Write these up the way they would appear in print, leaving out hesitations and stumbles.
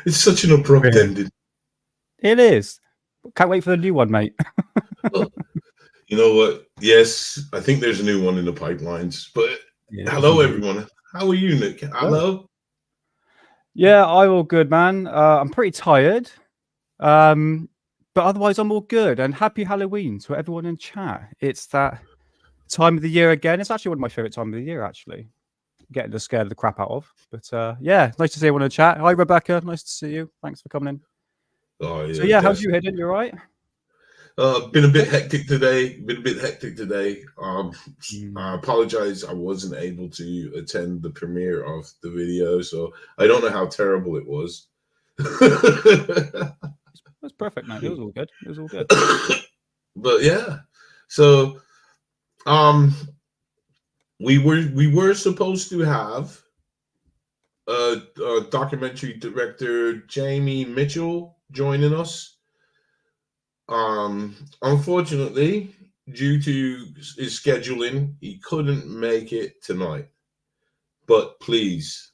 It's such an abrupt Brilliant. ending. It is. Can't wait for the new one, mate. Well, you know what? Yes, I think there's a new one in the pipelines. But Yes, hello, indeed. everyone. How are you, Nick? Hello. Hello. Yeah, I'm all good, man. I'm pretty tired. But otherwise I'm all good. And happy Halloween to everyone in chat. It's that time of the year again. It's actually one of my favorite time of the year, actually. Getting the scared the crap out of. But yeah, nice to see everyone in chat. Hi Rebecca, nice to see you. Thanks for coming in. Oh So yeah, yeah, how's you definitely. hidden? You all right? Been a bit hectic today. I Mm. apologize. I wasn't able to attend the premiere of the video, so I don't know how terrible it was. That's perfect, mate. It was all good. It was all good. But yeah, so um, we were supposed to have documentary director Jamie Mitchell joining us. Unfortunately, due to his scheduling, he couldn't make it tonight. But please,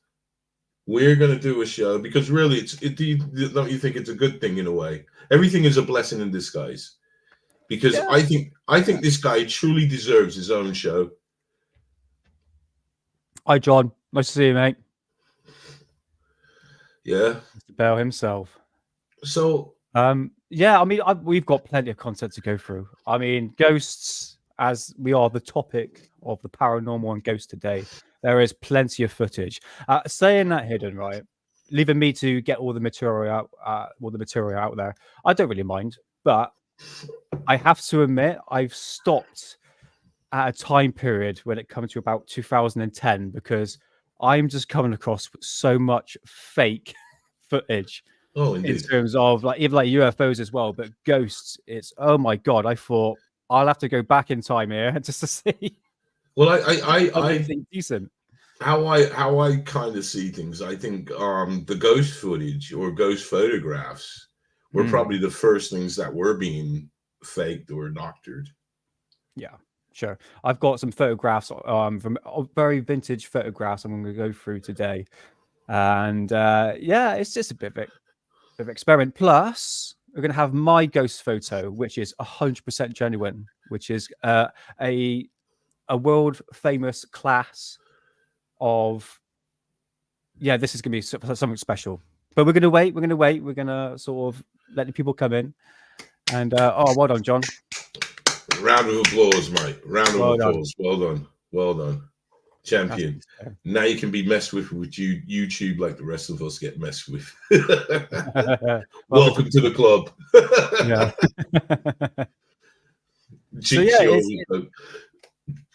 we're going to do a show because really, don't you think it's a good thing in a way? Everything is a blessing in disguise because Yeah. I think this guy truly deserves his own show. Hi John. Nice to see you, mate. Yeah. Mr. Bell himself. So Yeah, I mean, we've got plenty of content to go through. I mean, ghosts, as we are the topic of the paranormal and ghosts today, there is plenty of footage. Saying that hidden, right? Leaving me to get all the material out there. I don't really mind, but I have to admit, I've stopped at a time period when it comes to about 2010 because I'm just coming across so much fake footage oh, in indeed. terms of like even like UFOs as well, but ghosts. It's oh my god! I thought I'll have to go back in time here just to see Well, I anything decent. how I kind of see things. I think the ghost footage or ghost photographs were Mm, probably the first things that were being faked or doctored. yeah, sure. I've got some photographs from very vintage photographs I'm going to go through today, and yeah, it's just a bit of experiment. Plus, we're going to have my ghost photo, which is 100% genuine, which is a world famous class of yeah, this is going to be something special. But we're going to wait. We're going to wait. We're going to sort of let the people come in. And oh, well done, John. Round of applause, Mike. Round of Well done. applause. Well done. Well done. That's Champion. Now you can be messed with YouTube like the rest of us get messed with. Welcome to Welcome the to the club. yeah. So Cheat yeah, show.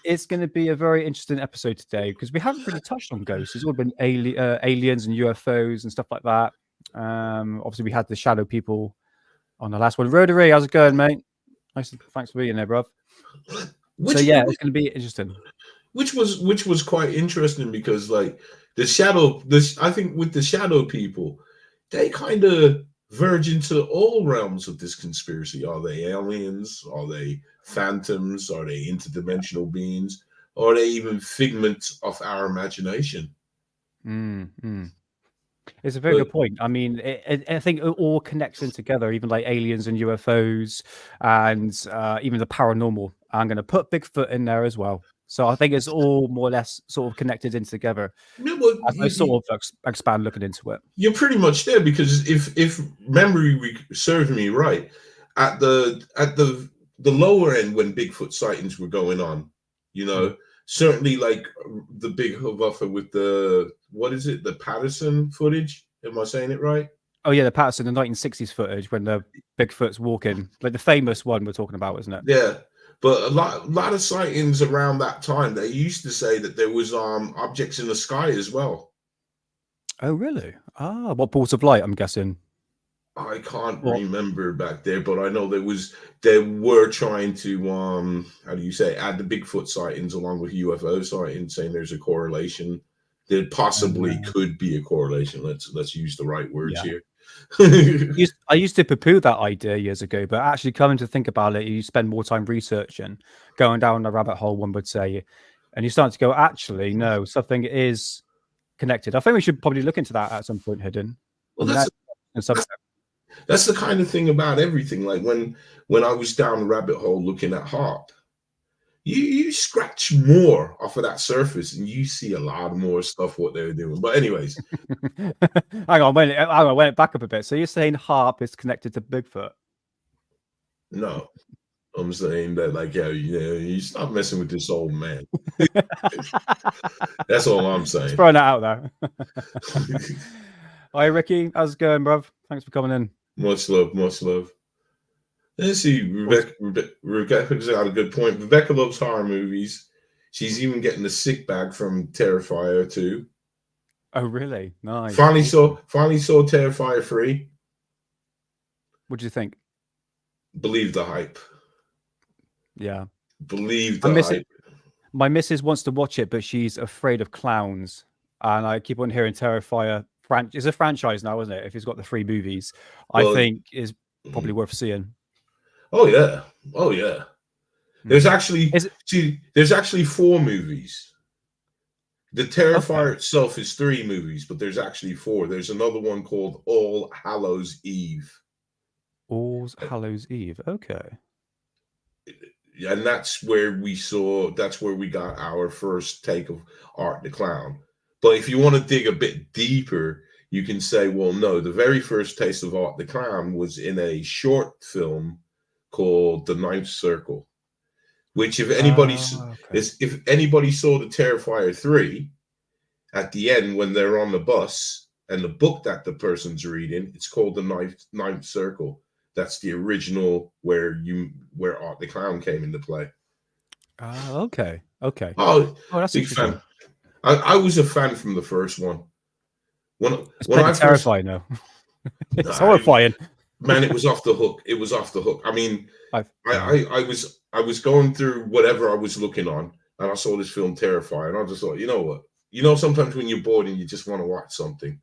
it's going to be a very interesting episode today because we haven't really touched on ghosts. It's all been aliens and UFOs and stuff like that. Obviously we had the shadow people on the last one. Rotary, how's it going, mate? Thanks for being there, bruv. So Which yeah, it's going to be interesting. which was quite interesting because like the shadow this I think with the shadow people, they kind of verge into all realms of this conspiracy. Are they aliens? Are they phantoms? Are they interdimensional beings? Are they even figments of our imagination? Mm. It's a very But good point. I mean, I think it all connects in together, even like aliens and UFOs and even the paranormal. I'm going to put Bigfoot in there as well. So I think it's all more or less sort of connected in together yeah, well, as I sort of expand looking into it. you're pretty much there because if memory serves me right, at the lower end when Bigfoot sightings were going on, you Mm. know, certainly like the big buffer with the what is it, the Patterson footage? Am I saying it right? Oh yeah, the Patterson, the 1960s footage when the Bigfoot's walking, like the famous one we're talking about, isn't it? Yeah. But a lot of sightings around that time, they used to say that there was objects in the sky as well. Oh really? Ah, what balls of light? I'm guessing. I can't What? remember back there, but I know they were trying to how do you say add the Bigfoot sightings along with UFO sightings, saying there's a correlation. There possibly could be a correlation. Let's use the right words Yeah. here. I used to poo-poo that idea years ago, but actually coming to think about it, you spend more time researching, going down the rabbit hole, one would say, and you start to go, actually, no, something is connected. I think we should probably look into that at some point, Hidden. Well, mean, that's a subject. that's the kind of thing about everything. Like when I was down the rabbit hole looking at harp, you scratch more off of that surface, and you see a lot more stuff what they're doing. But anyways, hang on, went back up a bit. So you're saying harp is connected to Bigfoot? no, I'm saying that like you stop messing with this old man. That's all I'm Just saying. throwing that out there. Hi, Ricky. How's it going, bruv? Thanks for coming in. Much love, much love. Let's see. Rebecca's got a good point. Rebecca loves horror movies. She's even getting the sick bag from Terrifier too. Oh, really? Nice. Finally saw Terrifier 3. What do you think? Believe the hype. Yeah. Believe the hype. My missus wants to watch it, but she's afraid of clowns. And I keep on hearing Terrifier. It's a franchise now, isn't it? If it's got the 3 movies, I think is probably worth seeing. Oh yeah. Oh yeah. There's actually there's actually 4 movies. The Terrifier itself is 3 movies, but there's actually 4. There's another one called All Hallows Eve. All Hallows Eve. Okay. And that's where we got our first take of Art the Clown. But if you want to dig a bit deeper, you can say, well, no, the very first taste of Art the Clown was in a short film called The Ninth Circle, which if anybody saw the Terrifier 3 at the end when they're on the bus and the book that the person's reading, it's called The Ninth Circle. That's the original where Art the Clown came into play. Okay. Oh, that's big interesting. fan. I was a fan from the first one. It's terrifying though. It's horrifying. Man, it was off the hook. It was off the hook. I mean, I was going through whatever I was looking on, and I saw this film Terrifier, and I just thought, you know what? You know, sometimes when you're bored and you just want to watch something,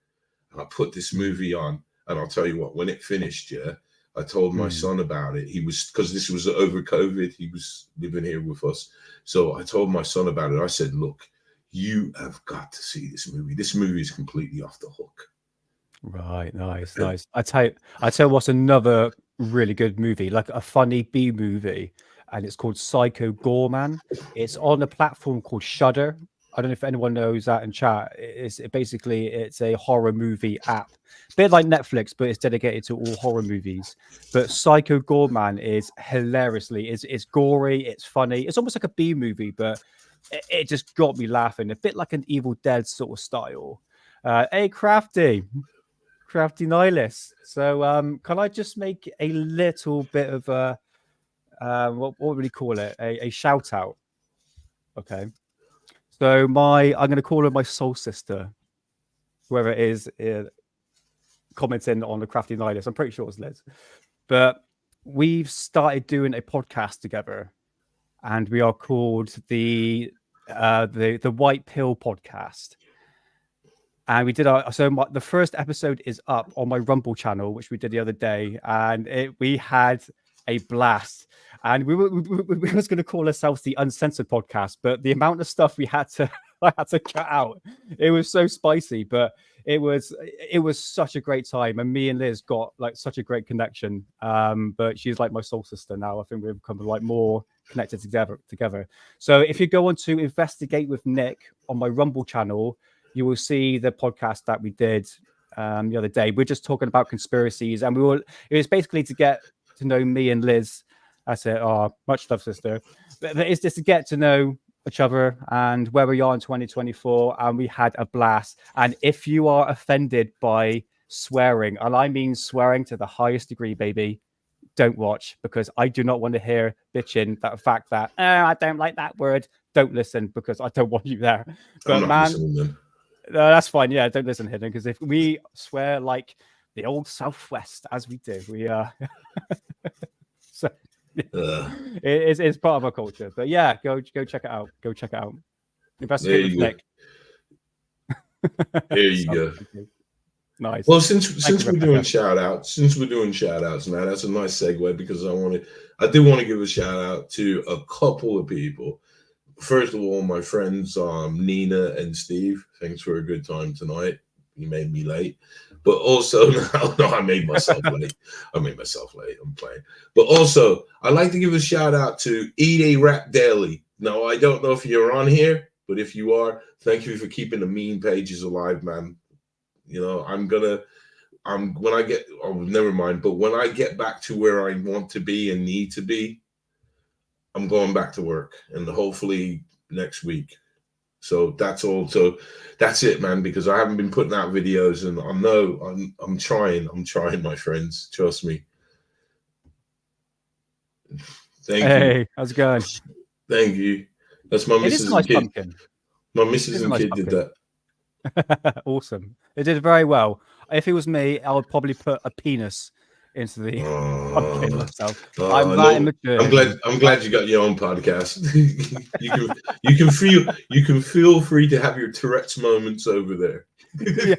and I put this movie on, and I'll tell you what, when it finished, I told my son about it. Because this was over COVID, he was living here with us. So I told my son about it. I said, look, you have got to see this movie. This movie is completely off the hook. Right, nice. I tell you what's another really good movie, like a funny B movie, and it's called Psycho Gorman. It's on a platform called Shudder. I don't know if anyone knows that in chat. It's a horror movie app, a bit like Netflix, but it's dedicated to all horror movies. But Psycho Gorman is hilariously, it's gory, it's funny, it's almost like a B movie, but it just got me laughing, a bit like an Evil Dead sort of style. Hey, Crafty Nihilist. So, can I just make a little bit of a what would we call it? A shout out. Okay. So I'm going to call her my soul sister, whoever it is commenting on the Crafty Nihilist. I'm pretty sure it's Liz. But we've started doing a podcast together, and we are called the White Pill Podcast. And we did the first episode is up on my Rumble channel, which we did the other day, and we had a blast. And we was going to call ourselves the Uncensored Podcast, but the amount of stuff I had to cut out, it was so spicy. But it was such a great time, and me and Liz got like such a great connection. But she's like my soul sister now. I think we've become like more connected together. So if you go on to Investigate with Nick on my Rumble channel, you will see the podcast that we did the other day. We're just talking about conspiracies, and it was basically to get to know me and Liz. I said, "Oh, much love, sister." But it's just to get to know each other and where we are in 2024, and we had a blast. And if you are offended by swearing, and I mean swearing to the highest degree, baby, don't watch, because I do not want to hear bitching that fact that I don't like that word. Don't listen, because I don't want you there. But man, no, that's fine. Yeah, don't listen, Hidden, because if we swear like the old Southwest as we do, we so it's part of our culture. But yeah, go check it out. Go check it out. Investigate with Nick. There you go. Nice. Well, since we're doing shout outs, man, that's a nice segue, because I do want to give a shout out to a couple of people. First of all, my friends Nina and Steve. Thanks for a good time tonight. You made me late. But also, no, I made myself late. I'm playing. But also, I'd like to give a shout out to Eat a Rap Daily. Now, I don't know if you're on here, but if you are, thank you for keeping the meme pages alive, man. You know, when I get, oh, never mind. But when I get back to where I want to be and need to be, I'm going back to work, and hopefully next week. So that's all. So that's it, man. Because I haven't been putting out videos, and I know I'm trying. I'm trying, my friends. Trust me. Thank you. Hey, how's it going? Thank you. That's my It is a missus nice and kid. pumpkin. My missus It's a and nice kid did pumpkin. that. Awesome. It did very well. If it was me, I would probably put a penis into the pumpkin myself. I'm that no, immature. I'm glad you got your own podcast. you can feel free to have your Tourette's moments over there. yeah,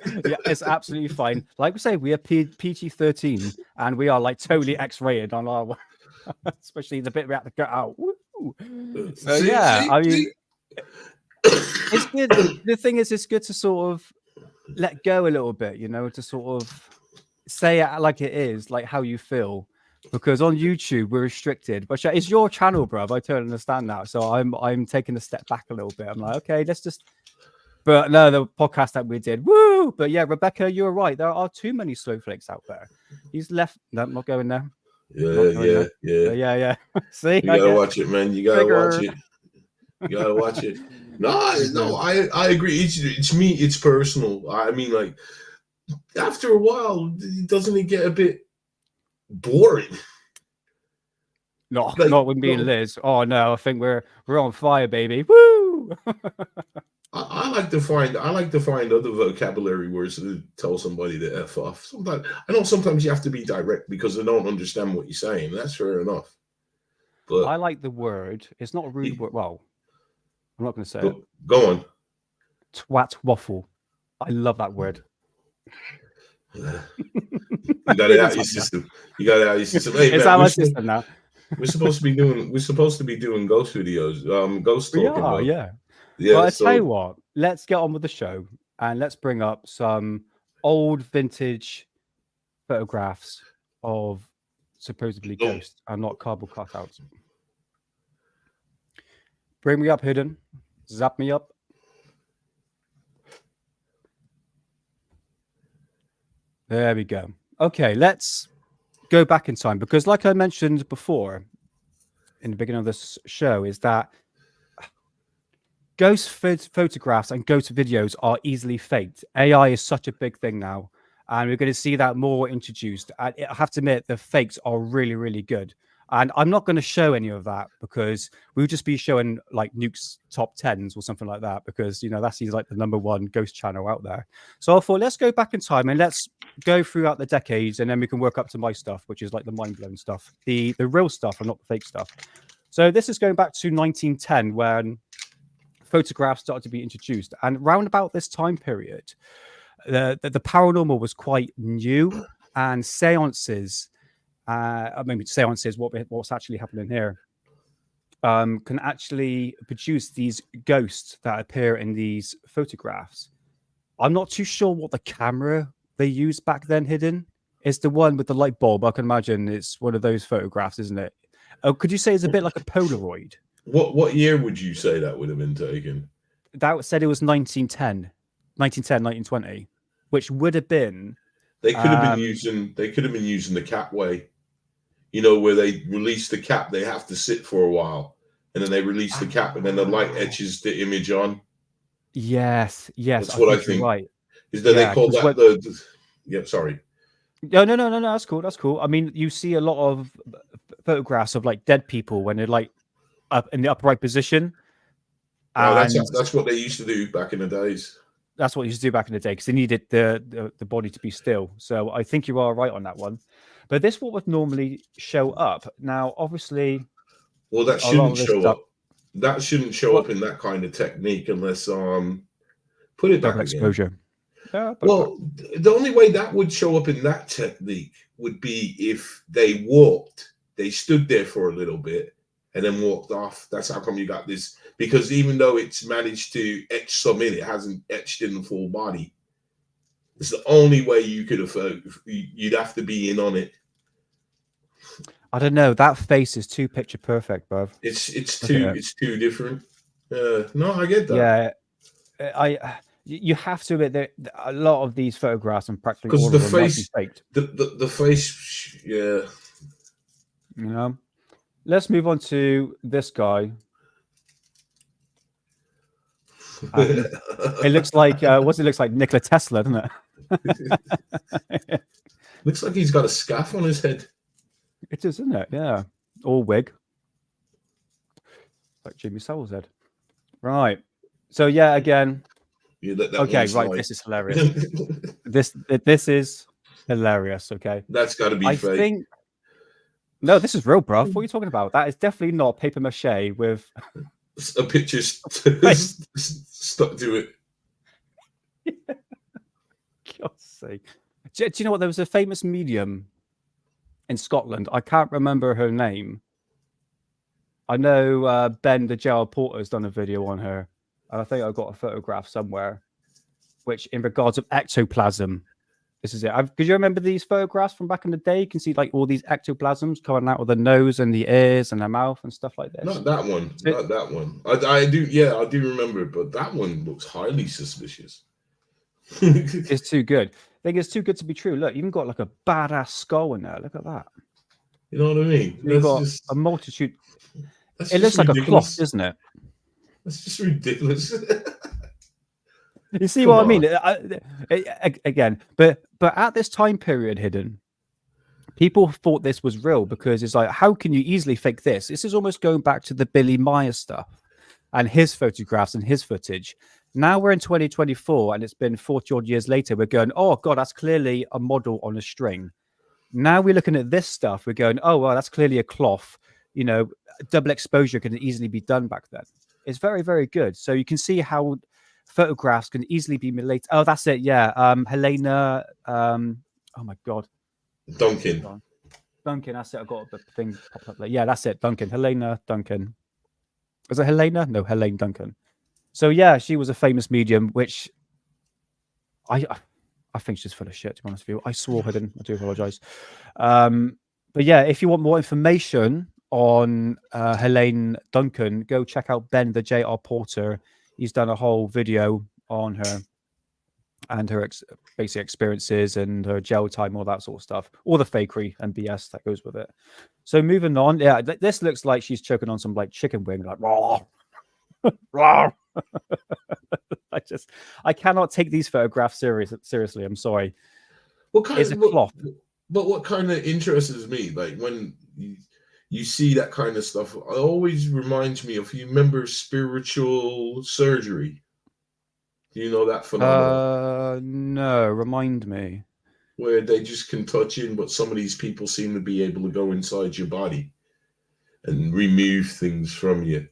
it's absolutely fine. Like we say, we are PG-13, and we are like totally X-rated on our one, especially the bit we have to cut out. Woo! So yeah, I mean, it's good. The thing is, it's good to sort of let go a little bit, you know, to sort of say it like it is, like how you feel. Because on YouTube we're restricted, but it's your channel, bruv. I totally understand that. So I'm taking a step back a little bit. I'm like, okay, let's just. But no, the podcast that we did, woo! But yeah, Rebecca, you're right. There are too many snowflakes out there. He's left. No, I'm not going there. Yeah. See, you gotta watch it, man. You gotta watch it. You gotta watch it. No, I agree. It's me. It's personal. I mean, like, after a while, doesn't it get a bit boring? No, like, not with me and Liz. Oh no, I think we're on fire, baby. Woo! I like to find other vocabulary words to tell somebody to F off. Sometimes I know sometimes you have to be direct because they don't understand what you're saying. That's fair enough. But I like the word. It's not a rude word. Well, I'm not going to say it. Go on. Twat waffle. I love that word. You got it out your system. You got it out your system. Hey, it's out my system now. We're supposed to be doing ghost videos. Ghost talking. Yeah. Yeah. Well, I tell you what. Let's get on with the show and let's bring up some old vintage photographs of supposedly ghosts and not cardboard cutouts. Bring me up, Hidden. Zap me up. There we go. Okay, let's go back in time because, like I mentioned before in the beginning of this show, is that ghost photographs and ghost videos are easily faked. AI is such a big thing now, and we're going to see that more introduced. And I have to admit, the fakes are really, really good. And I'm not going to show any of that because we'll just be showing like Nuke's top 10s or something like that because, you know, that's like the #1 ghost channel out there. So I thought, let's go back in time and let's go throughout the decades and then we can work up to my stuff, which is like the mind-blown stuff, the real stuff and not the fake stuff. So this is going back to 1910 when photographs started to be introduced. And around about this time period, the paranormal was quite new and seances... maybe seances, what's actually happening here, can actually produce these ghosts that appear in these photographs. I'm not too sure what the camera they used back then, Hidden. It's the one with the light bulb. I can imagine it's one of those photographs, isn't it? Oh, could you say it's a bit like a Polaroid? What year would you say that would have been taken? That said it was 1910, 1920, which would have been... They could have been using the Catway. You know, where they release the cap, they have to sit for a while, and then they release the cap, and then the light etches the image on. Yes. That's what I think. Right. Is that they call that Yeah, sorry. No. That's cool. I mean, you see a lot of photographs of like dead people when they're like up in the upright position. Oh, that's what they used to do back in the days. That's what you used to do back in the day because they needed the body to be still. So I think you are right on that one. But this what would normally show up. Now, obviously, well, that shouldn't show up. That shouldn't show up in that kind of technique unless put it back exposure. Yeah, well, the only way that would show up in that technique would be if they stood there for a little bit and then walked off. That's how come you got this, because even though it's managed to etch some in, it hasn't etched in the full body. It's the only way you could have. You'd have to be in on it. I don't know. That face is too picture perfect, bruv. It's Look at too it. it's too different. No, I get that. Yeah, you have to admit that a lot of these photographs and practically Because all the of them might be face, faked. the face, yeah. You know. Let's move on to this guy. It looks like what's it looks like Nikola Tesla, doesn't it? Looks like he's got a scarf on his head. It is, isn't it? Yeah, or wig, like Jimmy Savile's head. Right. So yeah, again. You let that Okay, one right. slide. This is hilarious. this is hilarious. Okay. That's got to be I fake. think. No, this is real, bruv. What are you talking about? That is definitely not paper mache with A picture stuck to it. God's sake. Do you know what? There was a famous medium in Scotland. I can't remember her name. I know Ben the Jail Porter's done a video on her, and I think I've got a photograph somewhere, which in regards of ectoplasm, this is it. Could you remember these photographs from back in the day? You can see like all these ectoplasms coming out of the nose and the ears and the mouth and stuff like this. Not that one. Not that one. I do. Yeah, I do remember it, but that one looks highly suspicious. It's too good. I think it's too good to be true. Look, you even got like a badass skull in there. Look at that. You know what I mean? You've got a multitude. It looks like a cloth, doesn't it? That's just ridiculous. You see what I mean? Again, but at this time period, Hidden, people thought this was real because it's like, how can you easily fake this? This is almost going back to the Billy Meyer stuff and his photographs and his footage. Now we're in 2024 and it's been 40 odd years later. We're going, oh God, that's clearly a model on a string. Now we're looking at this stuff. We're going, oh, well, that's clearly a cloth. You know, double exposure can easily be done back then. It's very, very good. So you can see how photographs can easily be related. Oh, that's it. Yeah. Helena. Oh my God. Duncan. That's it. I've got the thing popped up there. Yeah, that's it. Duncan. Helena Duncan. Was it Helena? No, Helene Duncan. So yeah, she was a famous medium, which I think she's full of shit, to be honest with you. I swore I didn't. I do apologize. But yeah, if you want more information on Helene Duncan, go check out Ben the J.R. Porter. He's done a whole video on her and her basic experiences and her jail time, all that sort of stuff, all the fakery and BS that goes with it. So moving on, yeah, this looks like she's choking on some like chicken wing, like raw. I cannot take these photographs seriously. I'm sorry. What kind it's a cloth. But what kind of interests me, like when you see that kind of stuff, it always reminds me of, you remember spiritual surgery? Do you know that phenomenon? No, remind me. Where they just can touch in, but some of these people seem to be able to go inside your body and remove things from you.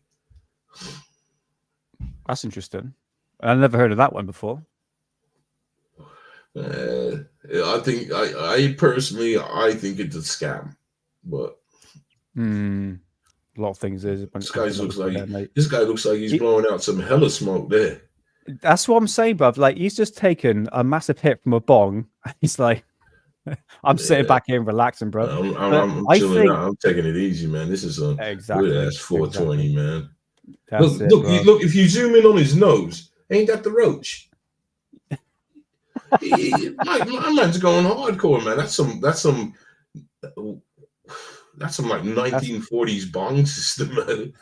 That's interesting. I've never heard of that one before. I think I personally think it's a scam, but a lot of things is. This guy looks like he's blowing out some hella smoke there. That's what I'm saying, bruv. Like, he's just taken a massive hit from a bong. He's like, I'm sitting back here and relaxing, bro. I'm chilling out. I'm taking it easy, man. This is a exactly. That's 420, exactly. Man. That's look. If you zoom in on his nose, ain't that the roach? my man's going hardcore, man. That's some like 1940s bong system, man.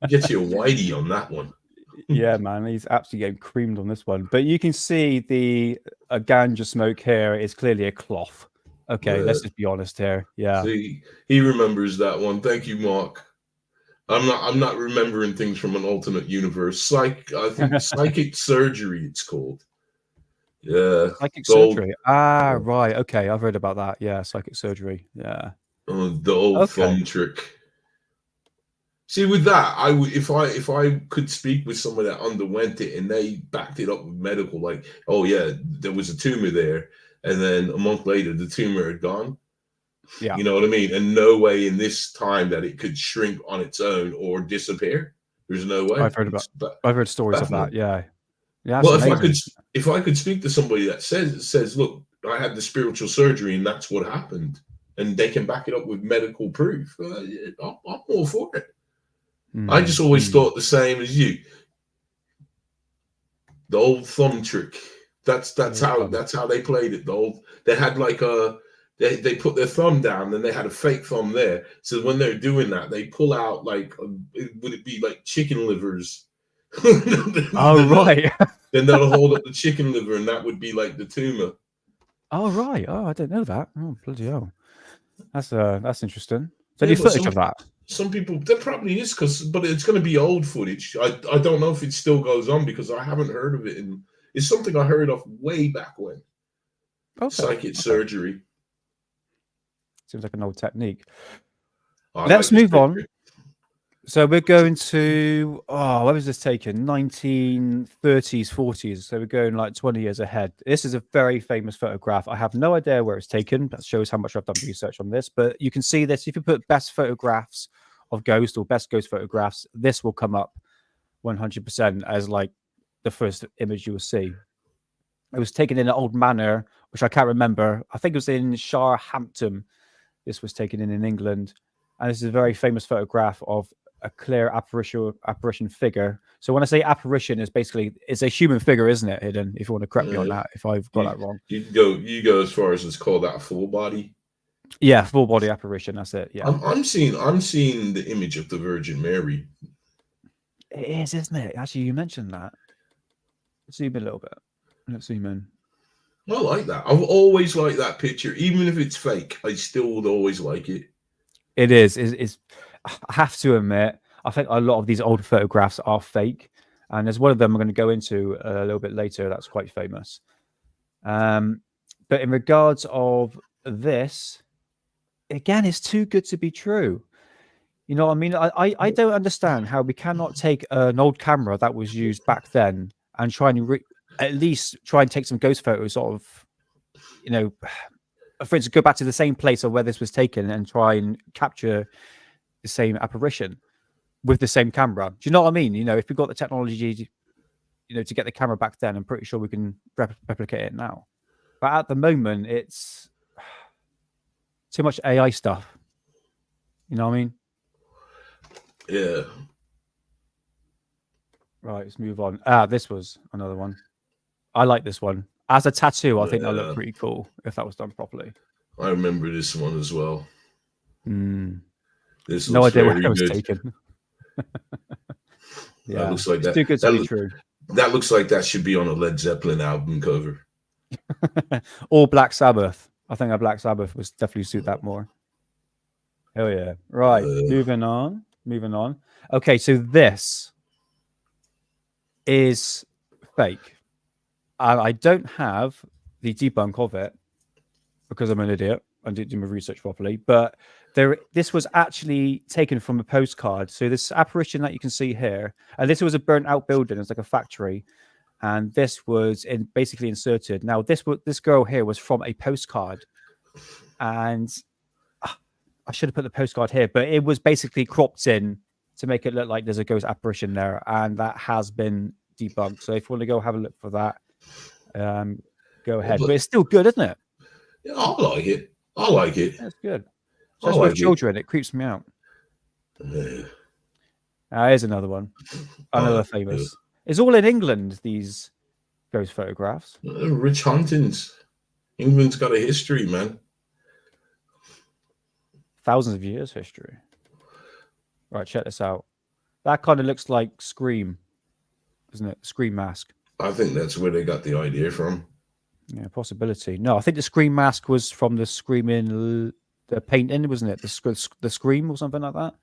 Get you a whitey on that one. Yeah, man, he's absolutely getting creamed on this one. But you can see the ganja smoke here is clearly a cloth. Okay, let's just be honest here. Yeah, see, he remembers that one. Thank you, Mark. I'm not remembering things from an alternate universe. I think psychic surgery, it's called. Yeah, psychic surgery. Right. Okay, I've heard about that. Yeah, psychic surgery. Yeah. The old thumb trick. See, with that, if I could speak with someone that underwent it and they backed it up with medical, like, oh yeah, there was a tumor there, and then a month later the tumor had gone. Yeah, you know what I mean. And no way in this time that it could shrink on its own or disappear. There's no way. I've heard stories of that. Yeah. Yeah, that's Well, amazing. if I could speak to somebody that says, look, I had the spiritual surgery and that's what happened, and they can back it up with medical proof, I'm all for it. I just always thought the same as you. The old thumb trick. That's how they played it. They had like they put their thumb down, then they had a fake thumb there. So when they're doing that, they pull out like would it be like chicken livers? Oh, right. Then they'll hold up the chicken liver, and that would be like the tumor. Oh, right. Oh, I didn't know that. Oh, bloody hell. That's interesting. So Yeah, any footage of that? Some people, there probably is, but it's going to be old footage. I don't know if it still goes on because I haven't heard of it. And it's something I heard of way back when. Okay. Psychic surgery. Seems like an old technique. Let's move on. So we're going to, where was this taken? 1930s, 40s. So we're going like 20 years ahead. This is a very famous photograph. I have no idea where it's taken. That shows how much I've done research on this. But you can see this. If you put best photographs of ghosts or best ghost photographs, this will come up 100% as like the first image you will see. It was taken in an old manor, which I can't remember. I think it was in Sharhampton. This was taken in England. And this is a very famous photograph of a clear apparition figure. So when I say apparition, it's a human figure, isn't it, Hidden? If you want to correct me on that, if I've got that wrong. You go as far as it's called that full body. Yeah, full body apparition. That's it. Yeah, I'm seeing the image of the Virgin Mary. It is, isn't it? Actually, you mentioned that. Let's zoom in a little bit. Let's zoom in. I like that. I've always liked that picture, even if it's fake. I still would always like it. It is. I have to admit, I think a lot of these old photographs are fake, and there's one of them I'm going to go into a little bit later. That's quite famous. But in regards of this, again, it's too good to be true. You know what I mean? I don't understand how we cannot take an old camera that was used back then and try and at least try and take some ghost photos, sort of, you know, for instance, go back to the same place of where this was taken and try and capture the same apparition with the same camera. Do you know what I mean? You know, if we've got the technology, you know, to get the camera back then, I'm pretty sure we can replicate it now. But at the moment, it's too much AI stuff. You know what I mean? Yeah. Right, let's move on. This was another one. I like this one. As a tattoo, I think that looked pretty cool if that was done properly. I remember this one as well. This no idea where it was taken. Yeah, that looks like it's too good to be true. That looks like that should be on a Led Zeppelin album cover. Or Black Sabbath. I think a Black Sabbath would definitely suit that more. Hell yeah. Right, moving on. Okay, so this is fake. And I don't have the debunk of it because I'm an idiot. I didn't do my research properly. But this was actually taken from a postcard. So this apparition that you can see here, and this was a burnt out building. It's like a factory. And this was basically inserted. Now, this girl here was from a postcard. And I should have put the postcard here, but it was basically cropped in to make it look like there's a ghost apparition there. And that has been debunked. So if you want to go have a look for that, go ahead. But it's still good, isn't it? Yeah, I like it. I like it. That's good. Just with children, it creeps me out. Here's another one. Another famous. Yeah. It's all in England, these ghost photographs. Rich hauntings. England's got a history, man. Thousands of years history. Right, check this out. That kind of looks like Scream, isn't it? Scream mask. I think that's where they got the idea from. Yeah, possibility. No, I think the Scream mask was from the Screaming, the painting, wasn't it? The Scream or something like that.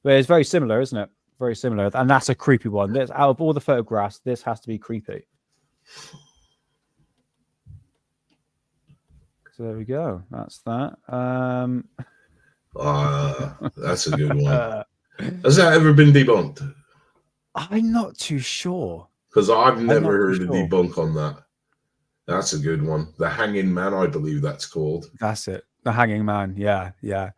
But it's very similar, isn't it? Very similar. And that's a creepy one. Out of all the photographs, this has to be creepy. So there we go. That's that. That's a good one. Has that ever been debunked? I'm not too sure. Because I've never heard a debunk on that. That's a good one. The Hanging Man, I believe that's called. That's it. The Hanging Man. Yeah, yeah.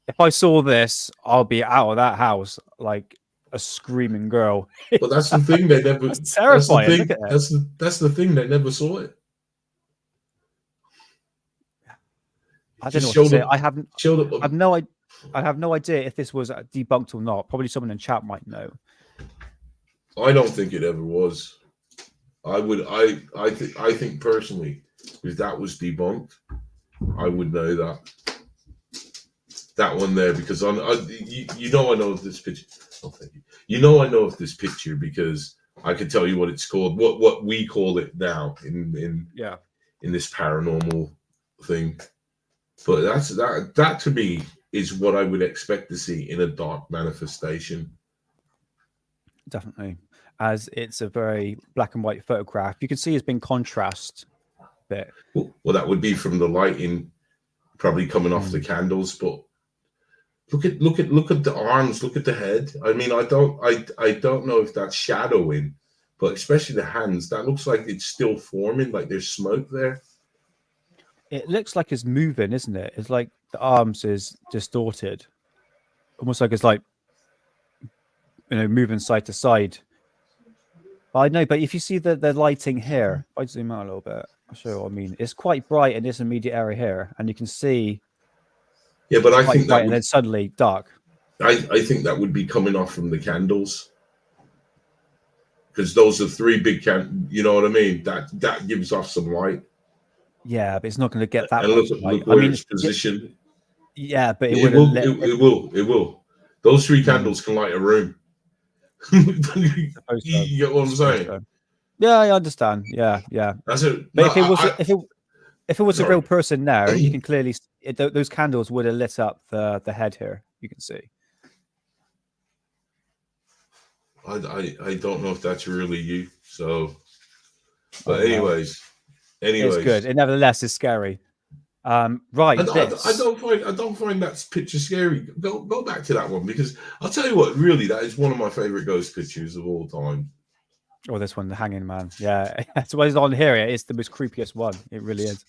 If I saw this, I'll be out of that house like a screaming girl. But that's the thing, they never. That's terrifying. Look at it. That's the thing, they never saw it. I don't know what to say. I have no idea if this was debunked or not. Probably someone in chat might know. I don't think it ever was. I think personally, if that was debunked, I would know that one there, because I know of this picture. Oh, thank you. I know of this picture because I could tell you what it's called, what we call it now in this paranormal thing. But that to me is what I would expect to see in a dark manifestation. Definitely, as it's a very black and white photograph. You can see it's been contrast bit. Well, that would be from the lighting, probably coming off the candles. But look at the arms. Look at the head. I mean, I don't know if that's shadowing, but especially the hands. That looks like it's still forming. Like there's smoke there. It looks like it's moving, isn't it? It's like the arms is distorted, almost like it's like, moving side to side. I know, but if you see the lighting here, if I zoom out a little bit, I'll show you what I mean. It's quite bright in this immediate area here, and you can see. Yeah, but I think bright and then suddenly dark. I think that would be coming off from the candles, because those are 3 big you know what I mean? That gives off some light. Yeah, but it's not going to get that. And look where it's positioned. Yeah, but it will. Those 3 candles can light a room. You get what I'm saying? Yeah, I understand. Yeah. That's it. But if it was a real person now, you can clearly those candles would have lit up the head here. You can see. I don't know if that's really you. So, but anyways. It's good. It nevertheless is scary. Right. I don't find that picture scary. Go back to that one, because I'll tell you what, really, that is one of my favorite ghost pictures of all time. Oh, this one, the hanging man. Yeah, that's what is on here. It's the most creepiest one. It really is.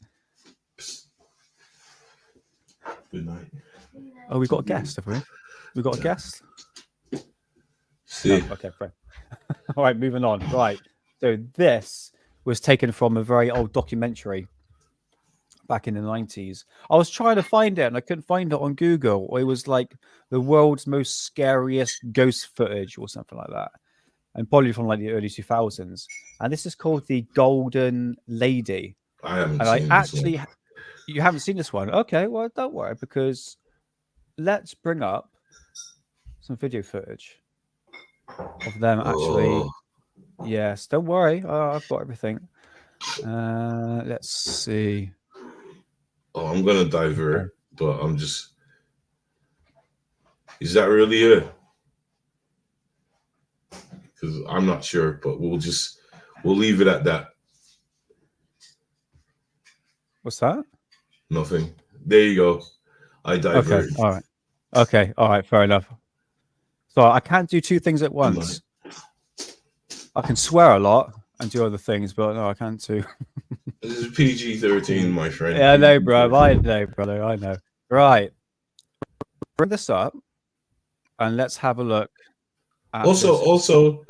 Good night. Oh, we've got a guest, have we? We've got a guest. See. No, okay, fine. All right, moving on. Right. So this was taken from a very old documentary back in the 90s. I was trying to find it and I couldn't find it on Google. It was like the world's most scariest ghost footage or something like that, and probably from like the early 2000s. And this is called The Golden Lady. I haven't seen this one. You haven't seen this one? Okay, well, don't worry, because let's bring up some video footage of them actually. Yes, don't worry. I've got everything. Let's see. Oh, I'm going to divert, but I'm just... Is that really it? Because I'm not sure, but we'll leave it at that. What's that? Nothing. There you go. I divert. Okay, all right. Okay, all right, fair enough. So I can't do 2 things at once. I can swear a lot and do other things, but no, I can't do. This is PG-13, my friend. Yeah, I know, bro. I know, brother. I know. Right. Bring this up and let's have a look. At also,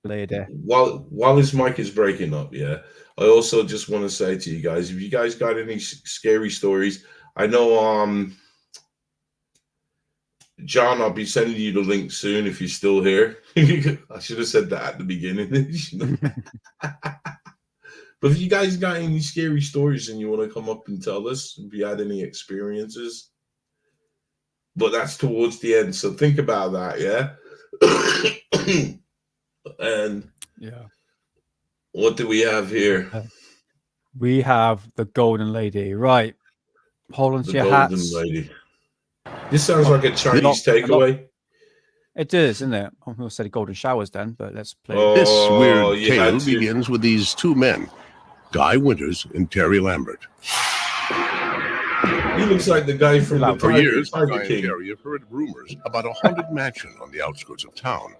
lady. While his mic is breaking up, I also just want to say to you guys, if you guys got any scary stories, I know, John, I'll be sending you the link soon if you're still here. I should have said that at the beginning. But if you guys got any scary stories and you want to come up and tell us if you had any experiences, but that's towards the end, so think about that, yeah? And what do we have here? We have the Golden Lady, right? Hold on to your hats. Golden Lady. This sounds like a Chinese takeaway. It does, isn't it? I'm going to say golden showers then, but let's play. This weird tale begins with these 2 men, Guy Winters and Terry Lambert. He looks like the guy from the For years, Guy and Terry have heard rumors about a haunted mansion on the outskirts of town.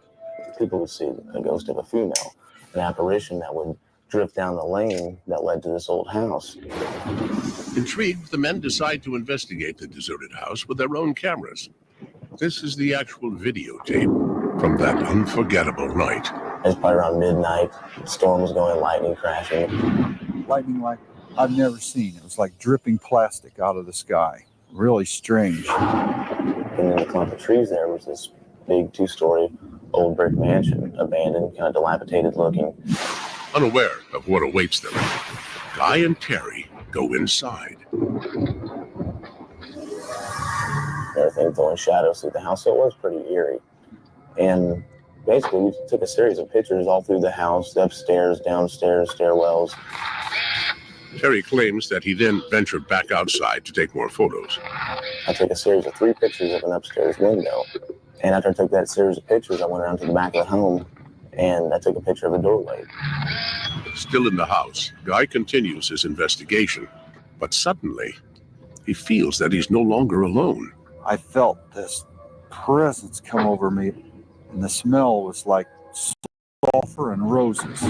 People would see a ghost of a female, an apparition that would drift down the lane that led to this old house. Intrigued, the men decide to investigate the deserted house with their own cameras. This is the actual videotape from that unforgettable night. It was probably around midnight. The storm was going, lightning crashing. Lightning like I've never seen. It was like dripping plastic out of the sky. Really strange. And in the clump of trees there was this big 2-story old brick mansion, abandoned, kind of dilapidated looking. Unaware of what awaits them, Guy and Terry go inside. Everything throwing shadows through the house, so it was pretty eerie. And basically, we took a series of pictures all through the house, upstairs, downstairs, stairwells. Terry claims that he then ventured back outside to take more photos. I took a series of 3 pictures of an upstairs window. And after I took that series of pictures, I went around to the back of the home and I took a picture of a doorway. Still in the house, Guy continues his investigation, but suddenly he feels that he's no longer alone. I felt this presence come over me, and the smell was like sulfur and roses.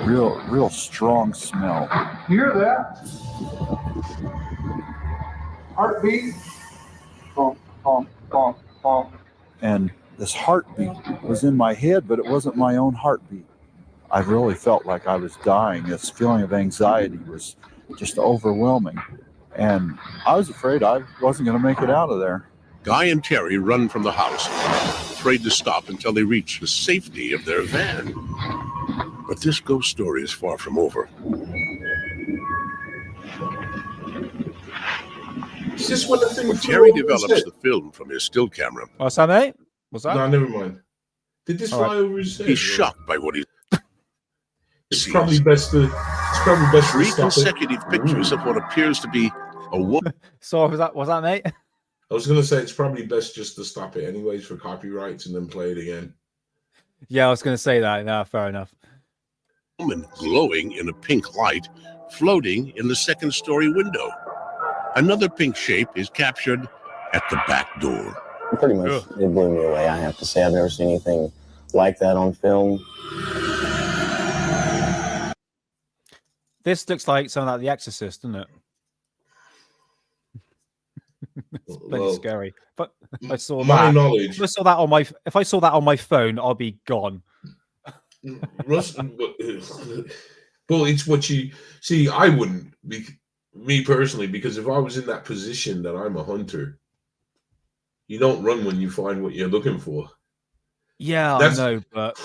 Real strong smell. Hear that? Heartbeat. Bump, bump, bump, bump. And this heartbeat was in my head, but it wasn't my own heartbeat. I really felt like I was dying. This feeling of anxiety was just overwhelming. And I was afraid I wasn't going to make it out of there. Guy and Terry run from the house, afraid to stop until they reach the safety of their van. But this ghost story is far from over. It's just one of the things. When Terry develops the film from his still camera, What's that, mate? What's that? No, never mind. Did this fly over his head? he's shocked by what he It's sees. probably best to. It's probably best to 3 stop it. consecutive pictures of what appears to be a woman. So was that, mate? I was going to say it's probably best just to stop it anyways for copyrights and then play it again. Yeah, I was going to say that. No, fair enough. Woman glowing in a pink light, floating in the 2nd-story window. Another pink shape is captured at the back door. Pretty much, it blew me away, I have to say. I've never seen anything like that on film. This looks like something like The Exorcist, doesn't it? It's bloody scary. But if I saw my that, knowledge. if I saw that on my phone, I'll be gone. Russ, but it's what you see. I wouldn't be me personally, because if I was in that position that I'm a hunter, you don't run when you find what you're looking for. Yeah, I know, but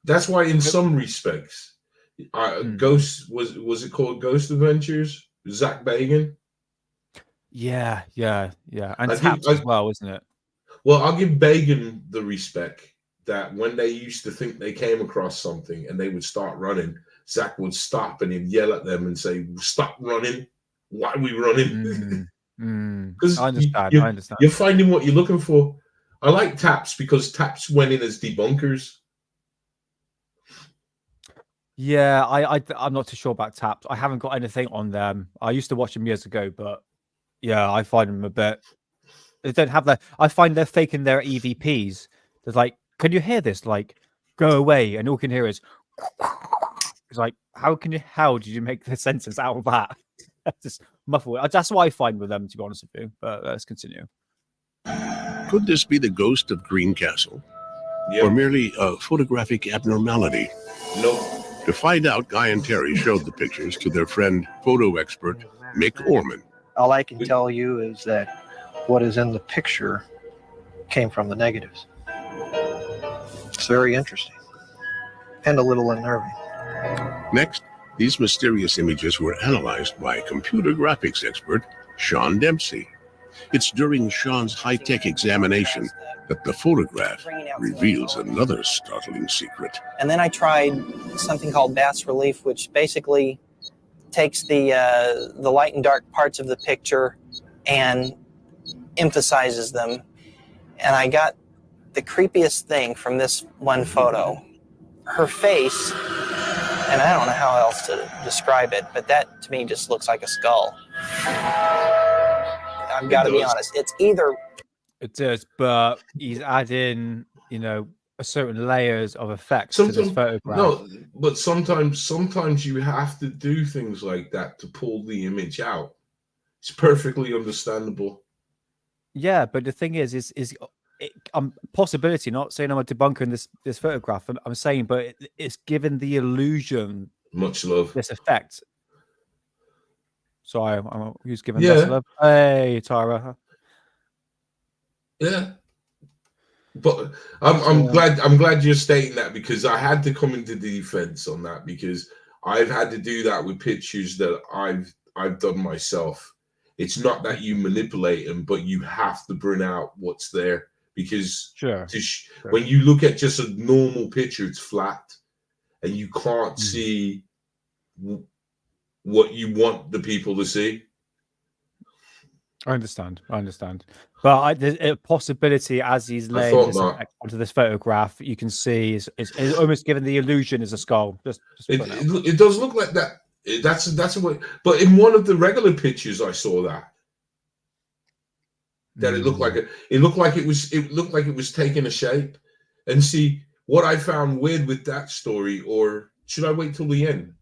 that's why, in some respects, Ghost was it called Ghost Adventures? Zach Bagan. Yeah, and I Taps think as well, isn't it? Well, I'll give Bagan the respect that when they used to think they came across something and they would start running, Zach would stop and he'd yell at them and say, "Stop running! Why are we running?" Because I understand. You're finding what you're looking for. I like Taps because Taps went in as debunkers. Yeah, I'm not too sure about Taps. I haven't got anything on them. I used to watch them years ago, but yeah, I find them a bit. They don't have that. I find they're faking their EVPs. They're like, "Can you hear this? Like, go away," and all you can hear is. It's like, how did you make the sentence out of that? Just muffle it. That's what I find with them, to be honest with you. But let's continue. Could this be the ghost of Greencastle? Yep. Or merely a photographic abnormality? Nope. To find out, Guy and Terry showed the pictures to their friend, photo expert Mick Orman. All I can tell you is that what is in the picture came from the negatives. It's very interesting and a little unnerving. Next, these mysterious images were analyzed by computer graphics expert Sean Dempsey. It's during Sean's high-tech examination that the photograph reveals another startling secret. And then I tried something called bas relief, which basically takes the light and dark parts of the picture and emphasizes them. And I got the creepiest thing from this one photo. Her face, and I don't know how else to describe it, but that to me just looks like a skull. I've got to be honest. It's either... It does, but he's adding, a certain layers of effects to this photograph. No, but sometimes you have to do things like that to pull the image out. It's perfectly understandable. Yeah, but the thing is possibility. Not saying I'm a debunker in this photograph. I'm saying, but it's given the illusion Much love. this effect. Sorry, who's giving Yeah. best love? Hey, Tara. Yeah. But I'm glad you're stating that, because I had to come into defense on that, because I've had to do that with pictures that I've done myself. It's not that you manipulate them, but you have to bring out what's there, because when you look at just a normal picture, it's flat and you can't see what you want the people to see. I understand. But there's a possibility as he's laying this effect onto this photograph, you can see it's almost given the illusion as a skull. It does look like that. That's a way. But in one of the regular pictures, I saw that it looked like it was taking a shape. And see, what I found weird with that story, or should I wait till the end?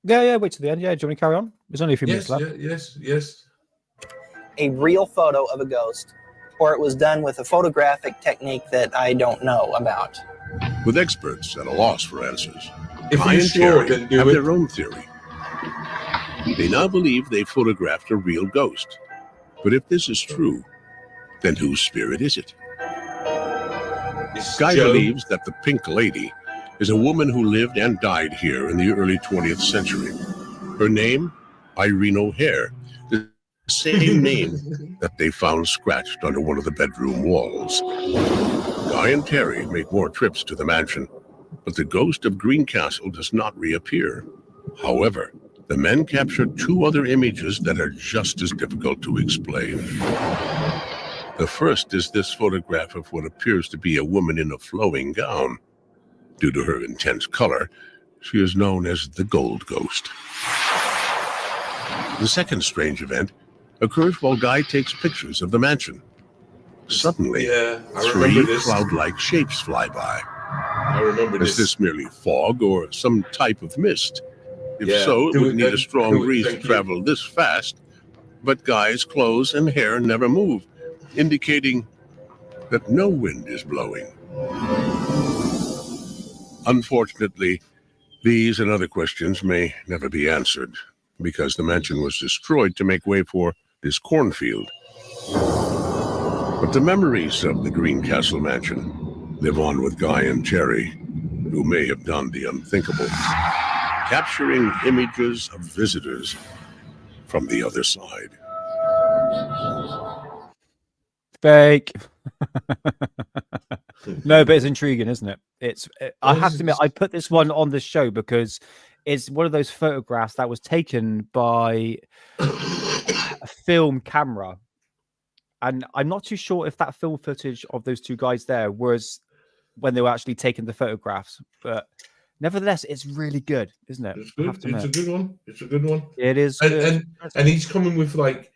Yeah, wait till the end. Yeah, do you want to carry on? There's only a few minutes left. Yes. A real photo of a ghost, or it was done with a photographic technique that I don't know about. With experts at a loss for answers, if Guy you're and sure, Terry then do have it. their own theory. They now believe they photographed a real ghost. But if this is true, then whose spirit is it? Guy believes that the Pink Lady is a woman who lived and died here in the early 20th century. Her name, Irene O'Hare, the same name that they found scratched under one of the bedroom walls. Guy and Terry make more trips to the mansion, but the ghost of Greencastle does not reappear. However, the men capture two other images that are just as difficult to explain. The first is this photograph of what appears to be a woman in a flowing gown. Due to her intense color, she is known as the Gold Ghost. The second strange event occurs while Guy takes pictures of the mansion. Suddenly, three cloud-like shapes fly by. I remember this. Is this merely fog or some type of mist? If so, it would need a strong breeze to travel this fast, but Guy's clothes and hair never move, indicating that no wind is blowing. Unfortunately, these and other questions may never be answered, because the mansion was destroyed to make way for this cornfield. But the memories of the Greencastle mansion live on with Guy and Terry, who may have done the unthinkable, capturing images of visitors from the other side. Fake. No, but it's intriguing, isn't it? I have to admit, I put this one on the show because it's one of those photographs that was taken by a film camera. And I'm not too sure if that film footage of those two guys there was when they were actually taking the photographs. But nevertheless, it's really good, isn't it? It's good. It's a good one. It's a good one. It is. And he's coming with, like,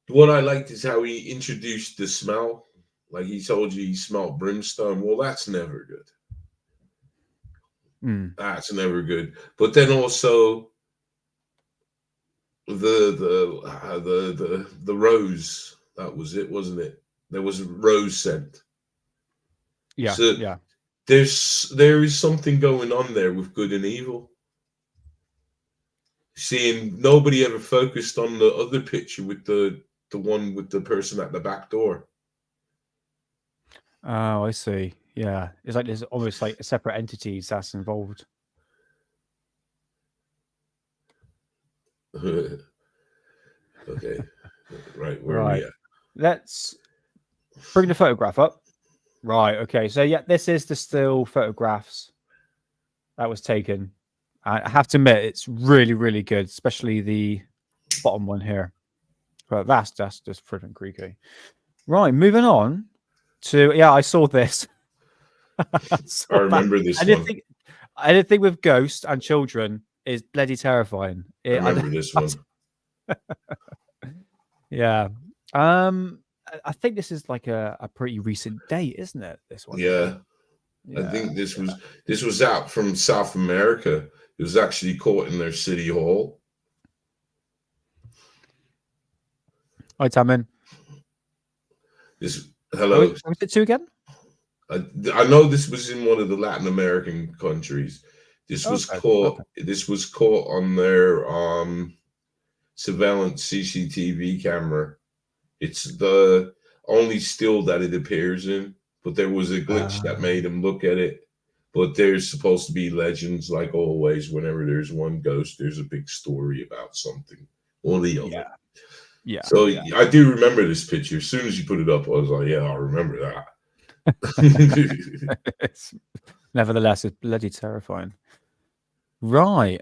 what I liked is how he introduced the smell. Like, he told you he smelled brimstone. Well, that's never good. That's never good. But then also the rose. That was it, wasn't it? There was a rose scent. Yeah. So yeah. There is something going on there with good and evil. Seeing nobody ever focused on the other picture with the one with the person at the back door. Oh, I see. Yeah, it's like there's almost like separate entities that's involved. Okay, right. Where are we at? Let's bring the photograph up. Right. Okay. So yeah, this is the still photographs that was taken. I have to admit, it's really, really good, especially the bottom one here. But that's just freaking creepy. Right. Moving on to I saw this. I remember this one. Anything with ghosts and children is bloody terrifying. I remember this one. Yeah. I think this is like a pretty recent date, isn't it? This one. Yeah. I think this was out from South America. It was actually caught in their city hall. Hi, Tamin. This hello. Was it 2 again? I know this was in one of the Latin American countries. This was Okay, caught. okay. This was caught on their surveillance CCTV camera. It's the only still that it appears in, but there was a glitch that made him look at it. But there's supposed to be legends, like always. Whenever there's one ghost, there's a big story about something or the other. Yeah. So I do remember this picture. As soon as you put it up, I was like, yeah, I remember that. Nevertheless, it's bloody terrifying. Right.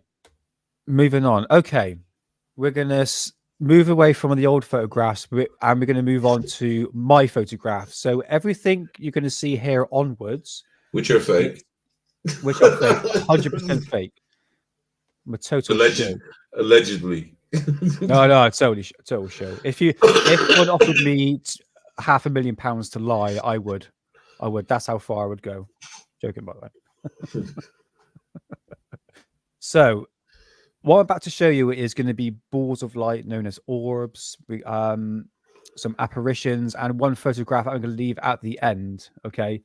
Moving on. Okay. We're going to move away from the old photographs and we're going to move on to my photographs. So everything you're going to see here onwards, which are fake. Which are fake. 100% fake. I'm a total Allegedly. No, total show. If one offered me £500,000 to lie, I would. That's how far I would go. Joking, by the way. So, what I'm about to show you is going to be balls of light known as orbs, some apparitions, and one photograph I'm going to leave at the end. Okay.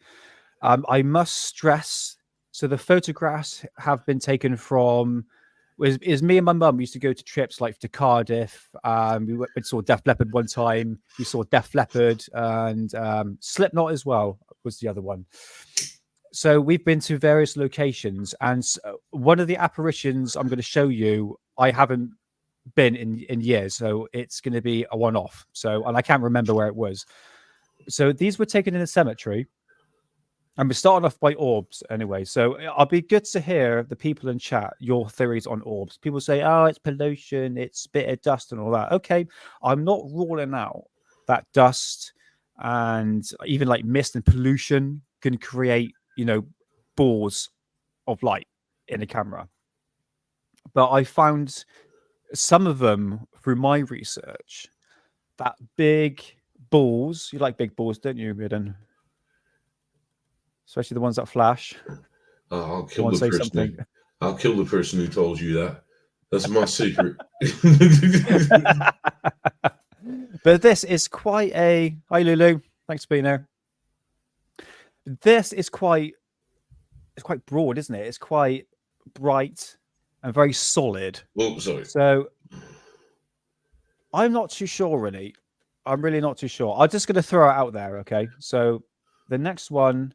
I must stress, so the photographs have been taken from. Is me and my mum used to go to trips like to Cardiff. We saw Def Leppard one time. We saw Def Leppard and Slipknot as well was the other one. So we've been to various locations, and one of the apparitions I'm going to show you, I haven't been in years, so it's going to be a one-off. And I can't remember where it was. So these were taken in a cemetery. And we're starting off by orbs anyway. So I'll be good to hear the people in chat, your theories on orbs. People say, oh, it's pollution, it's a bit of dust and all that. Okay, I'm not ruling out that dust and even like mist and pollution can create, balls of light in a camera. But I found some of them through my research that big balls, you like big balls, don't you, Midden? Especially the ones that flash. I'll kill the person. I'll kill the person who told you that. That's my secret. But this is quite a. Hi, Lulu. Thanks for being there. This is quite. It's quite broad, isn't it? It's quite bright and very solid. Oh, sorry. So I'm not too sure, really. I'm really not too sure. I'm just going to throw it out there. Okay. So the next one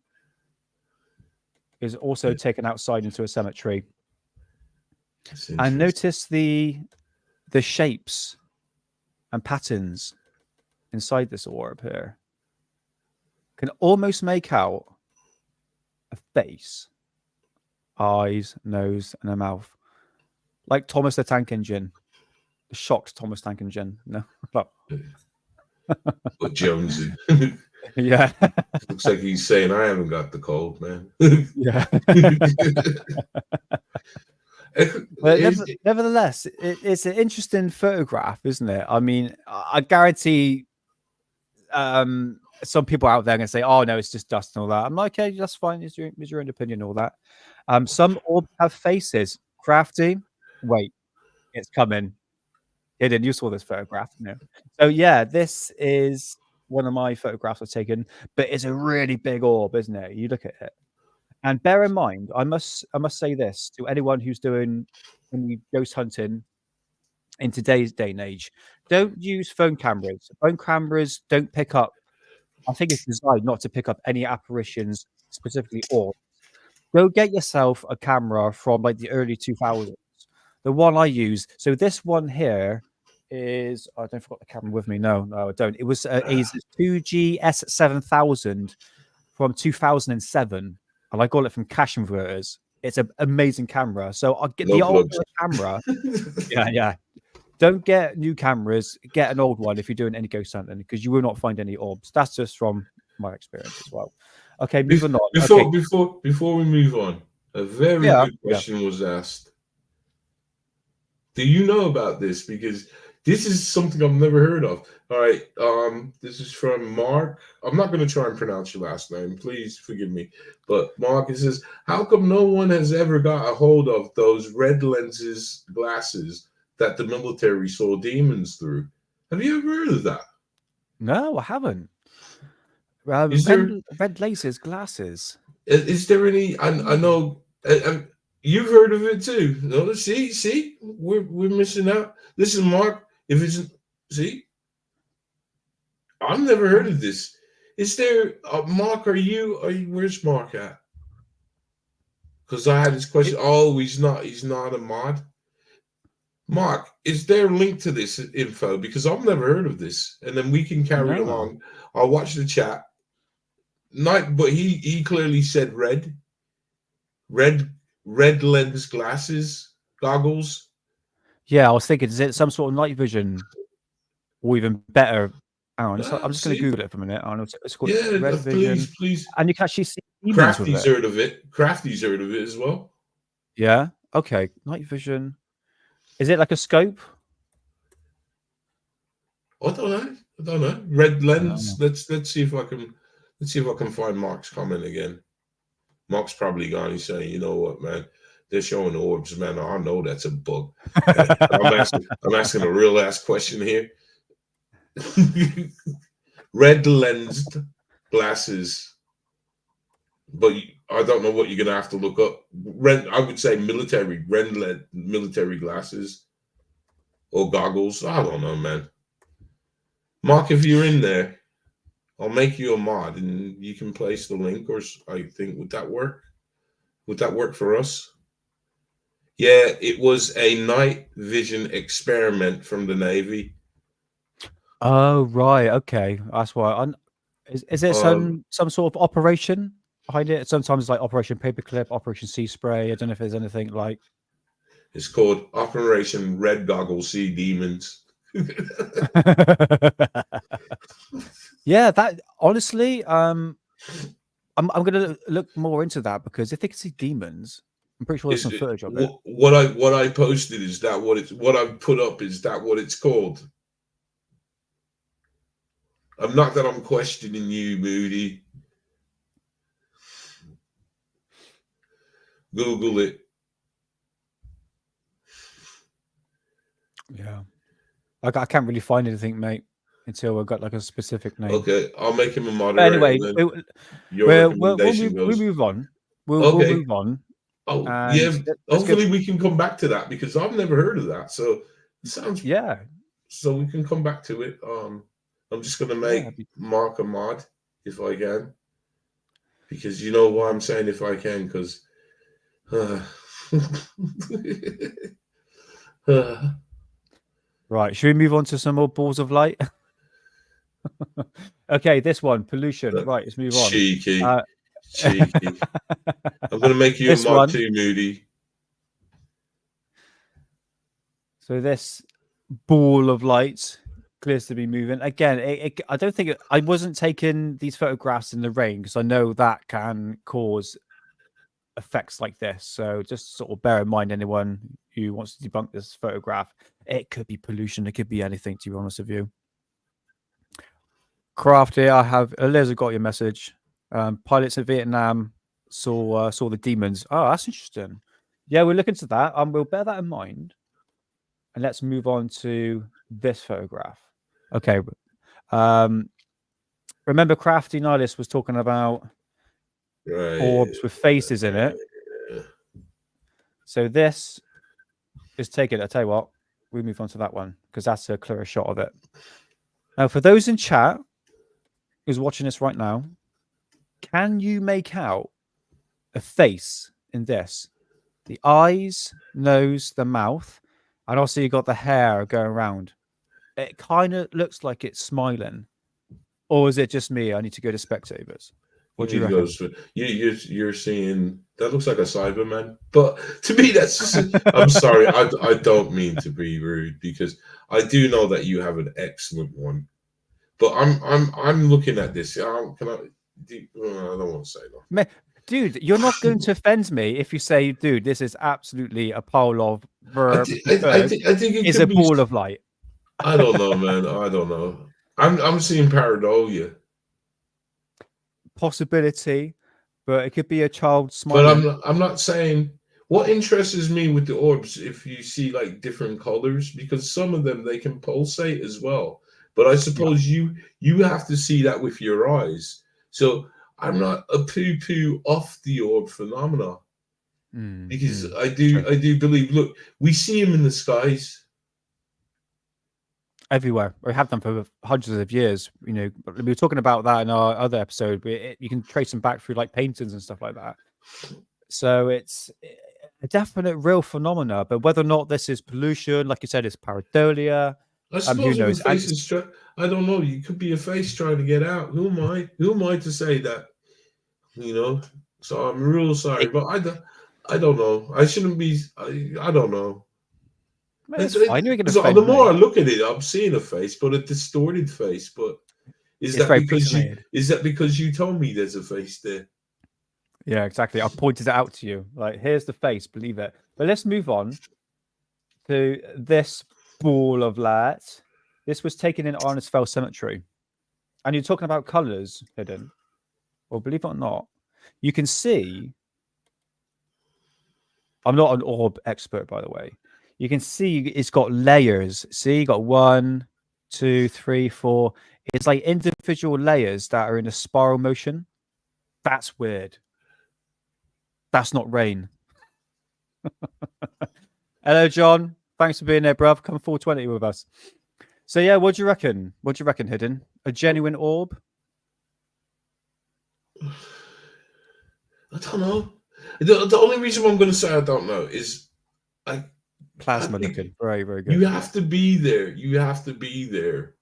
is also taken outside into a cemetery. And notice the shapes and patterns inside this orb here. Can almost make out a face, eyes, nose, and a mouth. Like Thomas the Tank Engine. The shocked Thomas Tank Engine. No. But Jonesy. Yeah. Looks like he's saying, I haven't got the cold, man. Yeah. But nevertheless, it's an interesting photograph, isn't it? I mean, I guarantee some people out there are going to say, oh, no, it's just dust and all that. I'm like, okay, that's fine. It's your own opinion, all that. Some orbs have faces. Crafty, wait, it's coming. Hidden, you saw this photograph. No. So, yeah, this is one of my photographs I've taken, but it's a really big orb, isn't it? You look at it. And bear in mind, I must say this to anyone who's doing any ghost hunting in today's day and age. Don't use phone cameras. Phone cameras don't pick up. I think it's designed not to pick up any apparitions, specifically orbs. Go get yourself a camera from like the early 2000s. The one I use. So this one here is, I don't forget the camera with me. No, I don't. It was a 2G S7000 from 2007. And I got it from Cash Inverters. It's an amazing camera. So I'll get the older camera. Yeah. Don't get new cameras. Get an old one if you're doing any ghost hunting, because you will not find any orbs. That's just from my experience as well. Okay, moving on. Before we move on, a very good question was asked. Do you know about this? Because this is something I've never heard of. All right. This is from Mark. I'm not going to try and pronounce your last name. Please forgive me. But Mark, it says, how come no one has ever got a hold of those red lenses glasses that the military saw demons through? Have you ever heard of that? No, I haven't. Is there red laces, glasses. is there any? I know you've heard of it too. No, see, we're missing out. Listen, Mark, if it's see, I've never heard of this. Is there Mark? Are you? Where's Mark at? Because I had this question. Oh, he's not. He's not a mod. Mark, is there a link to this info? Because I've never heard of this, and then we can carry along. I'll watch the chat. But he clearly said red lens glasses, goggles. Yeah, I was thinking, is it some sort of night vision, or even better? I'm just going to Google it for a minute. I don't know. It's called red vision. Please. And you can actually see Crafty's heard of it. Crafty's heard of it as well. Yeah. Okay. Night vision. Is it like a scope? I don't know. Red lens. Let's see if I can find Mark's comment again. Mark's probably gone. He's saying, you know what, man? They're showing orbs, man. I know that's a bug. I'm asking a real ass question here. Red lensed glasses, but I don't know what you're gonna have to look up. I would say military glasses or goggles. I don't know, man. Mark, if you're in there, I'll make you a mod and you can place the link. Or I think would that work? Would that work for us? Yeah, it was a night vision experiment from the Navy. Oh right, okay, that's why. Is there some sort of operation behind it? Sometimes it's like Operation Paperclip, Operation Sea Spray. I don't know if there's anything like. It's called Operation Red Goggles See Demons. Yeah, that honestly, I'm gonna look more into that because if they can see demons, I'm pretty sure there's some footage of it. What I posted is that what I put up is that what it's called. I'm not that I'm questioning you, Moody. Google it. Yeah, I can't really find anything, mate, until I got like a specific name. Okay, I'll make him a moderator. But anyway, we'll move on. We'll move on. Oh yeah, hopefully we can come back to that because I've never heard of that. So it sounds So we can come back to it. I'm just gonna make Mark a mod if I can, because you know why I'm saying if I can, because right. Should we move on to some more balls of light? Okay, this one, pollution. Right, let's move on. Cheeky. I'm gonna make you a mod too, Moody. So this ball of light clears to be moving again. I don't think I wasn't taking these photographs in the rain because I know that can cause effects like this. So just sort of bear in mind, anyone who wants to debunk this photograph, it could be pollution, it could be anything, to be honest with you. Crafty, Eliza got your message. Pilots in Vietnam saw the demons. Oh, that's interesting. Yeah, we'll look into that. We'll bear that in mind. And let's move on to this photograph. Okay. Remember Crafty Nihilist was talking about orbs with faces in it. So this is taken. I tell you what, we move on to that one because that's a clearer shot of it. Now, for those in chat who's watching this right now, can you make out a face in this? The eyes, nose, the mouth, and also you got the hair going around. It kind of looks like it's smiling. Or is it just me? I need to go to spectators. What do you reckon? You're seeing that looks like a Cyberman, but to me that's just. I'm sorry, I don't mean to be rude because I do know that you have an excellent one, but I'm looking at this. I don't want to say that. Dude, you're not going to offend me if you say, "Dude, this is absolutely a pile of I think it is a ball of light." I don't know, man. I don't know. I'm seeing pareidolia. Possibility, but it could be a child smiling. But I'm not saying what interests me with the orbs if you see like different colors, because some of them they can pulsate as well. But I suppose you have to see that with your eyes. So I'm not a poo-poo off the orb phenomena, because I do believe. Look, we see them in the skies everywhere. We have them for hundreds of years. You know, we were talking about that in our other episode. You can trace them back through like paintings and stuff like that. So it's a definite real phenomena. But whether or not this is pollution, like you said, it's pareidolia. I Who suppose if a knows? face is I don't know. You could be a face trying to get out. Who am I? Who am I to say that? You know. So I'm real sorry, but I don't know. I shouldn't be. I don't know. It's fine. You're gonna The more I look at it, I'm seeing a face, but a distorted face. But is that because you told me there's a face there? Yeah, exactly. I pointed it out to you. Like, here's the face. Believe it. But let's move on to this ball of light. This was taken in Arnesfell Cemetery, and you're talking about colors hidden. Well, believe it or not, you can see. I'm not an orb expert, by the way. You can see it's got layers. See, you got 1, 2, 3, 4. It's like individual layers that are in a spiral motion. That's weird. That's not rain. Hello, John. Thanks for being there, bruv. Come 420 with us. So yeah, what do you reckon? What do you reckon, Hidden? A genuine orb? I don't know. The only reason I'm going to say I don't know is plasma looking. Very, very good. You have to be there. You have to be there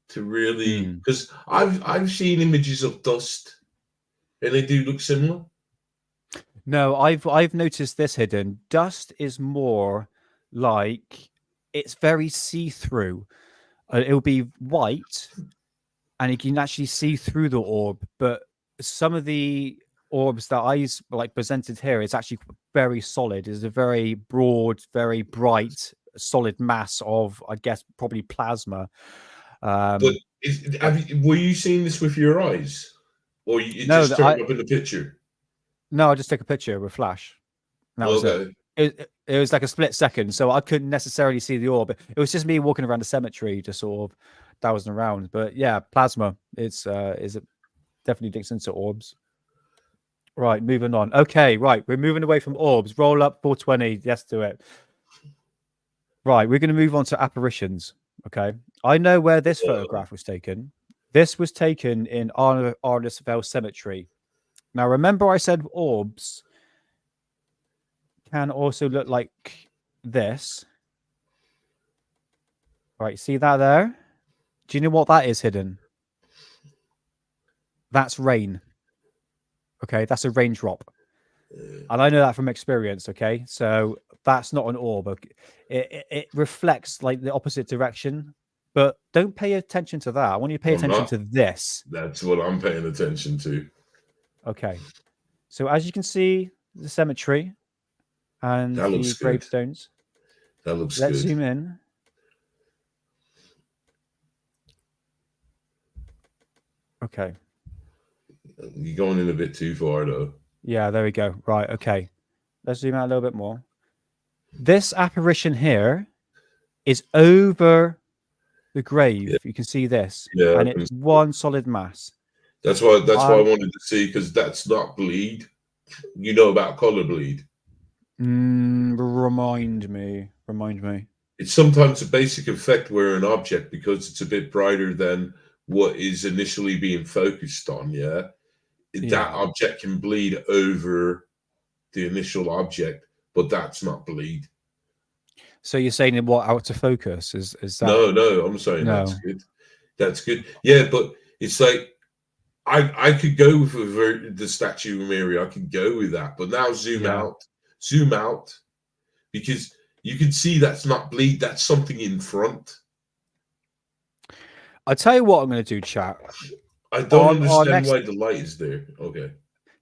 to really, because I've seen images of dust, and they do look similar. No, I've noticed this, Hidden. Dust is more like it's very see-through. It'll be white, and you can actually see through the orb. But some of the orbs that I like presented here is actually very solid. It's a very broad, very bright, solid mass of, I guess, probably plasma. But were you seeing this with your eyes, or it just turned up in the picture? No, I just took a picture with flash. That was it. It was like a split second, so I couldn't necessarily see the orb. It was just me walking around the cemetery, just sort of dowsing around. But yeah, plasma. It definitely digs into orbs. Right, moving on. Okay, right, we're moving away from orbs. Roll up 420. Yes, do it. Right, we're going to move on to apparitions. Okay, I know where this photograph was taken. This was taken in Arnesfell Cemetery. Now, remember I said orbs can also look like this. Right, see that there? Do you know what that is, Hidden? That's rain. Okay, that's a raindrop. And I know that from experience, okay? So that's not an orb. It reflects like the opposite direction, but don't pay attention to that. I want you to pay attention to this. That's what I'm paying attention to. Okay. So as you can see, the cemetery and the gravestones. That looks good. Let's zoom in. Okay. You're going in a bit too far, though. Yeah, there we go. Right, okay. Let's zoom out a little bit more. This apparition here is over the grave. Yeah. You can see this. Yeah, and it's one solid mass. That's why I wanted to see, because that's not bleed. You know about color bleed. Remind me. It's sometimes a basic effect where an object, because it's a bit brighter than what is initially being focused on, that object can bleed over the initial object, but that's not bleed. So you're saying what, out of focus? Is that? No, I'm saying that's good. That's good. Yeah, but it's like I could go with the statue of Mary. I could go with that, but now zoom out, because you can see that's not bleed. That's something in front. I'll tell you what I'm going to do, chat. I don't understand why the light is there. Okay.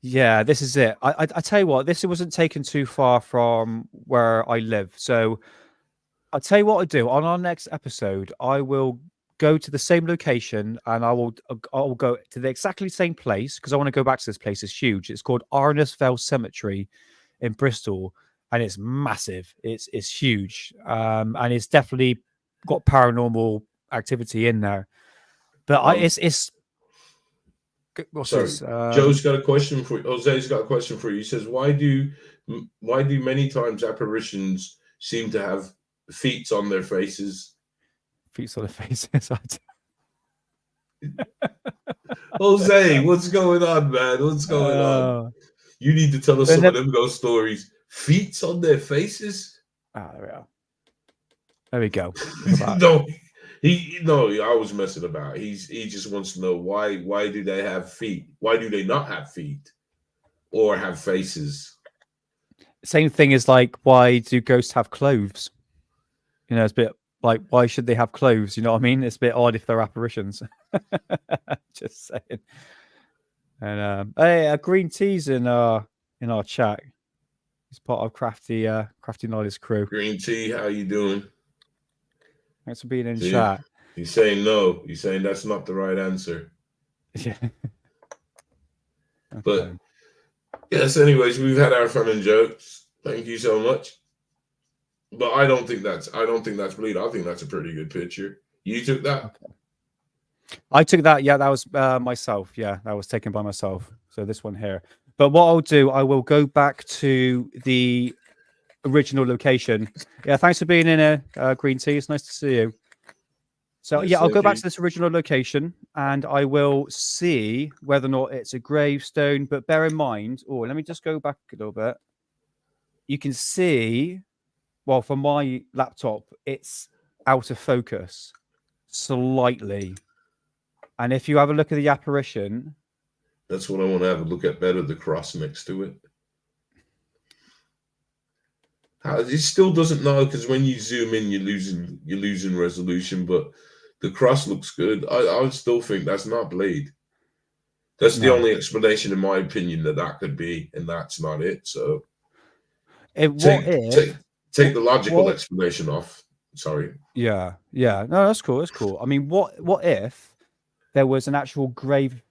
Yeah, this is it. I tell you what, this wasn't taken too far from where I live. So I'll tell you what I'll do. On our next episode, I will go to the same location, and I'll go to the exactly same place, because I want to go back to this place. It's huge. It's called Arnesfell Cemetery in Bristol, and it's massive. It's huge, and it's definitely got paranormal activity in there. But What's Sorry, this? Joe's got a question for Jose's got a question for you. He says, why do many times apparitions seem to have feet on their faces? Feet on the faces. Jose, what's going on, man? What's going on? You need to tell us some of them ghost stories. Feet on their faces? Ah, there we are. There we go. No, I was messing about. He just wants to know why do they have feet? Why do they not have feet or have faces? Same thing as like, why do ghosts have clothes? You know, it's a bit like, why should they have clothes? You know what I mean? It's a bit odd if they're apparitions. Just saying. And hey, green tea's in our chat. He's part of Crafty Knowledge crew. Green tea, how you doing? Thanks for being in chat. He's saying no. He's saying that's not the right answer. Yeah. Okay. But yes, anyways, we've had our fun and jokes. Thank you so much. But I don't think that's bleed. I think that's a pretty good picture. You took that? Okay. I took that. Yeah, that was myself. Yeah, that was taken by myself. So this one here. But what I'll do, I will go back to the original location. Yeah, thanks for being in here, Green Tea. It's nice to see you. So Yes, yeah, I'll go back you. to this original location and I will see whether or not it's a gravestone. But bear in mind, let me just go back a little bit. You can see, well, from my laptop, it's out of focus slightly. And if you have a look at the apparition, that's what I want to have a look at better, the cross next to it. It still doesn't know, because when you zoom in, you're losing resolution, but the cross looks good. I would still think that's not blade. That's the only explanation, in my opinion, that could be, and that's not it. So take the logical explanation off. Sorry. Yeah. No, that's cool. That's cool. I mean, what if there was an actual grave,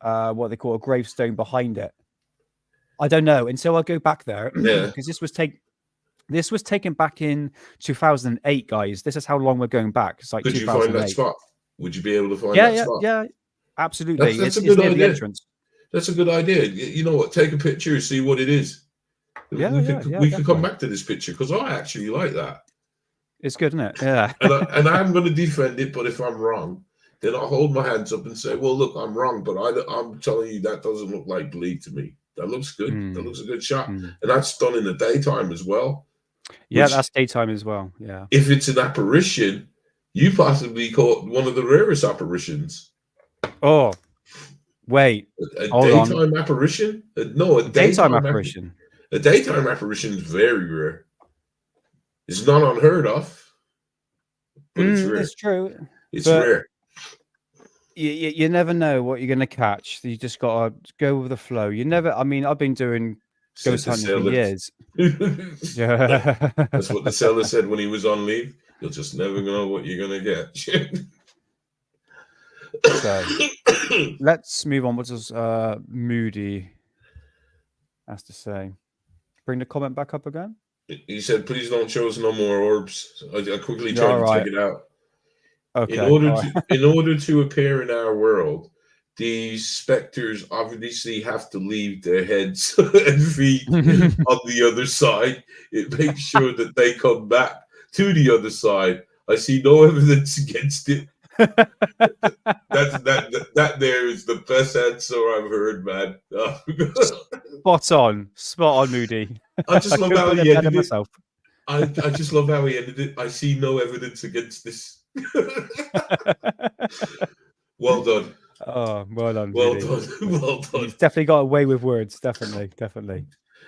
what they call a gravestone behind it? I don't know until I go back there. Yeah. Because this was taken back in 2008, guys. This is how long we're going back. It's like Could 2008. you find that spot? Would you be able to find that spot? Yeah, absolutely. That's a good near idea. the entrance. That's a good idea. You know what? Take a picture, see what it is. We could come back to this picture, because I actually like that. It's good, isn't it? Yeah. and I'm going to defend it, but if I'm wrong, then I'll hold my hands up and say, well, look, I'm wrong, but I'm telling you that doesn't look like bleed to me. That looks good. That looks a good shot. And that's done in the daytime as well. Yeah, that's daytime as well. Yeah. If it's an apparition, you possibly caught one of the rarest apparitions. Oh, wait. A daytime apparition? No, a daytime apparition. A daytime apparition is very rare. It's not unheard of, but it's rare. It's true. It's rare. You never know what you're going to catch. You just got to go with the flow. You never, I mean, I've been doing ghost hunting for years. Yeah. That's what the seller said when he was on leave. You'll just never know what you're going to get. So let's move on. What does Moody has to say? Bring the comment back up again. He said, please don't show us no more orbs. I quickly tried to check it out. Okay. In order to appear in our world, these specters obviously have to leave their heads and feet on the other side. It makes sure that they come back to the other side. I see no evidence against it. That there is the best answer I've heard, man. Spot on, Moody. I just love how he ended it. I just love how he ended it. I see no evidence against this. Well done. Oh, well done. Well Moody. done. Well done. He's definitely got away with words. Definitely.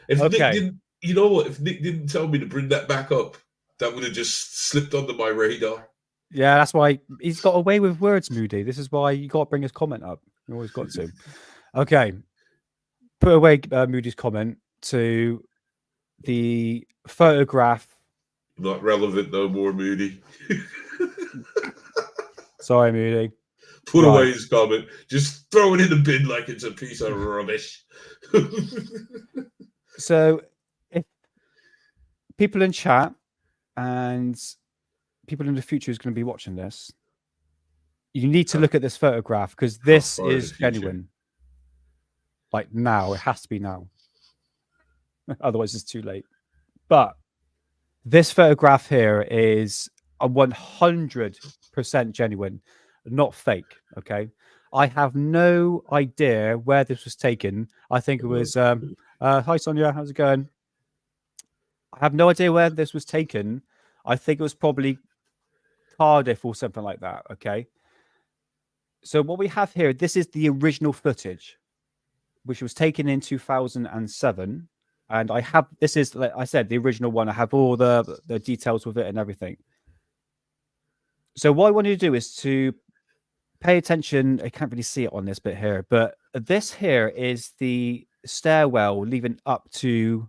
If Nick didn't, you know what? If Nick didn't tell me to bring that back up, that would have just slipped under my radar. Yeah, that's why he's got away with words, Moody. This is why you got to bring his comment up. You always got to. Okay. Put away Moody's comment to the photograph. Not relevant no more, Moody. Sorry, Moody. Put away his comment. Just throw it in the bin like it's a piece of rubbish. So, if people in chat and people in the future is going to be watching this, You need to look at this photograph because this far in is the future? genuine. Like now, it has to be now. Otherwise, it's too late. But this photograph here is a 100% genuine, not fake. Okay. I have no idea where this was taken. I think it was, hi, Sonia. How's it going? I have no idea where this was taken. I think it was probably Cardiff or something like that. Okay. So what we have here, this is the original footage, which was taken in 2007. And I have, this is, like I said, the original one. I have all the details with it and everything. So what I want you to do is to pay attention. I can't really see it on this bit here, but this here is the stairwell leading up to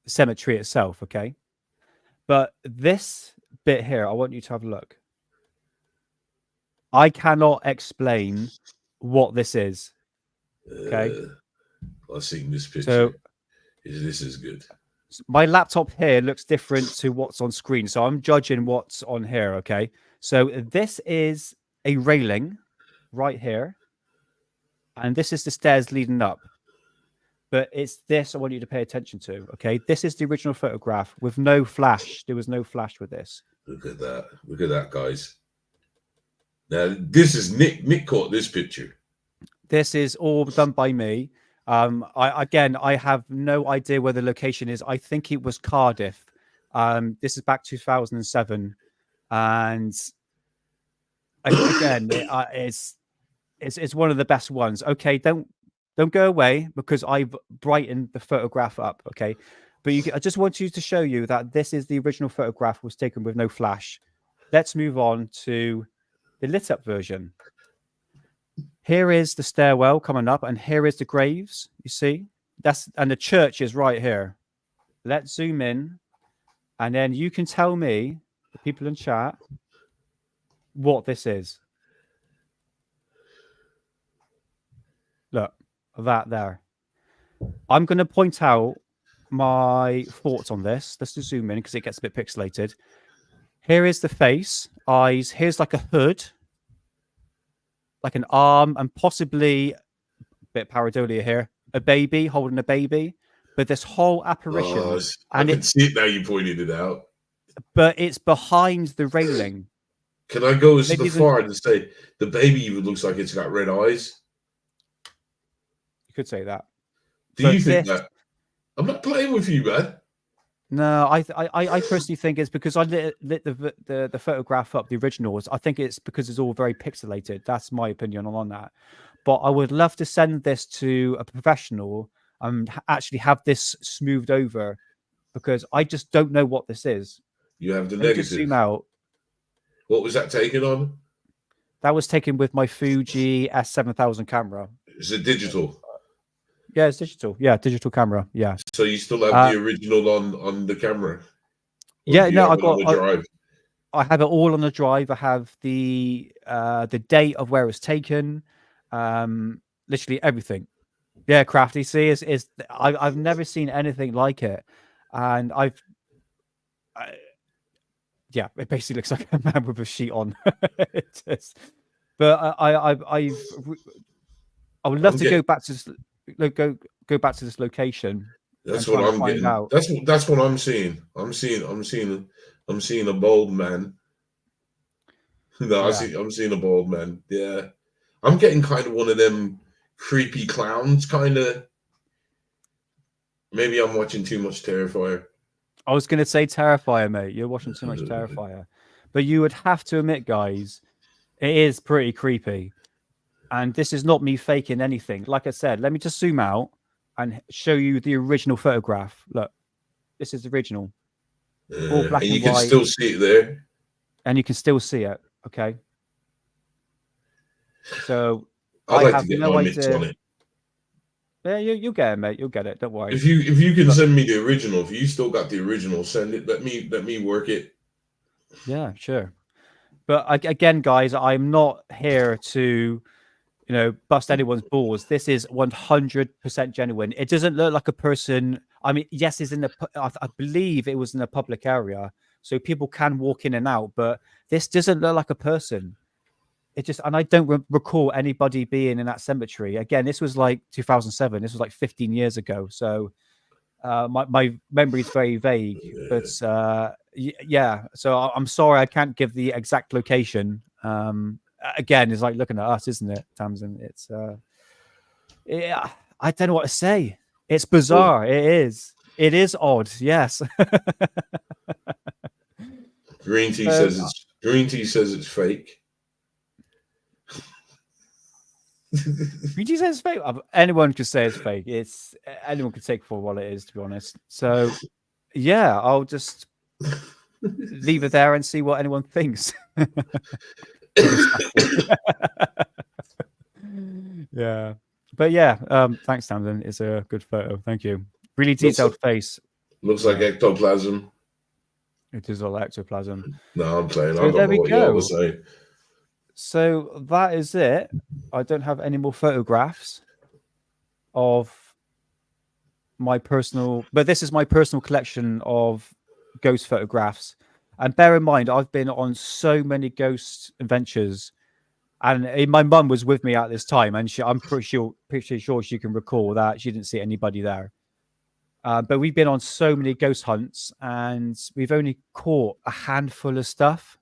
the cemetery itself. Okay. But this bit here, I want you to have a look. I cannot explain what this is. Okay. I've seen this picture. So this is good. my laptop here looks different to what's on screen. So I'm judging what's on here. Okay. So this is a railing right here. And this is the stairs leading up. But it's this I want you to pay attention to. Okay. This is the original photograph with no flash. There was no flash with this. Look at that. Look at that, guys. Now, this is Nick. Nick caught this picture. This is all done by me. I have no idea where the location is. I think it was Cardiff. This is back 2007, and again, it's one of the best ones. Okay, don't go away because I've brightened the photograph up. Okay, but I just want you to show you that this is the original photograph was taken with no flash. Let's move on to the lit up version. Here is the stairwell coming up, and here is the graves. You see, and the church is right here. Let's zoom in, and then you can tell me, the people in chat, what this is. Look, that there. I'm going to point out my thoughts on this. Let's just zoom in because it gets a bit pixelated. Here is the face, eyes. Here's like a hood, like an arm, and possibly a bit pareidolia here, a baby holding a baby. But this whole apparition, I can see it now. You pointed it out, but it's behind the railing. Can I go as far and say the baby even looks like it's got red eyes? You could say that. Do you think that? I'm not playing with you, man. No, I personally think it's because I lit the photograph up, the originals. I think it's because it's all very pixelated. That's my opinion on that. But I would love to send this to a professional and actually have this smoothed over because I just don't know what this is. You have the Let me negative. just zoom out. What was that taken on? That was taken with my Fuji S7000 camera. Is it digital? Yeah, it's digital. Yeah, digital camera. Yeah. So you still have the original on the camera? Yeah, no, I have it all on the drive. I have the date of where it was taken, literally everything. Yeah, Crafty. See, I've never seen anything like it, and yeah, it basically looks like a man with a sheet on. But I would love to go back to go back to this location. That's what I'm getting. That's what I'm seeing. I'm seeing a bald man. No, yeah. I'm seeing a bald man. Yeah, I'm getting kind of one of them creepy clowns, kind of. Maybe I'm watching too much Terrifier. I was going to say Terrifier, mate. You're watching too much Terrifier. But you would have to admit, guys, it is pretty creepy. And this is not me faking anything. Like I said, let me just zoom out and show you the original photograph. Look, this is the original. All black and you white. can still see it there. And you can still see it. Okay. So I'd like to get my mitts on it. Yeah, you'll get it, mate. You'll get it. Don't worry. If you can send me the original, if you still got the original, send it. Let me work it. Yeah, sure. But again, guys, I'm not here to, bust anyone's balls. This is 100% genuine. It doesn't look like a person. I mean, yes, it's I believe it was in a public area, so people can walk in and out. But this doesn't look like a person. it just, and I don't recall anybody being in that cemetery. Again, this was like 2007. This was like 15 years ago. So my memory is very vague. But yeah, so I'm sorry I can't give the exact location. Again, it's like looking at us, isn't it, Tamsin? It's yeah, I don't know what to say. It's bizarre. It is odd. Yes. Green tea says it's fake. Green tea says it's fake. Anyone could say it's fake. Anyone could take for what it is, to be honest. So yeah, I'll just leave it there and see what anyone thinks. Yeah. But yeah, thanks, Tamsin. It's a good photo. Thank you. Really detailed face. Looks like ectoplasm. It is all ectoplasm. No, I'm playing. So I don't know what y'all were saying. So that is it. I don't have any more photographs of my personal, but this is my personal collection of ghost photographs. And bear in mind, I've been on so many ghost adventures. And my mum was with me at this time, and I'm pretty sure she can recall that she didn't see anybody there. But we've been on so many ghost hunts, and we've only caught a handful of stuff.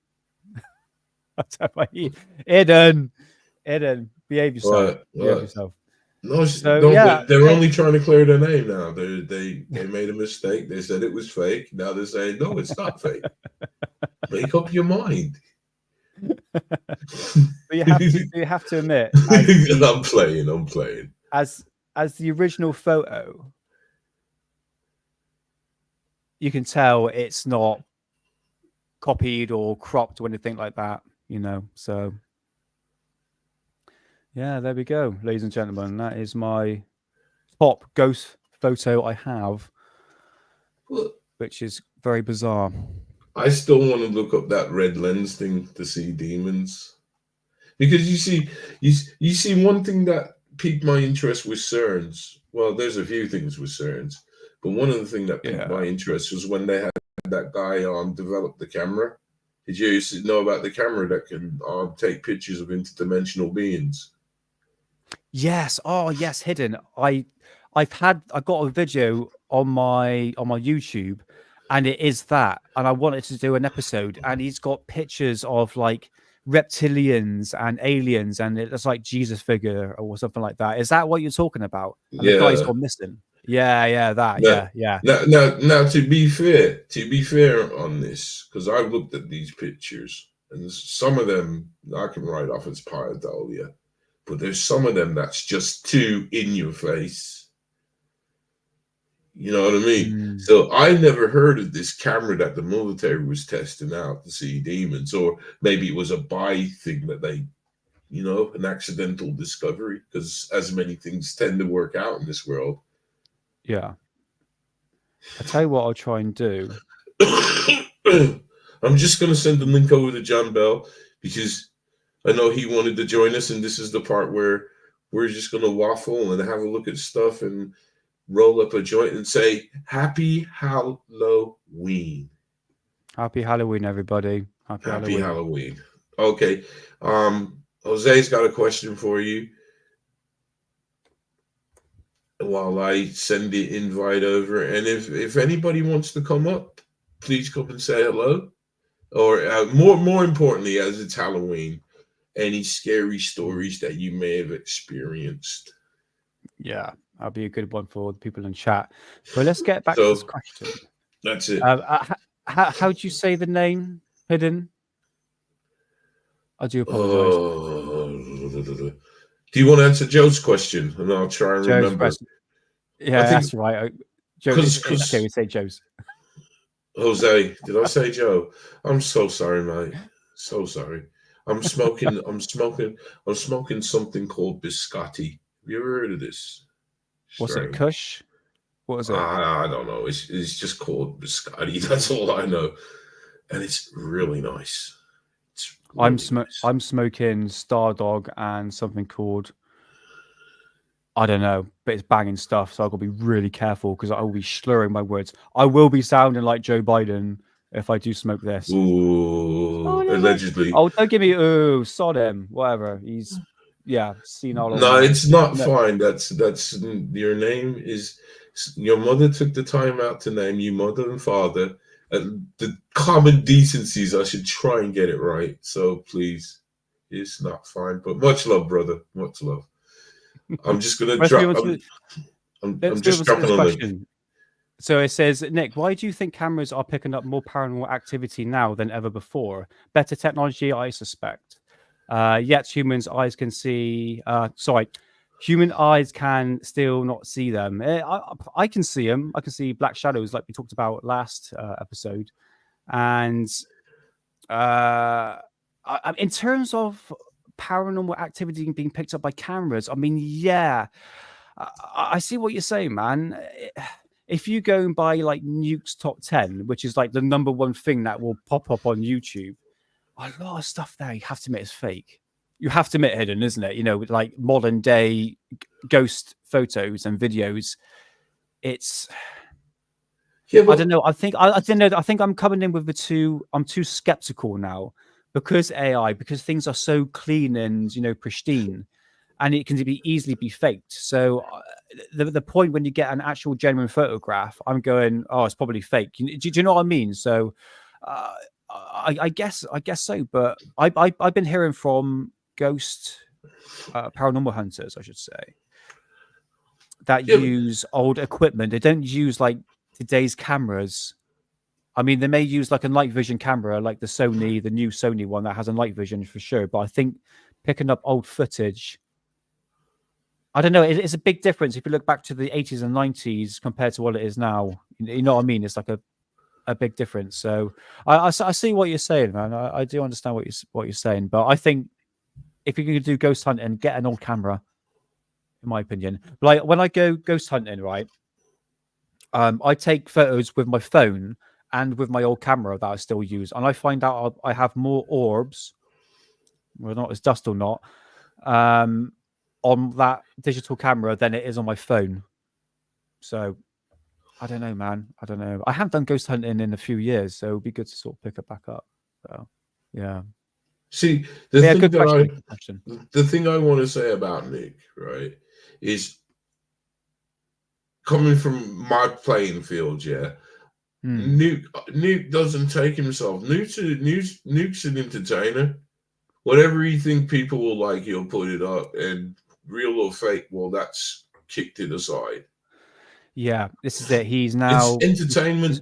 Eden, behave yourself. Behave yourself. No, So, yeah, they're only trying to clear their name now. They made a mistake. They said it was fake. Now they're saying no, it's not fake. Make up your mind. But you have to admit, I'm playing. As the original photo, you can tell it's not copied or cropped or anything like that, So yeah, there we go, ladies and gentlemen. That is my top ghost photo I have, which is very bizarre. I still want to look up that red lens thing to see demons, because you see one thing that piqued my interest with CERNs. Well, there's a few things with CERNs, but one of the things that piqued my interest was when they had that guy develop the camera. Did you know about the camera that can take pictures of interdimensional beings? Yes. Oh, yes. Hidden. I got a video on my YouTube. And it is that. And I wanted to do an episode. And he's got pictures of like reptilians and aliens. And it's like Jesus figure or something like that. Is that what you're talking about? And the guy's gone missing. Yeah, that. Yeah. Now, to be fair on this, because I looked at these pictures, and some of them I can write off as pareidolia, but there's some of them that's just too in your face. You know what I mean? So I never heard of this camera that the military was testing out to see demons, or maybe it was a buy thing that they, an accidental discovery, because as many things tend to work out in this world. Yeah. I'll tell you what I'll try and do. I'm just going to send the link over to John Bell, because I know he wanted to join us, and this is the part where we're just going to waffle and have a look at stuff and roll up a joint and say Happy Halloween. Happy Halloween, everybody. Happy Halloween. Okay. Jose's got a question for you. While I send the invite over, and if anybody wants to come up, please come and say hello. Or more importantly, as it's Halloween, any scary stories that you may have experienced. Yeah, that'll be a good one for the people in chat. But let's get back to this question. That's it. How do you say the name, Hidden? I do apologize. Do you want to answer Joe's question? And I'll try and remember. Question. Yeah, that's right. Joe, okay, we say Joe's. Jose, did I say Joe? I'm so sorry, mate. So sorry. I'm smoking something called biscotti. Have you ever heard of this? What's it, Kush? What is it? I don't know. It's just called biscotti. That's all I know. And it's really nice. I'm smoking Stardog and something called, I don't know, but it's banging stuff. So I've got to be really careful because I will be slurring my words. I will be sounding like Joe Biden if I do smoke this. Ooh, Oh, no, no. allegedly. Oh, don't give me sod him, whatever. He's senile old No, man. it's not No. fine. That's your name is your mother took the time out to name you mother and father. And the common decencies, I should try and get it right. So please, it's not fine. But much love, brother. Much love. I'm just gonna Let's drop. move on to I'm just dropping this a link. question. So it says, Nick, why do you think cameras are picking up more paranormal activity now than ever before? Better technology, I suspect. Yet humans' eyes can see. Human eyes can still not see them. I can see them. I can see black shadows, like we talked about last episode. And in terms of paranormal activity being picked up by cameras, I mean, yeah, I see what you're saying, man. If you go and buy like Nuke's Top 10, which is like the number one thing that will pop up on YouTube, a lot of stuff there you have to admit is fake. You have to admit hidden, isn't it? You know, with like modern day ghost photos and videos. It's I don't know. I think I'm coming in with I'm too skeptical now because AI, because things are so clean and pristine, and it can easily be faked. So the point when you get an actual genuine photograph, I'm going, oh, it's probably fake. Do you know what I mean? So I guess so. But I've been hearing from ghost paranormal hunters, I should say, that use old equipment. They don't use like today's cameras. I mean, they may use like a night vision camera, like the new Sony one that has a night vision for sure. But I think picking up old footage, I don't know. It's a big difference if you look back to the 80s and 90s compared to what it is now. You know what I mean? It's like a big difference. So I see what you're saying, man. I do understand what you're saying. But I think if you can do ghost hunting, get an old camera, in my opinion. Like when I go ghost hunting, right? I take photos with my phone and with my old camera that I still use, and I find out I have more orbs, whether or not it's dust or not, on that digital camera than it is on my phone. So I don't know, man. I don't know. I haven't done ghost hunting in a few years, so it'd be good to sort of pick it back up. So yeah. See, the question. The thing I want to say about Nick, right, is coming from my playing field, yeah. Nuke doesn't take himself. Nuke's an entertainer. Whatever he think people will like, he'll put it up. And real or fake, well, that's kicked it aside. Yeah, this is it. He's now it's entertainment.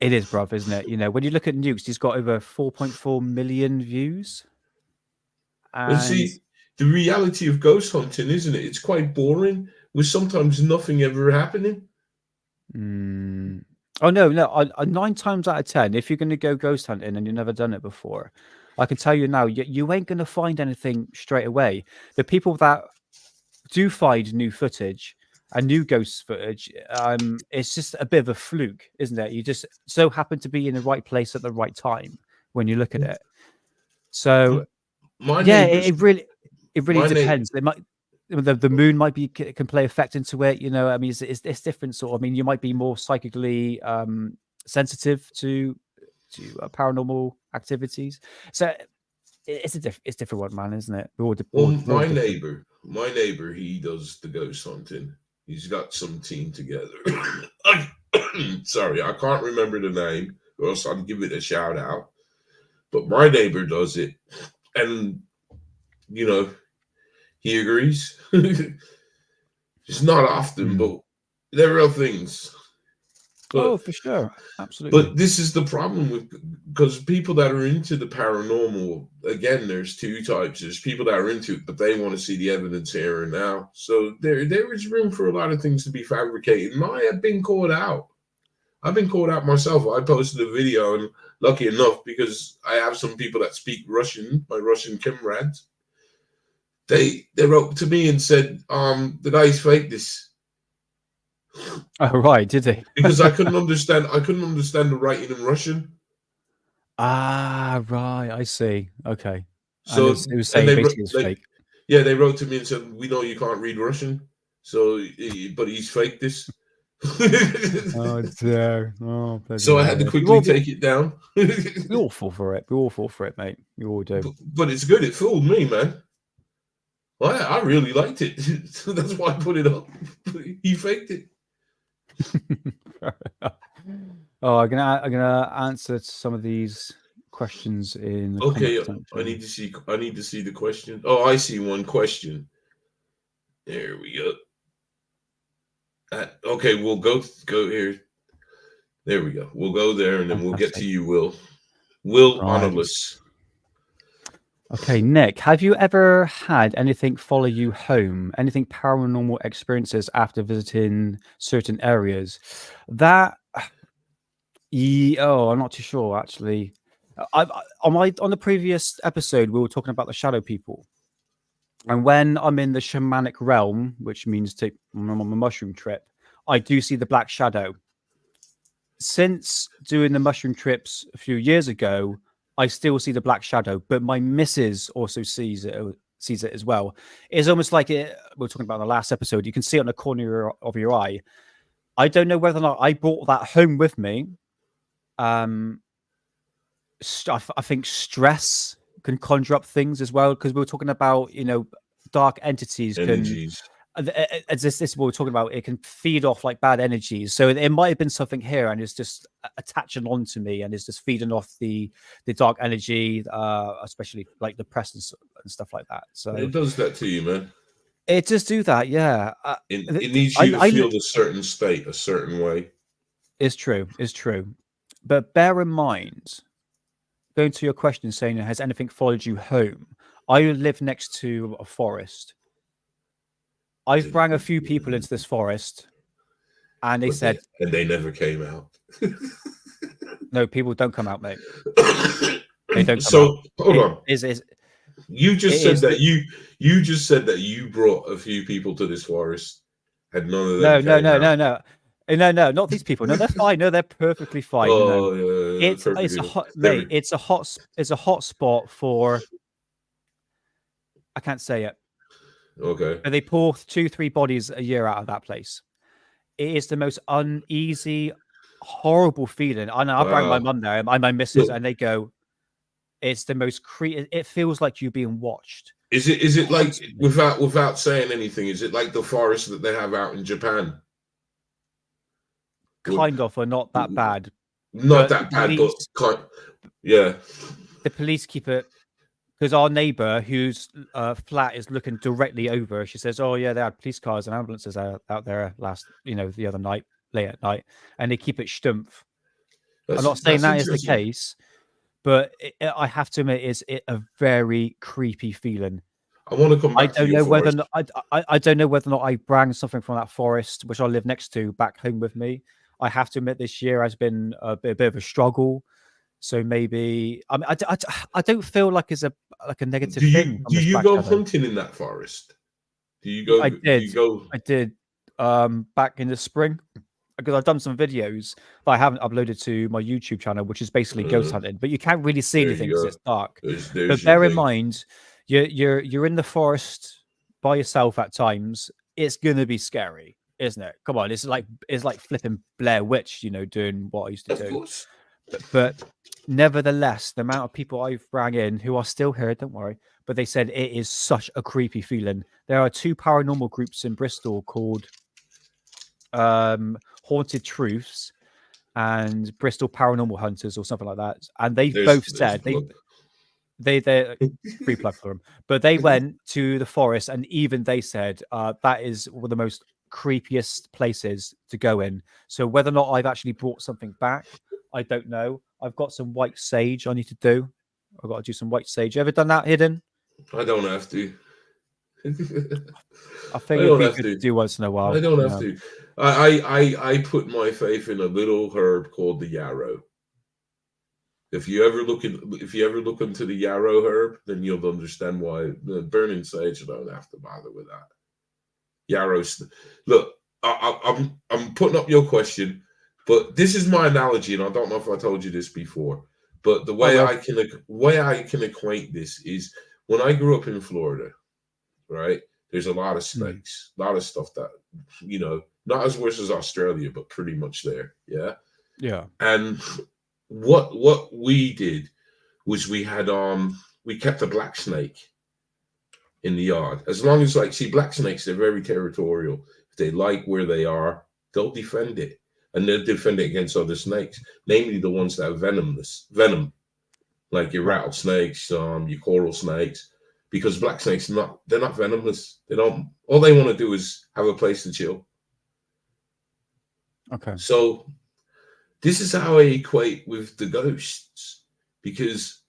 It is, bruv, isn't it? You know, when you look at Nukes, he's got over 4.4 million views. And see, the reality of ghost hunting, isn't it? It's quite boring, with sometimes nothing ever happening. Oh no! 9 times out of 10, if you're going to go ghost hunting and you've never done it before, I can tell you now, you ain't going to find anything straight away. The people that do find new footage and new ghost footage, it's just a bit of a fluke, isn't it? You just so happen to be in the right place at the right time when you look at it. So, it really depends. They might. The moon might can play effect into it, you know. I mean, it's different sort of. I mean, you might be more psychically sensitive to paranormal activities. So it's different one, man, isn't it? My neighbor, he does the ghost hunting. He's got some team together. Sorry, I can't remember the name, or else I'd give it a shout out. But my neighbor does it, and you know. He agrees. It's not often, but there are things. But, for sure. Absolutely. But this is the problem because people that are into the paranormal, again, there's two types. There's people that are into it, but they want to see the evidence here and now. So there is room for a lot of things to be fabricated. And I have been caught out. I've been caught out myself. I posted a video, and lucky enough, because I have some people that speak Russian, my Russian comrades, They wrote to me and said, the guys faked this. Oh right, did they? Because I couldn't understand the writing in Russian. Ah, right, I see. Okay. So it was saying basically it's fake. Yeah, they wrote to me and said, we know you can't read Russian, so but he's faked this. Oh dear. Oh, So I had to quickly take it down. We all fall for it. We all fall for it, mate. We all do. But it's good. It fooled me, man. I really liked it. That's why I put it up. He faked it. Oh, I'm gonna answer some of these questions in the Okay, comment I need to see the question. Oh, I see one question. There we go. Okay, we'll go here. There we go. We'll go there, and then we'll get to you, Will. Will Right. Honorless. Okay, Nick, have you ever had anything follow you home? Anything paranormal experiences after visiting certain areas? That, I'm not too sure actually. On the previous episode, we were talking about the shadow people, and when I'm in the shamanic realm, which means I'm on a mushroom trip, I do see the black shadow. Since doing the mushroom trips a few years ago, I still see the black shadow, but my missus also sees it as well. It's almost like we were talking about in the last episode. You can see it on the corner of your eye. I don't know whether or not I brought that home with me. I think stress can conjure up things as well, because we were talking about, dark entities Energies. As this is what we're talking about, it can feed off like bad energies. So it might have been something here, and it's just attaching on to me, and it's just feeding off the dark energy, especially like depression and stuff like that. So it does that to you, man. It just do that, yeah. It needs you to feel a certain state, a certain way. It's true. But bear in mind, going to your question, saying, has anything followed you home? I live next to a forest. I've brought a few people into this forest, and they said... And they never came out. No, people don't come out, mate. They don't come so, out. Hold on. You just said that you brought a few people to this forest, and none of them came out. No, not these people. No, they're fine. No, they're perfectly fine. Oh, yeah, it's a hot, mate. It's a hot spot for... I can't say it. Okay. But they pull 2-3 bodies a year out of that place. It is the most uneasy, horrible feeling. I know. I bring my mum there, my missus, and they go, "It's the most It feels like you're being watched." Is it like, without saying anything? Is it like the forest that they have out in Japan? Kind of, or not that bad. Not that bad, but yeah. The police keep it. Because our neighbour, whose flat is looking directly over, she says, "Oh yeah, they had police cars and ambulances out there the other night, late at night, and they keep it stumpf." I'm not saying that is the case, but I have to admit, it's a very creepy feeling. I want to come back. I don't know whether or not I bring something from that forest, which I live next to, back home with me. I have to admit, this year has been a bit of a struggle. So maybe I don't feel like it's a negative thing. Do you go hunting in that forest? Do you go? I did back in the spring, because I've done some videos that I haven't uploaded to my YouTube channel, which is basically ghost hunting. But you can't really see anything because it's dark. But bear in mind, you're in the forest by yourself at times. It's gonna be scary, isn't it? Come on, it's like flipping Blair Witch, doing what I used to do. Of course. But nevertheless, the amount of people I've rang in who are still here, don't worry, but they said it is such a creepy feeling. There are 2 paranormal groups in Bristol called Haunted Truths and Bristol Paranormal Hunters or something like that. And they both said they're free plug for them, but they went to the forest, and even they said that is one of the most creepiest places to go in. So whether or not I've actually brought something back, I don't know. I've got some white sage I need to do. I've got to do some white sage. You ever done that, Hidden? I don't have to. I think it'd be good to do once in a while. I don't have to. I put my faith in a little herb called the yarrow. If you ever look into the yarrow herb, then you'll understand why. The burning sage, I don't have to bother with that. Yarrow. Look, I'm putting up your question. But this is my analogy, and I don't know if I told you this before. But the way I can equate this is, when I grew up in Florida, right? There's a lot of snakes, a lot of stuff that not as worse as Australia, but pretty much there. Yeah. Yeah. And what we did was we kept a black snake in the yard. As long as, like, see, black snakes, they're very territorial. If they like where they are, they'll defend it. And they'll defend it against other snakes, namely the ones that have venom, like your rattlesnakes, your coral snakes, because black snakes they're not venomous. All they want to do is have a place to chill. Okay. So this is how I equate with the ghosts, because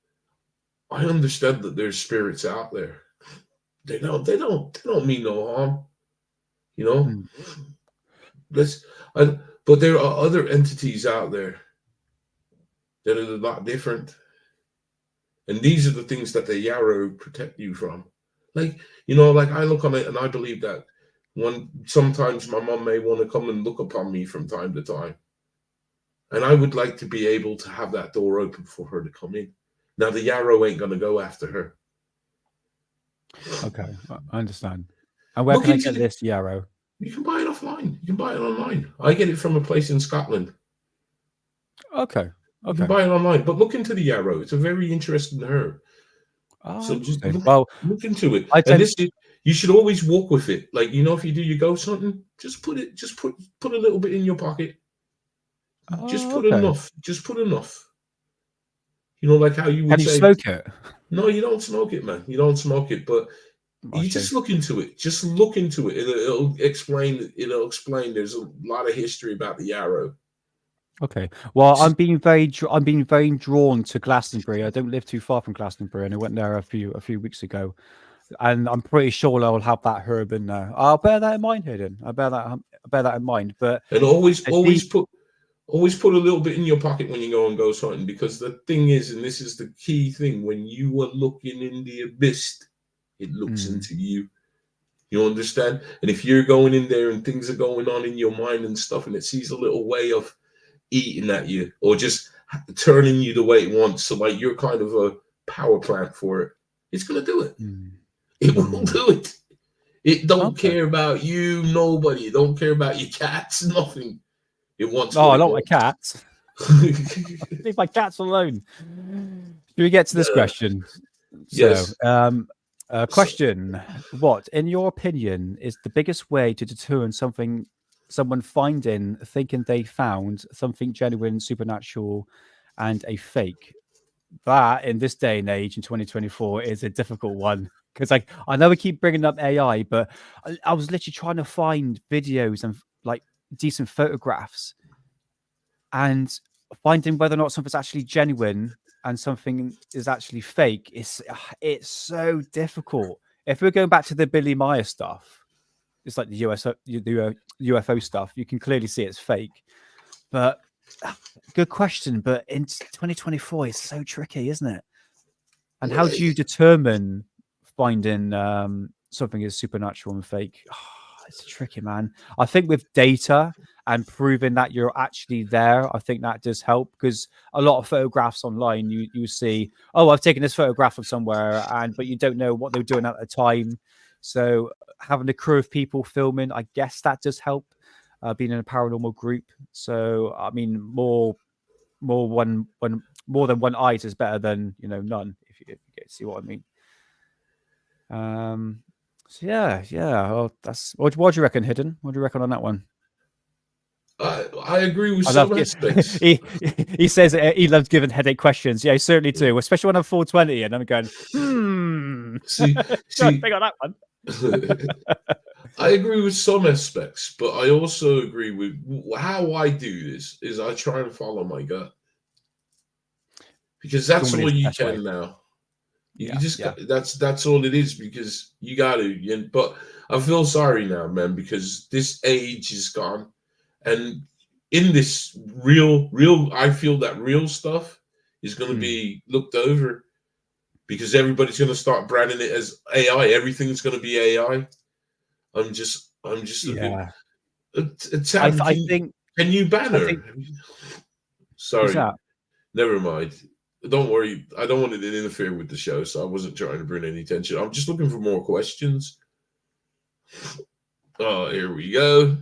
I understand that there's spirits out there. They don't mean no harm, you know. But there are other entities out there that are a lot different, and these are the things that the yarrow protect you from. Like, you know, like I look on it and I believe that sometimes my mom may want to come and look upon me from time to time, and I would like to be able to have that door open for her to come in. Now the yarrow ain't gonna go after her. Okay, I understand. And where can I get this yarrow? You can buy it offline. You can buy it online. I get it from a place in Scotland. Okay. You can buy it online, but look into the yarrow. It's a very interesting herb. So just look into it. You should always walk with it. Like, you know, if you do your ghost hunting, just put a little bit in your pocket. Just put enough. Just put enough. You know, like how you would say. Can you smoke it? No, you don't smoke it, man. You don't smoke it, but you just look into it. Just look into it. It'll explain. There's a lot of history about the yarrow. Okay. Well, I'm being very drawn to Glastonbury. I don't live too far from Glastonbury, and I went there a few weeks ago, and I'm pretty sure I'll have that herb in there. I'll bear that in mind, Hayden. I bear that in mind. But and always put a little bit in your pocket when you go on ghost hunting, because the thing is, and this is the key thing, when you are looking in the abyss, it looks into you. You understand? And if you're going in there and things are going on in your mind and stuff, and it sees a little way of eating at you or just turning you the way it wants, so like you're kind of a power plant for it, it's gonna do it. It will do it. It don't care about you, nobody. It don't care about your cats, nothing. It wants. Oh, I love my cats. Leave my cats alone. Should we get to this question? Yes. Question: what, in your opinion, is the biggest way to deter someone thinking they found something genuine, supernatural, and a fake? That, in this day and age, in 2024, is a difficult one, because I know we keep bringing up AI, but I was literally trying to find videos and like decent photographs, and finding whether or not something's actually genuine and something is actually fake. It's so difficult. If we're going back to the Billy Meyer stuff, it's like the UFO stuff. You can clearly see it's fake. But good question. But in 2024, it's so tricky, isn't it? And how do you determine finding something is supernatural and fake? It's tricky, man. I think with data and proving that you're actually there, I think that does help, because a lot of photographs online, you see, oh, I've taken this photograph from somewhere, but you don't know what they were doing at the time. So having a crew of people filming, I guess that does help, being in a paranormal group. So, I mean, more than one eye is better than, none, if you see what I mean. So yeah. Well, that's what do you reckon, Hidden? What do you reckon on that one? I agree with some aspects. He says he loves giving headache questions. Yeah, I certainly do, especially when I'm 420 and I'm going, See, think on that one. I agree with some aspects, but I also agree with how I do this is I try and follow my gut, because that's all you can now. That's all it is, because you got to. But I feel sorry now, man, because this age is gone, and in this real, I feel that real stuff is going to be looked over, because everybody's going to start branding it as AI. Everything's going to be AI. I'm just looking. I think. Can you ban her? Sorry, never mind. Don't worry. I don't want it to interfere with the show, so I wasn't trying to bring any tension. I'm just looking for more questions. Oh, here we go.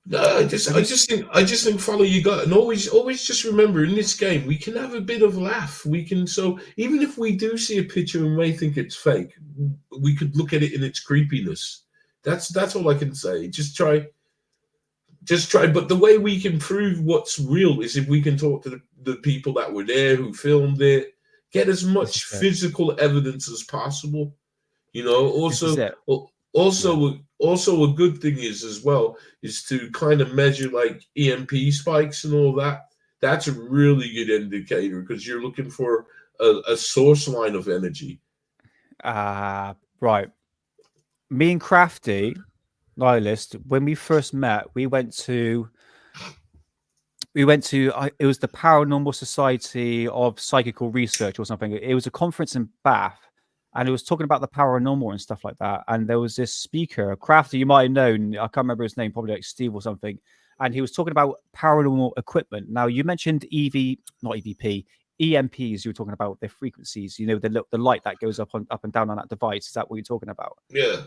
No, I just think, follow you got, and always just remember in this game we can have a bit of laugh. We can, so even if we do see a picture and may think it's fake, we could look at it in its creepiness. That's all I can say. Just try. But the way we can prove what's real is if we can talk to the people that were there who filmed it, get as much physical evidence as possible. You know, also a good thing is as well is to kind of measure like EMP spikes and all that. That's a really good indicator because you're looking for a source line of energy. Right. Me and Crafty, Nihilist, when we first met, we went to it was the Paranormal Society of Psychical Research or something. It was a conference in Bath, and it was talking about the paranormal and stuff like that. And there was this speaker, Crafty, you might have known, I can't remember his name, probably like Steve or something. And he was talking about paranormal equipment. Now, you mentioned not EVP, EMPs. You were talking about the frequencies, you know, the light that goes up and down on that device. Is that what you're talking about? Yeah.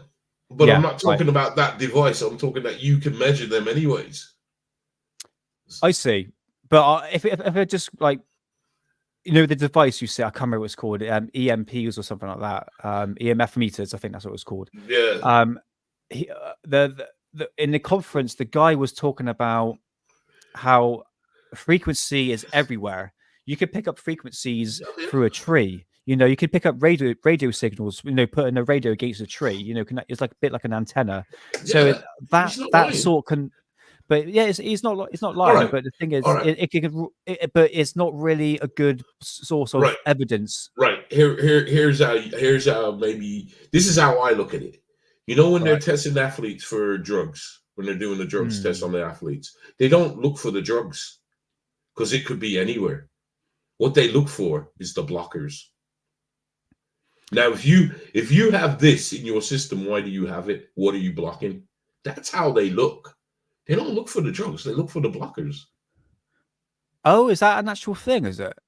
But Yeah, I'm not talking about that device. I'm talking that you can measure them anyways. I see. But if it just like, you know, the device you say, I can't remember what it's called, EMPs or something like that, EMF meters, I think that's what it's called. Yeah. In the conference, the guy was talking about how frequency is everywhere. You could pick up frequencies through a tree. You know, you could pick up radio signals. You know, put in a radio against a tree. You know, it's like a bit like an antenna. So that sort can. But yeah, he's not lying. Right. But the thing is, but it's not really a good source of evidence. Right. Here's how maybe this is how I look at it. You know, when they're testing athletes for drugs, when they're doing the drugs test on the athletes, they don't look for the drugs because it could be anywhere. What they look for is the blockers. Now, if you have this in your system, why do you have it? What are you blocking? That's how they look. They don't look for the drugs; they look for the blockers. Oh, is that an actual thing? Is it?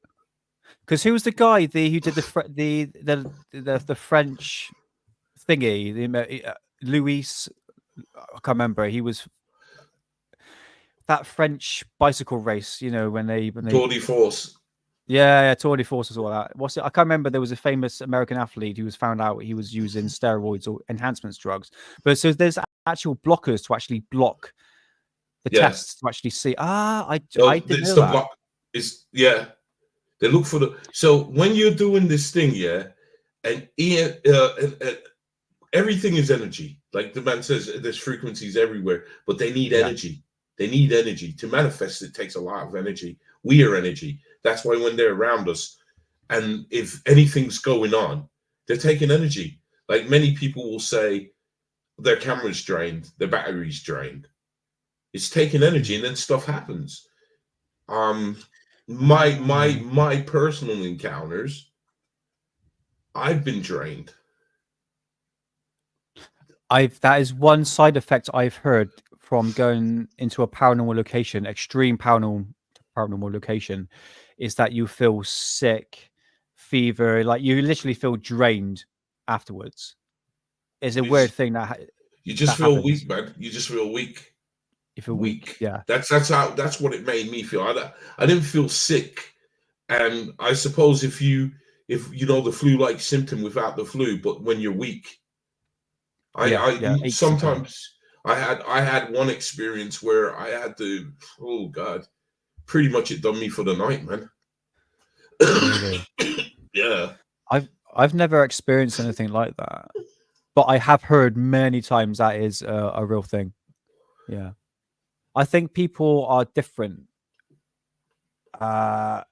Because who was the guy who did the French thingy? Luis, I can't remember. He was that French bicycle race. You know, when they Tour de Force. Yeah, Tour de Force is all that. What's it? I can't remember. There was a famous American athlete who was found out he was using steroids or enhancements drugs. But so there's actual blockers to actually block the tests to actually see. I didn't know that. They look for the. So when you're doing this thing, and everything is energy. Like the man says, there's frequencies everywhere, but they need energy. They need energy to manifest. It takes a lot of energy. We are energy. That's why when they're around us, and if anything's going on, they're taking energy. Like many people will say, their camera's drained, their battery's drained. It's taking energy, and then stuff happens. My personal encounters, I've been drained. That is one side effect I've heard from going into a paranormal location, extreme paranormal location, is that you feel sick, fever, like you literally feel drained afterwards. It's a weird thing that you just feel weak, man. You just feel weak. You feel weak. Yeah, that's what it made me feel. I didn't feel sick, and I suppose if you know the flu-like symptom without the flu, but when you're weak. Sometimes I had one experience where I had to, oh God, pretty much it done me for the night, man. Really? Yeah. I've never experienced anything like that, but I have heard many times that is a real thing. Yeah, I think people are different. Going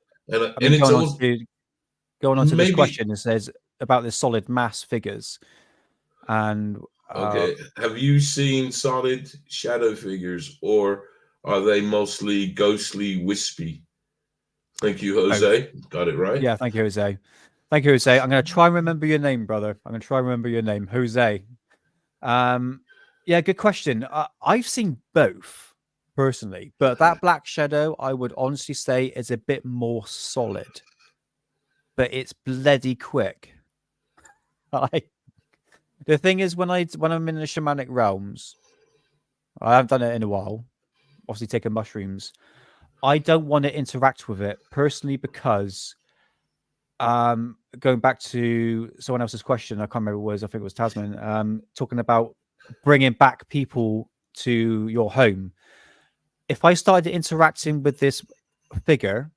on to this question, it says about the solid mass figures. And okay, have you seen solid shadow figures, or are they mostly ghostly, wispy? Thank you, Jose. Got it right. Yeah, thank you, Jose. Thank you, Jose. I'm going to try and remember your name, brother. I'm going to try and remember your name, Jose. Yeah, good question. I've seen both personally, but that black shadow, I would honestly say, is a bit more solid, but it's bloody quick. The thing is, when I'm in the shamanic realms, I haven't done it in a while, obviously taken mushrooms. I don't want to interact with it personally because going back to someone else's question, I can't remember what it was, I think it was Tasman, talking about bringing back people to your home. If I started interacting with this figure,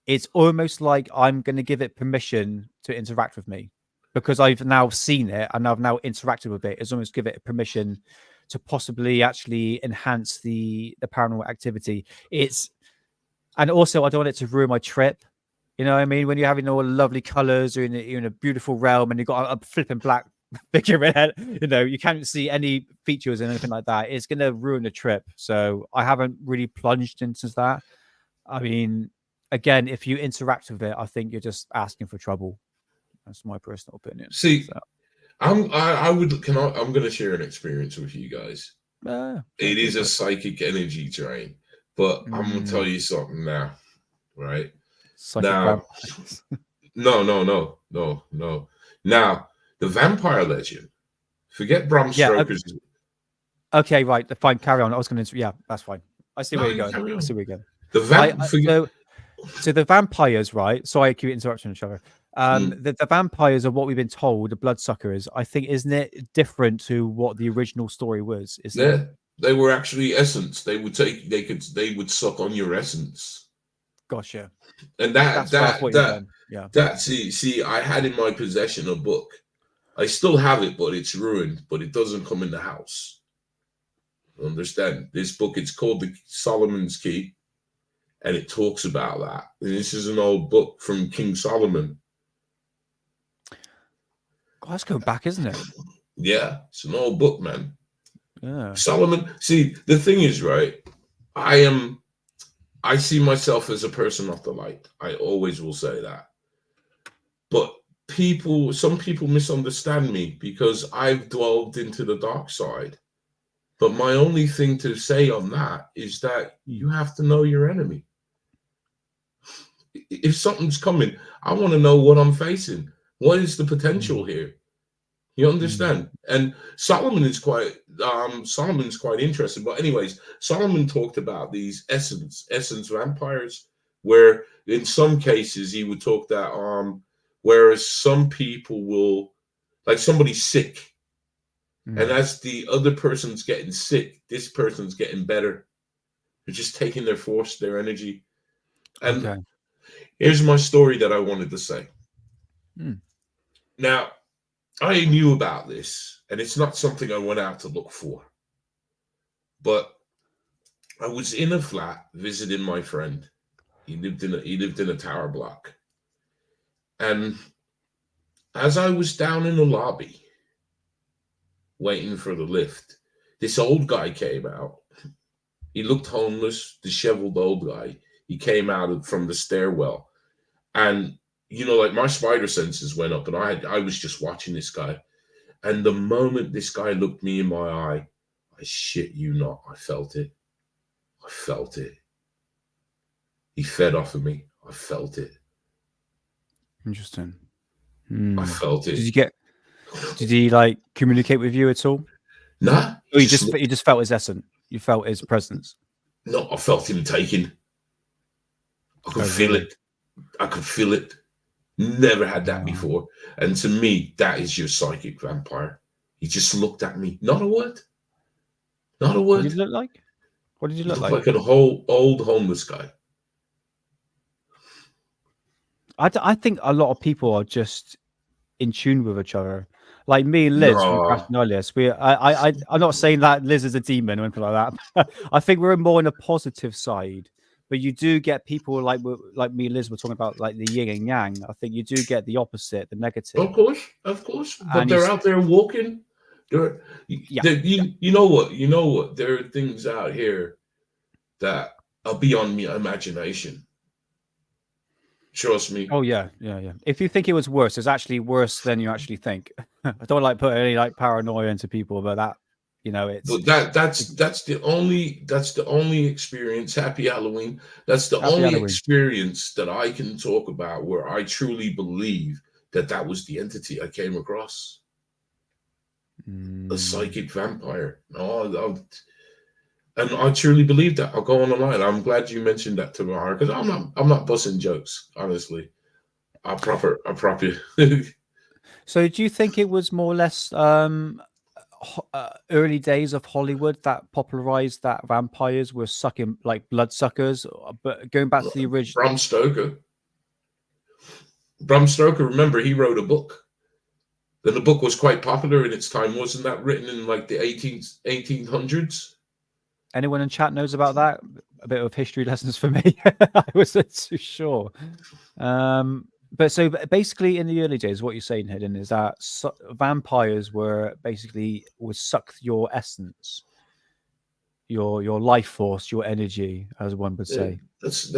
it's almost like I'm going to give it permission to interact with me because I've now seen it and I've now interacted with it. It's almost give it permission to possibly actually enhance the paranormal activity. And also I don't want it to ruin my trip. You know what I mean? When you're having all the lovely colors, you're in a beautiful realm, and you've got a flipping black figure in it, you know, you can't see any features and anything like that. It's going to ruin the trip. So I haven't really plunged into that. I mean, again, if you interact with it, I think you're just asking for trouble. That's my personal opinion. See, so. I'm going to share an experience with you guys. It is a psychic energy drain, but I'm going to tell you something now, right? Psychic vampires. No. Now, the vampire legend. Forget Bram Stoker's. Okay, right. Fine. Carry on. I was going to. Yeah, that's fine. I see where you're going. I see where you're going. So the vampires, right? Sorry, I keep interrupting each other. The vampires are what we've been told. The bloodsuckers. I think, isn't it different to what the original story was? They were actually essence. They would suck on your essence. Gotcha. And see, I had in my possession a book. I still have it, but it's ruined. But it doesn't come in the house. Understand? This book, it's called the Solomon's Key, and it talks about that. And this is an old book from King Solomon. God, that's going back, isn't it? Yeah, it's an old book, man. Yeah. Solomon. See, the thing is, right? I see myself as a person of the light. I always will say that. But some people misunderstand me because I've delved into the dark side. But my only thing to say on that is that you have to know your enemy. If something's coming, I want to know what I'm facing. What is the potential here? You understand? And Solomon is Solomon's quite interesting. But anyways, Solomon talked about these essence vampires, where in some cases he would talk that whereas some people will, like somebody's sick, and as the other person's getting sick, this person's getting better. They're just taking their force, their energy. And here's my story that I wanted to say. Now, I knew about this, and it's not something I went out to look for. But I was in a flat visiting my friend. He lived in a tower block. And as I was down in the lobby waiting for the lift, this old guy came out. He looked homeless, disheveled old guy. He came out from the stairwell. And you know, like my spider senses went up, and I was just watching this guy. And the moment this guy looked me in my eye, I shit you not, I felt it. I felt it. He fed off of me. I felt it. Interesting. I felt it. Did he like communicate with you at all? Nah. Or you just felt his essence. You felt his presence. No, I felt him taking. I could feel it. I could feel it. Never had that before. And to me, that is your psychic vampire. He just looked at me. Not a word. Not a word. What did he look like? What did he look like? Like an old homeless guy. I think a lot of people are just in tune with each other. Like me and Liz from Paranormal. I'm not saying that Liz is a demon or anything like that. I think we're more on the positive side. But you do get people like me and Liz were talking about, like the yin and yang. I think you do get the opposite, the negative. Of course. But they're out there walking. You know what? There are things out here that are beyond my imagination. Trust me. Oh yeah. If you think it was worse, it's actually worse than you actually think. I don't like put any like paranoia into people, but that, you know, it's. But that's the only experience. Happy Halloween. That's the only experience that I can talk about where I truly believe that was the entity I came across. A psychic vampire. No, And I truly believe that. I'll go on the line. I'm glad you mentioned that to Mahar, because I'm not busting jokes, honestly. I proper. So do you think it was more or less early days of Hollywood that popularized that vampires were sucking like bloodsuckers? But going back to the original, Bram Stoker. Bram Stoker, remember, he wrote a book. Then the book was quite popular in its time. Wasn't that written in like the 1800s? anyone in chat knows about that? A bit of history lessons for me. I wasn't too sure. But so basically, in the early days, what you're saying, Hidden, is that vampires were basically would suck your essence, your life force, your energy, as one would say. That's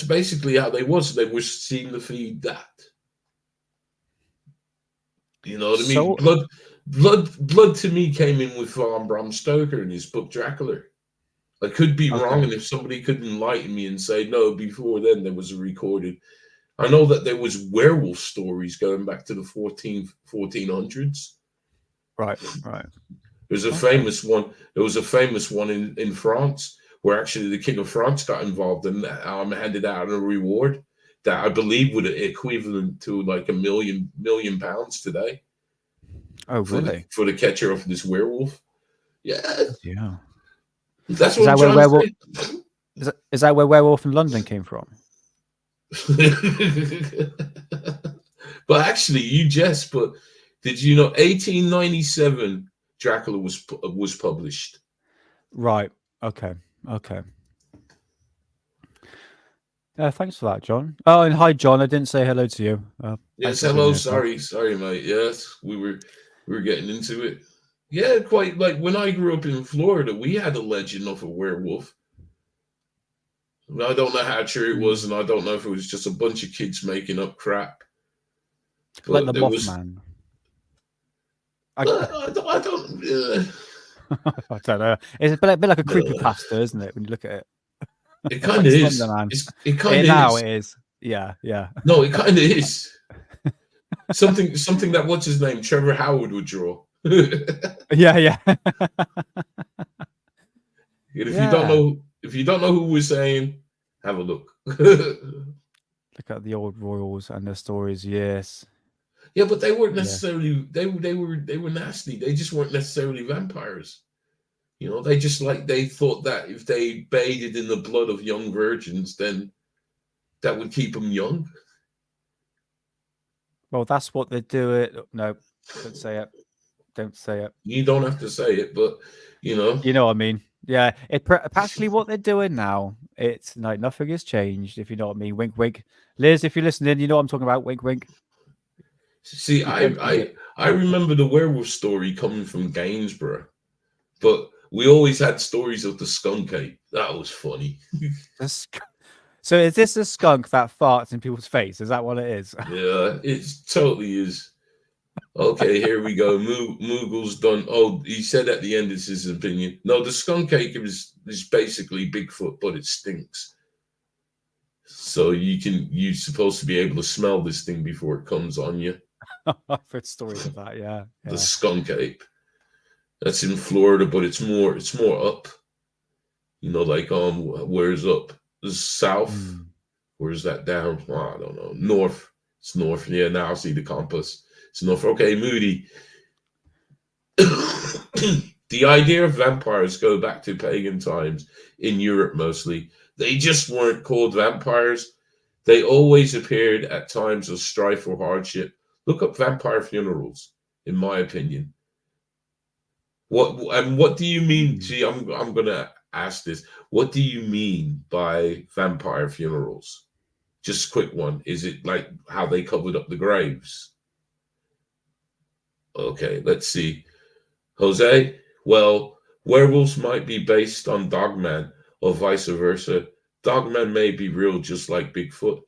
basically how they was. They were seen to feed that. You know what I mean? Blood to me came in with Bram Stoker in his book Dracula. I could be wrong, and if somebody could enlighten me and say no, before then there was a recorded. I know that there was werewolf stories going back to the 1400s. Right. There's a famous one. There was a famous one in France where actually the King of France got involved and handed out a reward that I believe would equivalent to like £1 million today. Oh, really? For the catcher of this werewolf. Yeah. That's is what that I'm where trying to say. Is that where Werewolf in London came from? But actually, you jest. But did you know 1897 Dracula was published? Right. Okay. Thanks for that, John. Oh, and hi, John. I didn't say hello to you. Yes, hello. Sorry, mate. Yes, we were getting into it. Yeah, quite like when I grew up in Florida, we had a legend of a werewolf. I don't know how true it was, and I don't know if it was just a bunch of kids making up crap. But like the Mothman. I don't. I don't know. It's a bit like a creepypasta, isn't it? When you look at it, it kind of is. It kind of now it is. Yeah. No, it kind of is. Something that what's his name, Trevor Howard would draw. Yeah. If you don't know who we're saying, have a look. Look at the old royals and their stories. Yes. Yeah, but they weren't necessarily they were nasty. They just weren't necessarily vampires. You know, they thought that if they bathed in the blood of young virgins, then that would keep them young. Well, that's what they do. It. No, don't say it. Don't say it. You don't have to say it, but you know what I mean. Yeah, practically what they're doing now. It's like nothing has changed. If you know what I mean. Wink, wink. Liz, if you're listening, you know what I'm talking about. Wink, wink. See, I remember the werewolf story coming from Gainsborough, but we always had stories of the skunk ape. That was funny. So is this a skunk that farts in people's face? Is that what it is? Yeah, it totally is. Okay, here we go. Moogle's done. Oh, he said at the end, it's his opinion. No, the skunk ape is basically Bigfoot, but it stinks. So you're supposed to be able to smell this thing before it comes on you. I've heard stories of that. Yeah. The skunk ape. That's in Florida, but it's more up. You know, like where's up? The south. Where's that down? Oh, I don't know. North. It's north. Yeah, now I see the compass. It's north. Okay, Moody. The idea of vampires go back to pagan times in Europe mostly. They just weren't called vampires. They always appeared at times of strife or hardship. Look up vampire funerals, in my opinion. What do you mean? See, I'm gonna ask this. What do you mean by vampire funerals? Just a quick one. Is it like how they covered up the graves? Okay, let's see. Jose, well, werewolves might be based on Dogman or vice versa. Dogman may be real, just like Bigfoot.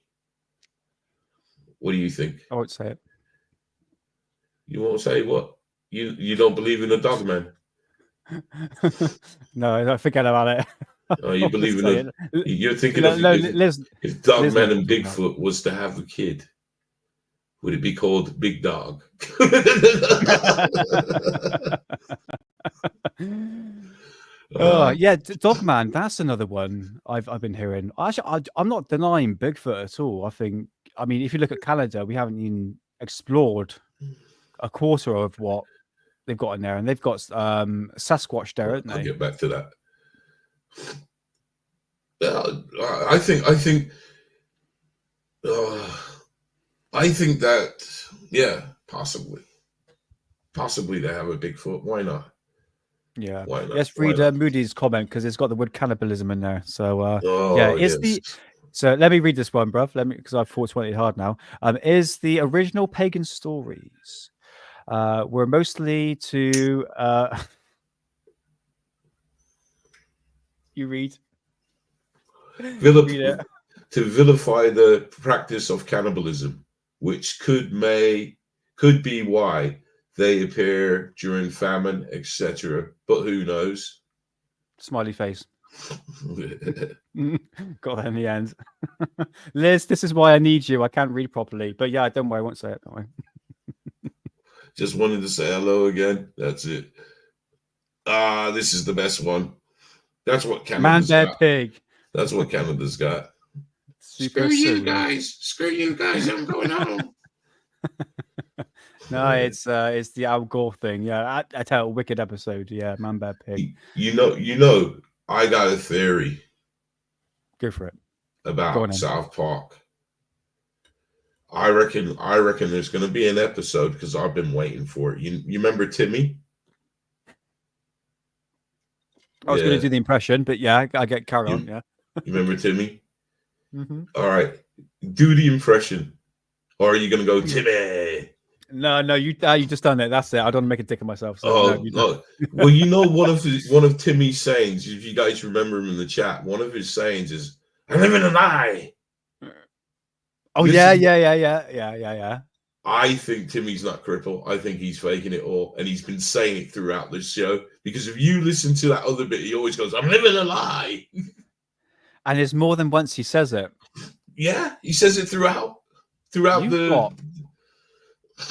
What do you think? I won't say it. You won't say what? You don't believe in a Dogman? No, forget about it. Oh, you believe in it? You're thinking of if Dogman and Bigfoot was to have a kid, would it be called Big Dog? Oh Uh, yeah, Dogman. That's another one I've been hearing. Actually, I'm not denying Bigfoot at all. I mean, if you look at Canada, we haven't even explored a quarter of what they've got in there, and they've got Sasquatch there, haven't I'll they? get back to that. I think I think uh, I think that possibly they have a Bigfoot. Why not? Yeah. Why not? Let's Why read not? Moody's comment because it's got the word cannibalism in there. So yeah, Oh is yes. so let me read this one, bruv. Let me because I've 420 hard now. Is the original pagan stories were mostly to you read read it. To vilify the practice of cannibalism, which could be why they appear during famine, etc. But who knows? Smiley face. Got that in the end. Liz, this is why I need you. I can't read properly. But yeah, don't worry, I won't say it. Don't worry. Just wanted to say hello again. That's it. This is the best one. That's what Man, Canada's bear, got. pig. That's what Canada's got. Super Screw you silly. guys. Screw you guys. I'm going home. No, it's the Al Gore thing. Yeah, I tell a wicked episode. Yeah, man, bear, pig. You know, I got a theory Go for it. about South Park. I reckon there's going to be an episode because I've been waiting for it. You remember Timmy? I was going to do the impression, but yeah, I get carry on. Yeah. You remember Timmy? Mm-hmm. All right, do the impression, or are you going to go Timmy? No, you just done it. That's it. I don't want to make a dick of myself. So no. Well, you know one of Timmy's sayings. If you guys remember him in the chat, one of his sayings is, "I live in a lie." Oh yeah. I think Timmy's not crippled. I think he's faking it all, and he's been saying it throughout this show. Because if you listen to that other bit, he always goes, "I'm living a lie," and there's more than once he says it. Yeah, he says it throughout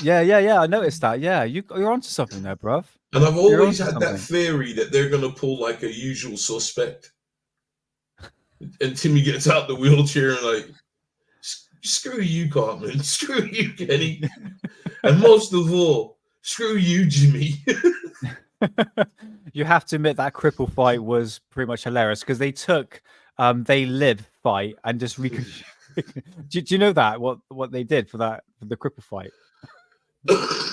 Yeah. I noticed that. Yeah, you're onto something there, bruv. And I've always had that theory that they're going to pull like a Usual Suspect, and Timmy gets out the wheelchair and like, screw you, Cartman, screw you, Kenny, and most of all, screw you, Jimmy. You have to admit that cripple fight was pretty much hilarious because they took They Live fight and just do you know that what they did for the cripple fight?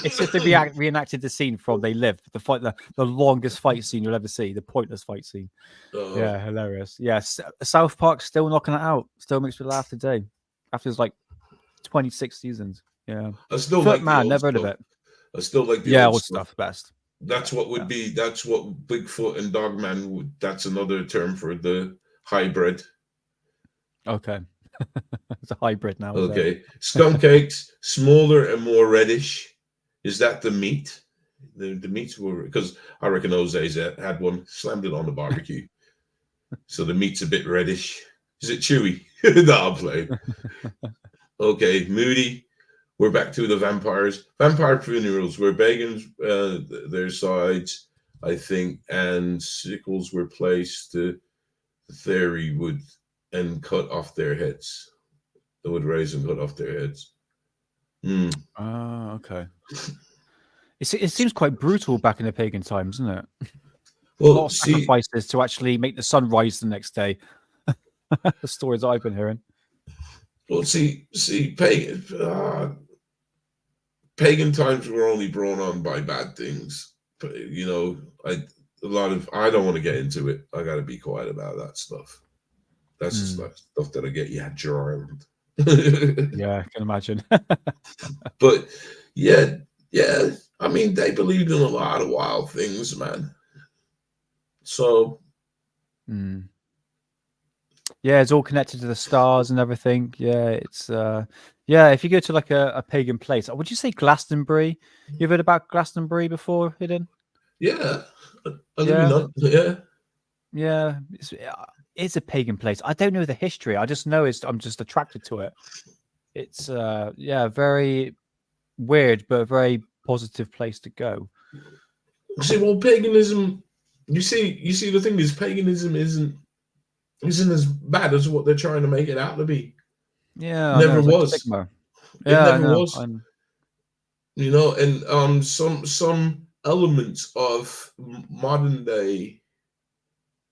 It's just they reenacted the scene from They Live, the fight, the longest fight scene you'll ever see, the pointless fight scene. Yeah, hilarious. Yes, South Park still knocking it out. Still makes me laugh today after it's like 26 seasons. Yeah, I still like man, never heard of it. I still like the old stuff best. That's what would be. That's what Bigfoot and Dogman would. That's another term for the hybrid. Okay. It's a hybrid now. Okay. Skunk eggs, smaller and more reddish. Is that the meat? The meats were, because I reckon Jose's had one, slammed it on the barbecue. So the meat's a bit reddish. Is it chewy? No, I'm playing. Okay, Moody. We're back to the vampires. Vampire funerals where pagans, their sides, I think, and sickles were placed to the theory would and cut off their heads. They would raise and cut off their heads. Okay. It seems quite brutal back in the pagan times, isn't it? Well, a lot of sacrifices to actually make the sun rise the next day. The stories I've been hearing. Well, see, pagan times were only brought on by bad things. But, you know, I don't want to get into it. I got to be quiet about that stuff. That's just like stuff that'll get you drowned. Yeah, I can imagine. But yeah. I mean, they believed in a lot of wild things, man. So, yeah, it's all connected to the stars and everything. Yeah, it's if you go to like a pagan place, would you say Glastonbury? You've heard about Glastonbury before, Hidden? Yeah. Yeah, it's a pagan place. I don't know the history. I just know I'm just attracted to it. It's very weird, but a very positive place to go. See, well, paganism You see, the thing is, paganism isn't as bad as what they're trying to make it out to be. Yeah, I know. Never It's like was. stigma. It Yeah, I never know. was. And some elements of modern day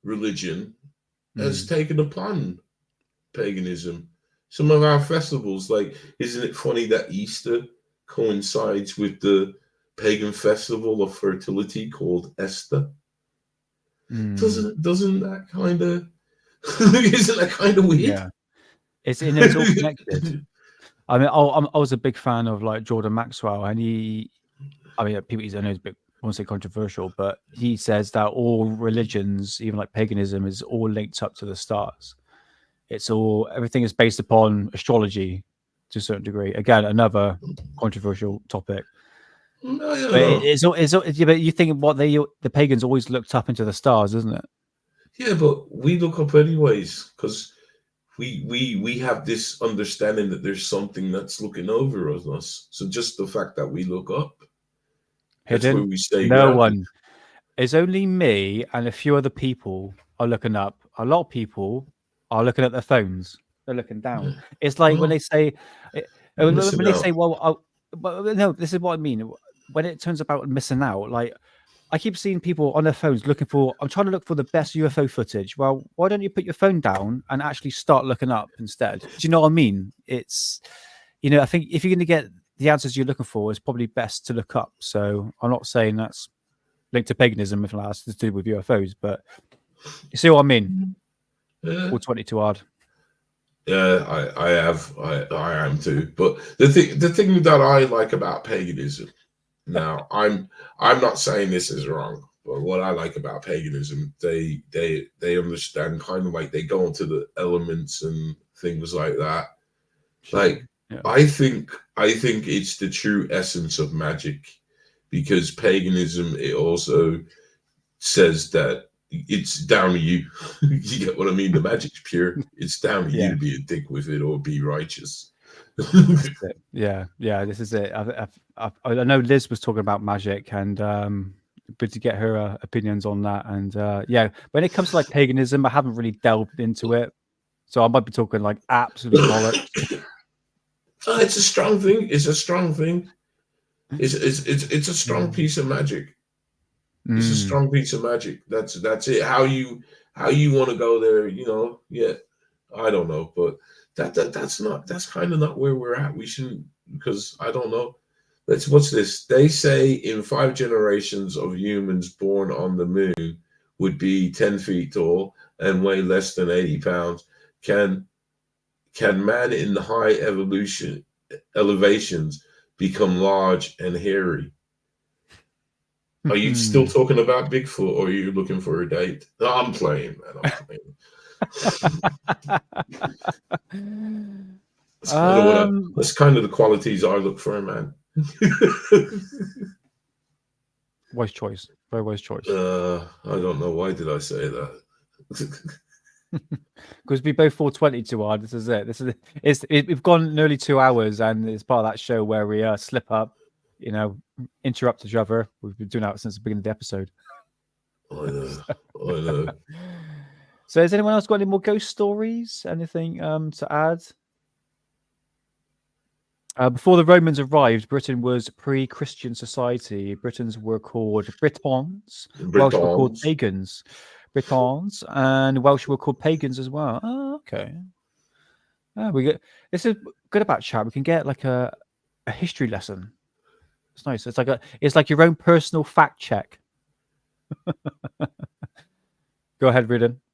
religion has taken upon paganism. Some of our festivals, like, isn't it funny that Easter coincides with the pagan festival of fertility called Esther? Doesn't that kind of isn't that kind of weird? Yeah, it's all connected. I mean, I was a big fan of like Jordan Maxwell, and I mean, people I know is a bit, I won't say controversial, but he says that all religions, even like paganism, is all linked up to the stars. Everything is based upon astrology to a certain degree. Again, another controversial topic. But but you think the pagans always looked up into the stars, isn't it? Yeah, but we look up anyways because we have this understanding that there's something that's looking over us. So just the fact that we look up, that's where Hidden. we stay No grounded. one. It's only me and a few other people are looking up. A lot of people are looking at their phones. They're looking down. It's like when they say, well, no, this is what I mean. When it turns about missing out, like I keep seeing people on their phones looking for. I'm trying to look for the best UFO footage. Well, why don't you put your phone down and actually start looking up instead? Do you know what I mean? It's, I think if you're going to get the answers you're looking for, it's probably best to look up. So I'm not saying that's linked to paganism if it has to do with UFOs, but you see what I mean? Yeah. 422 hard. Yeah, I am too. But the thing that I like about paganism, now I'm not saying this is wrong, but what I like about paganism, they understand, kind of like they go into the elements and things like that. Sure. Like Yeah. I think it's the true essence of magic, because paganism, it also says that it's down to you. You get what I mean? The magic's pure. It's down to you to be a dick with it or be righteous. Yeah, this is it. I know Liz was talking about magic, and good to get her opinions on that. And yeah, when it comes to like paganism, I haven't really delved into it, so I might be talking like absolute bollocks. It's a strong thing. It's a strong thing. It's a strong piece of magic. It's a strong piece of magic. That's it. How you want to go there, yeah. I don't know, but that's kind of not where we're at. We shouldn't, because I don't know. What's this? They say in 5 generations of humans born on the moon would be 10 feet tall and weigh less than 80 pounds. Can man in the high elevations become large and hairy? Are you still talking about Bigfoot, or are you looking for a date? No, I'm playing, man. I'm playing. That's kind of the qualities I look for, man. Wise choice. Very wise choice. I don't know. Why did I say that? Because we both 422 hard. This is it. We've gone nearly 2 hours, and it's part of that show where we slip up, interrupt each other. We've been doing that since the beginning of the episode. I know. So has anyone else got any more ghost stories? Anything to add? Before the Romans arrived, Britain was pre-Christian society. Britons were called Britons. Welsh were called pagans. Britons, and Welsh were called pagans as well. Oh, okay. This is good about chat. We can get like a history lesson. It's nice. It's like your own personal fact check. Go ahead,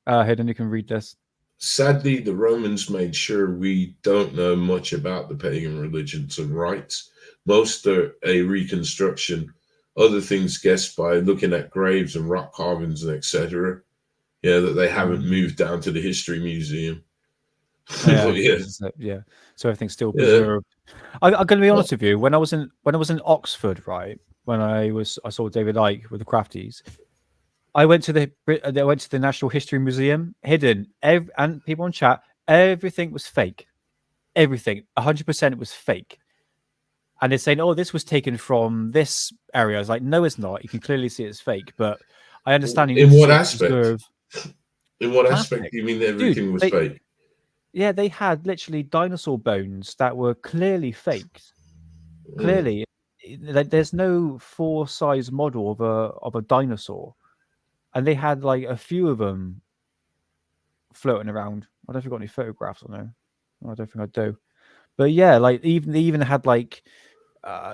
Hayden, you can read this. Sadly, the Romans made sure we don't know much about the pagan religions and rites. Most are a reconstruction. Other things guessed by looking at graves and rock carvings and etc. Yeah, that they haven't moved down to the history museum. Yeah. So everything's still preserved. I'm going to be honest with you. When I was in Oxford, right, when I saw David Icke with the Crafties, I went to the National History Museum. Hidden, and people on chat, everything was fake. Everything, 100% was fake. And they're saying, "Oh, this was taken from this area." I was like, "No, it's not. You can clearly see it's fake." But I understand you In need to what sort of aspect? preserve In what aspect plastic. do you mean Dude, everything was fake? yeah, they had literally dinosaur bones that were clearly faked. Clearly, there's no full size model of a dinosaur, and they had like a few of them floating around. I don't know if you've got any photographs on there. I don't think I do. But yeah, like they even had like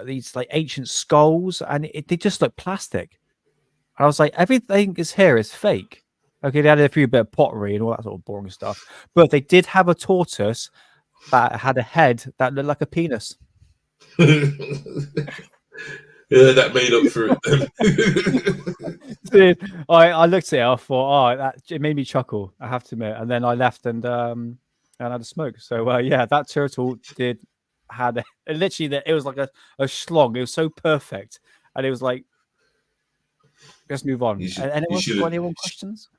these like ancient skulls, and they just look plastic. And I was like, everything is here is fake. Okay, they had a few bit of pottery and all that sort of boring stuff, but they did have a tortoise that had a head that looked like a penis. Yeah, that made up for it then. Dude, I looked at it, I thought, oh, it made me chuckle, I have to admit. And then I left and had a smoke. So yeah, that turtle had literally it was like a schlong. It was so perfect, and it was like, let's move on. Anyone got any more questions?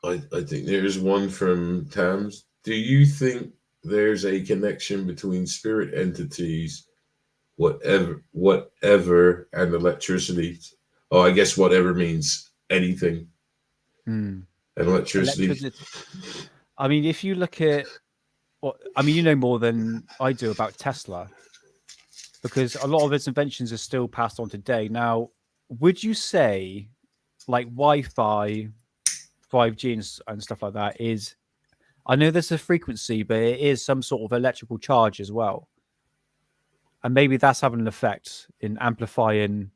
I think there's one from Tams. Do you think there's a connection between spirit entities, whatever, and electricity? Oh, I guess whatever means anything. And electricity. I mean, if you look at I mean, you know more than I do about Tesla, because a lot of its inventions are still passed on today. Now, would you say like Wi-Fi, 5G and stuff like that is, I know there's a frequency, but it is some sort of electrical charge as well. And maybe that's having an effect in amplifying,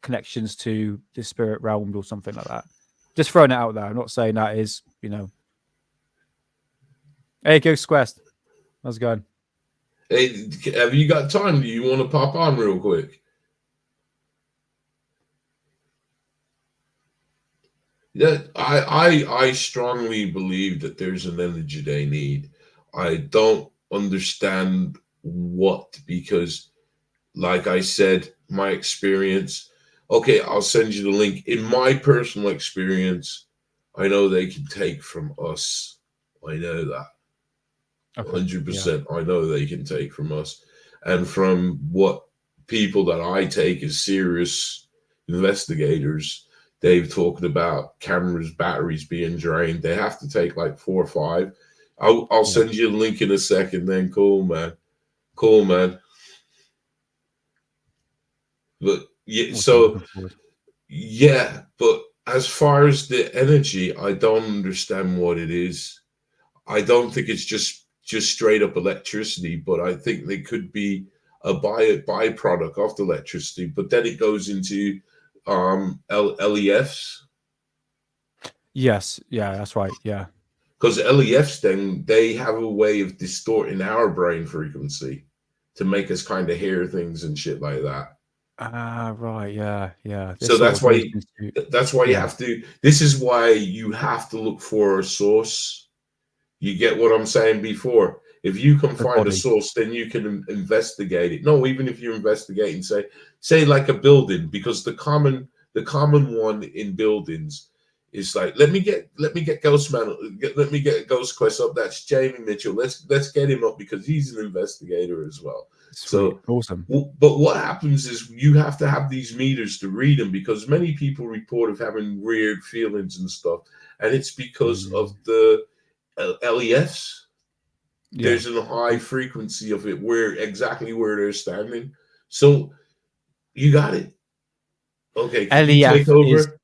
connections to the spirit realm or something like that. Just throwing it out there. I'm not saying that is, Hey, Ghost Quest. How's it going? Hey, have you got time? Do you want to pop on real quick? Yeah, I strongly believe that there's an energy they need. I don't understand what, because like I said, my experience, okay, I'll send you the link. In my personal experience, I know they can take from us. I know that. 100%. I know they can take from us. And from what people that I take as serious investigators, they've talked about cameras, batteries being drained. They have to take like 4 or 5. I'll send you a link in a second then. Cool, man. But yeah, so yeah, but as far as the energy, I don't understand what it is. I don't think it's just straight up electricity, but I think they could be a byproduct of the electricity. But then it goes into LEFs. Yes, yeah, that's right. Yeah, because LEFs then they have a way of distorting our brain frequency to make us kind of hear things and shit like that. Right, yeah. So that's why you have to. This is why you have to look for a source. You get what I'm saying before. If you can find a source, then you can investigate it. No, even if you investigate and say like a building, because the common one in buildings is like, let me get Ghostman, let me get Ghost Quest up. That's Jamie Mitchell. Let's get him up because he's an investigator as well. Sweet. So awesome. But what happens is you have to have these meters to read them, because many people report of having weird feelings and stuff, and it's because of the LEFs. Yeah. There's a high frequency of it exactly where they're standing. So you got it. Okay, can you take over?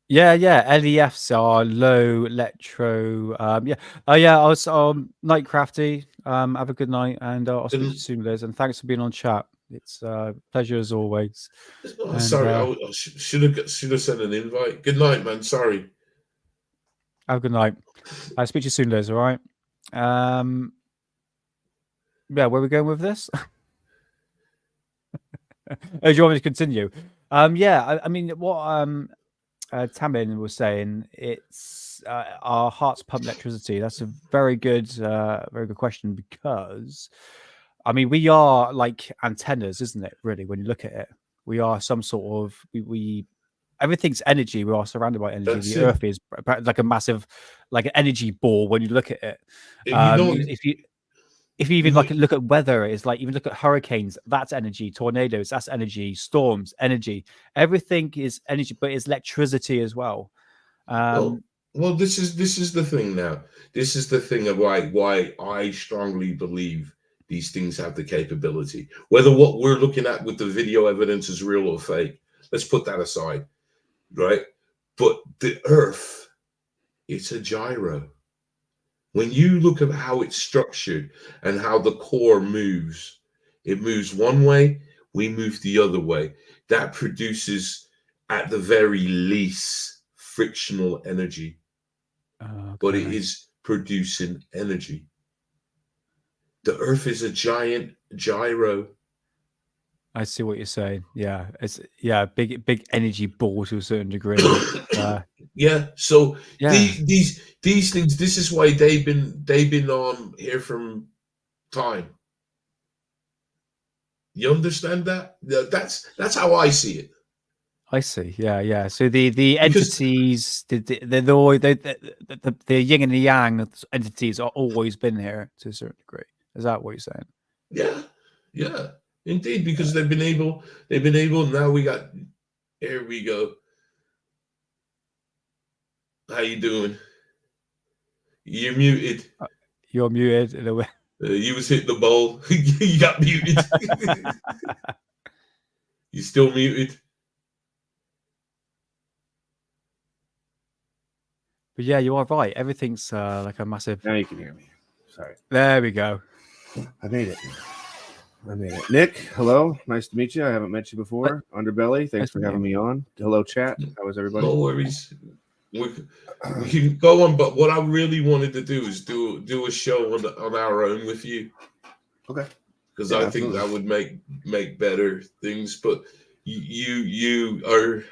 Yeah. LEFs are low electro. I was Night Crafty. Have a good night, and I'll speak to you soon, Liz. And thanks for being on chat. It's a pleasure as always. Oh, sorry, I should have sent an invite. Good night, man. Sorry. Have a good night. I'll speak to you soon, Liz. All right. Where are we going with this? Do you want me to continue? I mean, what Tamin was saying, it's our hearts pump electricity. That's a very good question, because I mean, we are like antennas, isn't it? Really, when you look at it, we are some sort of we everything's energy. We are surrounded by energy. The Earth is like a massive, like an energy ball when you look at it. if you even like look at weather, it's like even look at hurricanes, that's energy, tornadoes, that's energy, storms, energy, everything is energy, but it's electricity as well. Well, this is the thing now. This is the thing of why I strongly believe these things have the capability. Whether what we're looking at with the video evidence is real or fake, let's put that aside, right? But the Earth, it's a gyro. When you look at how it's structured and how the core moves, it moves one way, we move the other way. That produces, at the very least, frictional energy. But it is producing energy. The Earth is a giant gyro. I see what you're saying. Yeah, it's big energy ball to a certain degree. Yeah. So Yeah. these things. This is why they've been on here from time. You understand that? That's how I see it. I see. Yeah. So the entities, the yin and the yang entities are always been here to a certain degree. Is that what you're saying? Yeah, indeed. Because they've been able. Now here we go. How you doing? You're muted. You're muted in a way. You was hitting the bowl. You got muted. You still muted. But yeah, you are right. Everything's like a massive. Now you can hear me. Sorry. There we go. I made it. Nick, hello. Nice to meet you. I haven't met you before. Underbelly, thanks for having me on. Hello, chat. How is everybody? No worries. We can go on, but what I really wanted to do is do a show on our own with you. Okay. Because I think that would make better things. But you are.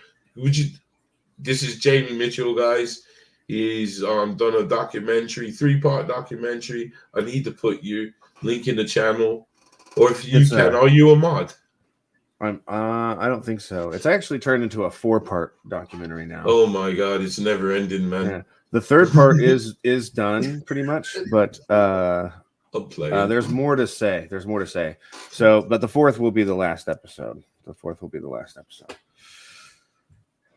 This is Jamie Mitchell, guys. He's done a documentary, 3-part documentary. I need to put your link in the channel, or if you can, are you a mod? I don't think so. It's actually turned into a 4-part documentary now. Oh my god, it's never ending, man. Yeah. The 3rd part is done pretty much, but there's more to say. So, but the 4th will be the last episode.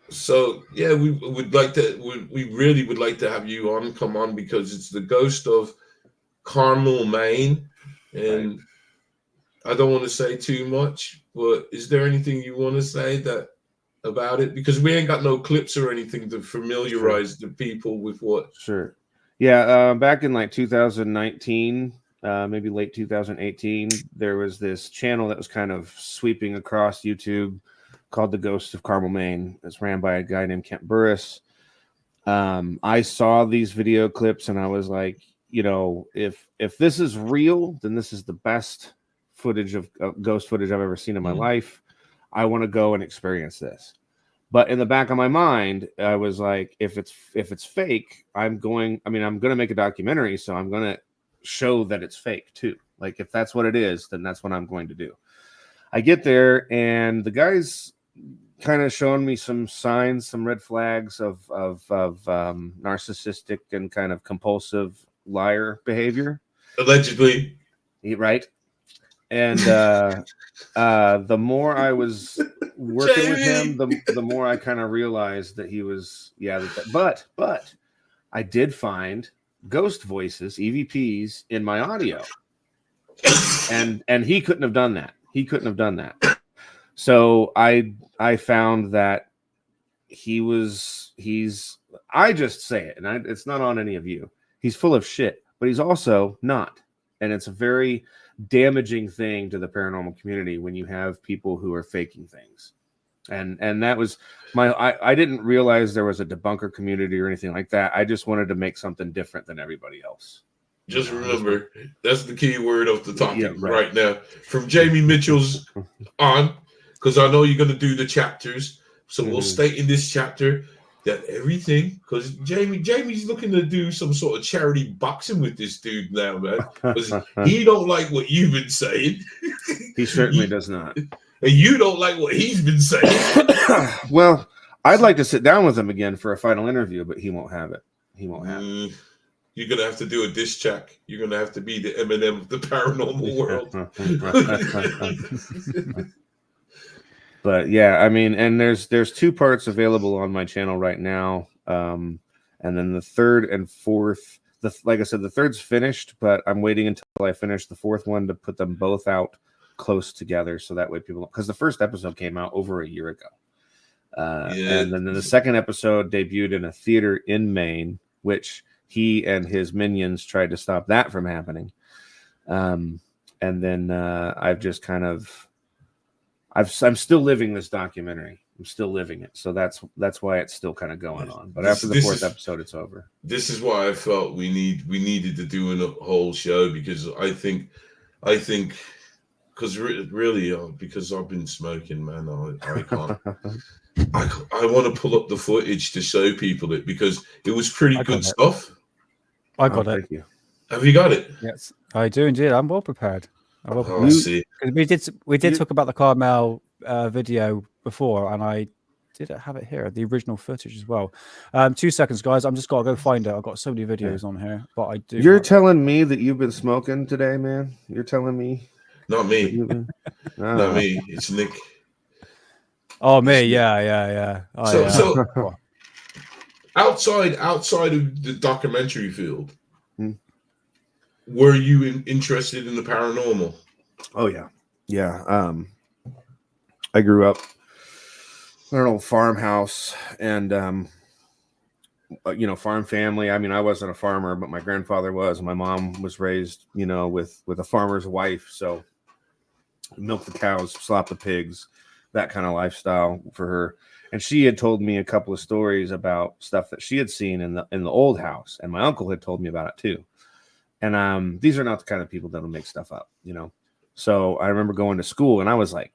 So yeah, we would like to. We really would like to have you on. Come on, because it's the ghost of Carmel, Maine, and I don't want to say too much. But is there anything you want to say about it? Because we ain't got no clips or anything to familiarize the people with what. Sure. Yeah. Back in like 2019, maybe late 2018, there was this channel that was kind of sweeping across YouTube called The Ghost of Carmel, Maine. It's ran by a guy named Kent Burris. I saw these video clips and I was like, if this is real, then this is the best footage of ghost footage I've ever seen in my life. I want to go and experience this. But in the back of my mind, I was like, if it's fake, I'm going to make a documentary, so I'm going to show that it's fake too. Like if that's what it is, then that's what I'm going to do. I get there and the guy's kind of showing me some signs, some red flags of narcissistic and kind of compulsive liar behavior. Allegedly. Right. And the more I was working with him, the more I kind of realized that he was, but I did find ghost voices, EVPs, in my audio. And he couldn't have done that. So I found that I just say it, and it's not on any of you. He's full of shit, but he's also not. And it's a very damaging thing to the paranormal community when you have people who are faking things. And that was I didn't realize there was a debunker community or anything like that. I just wanted to make something different than everybody else. Just remember, that's the key word of the topic right now. From Jamie Mitchell's on, because I know you're going to do the chapters. So we'll state in this chapter that everything, because Jamie's looking to do some sort of charity boxing with this dude now, man. Because he don't like what you've been saying. He certainly does not. And you don't like what he's been saying. Well, I'd like to sit down with him again for a final interview, but he won't have it. You're gonna have to do a diss track. You're gonna have to be the Eminem of the paranormal world. But yeah, I mean, and there's 2 parts available on my channel right now, and then the third and fourth. Like I said, the third's finished, but I'm waiting until I finish the fourth one to put them both out close together, so that way people, because the first episode came out over a year ago, and then the second episode debuted in a theater in Maine, which he and his minions tried to stop that from happening, and then I've just kind of. I'm still living this documentary. I'm still living it. So that's why it's still kind of going on. But after the fourth episode, it's over. This is why I felt we needed to do a whole show, because I think because really because I've been smoking, man. I can't. I want to pull up the footage to show people it, because it was pretty good stuff. I got it. Thank you. Have you got it? Yes, I do indeed. I'm well prepared. I see. We did talk about the Carmel video before, and I did have it here, the original footage as well. 2 seconds, guys. I'm just gotta go find it. I've got so many videos on here, but I do. You're telling me that you've been smoking today, man? You're telling me? Not me. Not me. It's Nick. Oh, me. Yeah. So outside of the documentary field. Were you interested in the paranormal? Oh yeah. I grew up in an old farmhouse, and farm family. I mean, I wasn't a farmer, but my grandfather was. My mom was raised, with a farmer's wife, so milk the cows, slop the pigs, that kind of lifestyle for her. And she had told me a couple of stories about stuff that she had seen in the old house, and my uncle had told me about it too. And these are not the kind of people that'll make stuff up, So I remember going to school, and I was like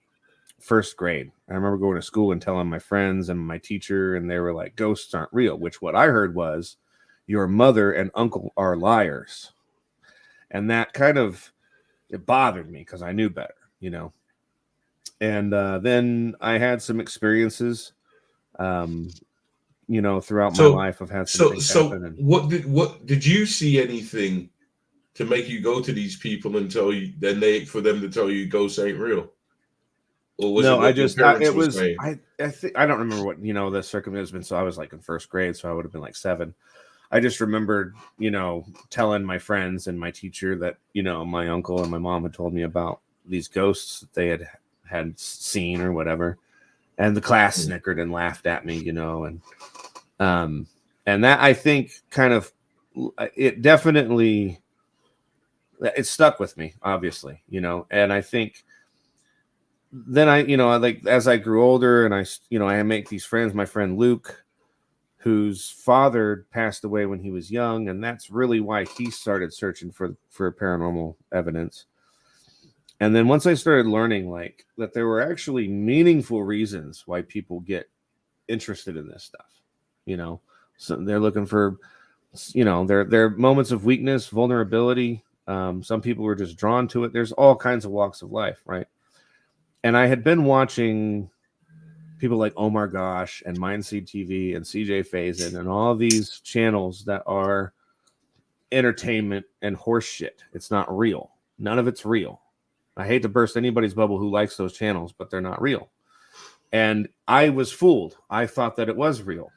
first grade. I remember going to school and telling my friends and my teacher, and they were like, ghosts aren't real, which what I heard was your mother and uncle are liars. And that kind of, it bothered me because I knew better, And then I had some experiences, throughout my life. I've had some things happen. What did you see anything to make you go to these people and tell you, for them to tell you ghosts ain't real? Or was no, it I just I don't remember what the circumstance has been. So I was like in first grade, so I would have been like 7. I just remembered, telling my friends and my teacher that my uncle and my mom had told me about these ghosts that they had seen or whatever, and the class snickered and laughed at me, and that, I think, kind of, it definitely, it stuck with me, obviously, and I think then I like, as I grew older and I make these friends, my friend Luke, whose father passed away when he was young, and that's really why he started searching for paranormal evidence. And then once I started learning that there were actually meaningful reasons why people get interested in this stuff, so they're looking for, their moments of weakness, vulnerability. Some people were just drawn to it. There's all kinds of walks of life, right? And I had been watching people like Omar Gosh and Mindseed TV and CJ Faison and all these channels that are entertainment and horse shit. It's not real. None of it's real. I hate to burst anybody's bubble who likes those channels, but they're not real. And I was fooled. I thought that it was real,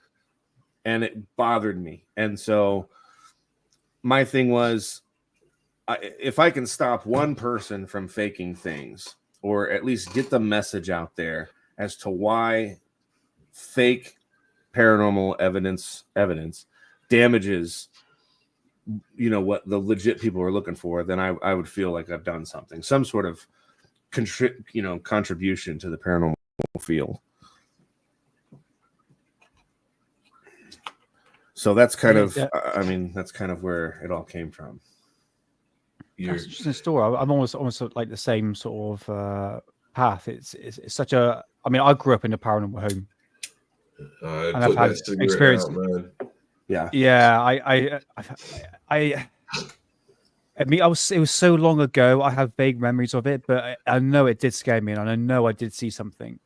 and it bothered me. And so my thing was, if I can stop one person from faking things, or at least get the message out there as to why fake paranormal evidence damages, what the legit people are looking for, then I would feel like I've done something, some sort of contribution to the paranormal field. So that's kind of, that's kind of where it all came from. That's an interesting story. I'm almost like the same sort of path. It's such a. I mean, I grew up in a paranormal home, and I've had experience. Yeah. I mean, it was so long ago. I have vague memories of it, but I know it did scare me, and I know I did see something.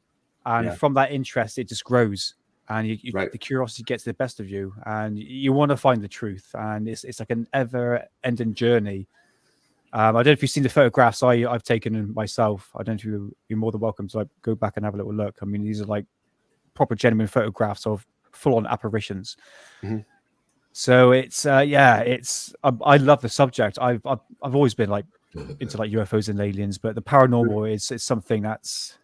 And from that interest, it just grows. and Right. the curiosity gets the best of you, and you want to find the truth, and it's like an ever-ending journey. I don't know if you've seen the photographs I've taken myself. I don't know if you're more than welcome to like go back and have a little look. I mean, these are like proper genuine photographs of full-on apparitions. Mm-hmm. So it's I love the subject. I've always been like into like UFOs and aliens, but the paranormal is something that's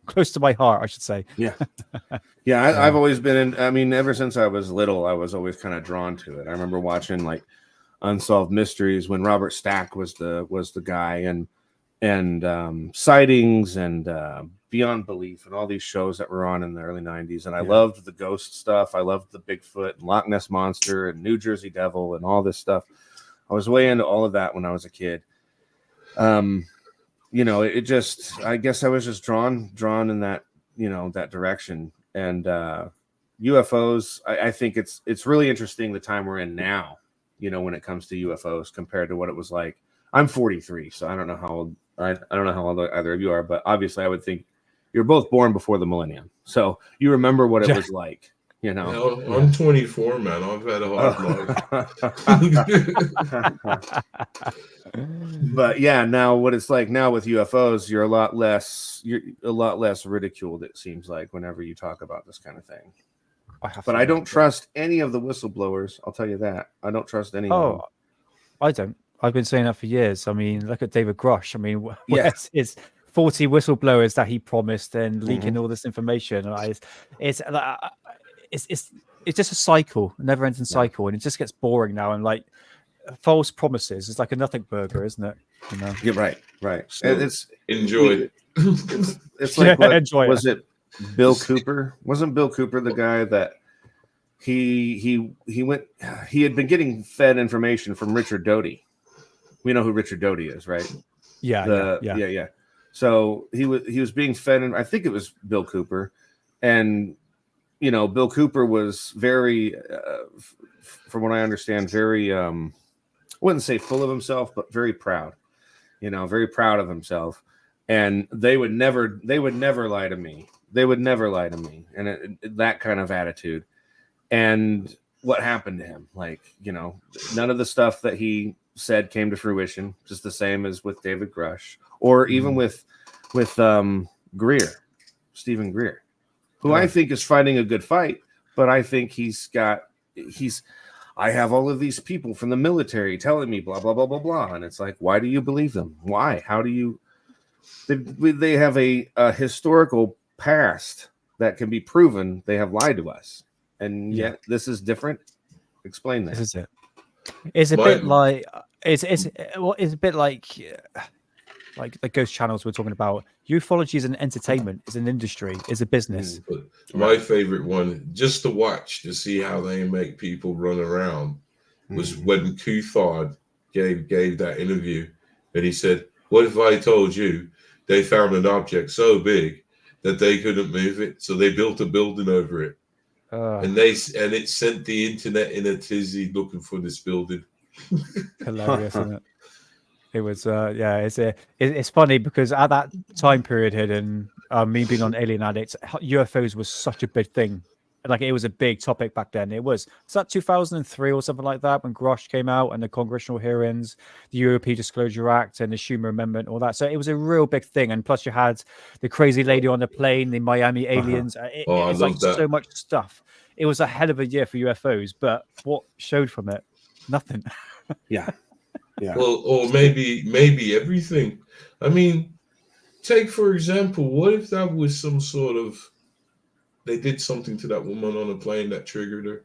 close to my heart, I should say. Yeah. I've always been in. I mean, ever since I was little, I was always kind of drawn to it. I remember watching like Unsolved Mysteries when Robert Stack was the guy, and Sightings and Beyond Belief and all these shows that were on in the early 90s. And I loved the ghost stuff. I loved the Bigfoot and Loch Ness Monster and New Jersey Devil and all this stuff. I was way into all of that when I was a kid. It just, I guess I was just drawn in that, that direction. And UFOs, I think it's really interesting the time we're in now, when it comes to UFOs compared to what it was like. I'm 43, so I don't know how old I don't know how old either of you are, but obviously I would think you're both born before the millennium, so you remember what it was like. I'm 24, man. I've had a hard life. But yeah, now what it's like now with UFOs, you're a lot less ridiculed, it seems like, whenever you talk about this kind of thing. But I don't trust any of the whistleblowers. I'll tell you that. I don't trust any of them. I don't. I've been saying that for years. I mean, look at David Grush. I mean, it's 40 whistleblowers that he promised and leaking all this information. It's just a cycle, a never-ending cycle, and it just gets boring now. And like false promises, it's like a nothing burger, isn't it? Yeah, right. So it's enjoy it. It's like enjoy was it Bill Cooper? Wasn't Bill Cooper the guy that he had been getting fed information from Richard Doty? We know who Richard Doty is, right? Yeah. So he was being fed, and I think it was Bill Cooper, and Bill Cooper was very, from what I understand, very I wouldn't say full of himself, but very proud. Very proud of himself, and they would never lie to me. They would never lie to me, and that kind of attitude. And what happened to him? Like, none of the stuff that he said came to fruition, just the same as with David Grush, or even with Greer, Stephen Greer, who I think is fighting a good fight, but I think I have all of these people from the military telling me blah, blah, blah, blah, blah. And it's like, why do you believe them? Why? How do you, they have a historical past that can be proven. They have lied to us. And yet this is different. Explain that. This is it. It's a bit like it's a bit like the ghost channels we're talking about. Ufology is an entertainment, is an industry, is a business. My favorite one, just to watch to see how they make people run around, was when Couthard gave that interview, and he said, "What if I told you they found an object so big that they couldn't move it, so they built a building over it?" And it sent the internet in a tizzy looking for this building. Hilarious, isn't it? It was, it's funny because at that time period, Hidden, me being on Alien Addict, UFOs was such a big thing. Like, it was a big topic back then. Was that 2003 or something like that when Grosh came out and the congressional hearings, the European Disclosure Act and the Schumer Amendment, all that. So it was a real big thing. And plus you had the crazy lady on the plane, the Miami aliens. It's like so much stuff. It was a hell of a year for UFOs, but what showed from it? Nothing. Yeah. Well, or maybe everything. I mean, take for example, what if that was some sort of, they did something to that woman on a plane that triggered her?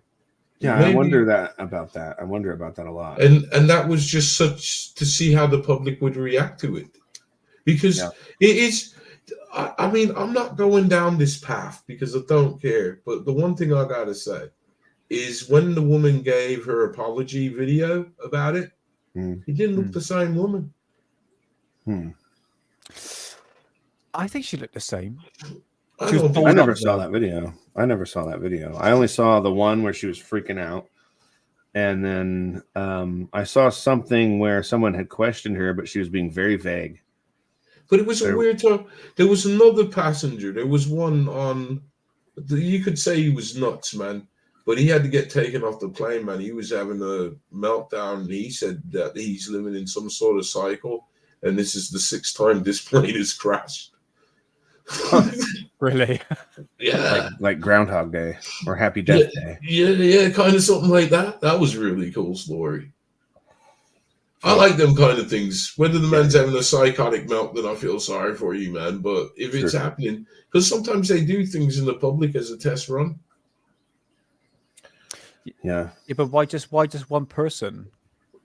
Yeah, maybe, I wonder about that. I wonder about that a lot. And that was just such to see how the public would react to it, because it is. I mean, I'm not going down this path because I don't care. But the one thing I gotta say is when the woman gave her apology video about it, he didn't look the same woman. I think she looked the same. I never saw that video. I only saw the one where she was freaking out. And then I saw something where someone had questioned her, but she was being very vague. But it was a weird time. There was another passenger. There was one on You could say he was nuts, man. But he had to get taken off the plane, man. He was having a meltdown. He said that he's living in some sort of cycle, and this is the 6th time this plane has crashed. Really? Yeah. Like Groundhog Day or Happy Death Day. Yeah, kind of something like that. That was a really cool story. I like them kind of things. Whether the man's having a psychotic meltdown, I feel sorry for you, man. But if it's happening, because sometimes they do things in the public as a test run. Yeah, but why just one person?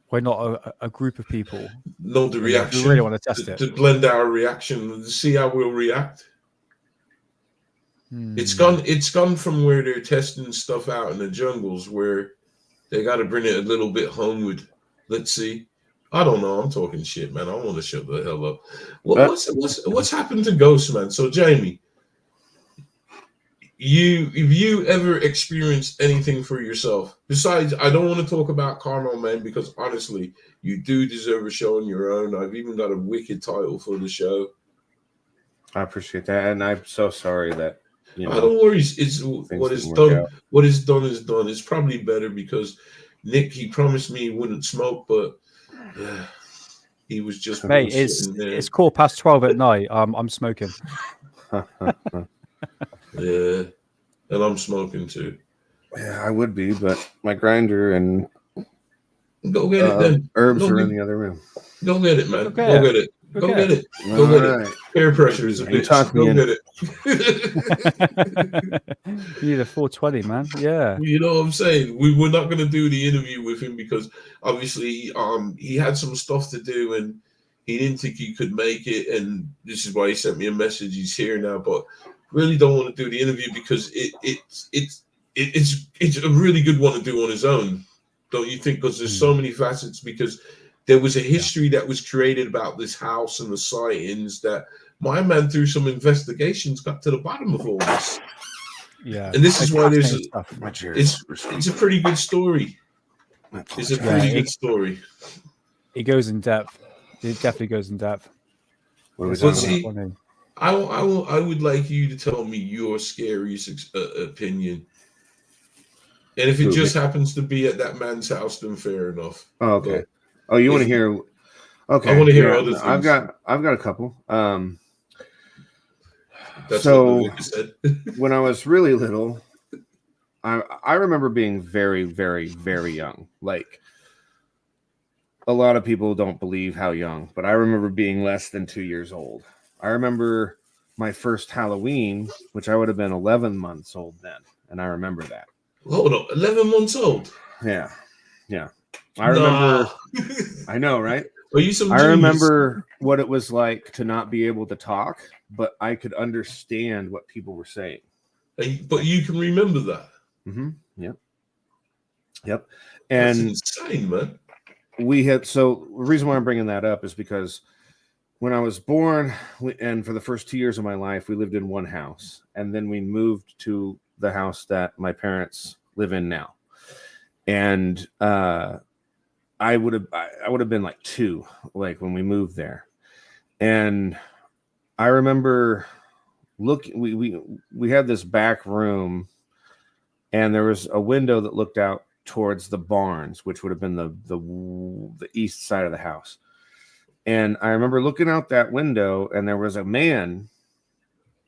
Why not a group of people? No, the reaction. We really want to test it to blend our reaction and see how we'll react. It's gone from where they're testing stuff out in the jungles where they got to bring it a little bit homeward. Let's see. I don't know. I'm talking shit, man. I want to shut the hell up. What's happened to ghosts, man? So, Jamie, have you ever experienced anything for yourself? Besides, I don't want to talk about Carnal Man because honestly, you do deserve a show on your own. I've even got a wicked title for the show. I appreciate that, and I'm so sorry that don't worry. It's what is done. Out. What is done is done. It's probably better because Nick, he promised me he wouldn't smoke, but he was just mate. It's 12:15 at night. I'm smoking. Yeah, and I'm smoking too. Yeah, I would be, but my grinder and go get it then. Herbs are in the other room. Go get it, man. Go get it. Go get it. Go get it. Peer pressure is a bitch. Go get it. You need a 420, man. Yeah. You know what I'm saying? We were not going to do the interview with him because obviously he had some stuff to do and he didn't think he could make it. And this is why he sent me a message. He's here now, but really don't want to do the interview because it's a really good one to do on his own. Don't you think? Because there's so many facets because there was a history that was created about this house and the sightings that my man, through some investigations, got to the bottom of all this. Yeah. And this is why it's a pretty good story. It's a pretty good story. It goes in depth. It definitely goes in depth. I would like you to tell me your scariest opinion. And if it just happens to be at that man's house, then fair enough. Oh, okay. Oh, you want to hear? Okay, I want to hear other things. I've got a couple. That's so what said. When I was really little, I remember being very, very, very young. Like a lot of people don't believe how young, but I remember being less than 2 years old. I remember my first Halloween, which I would have been 11 months old then, and I remember that. Hold on, 11 months old? Yeah. I remember. I know, right? Are you some I genius? remember what it was like to not be able to talk, but I could understand what people were saying. But you can remember that? Mm-hmm. Yep. And that's insane, man. So the reason why I'm bringing that up is because when I was born, and for the first 2 years of my life, we lived in one house, and then we moved to the house that my parents live in now. And I would have been like 2, like when we moved there. And I remember we had this back room, and there was a window that looked out towards the barns, which would have been the east side of the house. And I remember looking out that window, and there was a man.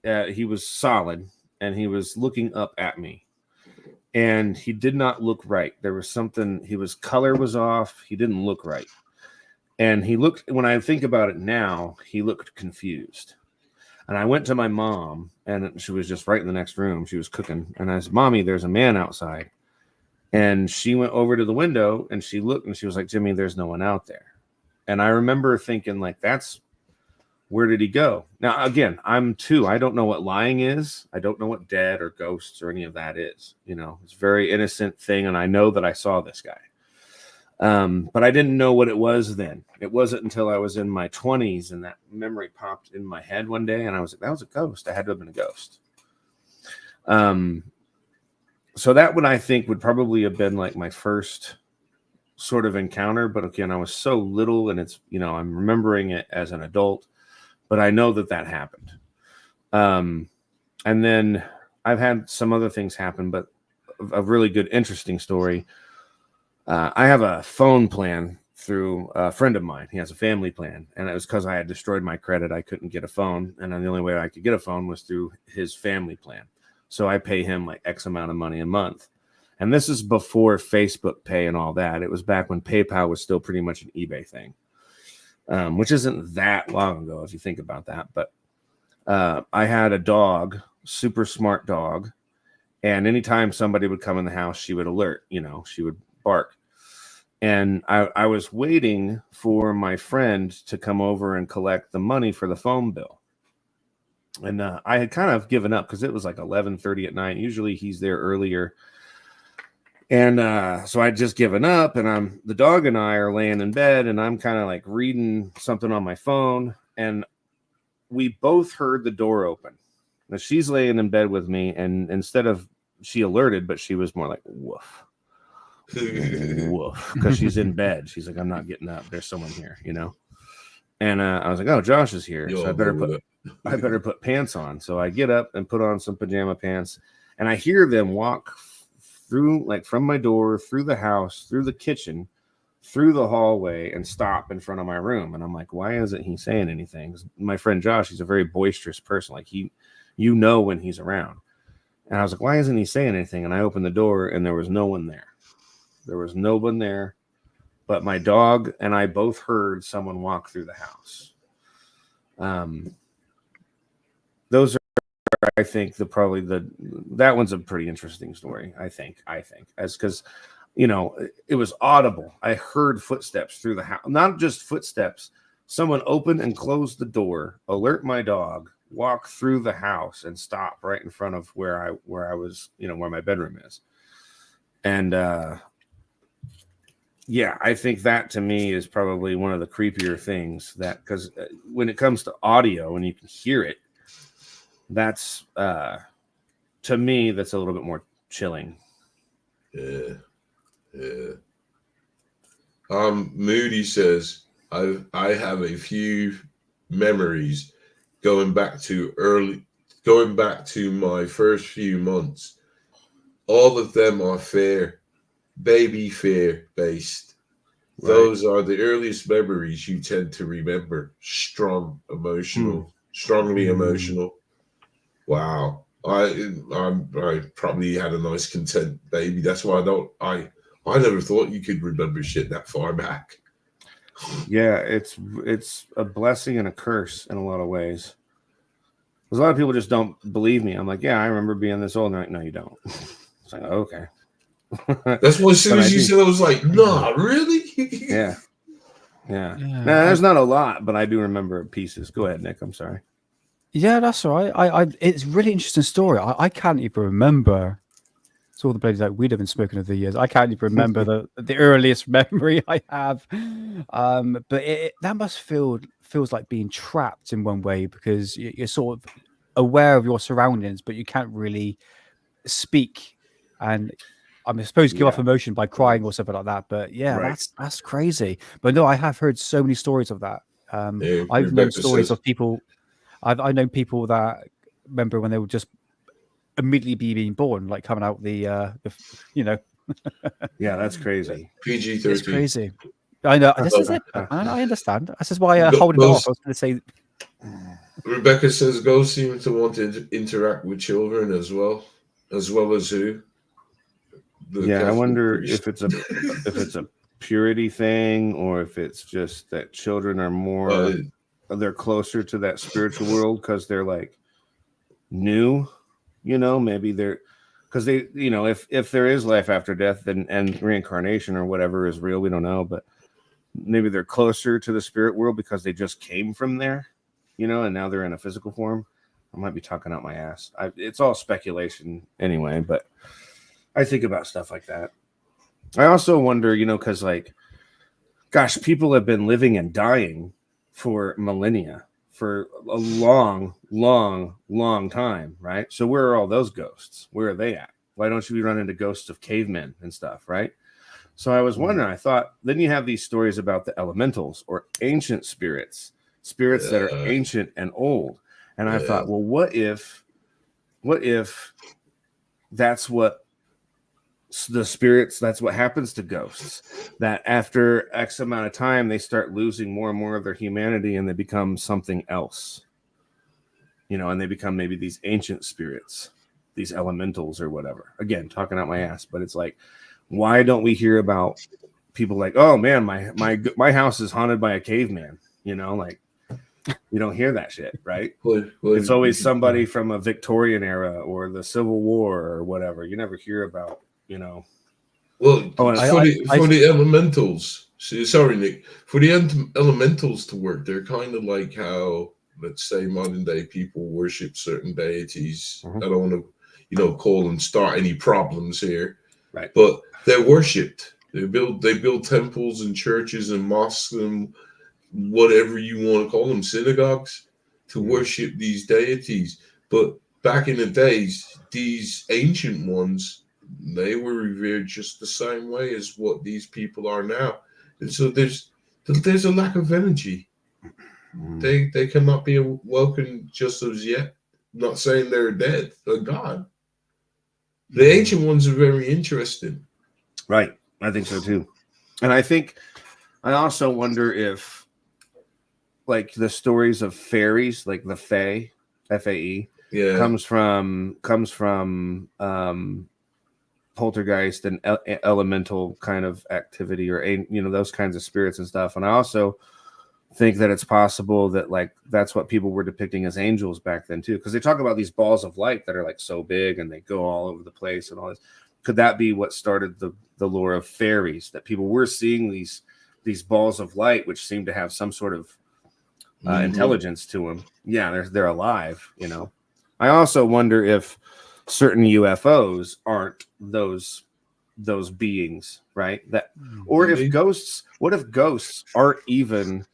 He was solid, and he was looking up at me. And he did not look right. There was something, color was off. He didn't look right. And he looked, when I think about it now, he looked confused. And I went to my mom, and she was just right in the next room. She was cooking. And I said, "Mommy, there's a man outside." And she went over to the window, and she looked, and she was like, "Jimmy, there's no one out there." And I remember thinking, like, where did he go? Now, again, I'm 2. I don't know what lying is. I don't know what dead or ghosts or any of that is. It's a very innocent thing. And I know that I saw this guy. But I didn't know what it was then. It wasn't until I was in my 20s and that memory popped in my head one day. And I was like, that was a ghost. I had to have been a ghost. So that one I think would probably have been like my first sort of encounter. But again, I was so little, and it's, I'm remembering it as an adult. But I know that happened. And then I've had some other things happen, but a really good, interesting story. I have a phone plan through a friend of mine. He has a family plan, and it was because I had destroyed my credit. I couldn't get a phone, and the only way I could get a phone was through his family plan. So I pay him like X amount of money a month. And this is before Facebook Pay and all that. It was back when PayPal was still pretty much an eBay thing, which isn't that long ago if you think about that. But I had a dog, super smart dog, and anytime somebody would come in the house, she would alert, she would bark. And I was waiting for my friend to come over and collect the money for the phone bill. And I had kind of given up because it was like 11:30 at night. Usually he's there earlier. And so I'd just given up, and the dog and I are laying in bed, and I'm kind of like reading something on my phone. And we both heard the door open. Now she's laying in bed with me, and instead of she alerted, but she was more like woof, woof, because she's in bed. She's like, I'm not getting up. There's someone here, And I was like, oh, Josh is here, so I better put pants on. So I get up and put on some pajama pants, and I hear them walk through, like from my door, through the house, through the kitchen, through the hallway, and stop in front of my room. And I'm like, why isn't he saying anything? My friend Josh, he's a very boisterous person. Like when he's around. And I was like, why isn't he saying anything? And I opened the door, and there was no one there. There was no one there, but my dog and I both heard someone walk through the house. Those are, I think, that one's a pretty interesting story. I think as because, it was audible. I heard footsteps through the house, not just footsteps. Someone opened and closed the door, alert my dog, walk through the house, and stop right in front of where I was, where my bedroom is. And yeah, I think that to me is probably one of the creepier things, that because when it comes to audio and you can hear it, that's to me, that's a little bit more chilling. Yeah. Moody says, I have a few memories going back to my first few months. All of them are baby fear based. Right. Those are the earliest memories you tend to remember. Strongly emotional. Wow. I probably had a nice content baby. That's why I never thought you could remember shit that far back. Yeah, it's a blessing and a curse in a lot of ways. Because a lot of people just don't believe me. I'm like, yeah, I remember being this old. And like, no, you don't. It's like, okay. That's why as soon as you said, I was like, nah, really? Yeah. Now, there's not a lot, but I do remember pieces. Go ahead, Nick. I'm sorry. Yeah, that's all right. It's a really interesting story. I can't even remember. It's all the places that we'd have been smoking over the years. I can't even remember the earliest memory I have. But that must feels like being trapped in one way, because you're sort of aware of your surroundings, but you can't really speak. And I suppose give off emotion by crying or something like that. But yeah, right. That's crazy. But no, I have heard so many stories of that. I've known stories of people. I've known people that remember when they would just immediately being born, like coming out Yeah, that's crazy. PG-13. It's crazy. I know. This is it. I understand. This is why holding off. I was going to say. Rebecca says ghosts seem to want to interact with children as well as who. I wonder if it's a purity thing, or if it's just that children are more they're closer to that spiritual world because they're like new, maybe they're because they, if there is life after death and reincarnation or whatever is real, we don't know, but maybe they're closer to the spirit world because they just came from there, and now they're in a physical form. I might be talking out my ass. It's all speculation anyway, but I think about stuff like that. I also wonder, because gosh, people have been living and dying for millennia, for a long, long, long time, right? So where are all those ghosts? Where are they at? Why don't you run into ghosts of cavemen and stuff, right? So I was wondering, I thought, then you have these stories about the elementals or ancient spirits that are ancient and old. And I thought, well, what if that's what the spirits, that's what happens to ghosts, that after X amount of time they start losing more and more of their humanity and they become something else, you know, and they become maybe these ancient spirits, these elementals or whatever. Again, talking out my ass, but it's like, why don't we hear about people like, oh man, my house is haunted by a caveman, you know, like you don't hear that shit, right? It's always somebody from a Victorian era or the Civil War or whatever. You never hear about, you know. Well, for the elementals, sorry, Nick, for the elementals to work, they're kind of like how, let's say, modern day people worship certain deities. I don't want to, you know, call and start any problems here, right? But they're worshipped. They build temples and churches and mosques and whatever you want to call them, synagogues, to worship these deities. But back in the days, these ancient ones, they were revered just the same way as what these people are now. And so there's a lack of energy. They cannot be awoken just as yet. I'm not saying they're dead, they're gone. The ancient ones are very interesting. Right. I think so too. And I also wonder if, like, the stories of fairies, like the Fae, F-A-E, comes from poltergeist and elemental kind of activity, or, you know, those kinds of spirits and stuff. And I also think that it's possible that, like, that's what people were depicting as angels back then too, because they talk about these balls of light that are like so big and they go all over the place and all this. Could that be what started the lore of fairies, that people were seeing these balls of light which seem to have some sort of intelligence to them? Yeah, they're alive, you know. I also wonder if certain UFOs aren't those beings, right? That, or if ghosts, what if ghosts aren't even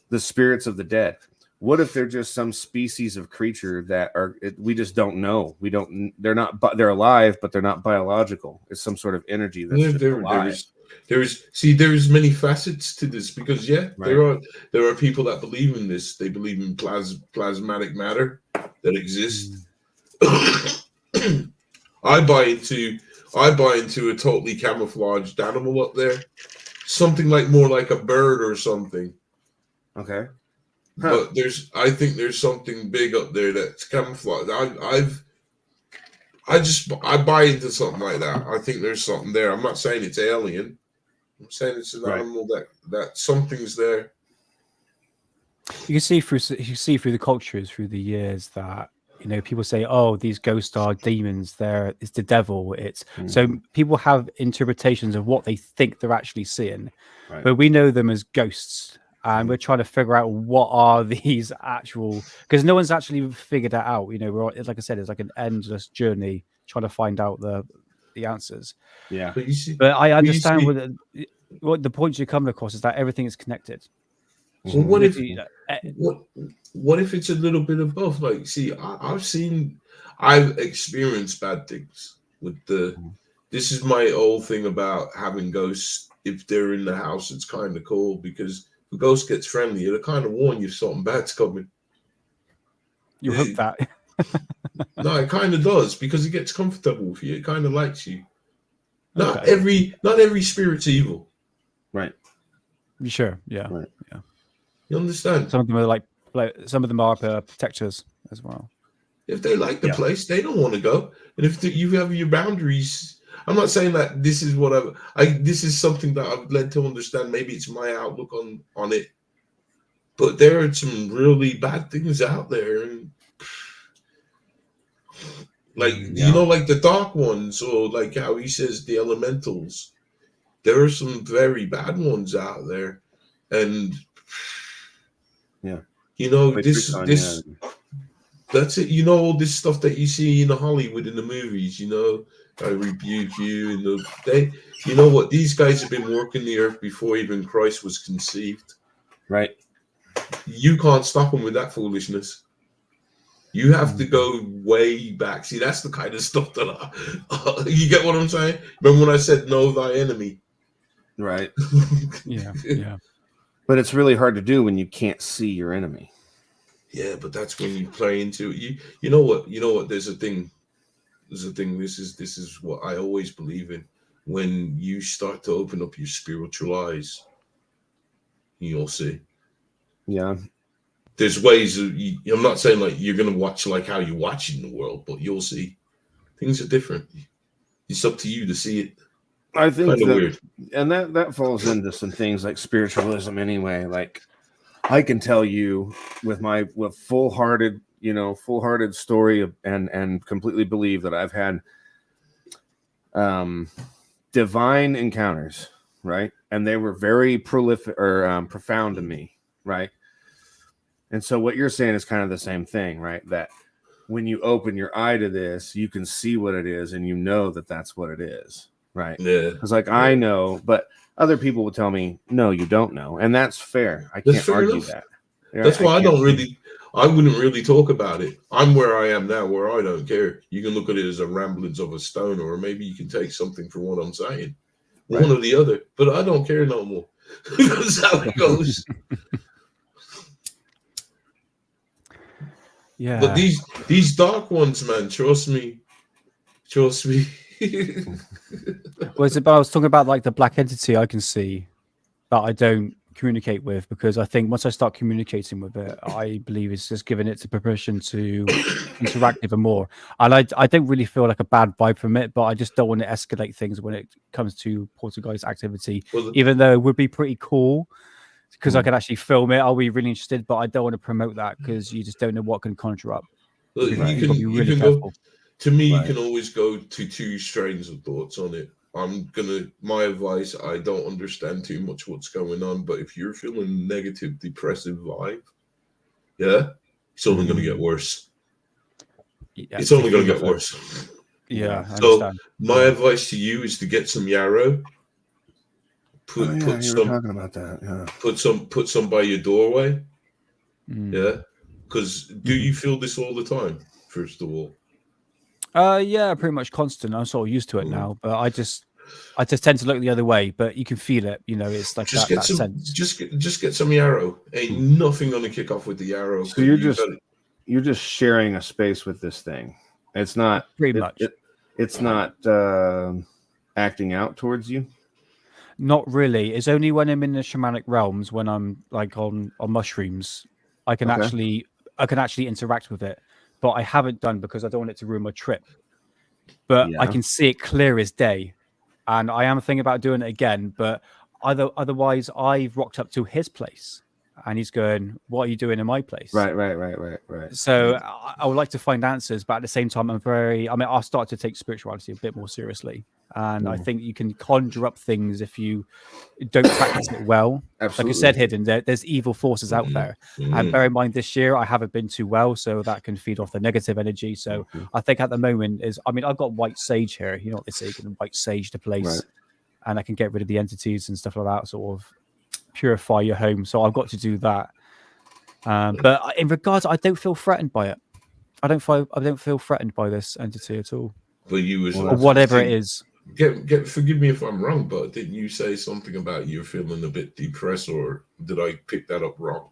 the spirits of the dead? What if they're just some species of creature that we just don't know? They're alive, but they're not biological. It's some sort of energy that's just alive. There's many facets to this, because there are people that believe in this. They believe in plasmatic matter that exists. I buy into a totally camouflaged animal up there, something like more like a bird or something. Okay. But I think there's something big up there that's camouflaged. I buy into something like that. I think there's something there. I'm not saying it's alien. I'm saying it's an animal that something's there. You can see through the cultures, through the years, that, you know, people say, oh, these ghosts are demons, it's the devil. So people have interpretations of what they think they're actually seeing, but we know them as ghosts. And we're trying to figure out what are these actual, because no one's actually figured that out. You know, like I said, it's like an endless journey trying to find out the answers. Yeah. But I understand what the point you're coming across is, that everything is connected. So what if it's a little bit of both? Like, see, I've experienced bad things with this is my old thing about having ghosts. If they're in the house, it's kind of cool, because the ghost gets friendly, it'll kind of warn you if something bad's coming. You hope that. No, it kind of does, because it gets comfortable with you. It kind of likes you. Not every spirit's evil. Right. Sure. Yeah. Right. Yeah. You understand? Some of them are like some of them are protectors as well. If they like the place, they don't want to go. And if you have your boundaries, I'm not saying that this is what this is something that I've led to understand. Maybe it's my outlook on it, but there are some really bad things out there, and like you know, like the dark ones, or like how he says the elementals. There are some very bad ones out there, and you know, that's it. You know, all this stuff that you see in Hollywood in the movies. You know, I rebuke you, and you know what? These guys have been working the earth before even Christ was conceived. Right. You can't stop them with that foolishness. You have to go way back. See, that's the kind of stuff that you get what I'm saying? Remember when I said, know thy enemy? Right. Yeah. But it's really hard to do when you can't see your enemy. Yeah, but that's when you play into it. You know what? There's a thing. is the thing. This is what I always believe in. When you start to open up your spiritual eyes, you'll see. Yeah. There's ways of, I'm not saying like you're gonna watch like how you're watching the world, but you'll see things are different. It's up to you to see it. I think Kind of that, weird. and that falls into some things like spiritualism anyway. Like I can tell you with full-hearted story and completely believe that I've had divine encounters, right? And they were very prolific or profound to me, right? And so what you're saying is kind of the same thing, right? That when you open your eye to this, you can see what it is, and you know that that's what it is, right? Yeah. Because like I know, but other people will tell me, no, you don't know, and that's fair. I That's can't fair argue enough. that. That's why can't- I wouldn't really talk about it. I'm where I am now, where I don't care. You can look at it as a ramblings of a stoner, or maybe you can take something from what I'm saying, one or the other. But I don't care no more. That's how it goes. Yeah. But these dark ones, man, trust me. Well, it's about, I was talking about like the black entity I can see that I don't communicate with, because I think once I start communicating with it, I believe it's just giving it the permission to interact even more. And I don't really feel like a bad vibe from it, but I just don't want to escalate things when it comes to poltergeist activity, even though it would be pretty cool because I could actually film it. I'll be really interested, but I don't want to promote that because you just don't know what can conjure up. Well, You've got to be really careful. You can always go to two strains of thoughts on it. My advice, I don't understand too much what's going on, but if you're feeling negative, depressive vibe, it's only going to get worse. Yeah, it's only going to get worse. Yeah. So my advice to you is to get some yarrow. You were talking about that. Yeah. Put some by your doorway. Yeah. Because do you feel this all the time? First of all. Yeah, pretty much constant. I'm sort of used to it now, but I just tend to look the other way. But you can feel it, it's like that sense. Just get some yarrow. Ain't nothing gonna kick off with the yarrow. So you're just sharing a space with this thing. It's not pretty much. It's not acting out towards you. Not really. It's only when I'm in the shamanic realms, when I'm like on mushrooms, I can actually interact with it. But I haven't done because I don't want it to ruin my trip. But I can see it clear as day. And I am thinking about doing it again. But otherwise, I've rocked up to his place. And he's going, what are you doing in my place? Right. So I would like to find answers. But at the same time, I'll start to take spirituality a bit more seriously. And I think you can conjure up things if you don't practice it well. Absolutely. Like you said, Hidden, there's evil forces out there. And bear in mind, this year I haven't been too well, so that can feed off the negative energy. So I think at the moment I've got white sage here. You know what they say, you can white sage the place, and I can get rid of the entities and stuff like that, sort of purify your home. So I've got to do that. But in regards, I don't feel threatened by it. I don't feel threatened by this entity at all. But you was or whatever it is. Forgive me if I'm wrong, but didn't you say something about you feeling a bit depressed, or did I pick that up wrong?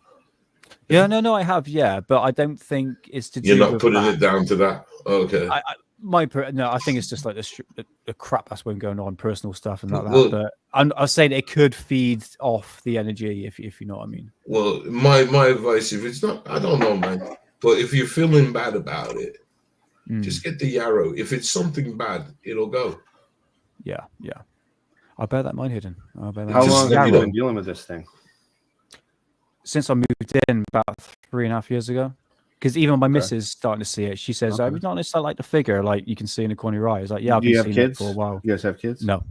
Yeah, no, I have, but I don't think it's to do. You're not with putting that. it down to that. Okay. I think it's just like the crap that's been going on, personal stuff and like that. But I was saying it could feed off the energy, if you know what I mean. Well, my advice, if it's not, I don't know, man. But if you're feeling bad about it, just get the yarrow. If it's something bad, it'll go. Yeah. I'll bear that in mind, Hidden. How long have you been dealing with this thing? Since I moved in about 3.5 years ago. Because even my missus is starting to see it. She says, "I'm not necessarily like the figure, like you can see in the corner of your eye." It's like, yeah, I've been seeing it for a while. You guys have kids? No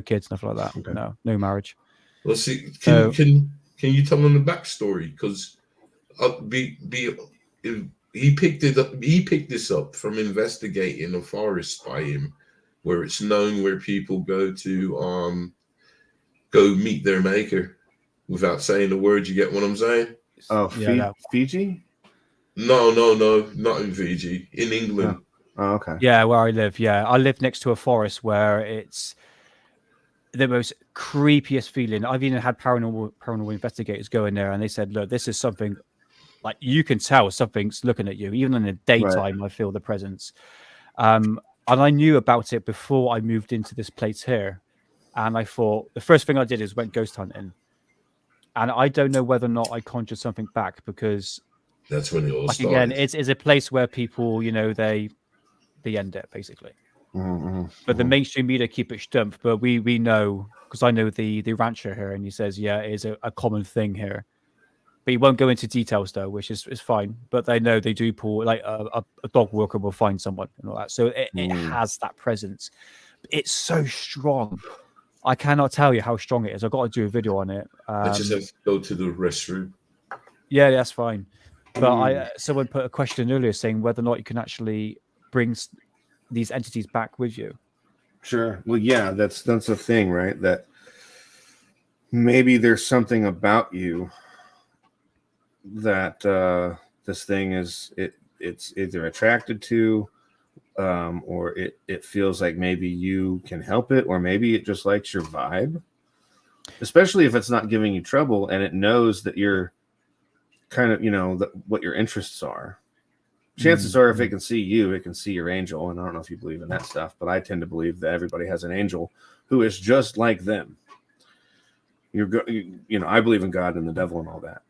kids, nothing like that. Okay. No marriage. Well, see, can you tell them the backstory? Because he picked it up. He picked this up from investigating a forest by him, where it's known where people go to go meet their maker without saying the word. You get what I'm saying? Oh, Fiji? No, not in Fiji. In England. Oh, okay. Yeah, where I live. Yeah, I live next to a forest where it's the most creepiest feeling. I've even had paranormal investigators go in there, and they said, "Look, this is something like you can tell something's looking at you. Even in the daytime, I feel the presence." And I knew about it before I moved into this place here. And I thought the first thing I did is went ghost hunting. And I don't know whether or not I conjured something back because, That's when it all like, again, started. it's a place where people, you know, they end it basically. Mm-hmm. But the mainstream media keep it stumped. But we know, because I know the rancher here, and he says, yeah, it is a common thing here. But he won't go into details though, which is fine. But they know they do pull, like a dog walker will find someone and all that. So it has that presence. It's so strong. I cannot tell you how strong it is. I've got to do a video on it. I just have to go to the restroom. Yeah, that's fine. But someone put a question earlier saying whether or not you can actually bring these entities back with you. Sure. Well, yeah, that's the thing, right? That maybe there's something about you that this thing it's either attracted to, or it feels like maybe you can help it, or maybe it just likes your vibe. Especially if it's not giving you trouble and it knows that you're kind of, you know, what your interests are. Chances are, if it can see you, it can see your angel. And I don't know if you believe in that stuff, but I tend to believe that everybody has an angel who is just like them. You know, I believe in God and the devil and all that.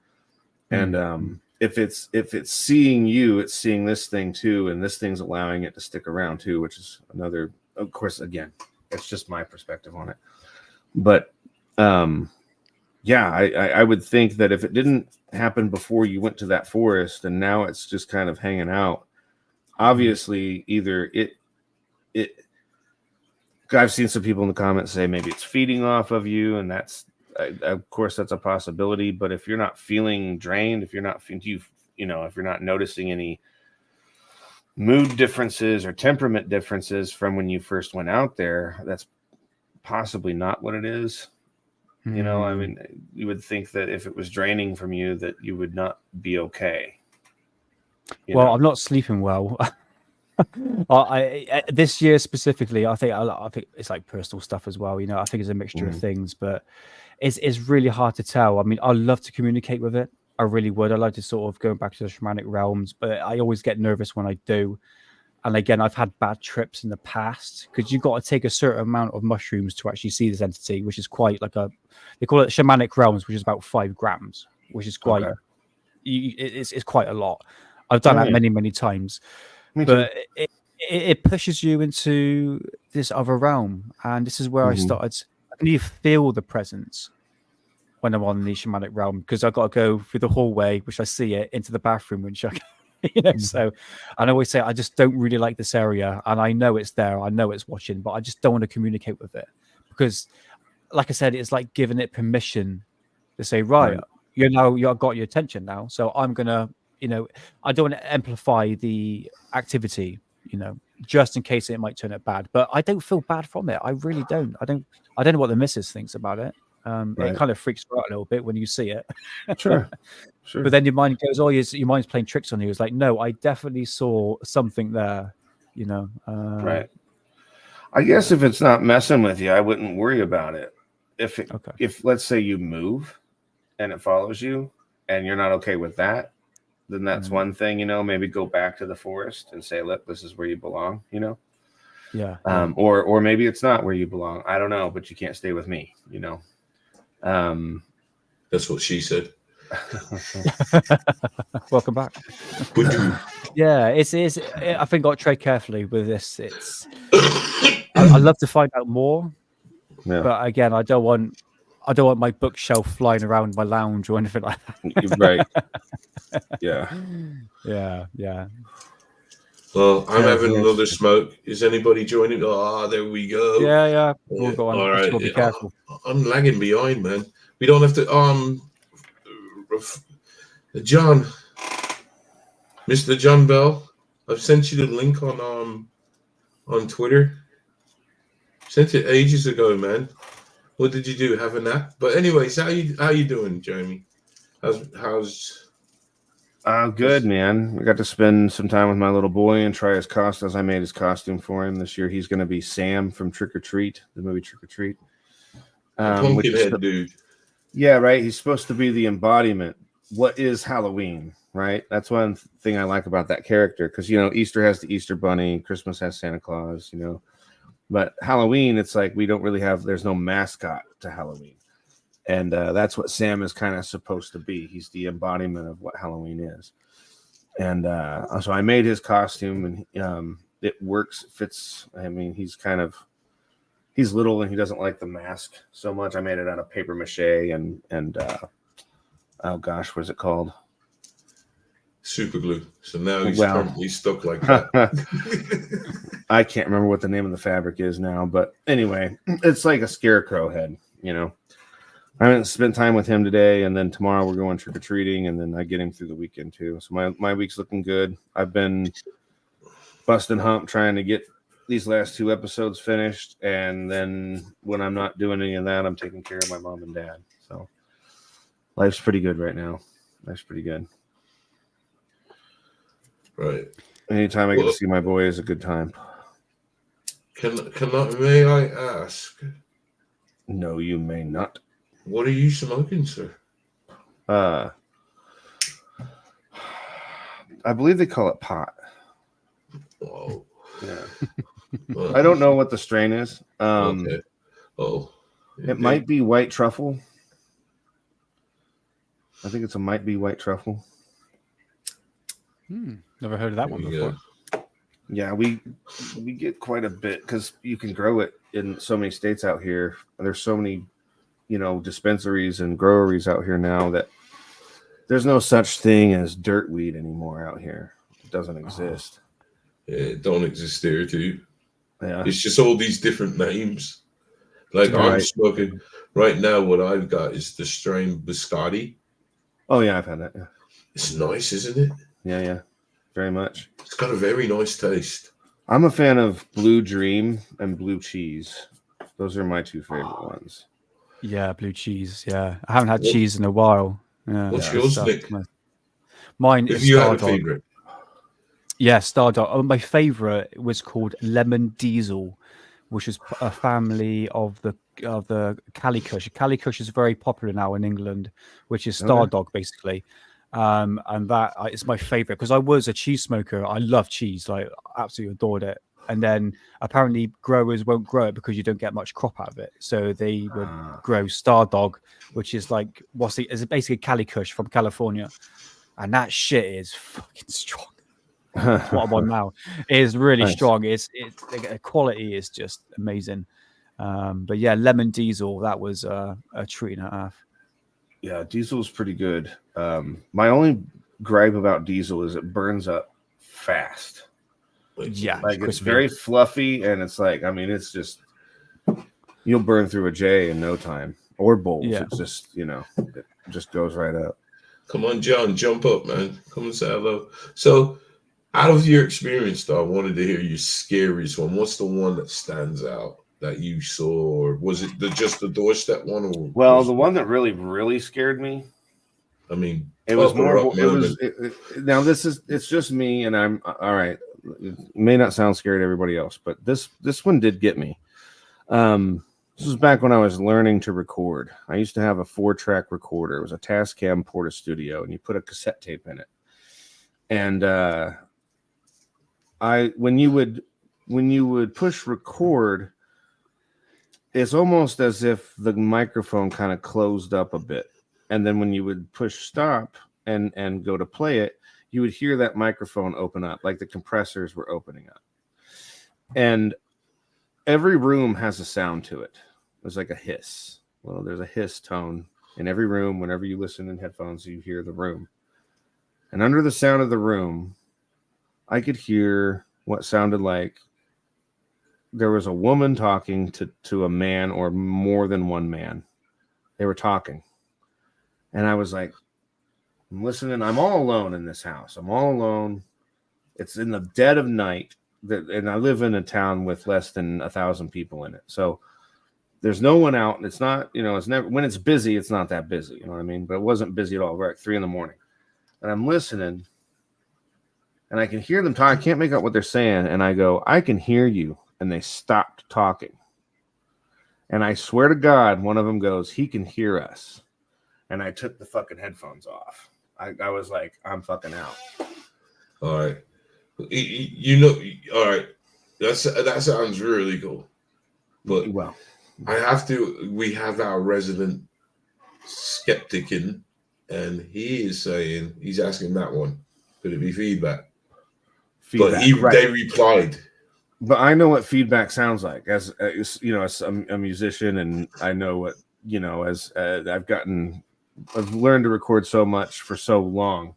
And if it's seeing you, it's seeing this thing too, and this thing's allowing it to stick around too, which is another. Of course, again, it's just my perspective on it. But yeah, I would think that if it didn't happen before you went to that forest, and now it's just kind of hanging out, obviously either it. I've seen some people in the comments say maybe it's feeding off of you, and that's. Of course, that's a possibility, but if you're not feeling drained, if you're not if you're not noticing any mood differences or temperament differences from when you first went out there, that's possibly not what it is. You know, I mean, you would think that if it was draining from you, that you would not be okay. Well, I'm not sleeping well. This year specifically, I think it's like personal stuff as well. You know, I think it's a mixture of things, but it's really hard to tell. I mean, I love to communicate with it. I really would. I like to sort of go back to the shamanic realms, but I always get nervous when I do. And again, I've had bad trips in the past because you've got to take a certain amount of mushrooms to actually see this entity, which is quite like they call it shamanic realms, which is about 5 grams, which is quite, it's quite a lot. I've done that many times. But it pushes you into this other realm, and this is where I started. I can even feel the presence when I'm on the shamanic realm because I've got to go through the hallway, which I see it, into the bathroom, which you know. So, and I always say I just don't really like this area, and I know it's there, I know it's watching, but I just don't want to communicate with it because, like I said, it's like giving it permission to say, right. You've got your attention now, so I'm gonna. You know, I don't want to amplify the activity, you know, just in case it might turn out bad. But I don't feel bad from it. I really don't. I don't know what the missus thinks about it. It kind of freaks her out a little bit when you see it. Sure. But then your mind goes, your mind's playing tricks on you. It's like, no, I definitely saw something there, you know. Right. I guess if it's not messing with you, I wouldn't worry about it. If let's say you move and it follows you and you're not okay with that, then that's one thing, you know, maybe go back to the forest and say, look, this is where you belong, you know? Yeah. Or maybe it's not where you belong. I don't know, but you can't stay with me, you know? That's what she said. Welcome back. Yeah, it's I think I'll tread carefully with this. It's I'd love to find out more. Yeah. But again, I don't want my bookshelf flying around my lounge or anything like that. Right. Yeah. Yeah. Well, I'm having another smoke. Is anybody joining? Oh, there we go. Yeah. We'll go on. All right. Be careful. I'm lagging behind, man. We don't have to. John, Mr. John Bell, I've sent you the link on Twitter. Sent it ages ago, man. What did you do? Have a nap? But anyways, how you doing, Jeremy? How's good, man. I got to spend some time with my little boy and try his costumes. I made his costume for him this year. He's going to be Sam from Trick or Treat, the movie Trick or Treat. Pumpkinhead dude. Yeah, right. He's supposed to be the embodiment what is Halloween, right? That's one thing I like about that character, because Easter has the Easter Bunny, Christmas has Santa Claus, but Halloween, it's like we don't really there's no mascot to Halloween, and that's what Sam is kind of supposed to be. He's the embodiment of what Halloween is, and so I made his costume, and it works, fits. I mean, he's little and he doesn't like the mask so much. I made it out of paper mache and oh gosh, what is it called? Super glue. So now he's Well. permanently stuck like that. I can't remember what the name of the fabric is now, but anyway, it's like a scarecrow head, I haven't spent time with him today, and then tomorrow we're going trick-or-treating, and then I get him through the weekend too. So my week's looking good. I've been busting hump trying to get these last 2 episodes finished, and then when I'm not doing any of that, I'm taking care of my mom and dad. So life's pretty good right now. Life's pretty good. Right. Anytime I get to see my boy is a good time. May I ask? No, you may not. What are you smoking, sir? I believe they call it pot. Oh. Yeah. I don't know what the strain is. Okay. Oh. It might be white truffle. I think it might be white truffle. Never heard of that one before. Yeah, we get quite a bit because you can grow it in so many states out here. There's so many, dispensaries and groweries out here now that there's no such thing as dirt weed anymore out here. It doesn't exist. Yeah, it don't exist there too. Yeah. It's just all these different names. Like Right. I'm smoking right now. What I've got is the strain Biscotti. Oh yeah, I've had that. Yeah. It's nice, isn't it? Yeah, very much. It's got a very nice taste. I'm a fan of Blue Dream and Blue Cheese. Those are my 2 favorite ones. Yeah, blue cheese. Yeah, I haven't had cheese in a while. Yeah, What's yours, Nick? Mine If is you had a Stardog. favorite, Yeah, Stardog. Oh, my favorite was called Lemon Diesel, which is a family of the Calicush. Calicush is very popular now in England, which is Stardog basically. And that is my favorite because I was a cheese smoker. I love cheese, like absolutely adored it. And then apparently growers won't grow it because you don't get much crop out of it. So they would grow Stardog, which is like is basically Calicush from California, and that shit is fucking strong. That's what I'm on now. It is really strong. It's the quality is just amazing. But yeah, Lemon Diesel, that was a treat and a half. Yeah, Diesel is pretty good. My only gripe about Diesel is it burns up fast. Yeah, like it's very fluffy, and it's like, I mean, it's just you'll burn through a J in no time, or bowls. Yeah. It's just it just goes right up. come on, John, jump up, man. Come and say hello. So, out of your experience, though, I wanted to hear your scariest one. What's the one that stands out that you saw, or was it just the doorstep one? Or well, the one that really scared me. I mean, it was more. Now it's just me, and I'm all right. It may not sound scary to everybody else, but this one did get me. This was back when I was learning to record. I used to have a 4-track recorder. It was a Tascam Porta Studio, and you put a cassette tape in it. And when you would push record, it's almost as if the microphone kind of closed up a bit. And then when you would push stop and go to play it, you would hear that microphone open up, like the compressors were opening up. And every room has a sound to it. There's like a hiss. Well, there's a hiss tone in every room. Whenever you listen in headphones, you hear the room. And under the sound of the room, I could hear what sounded like there was a woman talking to a man or more than one man. They were talking. And I was like, I'm listening. I'm all alone in this house. I'm all alone. It's in the dead of night. And I live in a town with less than 1,000 people in it. So there's no one out. And it's not, it's never, when it's busy, it's not that busy. You know what I mean? But it wasn't busy at all. We're at 3 a.m. And I'm listening. And I can hear them talk. I can't make out what they're saying. And I go, I can hear you. And they stopped talking. And I swear to God, one of them goes, he can hear us. And I took the fucking headphones off. I was like, I'm fucking out. All right. You know, all right. That sounds really cool. But Well, we have our resident skeptic in, and he is saying, he's asking that one, could it be feedback? But they replied. But I know what feedback sounds like as you know, as a musician, and I know what, you know, as I've learned to record so much for so long.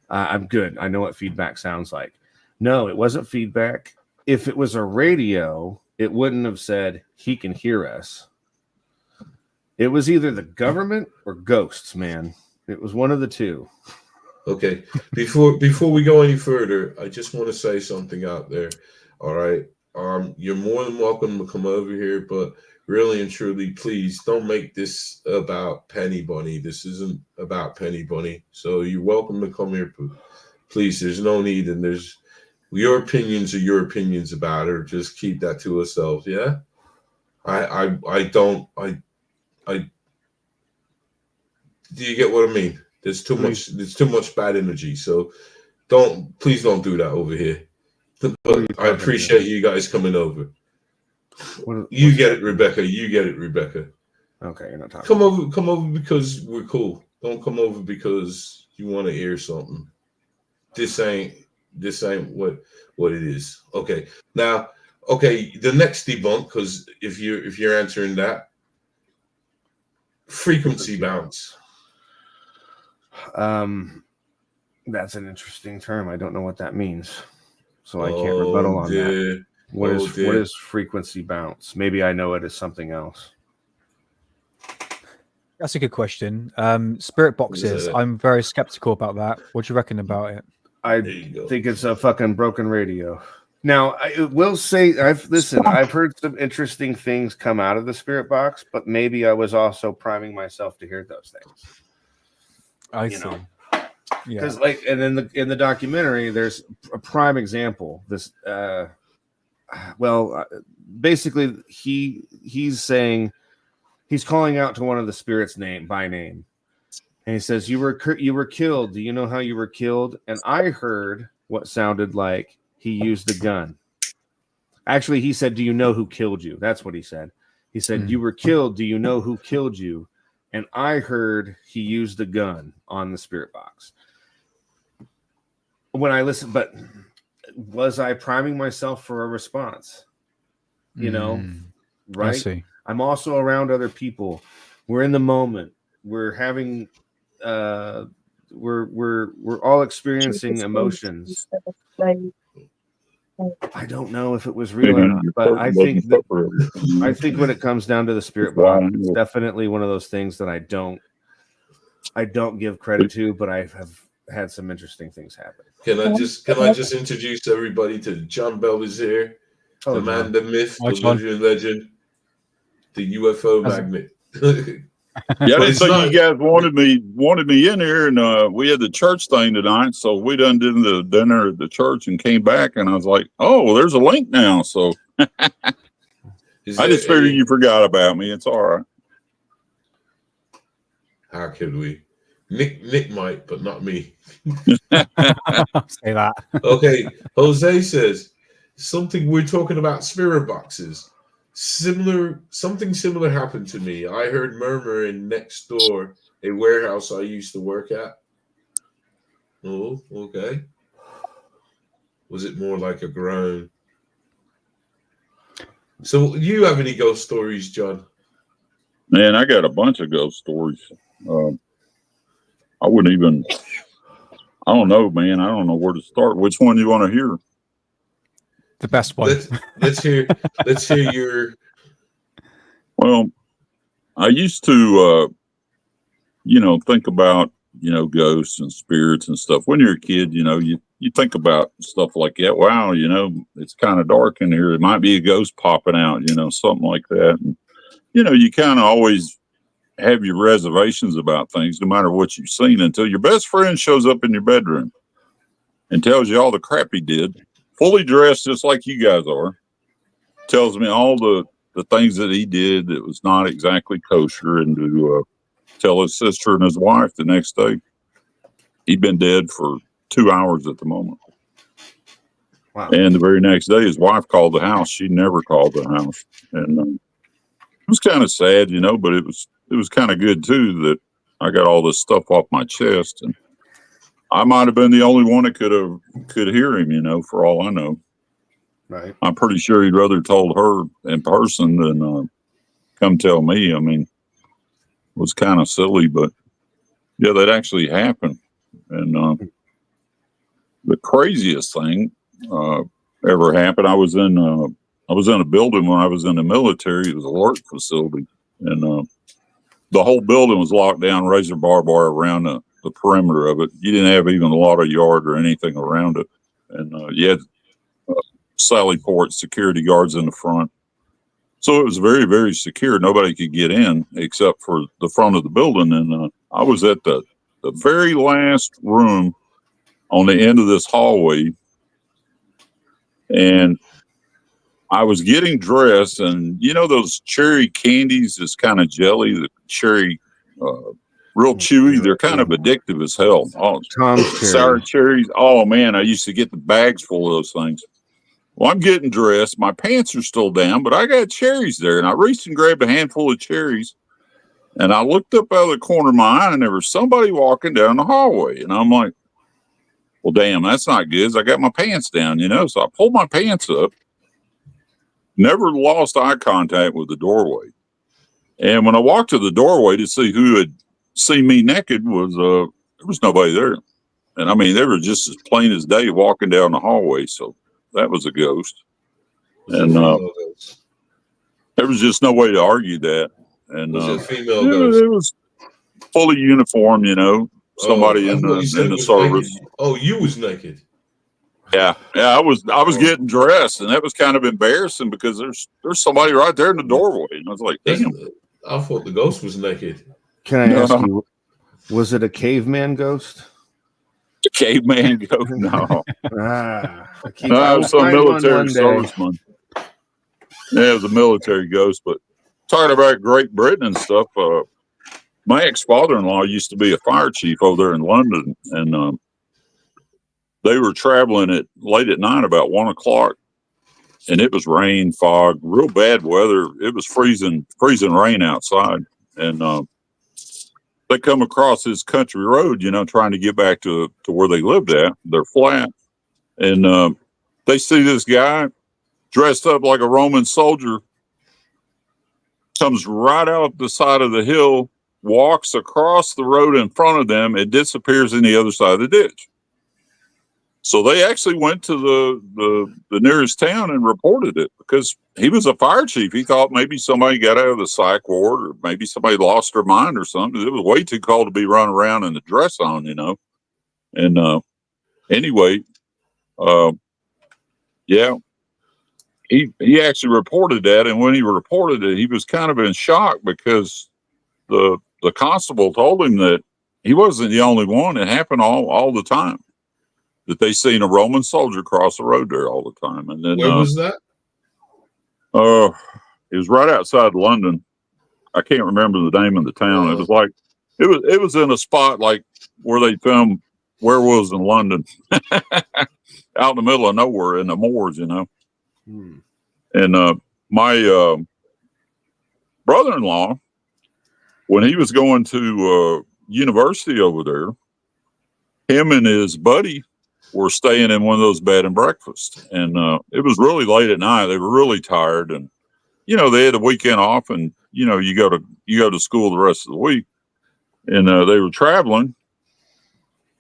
I'm good. I know what feedback sounds like. No, it wasn't feedback. If it was a radio, it wouldn't have said he can hear us. It was either the government or ghosts, man. It was one of the two. Okay. Before we go any further, I just want to say something out there. All right. You're more than welcome to come over here, but really and truly, please don't make this about Penny Bunny. This isn't about Penny Bunny. So you're welcome to come here, please. There's no need, and there's your opinions are your opinions about her. Just keep that to ourselves. Yeah. I do you get what I mean? There's too much bad energy. So please don't do that over here. But I appreciate you guys coming over. You get it, Rebecca. You get it, Rebecca. Okay, you're not talking. Come over because we're cool. Don't come over because you want to hear something. This ain't what it is. Okay. Now, the next debunk, because if you're answering that, frequency bounce. That's an interesting term. I don't know what that means, so I can't rebuttal on that. What is frequency bounce? Maybe I know it as something else. That's a good question. Spirit boxes. I'm very skeptical about that. What do you reckon about it? I think it's a fucking broken radio. Now, I will say, I've heard some interesting things come out of the spirit box, but maybe I was also priming myself to hear those things. I see. Because and in the documentary, there's a prime example. This, basically, he's saying he's calling out to one of the spirits by name, and he says, "You were killed. Do you know how you were killed?" And I heard what sounded like he used the gun. Actually, he said, "Do you know who killed you?" That's what he said. He said, "You were killed. Do you know who killed you?" And I heard he used the gun on the spirit box. When I listened, but was I priming myself for a response? You know, right? I see. I'm also around other people. We're in the moment. We're having, we're all experiencing emotions. I don't know if it was real or not, but I think when it comes down to the spirit box, it's definitely one of those things that I don't give credit to, but I have had some interesting things happen. Can I just introduce everybody to John Bell is here, the man, the myth, the living legend, the UFO magnet. Yeah, I didn't think you guys wanted me in here, and we had the church thing tonight, so we done did the dinner at the church and came back, and I was like, "Oh, there's a link now." So I just figured you forgot about me. It's all right. How could we? Nick might, but not me. Say that. Okay, Jose says something. We're talking about spirit boxes. Something similar happened to me. I heard murmuring next door, a warehouse I used to work at. Oh, okay. Was it more like a groan? So, you have any ghost stories, John? Man, I got a bunch of ghost stories. I don't know, man. I don't know where to start. Which one do you want to hear? The best one. Let's hear your. Well, I used to, think about, ghosts and spirits and stuff. When you're a kid, you think about stuff like that. Wow, it's kind of dark in here. It might be a ghost popping out, something like that. And, you kind of always have your reservations about things, no matter what you've seen, until your best friend shows up in your bedroom and tells you all the crap he did, fully dressed just like you guys are, tells me all the things that he did that was not exactly kosher, and to tell his sister and his wife the next day. he'd been dead for 2 hours at the moment. Wow. And the very next day, his wife called the house. She never called the house, and it was kind of sad, you know. But it was kind of good too that I got all this stuff off my chest, and I might have been the only one that could hear him, you know, for all I know. Right. I'm pretty sure he'd rather told her in person than come tell me. I mean, it was kind of silly, but yeah, that actually happened. And the craziest thing ever happened. I was in a building when I was in the military. It was a work facility, and the whole building was locked down, razor barbed wire around the perimeter of it. You didn't have even a lot of yard or anything around it, and you had sally port security guards in the front. So it was very, very secure. Nobody could get in except for the front of the building. And I was at the very last room on the end of this hallway, and I was getting dressed, and you know those cherry candies, this kind of jelly, the cherry, real chewy. They're kind of addictive as hell. Oh, Tom's sour cherries. Oh man, I used to get the bags full of those things. Well, I'm getting dressed. My pants are still down, but I got cherries there, and I reached and grabbed a handful of cherries, and I looked up out of the corner of my eye, and there was somebody walking down the hallway, and I'm like, well, damn, that's not good. I got my pants down, you know. So I pulled my pants up. Never lost eye contact with the doorway. And when I walked to the doorway to see who had seen me naked, there was nobody there. And I mean, they were just as plain as day walking down the hallway. So that was a ghost. And there was just no way to argue that. And was it a female ghost? It was fully uniform, you know, somebody in the service. Naked. Oh, you was naked. Yeah, I was getting dressed, and that was kind of embarrassing because there's somebody right there in the doorway, and I was like, damn. I thought the ghost was naked. Can I ask you, was it a caveman ghost? A caveman ghost? No. I was some military serviceman. Yeah, it was a military ghost. But talking about Great Britain and stuff, my ex-father-in-law used to be a fire chief over there in London, and they were traveling late at night, about 1 o'clock, and it was rain, fog, real bad weather. It was freezing rain outside, and they come across this country road, you know, trying to get back to where they lived at. They're flat, and they see this guy dressed up like a Roman soldier, comes right out the side of the hill, walks across the road in front of them, and disappears in the other side of the ditch. So they actually went to the nearest town and reported it because he was a fire chief. He thought maybe somebody got out of the psych ward, or maybe somebody lost their mind or something. It was way too cold to be running around in the dress on, you know. And anyway, yeah, he actually reported that. And when he reported it, he was kind of in shock because the constable told him that he wasn't the only one. It happened all the time. That they seen a Roman soldier cross the road there all the time. And then where was that? It was right outside London. I can't remember the name of the town. It was like it was in a spot like where they filmed Werewolves in London, out in the middle of nowhere in the moors, you know. And my brother-in-law, when he was going to university over there, him and his buddy were staying in one of those bed and breakfasts, and it was really late at night. They were really tired, and you know they had the weekend off, and you know you go to school the rest of the week, and they were traveling,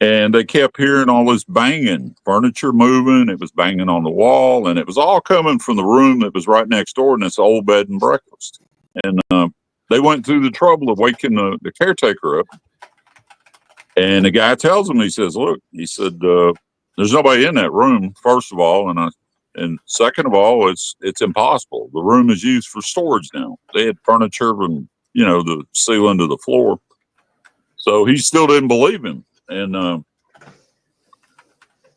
and they kept hearing all this banging, furniture moving. It was banging on the wall, and it was all coming from the room that was right next door, and it's old bed and breakfast. And they went through the trouble of waking the caretaker up, and the guy tells him, he says, "Look," he said, there's nobody in that room, first of all, and second of all, it's impossible. The room is used for storage now. They had furniture from, you know, the ceiling to the floor. So he still didn't believe him. And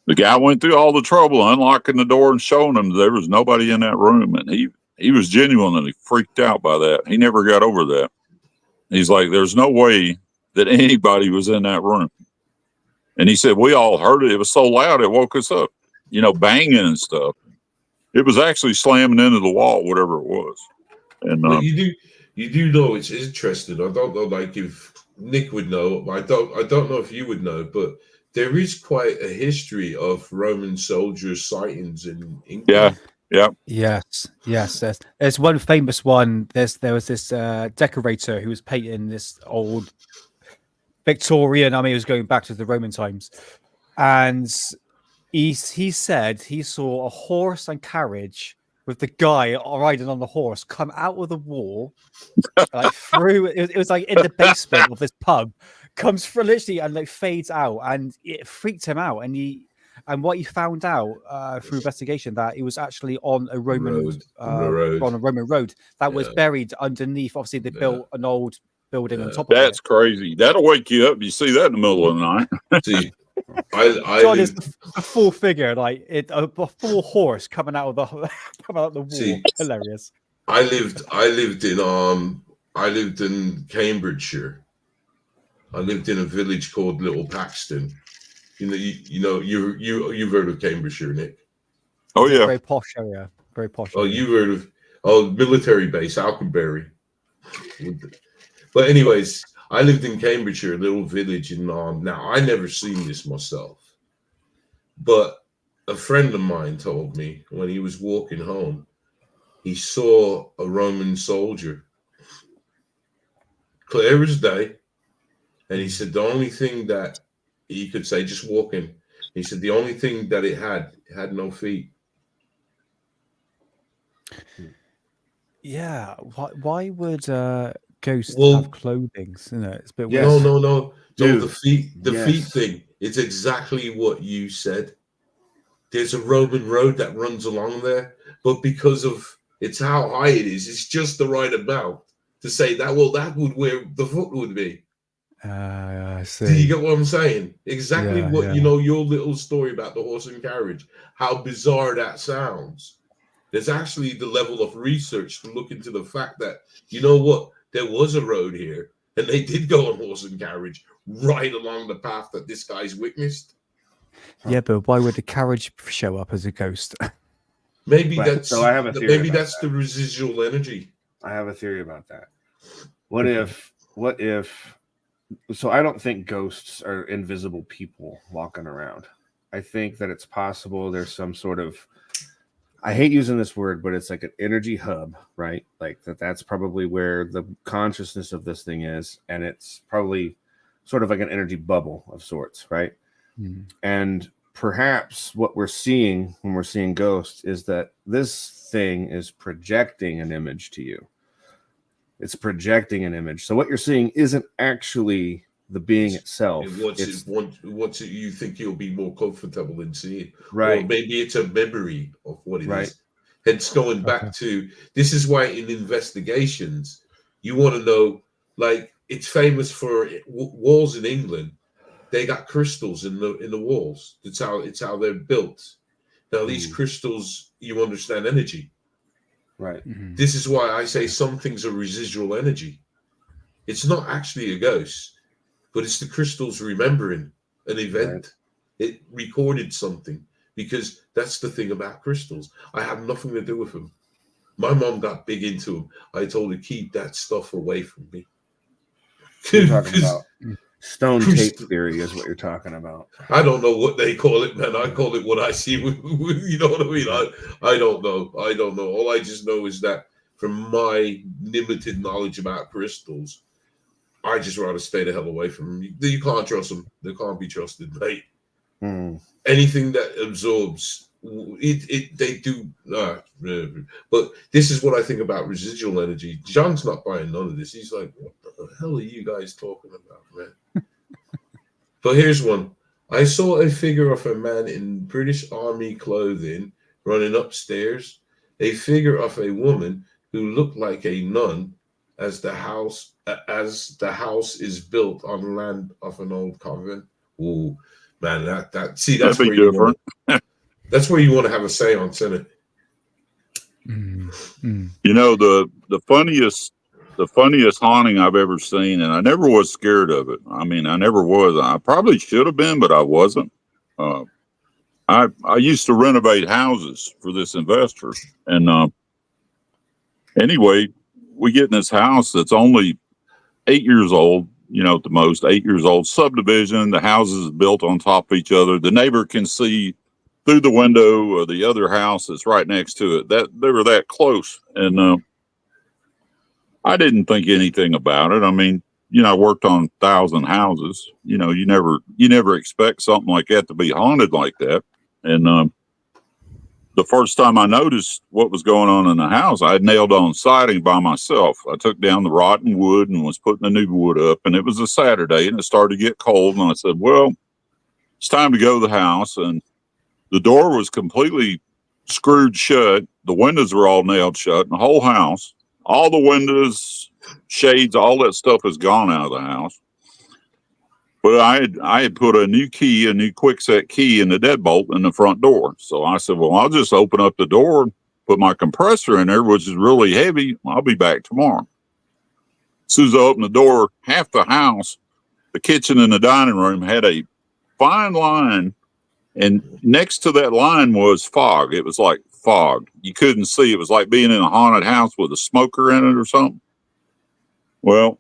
the guy went through all the trouble unlocking the door and showing him there was nobody in that room. And he was genuinely freaked out by that. He never got over that. He's like, there's no way that anybody was in that room. And he said, we all heard it. It was so loud, it woke us up, you know, banging and stuff. It was actually slamming into the wall, whatever it was. And But you do know it's interesting. I don't know, like if Nick would know. I don't know if you would know, but there is quite a history of Roman soldiers sightings in England. yeah. Yes. There's one famous one. There was this decorator who was painting this old Victorian. I mean, it was going back to the Roman times, and he said he saw a horse and carriage with the guy riding on the horse come out of the wall, like through. It was like in the basement of this pub, comes for literally and like fades out, and it freaked him out. And what he found out through investigation that it was actually on a Roman road that was buried underneath. Obviously, they built an old building on top of it. That's crazy. That'll wake you up. You see that in the middle of the night. See, John is a full figure, like a full horse coming out of the wall. See, hilarious. I lived in Cambridgeshire. I lived in a village called Little Paxton. You've heard of Cambridgeshire, Nick? Oh yeah, very posh area. Very posh. Oh, you've heard of military base Alconbury. But anyways, I lived in Cambridgeshire, a little village in now I never seen this myself, but a friend of mine told me when he was walking home, he saw a Roman soldier, clear as day, and he said the only thing that he could say, just walking, he said the only thing that it had no feet. Yeah, why would ghosts have clothing? It's a bit weird. No. Dude, the feet thing. It's exactly what you said. There's a Roman road that runs along there, but because of it's how high it is, it's just the right amount to say that. Well, that would where the foot would be. I see. Do you get what I'm saying? Exactly what yeah. your little story about the horse and carriage. How bizarre that sounds. There's actually the level of research to look into the fact that, you know what, there was a road here and they did go on horse and carriage right along the path that this guy's witnessed. Yeah, but why would the carriage show up as a ghost? Maybe Right, that's so I have a theory maybe about that's the residual energy. I have a theory about that. What if so I don't think ghosts are invisible people walking around. I think that it's possible there's some sort of, I hate using this word, but it's like an energy hub, right? Like that's probably where the consciousness of this thing is, and it's probably sort of like an energy bubble of sorts, right? And perhaps what we're seeing when we're seeing ghosts is that this thing is projecting an image to you. It's projecting an image. So what you're seeing isn't actually the being itself. Once you think you'll be more comfortable in seeing, right? Or maybe it's a memory of what it is. Hence, going back to this is why in investigations you want to know. Like it's famous for walls in England. They got crystals in the walls. It's how they're built. Now these crystals, you understand energy. Right. This is why I say some things are residual energy. It's not actually a ghost, but it's the crystals remembering an event. Right. It recorded something, because that's the thing about crystals. I have nothing to do with them. My mom got big into them. I told her, keep that stuff away from me. You're talking about stone tape theory is what you're talking about. I don't know what they call it, man. I call it what I see. You know what I mean? I don't know. All I just know is that from my limited knowledge about crystals, I just rather stay the hell away from them. You can't trust them. They can't be trusted, mate. Anything that absorbs it they do. But this is what I think about residual energy. John's not buying none of this. He's like, what the hell are you guys talking about, man? But here's one. I saw a figure of a man in British Army clothing running upstairs. A figure of a woman who looked like a nun, as the house is built on land of an old convent. Oh man, that's where you want. That's where you want to have a seance, isn't it? You know, the funniest the funniest haunting I've ever seen, and I never was scared of it. I mean, I never was. I probably should have been, but I wasn't. I used to renovate houses for this investor, and anyway, we get in this house that's only 8 years old. You know, at the most 8 years old. Subdivision. The houses built on top of each other. The neighbor can see through the window of the other house that's right next to it. That they were that close, and I didn't think anything about it. I mean, you know, I worked on 1,000 houses. You know, you never expect something like that to be haunted like that. And the first time I noticed what was going on in the house, I had nailed on siding by myself. I took down the rotten wood and was putting the new wood up. And it was a Saturday, and it started to get cold. And I said, well, it's time to go to the house. And the door was completely screwed shut. The windows were all nailed shut in the whole house. All the windows, shades, all that stuff is gone out of the house. But I had put a new quickset key in the deadbolt in the front door. So I said, well, I'll just open up the door, put my compressor in there, which is really heavy. I'll be back tomorrow. As soon as I opened the door, half the house, the kitchen and the dining room had a fine line. And next to that line was fog. It was like fog. You couldn't see. It was like being in a haunted house with a smoker in it or something. Well,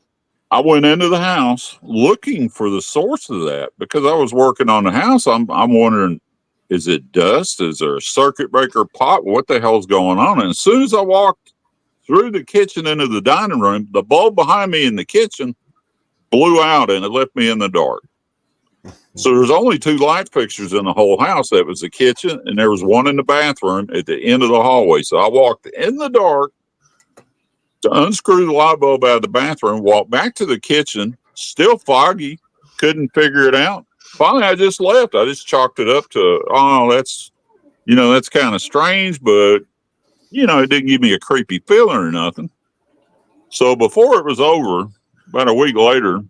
I went into the house looking for the source of that because I was working on the house. I'm wondering, is it dust? Is there a circuit breaker pop? What the hell's going on? And as soon as I walked through the kitchen into the dining room, the bulb behind me in the kitchen blew out and it left me in the dark. So there's only 2 light fixtures in the whole house. That was the kitchen, and there was one in the bathroom at the end of the hallway. So I walked in the dark to unscrew the light bulb out of the bathroom, walked back to the kitchen, still foggy, couldn't figure it out. Finally, I just left. I just chalked it up to, oh, that's kind of strange, but, you know, it didn't give me a creepy feeling or nothing. So before it was over, about a week later,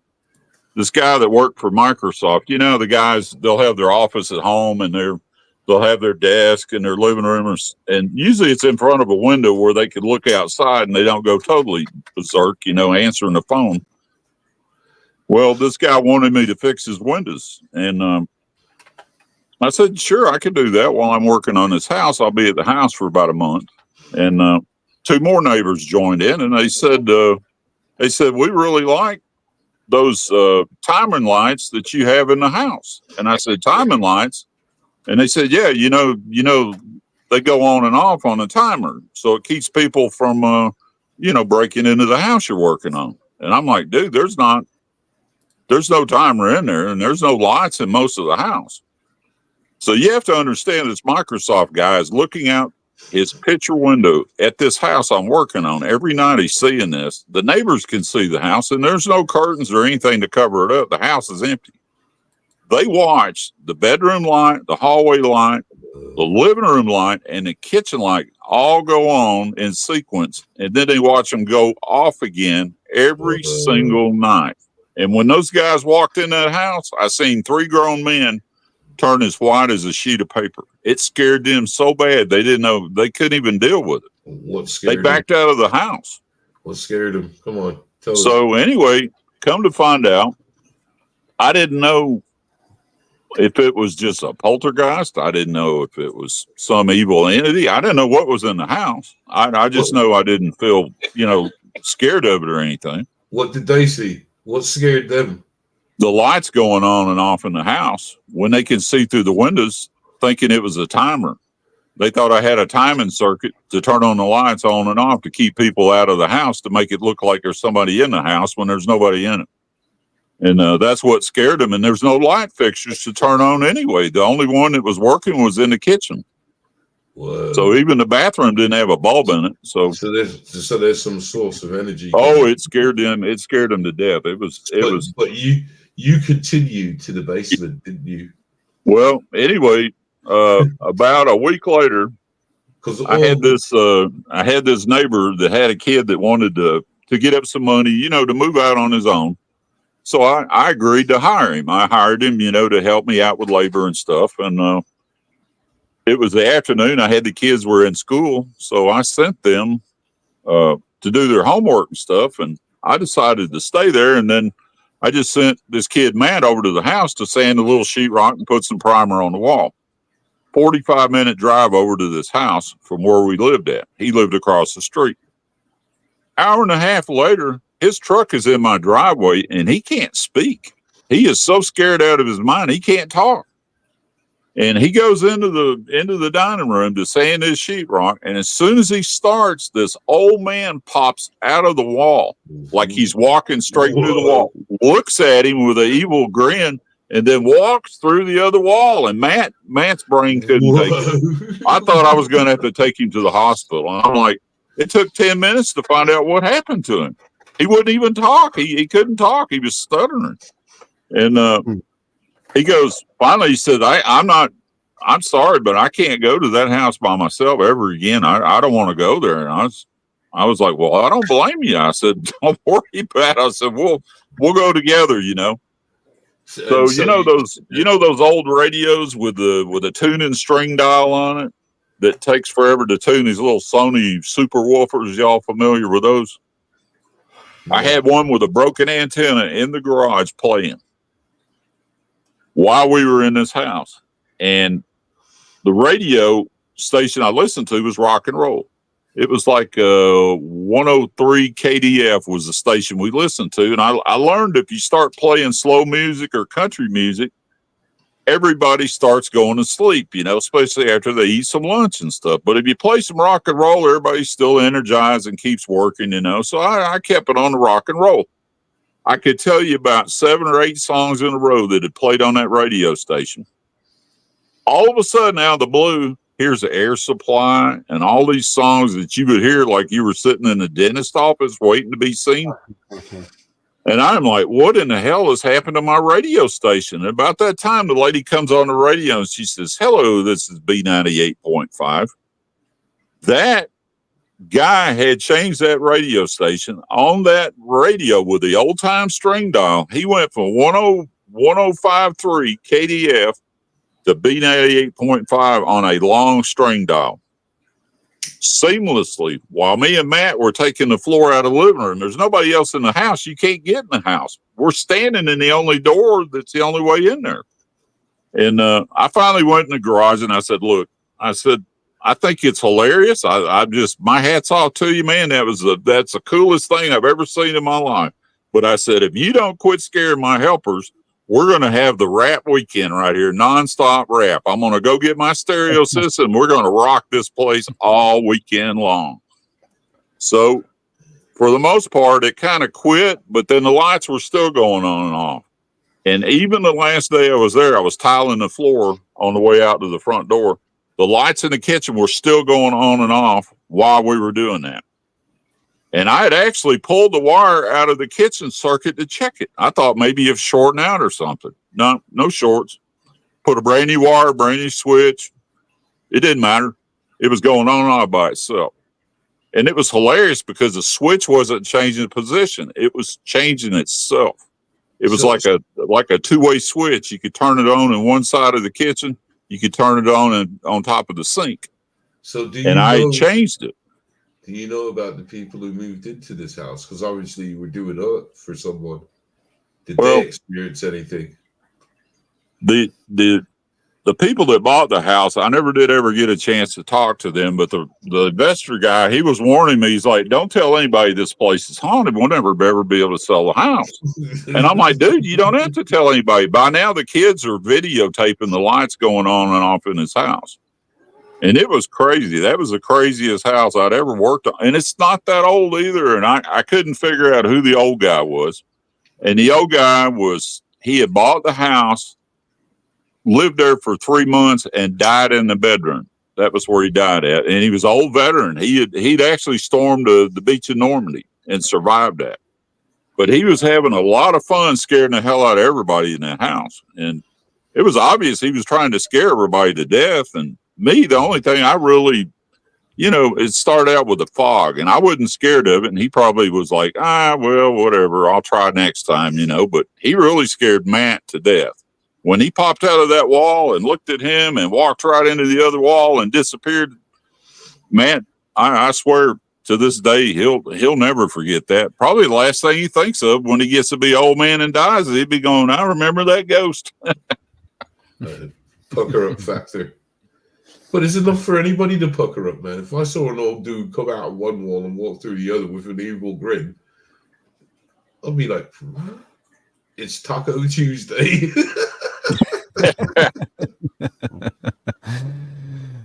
this guy that worked for Microsoft, you know, the guys, they'll have their office at home and they'll have their desk in their living room, and usually it's in front of a window where they could look outside and they don't go totally berserk, you know, answering the phone. Well, this guy wanted me to fix his windows, and I said, sure, I can do that while I'm working on this house. I'll be at the house for about a month. And 2 more neighbors joined in, and they said, we really like those timing lights that you have in the house. And I said, timing lights? And they said, yeah, you know, they go on and off on a timer. So it keeps people from, breaking into the house you're working on. And I'm like, dude, there's no timer in there, and there's no lights in most of the house. So you have to understand this Microsoft guy is looking out his picture window at this house I'm working on. Every night he's seeing this. The neighbors can see the house, and there's no curtains or anything to cover it up. The house is empty. They watch the bedroom light, the hallway light, the living room light, and the kitchen light all go on in sequence, and then they watch them go off again every single night. And when those guys walked in that house, I seen 3 grown men turn as white as a sheet of paper. It scared them so bad they didn't know, they couldn't even deal with it. What scared They backed out of the house. What scared them? Come on, tell us. So anyway, come to find out, I didn't know if it was just a poltergeist. I didn't know if it was some evil entity. I didn't know what was in the house. I just know I didn't feel, scared of it or anything. What did they see? What scared them? The lights going on and off in the house when they can see through the windows, thinking it was a timer. They thought I had a timing circuit to turn on the lights on and off to keep people out of the house, to make it look like there's somebody in the house when there's nobody in it. And that's what scared them. And there's no light fixtures to turn on anyway. The only one that was working was in the kitchen. Whoa. So even the bathroom didn't have a bulb in it. So there's some source of energy. Oh, it scared them. It scared them to death. But you continued to the basement, didn't you? Well, anyway, about a week later, I had this neighbor that had a kid that wanted to get up some money, to move out on his own. So I agreed to hire him. I hired him, to help me out with labor and stuff. And it was the afternoon. I had the kids were in school, so I sent them to to do their homework and stuff. And I decided to stay there. And then I just sent this kid, Matt, over to the house to sand a little sheetrock and put some primer on the wall. 45-minute drive over to this house from where we lived at. He lived across the street. Hour and a half later, his truck is in my driveway and he can't speak. He is so scared out of his mind, he can't talk. And he goes into the dining room to sand his sheetrock. And as soon as he starts, this old man pops out of the wall like he's walking straight through the wall, looks at him with an evil grin, and then walks through the other wall. And Matt's brain couldn't take it. I thought I was going to have to take him to the hospital. And I'm like, it took 10 minutes to find out what happened to him. He wouldn't even talk. He couldn't talk. He was stuttering. And he goes, finally, he said, I'm sorry, but I can't go to that house by myself ever again. I don't want to go there. And I was like, well, I don't blame you. I said, don't worry about it. I said, we'll go together, you know. So you know those old radios with the tuning string dial on it that takes forever to tune, these little Sony super woofers. Y'all familiar with those? I had one with a broken antenna in the garage playing while we were in this house. And the radio station I listened to was rock and roll. It was like 103 KDF was the station we listened to. And I learned if you start playing slow music or country music, everybody starts going to sleep, you know, especially after they eat some lunch and stuff. But if you play some rock and roll, everybody's still energized and keeps working, you know. So I kept it on the rock and roll. I could tell you about 7 or 8 songs in a row that had played on that radio station. All of a sudden, out of the blue, here's the Air Supply and all these songs that you would hear like you were sitting in the dentist office waiting to be seen. And I'm like, what in the hell has happened to my radio station? And about that time, the lady comes on the radio and she says, hello, this is B98.5. That guy had changed that radio station on that radio with the old time string dial. He went from 1053 KDF to B98.5 on a long string dial seamlessly while me and Matt were taking the floor out of the living room. There's nobody else in the house. You can't get in the house. We're standing in the only door that's the only way in there. And I finally went in the garage and I said, look, I think it's hilarious. I just, my hat's off to you, man. That's the coolest thing I've ever seen in my life. But I said, if you don't quit scaring my helpers, we're going to have the rap weekend right here, nonstop rap. I'm going to go get my stereo system. We're going to rock this place all weekend long. So for the most part, it kind of quit, but then the lights were still going on and off. And even the last day I was there, I was tiling the floor on the way out to the front door. The lights in the kitchen were still going on and off while we were doing that. And I had actually pulled the wire out of the kitchen circuit to check it. I thought maybe it's shorting out or something. No shorts. Put a brand new wire, brand new switch. It didn't matter. It was going on and on by itself. And it was hilarious because the switch wasn't changing position. It was changing itself. It was like a two-way switch. You could turn it on in one side of the kitchen. You could turn it on top of the sink. So I changed it. Do you know about the people who moved into this house? Because obviously you were doing it for someone. Did they experience anything? The people that bought the house, I never did ever get a chance to talk to them, but the investor guy, he was warning me. He's like, don't tell anybody this place is haunted. We'll never ever be able to sell the house. And I'm like, dude, you don't have to tell anybody. By now, the kids are videotaping the lights going on and off in his house. And it was crazy. That was the craziest house I'd ever worked on. And it's not that old either. And I couldn't figure out who the old guy was. And the old guy he had bought the house, lived there for 3 months, and died in the bedroom. That was where he died at. And he was an old veteran. He'd actually stormed the beach of Normandy and survived that. But he was having a lot of fun scaring the hell out of everybody in that house. And it was obvious he was trying to scare everybody to death. And me, the only thing I really, it started out with the fog, and I wasn't scared of it. And he probably was like, well, whatever, I'll try next time, but he really scared Matt to death. When he popped out of that wall and looked at him and walked right into the other wall and disappeared, Matt, I swear to this day, he'll never forget that. Probably the last thing he thinks of when he gets to be old man and dies, he'd be going, I remember that ghost. Pucker up factor. But it's enough for anybody to pucker up, man. If I saw an old dude come out of one wall and walk through the other with an evil grin, I'd be like, what? It's Taco Tuesday.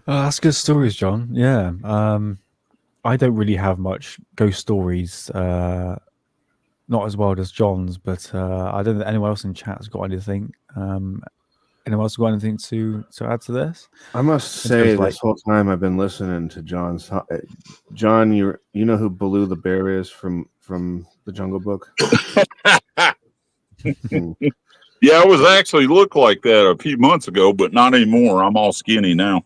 That's good stories, John. Yeah. I don't really have much ghost stories, not as wild as John's, but I don't know if anyone else in chat has got anything. Anyone else got anything to add to this? I must say, this whole time I've been listening to John's. John, you know who Baloo the bear is from the Jungle Book? Yeah, I was actually looked like that a few months ago, but not anymore. I'm all skinny now.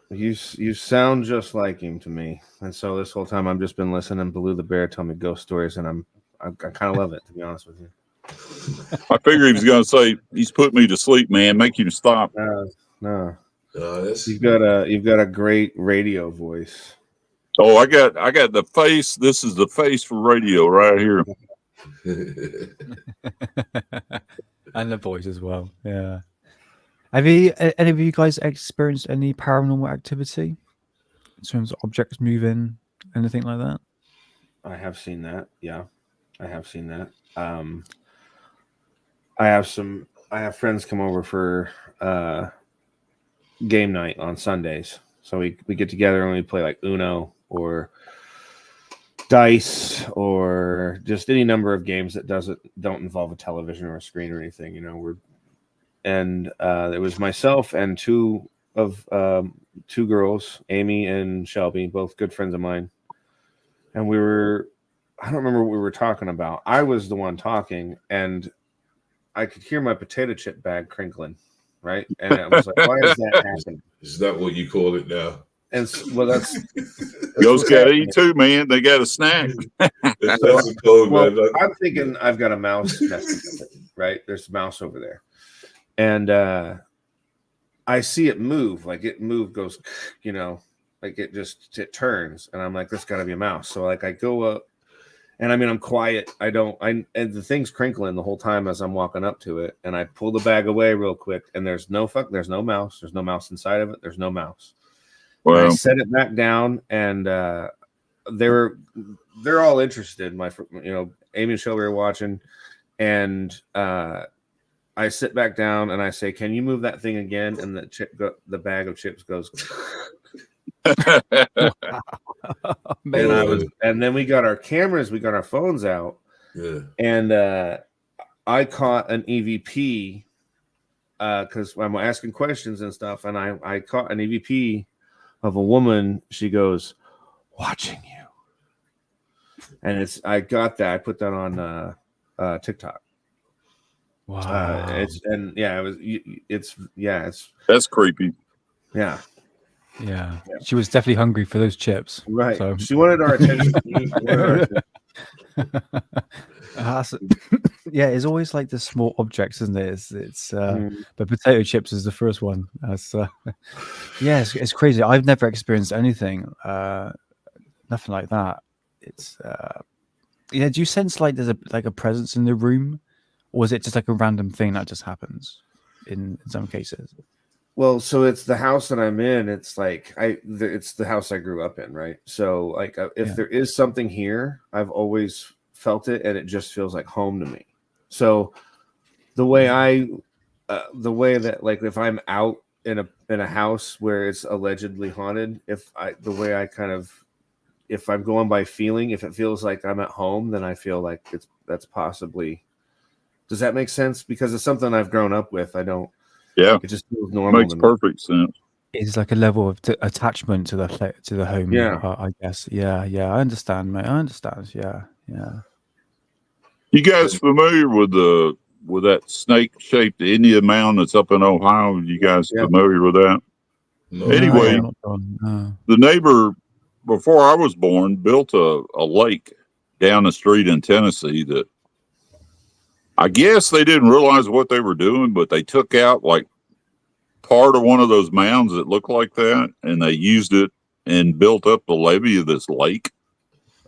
You sound just like him to me, and so this whole time I've just been listening. Baloo the bear tell me ghost stories, and I kind of love it, to be honest with you. I figured he was going to say he's put me to sleep, man. Make you stop. No. You've got a great radio voice. Oh, I got the face. This is the face for radio right here. And the voice as well. Yeah. Have any of you guys experienced any paranormal activity in terms of objects moving, anything like that? I have seen that. Yeah, I have seen that. I have friends come over for game night on Sundays. So we get together and we play like Uno or dice or just any number of games that don't involve a television or a screen or anything. It was myself and two girls, Amy and Shelby, both good friends of mine. And I don't remember what we were talking about. I was the one talking, and I could hear my potato chip bag crinkling, right? And I was like, why is that happening? Is that what you call it now? And well, that's Ghosts got to eat too, man. They got a snack. That's a code, man. I'm thinking I've got a mouse messing with it, right? There's a mouse over there. And I see it move, like goes, like it turns, and I'm like, there's got to be a mouse. So like I go up, and I'm quiet. And the thing's crinkling the whole time as I'm walking up to it, and I pull the bag away real quick, and there's no mouse. There's no mouse inside of it. There's no mouse. Wow. I set it back down, and they're all interested. Amy and Shelby are watching, and I sit back down and I say, "Can you move that thing again?" And the bag of chips goes. And then we got our cameras, we got our phones out, and I caught an EVP because I'm asking questions and stuff, and I caught an EVP of a woman. She goes, "Watching you," and I got that. I put that on TikTok. Wow. That's creepy. Yeah. She was definitely hungry for those chips. Right. So. She wanted our attention. Yeah, it's always like the small objects, isn't it? But potato chips is the first one. It's crazy. I've never experienced anything, nothing like that. It's do you sense like there's a presence in the room, or is it just like a random thing that just happens in some cases? Well, so it's the house that I'm in. It's like it's the house I grew up in, right? So like if there is something here, I've always felt it, and it just feels like home to me. So the way that like if I'm out in a house where it's allegedly haunted, if I'm going by feeling, if it feels like I'm at home, then I feel like that's possibly. Does that make sense? Because it's something I've grown up with. I don't. Yeah, it just feels normal. Makes perfect sense. It's like a level of attachment to the home. Yeah, I guess. Yeah. I understand, mate. I understand. Yeah. You guys familiar with that snake-shaped Indian mound that's up in Ohio? You guys familiar with that? No. Anyway, no. The neighbor before I was born built a lake down the street in Tennessee that I guess they didn't realize what they were doing, but they took out like part of one of those mounds that looked like that, and they used it and built up the levee of this lake.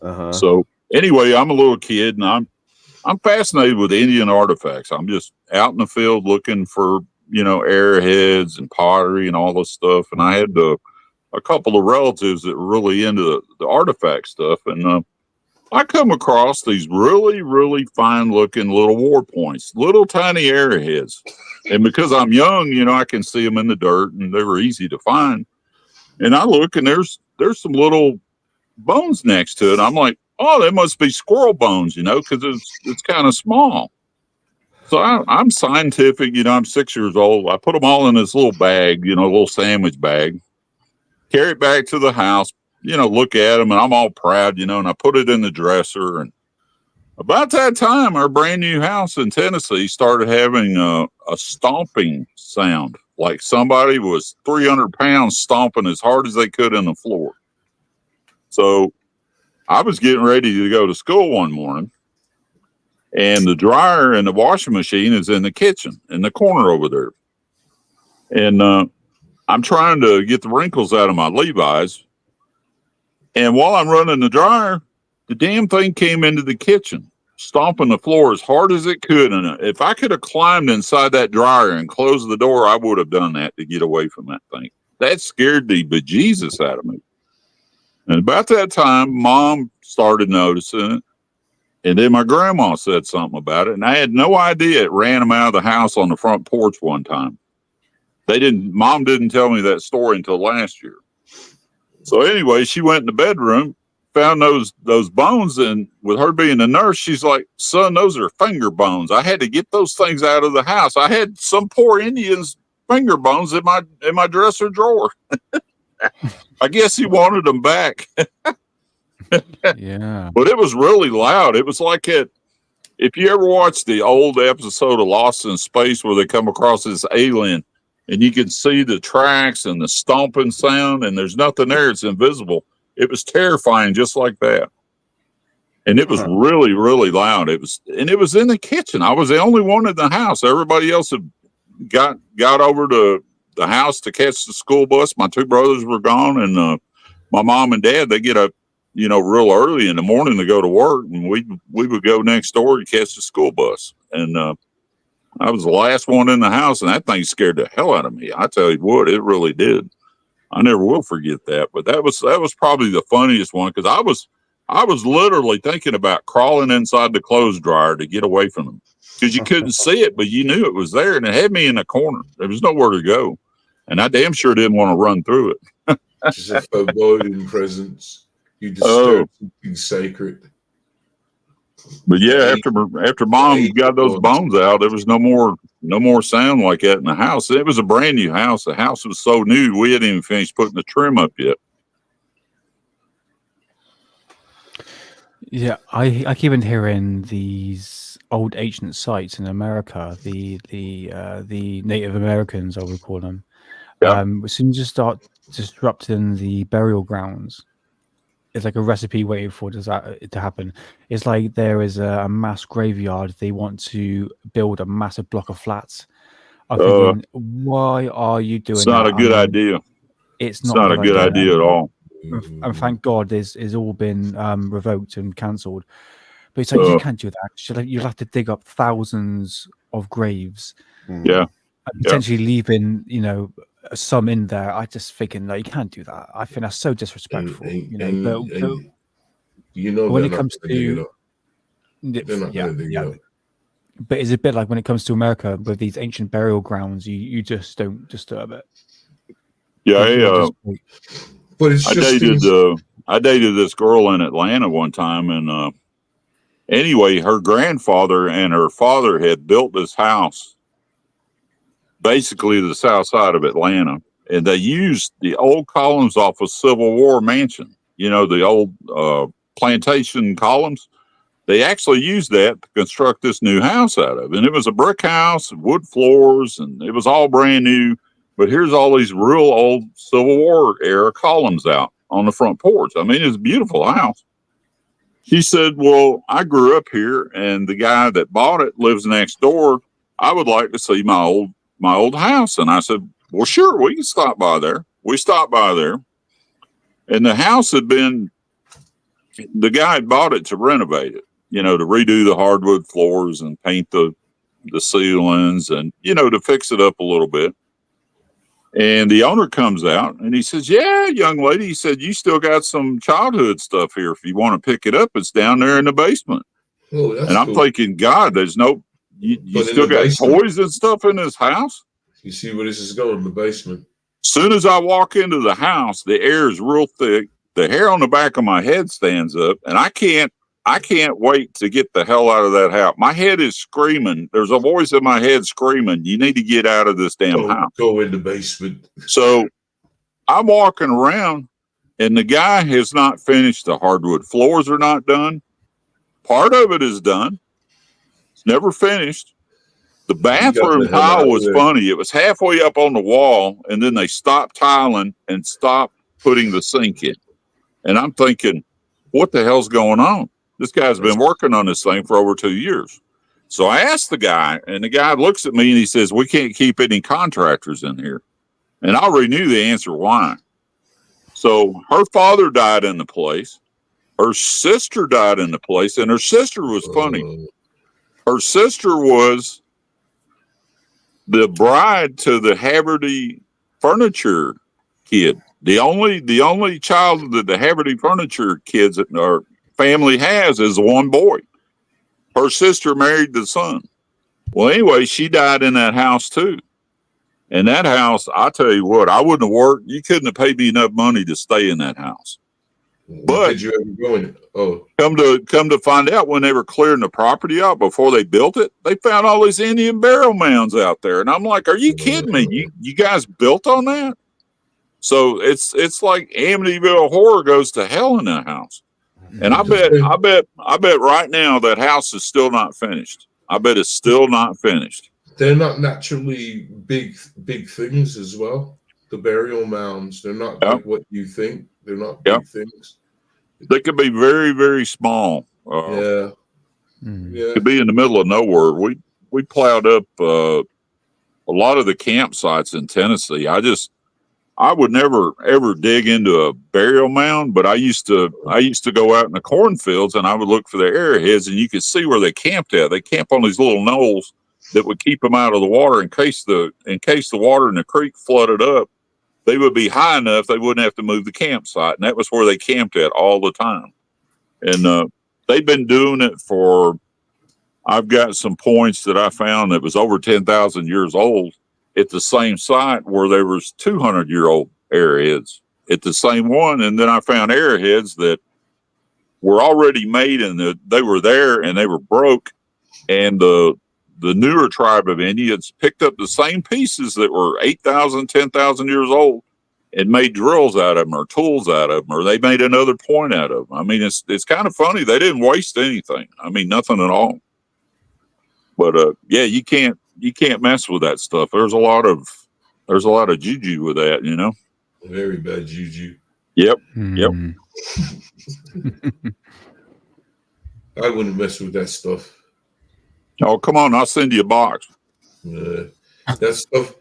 So anyway, I'm a little kid, and I'm fascinated with Indian artifacts. I'm just out in the field looking for, arrowheads and pottery and all this stuff. And I had a couple of relatives that were really into the artifact stuff. And I come across these really, really fine looking little war points, little tiny arrowheads. And because I'm young, I can see them in the dirt and they were easy to find. And I look and there's some little bones next to it. I'm like, oh, they must be squirrel bones, because it's kind of small. So I'm scientific, I'm 6 years old. I put them all in this little bag, a little sandwich bag, carry it back to the house, look at them, and I'm all proud, and I put it in the dresser. And about that time, our brand new house in Tennessee started having a stomping sound, like somebody was 300 pounds stomping as hard as they could in the floor. So I was getting ready to go to school one morning, and the dryer and the washing machine is in the kitchen in the corner over there. And I'm trying to get the wrinkles out of my Levi's. And while I'm running the dryer, the damn thing came into the kitchen, stomping the floor as hard as it could. And if I could have climbed inside that dryer and closed the door, I would have done that to get away from that thing. That scared the bejesus out of me. And about that time, Mom started noticing it. And then my grandma said something about it. And I had no idea it ran them out of the house on the front porch one time. Mom didn't tell me that story until last year. So anyway, she went in the bedroom, found those bones. And with her being a nurse, she's like, son, those are finger bones. I had to get those things out of the house. I had some poor Indian's finger bones in my dresser drawer. I guess he wanted them back. Yeah. But it was really loud. It was like if you ever watched the old episode of Lost in Space where they come across this alien and you can see the tracks and the stomping sound and there's nothing there, it's invisible. It was terrifying, just like that. And it was really, really loud. It was in the kitchen. I was the only one in the house. Everybody else had got over to the house to catch the school bus. My two brothers were gone, and my mom and dad, they get up, real early in the morning to go to work, and we would go next door to catch the school bus. And I was the last one in the house, and that thing scared the hell out of me. I tell you what, it really did. I never will forget that. But that was probably the funniest one, because I was literally thinking about crawling inside the clothes dryer to get away from them, because you couldn't see it, but you knew it was there, and it had me in a corner. There was nowhere to go, and I damn sure didn't want to run through it. Just a foreboding presence. You disturb something sacred. But yeah, after Mom got those bones out, there was no more sound like that in the house. It was a brand new house. The house was so new, we hadn't even finished putting the trim up yet. Yeah, I keep on hearing these old ancient sites in America, the Native Americans, I would call them. Yeah. As soon as you start disrupting the burial grounds, it's like a recipe waiting for it to happen. It's like there is a mass graveyard. They want to build a massive block of flats. I'm thinking, why are you doing that? It's not a good idea. It's not a good idea at all. And thank God it's all been revoked and cancelled. But it's like, you can't do that. You'll have to dig up thousands of graves. Yeah. And potentially leaving, some in there. I just thinking, you can't do that. I think that's so disrespectful. But when it comes to but it's a bit like when it comes to America with these ancient burial grounds, you just don't disturb it. Yeah, but it's I dated this girl in Atlanta one time, and anyway, her grandfather and her father had built this house basically the south side of Atlanta, and they used the old columns off a Civil War mansion, the old plantation columns. They actually used that to construct this new house out of it. And it was a brick house, wood floors, and it was all brand new. But here's all these real old Civil War era columns out on the front porch. I mean, it's a beautiful house. She said, well, I grew up here, and the guy that bought it lives next door. I would like to see my old house. And I said, well, sure, we can stop by there. We stopped by there, and the house had been the guy bought it to renovate it, you know, to redo the hardwood floors and paint the ceilings and, you know, to fix it up a little bit. And the owner comes out and he says, yeah, young lady, he said, you still got some childhood stuff here. If you want to pick it up, it's down there in the basement. Oh, that's and I'm cool. thinking, God, there's no, you But in still the got basement. toys and stuff in this house? You see where this is going, the basement. Soon as I walk into the house, the air is real thick. The hair on the back of my head stands up, and I can't wait to get the hell out of that house. My head is screaming. There's a voice in my head screaming, you need to get out of this damn house. Go in the basement. So I'm walking around, and the guy has not finished. The hardwood floors are not done. Part of it is done. It's never finished. The bathroom tile was funny. It was halfway up on the wall, and then they stopped tiling and stopped putting the sink in. And I'm thinking, what the hell's going on? This guy's been working on this thing for over 2 years. So I asked the guy, and the guy looks at me and he says, we can't keep any contractors in here. And I already knew the answer why. So her father died in the place. Her sister died in the place, and her sister was funny. Her sister was the bride to the Haverty furniture kid. The only child that the Haverty furniture kids or family has is one boy. Her sister married the son. Well, anyway, she died in that house too. And that house, I tell you what, I wouldn't have worked. You couldn't have paid me enough money to stay in that house. But did you ever go in it? Oh, come to find out, when they were clearing the property out before they built it, they found all these Indian burial mounds out there. And I'm like, are you kidding me? You guys built on that? So it's like Amityville Horror goes to hell in that house. And I bet right now that house is still not finished. I bet it's still not finished. They're not naturally big things as well. The burial mounds, they're not like what you think. They're not big things. They could be very, very small. Yeah. Could be in the middle of nowhere. We plowed up a lot of the campsites in Tennessee. I would never ever dig into a burial mound, but I used to go out in the cornfields and I would look for the arrowheads, and you could see where they camped at. They camp on these little knolls that would keep them out of the water in case the water in the creek flooded up. They would be high enough they wouldn't have to move the campsite, and that was where they camped at all the time. And they've been doing it for. I've got some points that I found that was over 10,000 years old at the same site where there was 200-year-old arrowheads at the same one, and then I found arrowheads that were already made and they were there and they were broke, and the newer tribe of Indians picked up the same pieces that were 8,000, 10,000 years old and made drills out of them or tools out of them, or they made another point out of them. I mean, it's kind of funny. They didn't waste anything. I mean, nothing at all. But yeah, you can't mess with that stuff. There's a lot of juju with that, you know. Very bad juju. Yep. Yep. I wouldn't mess with that stuff. Oh, come on! I'll send you a box. That stuff.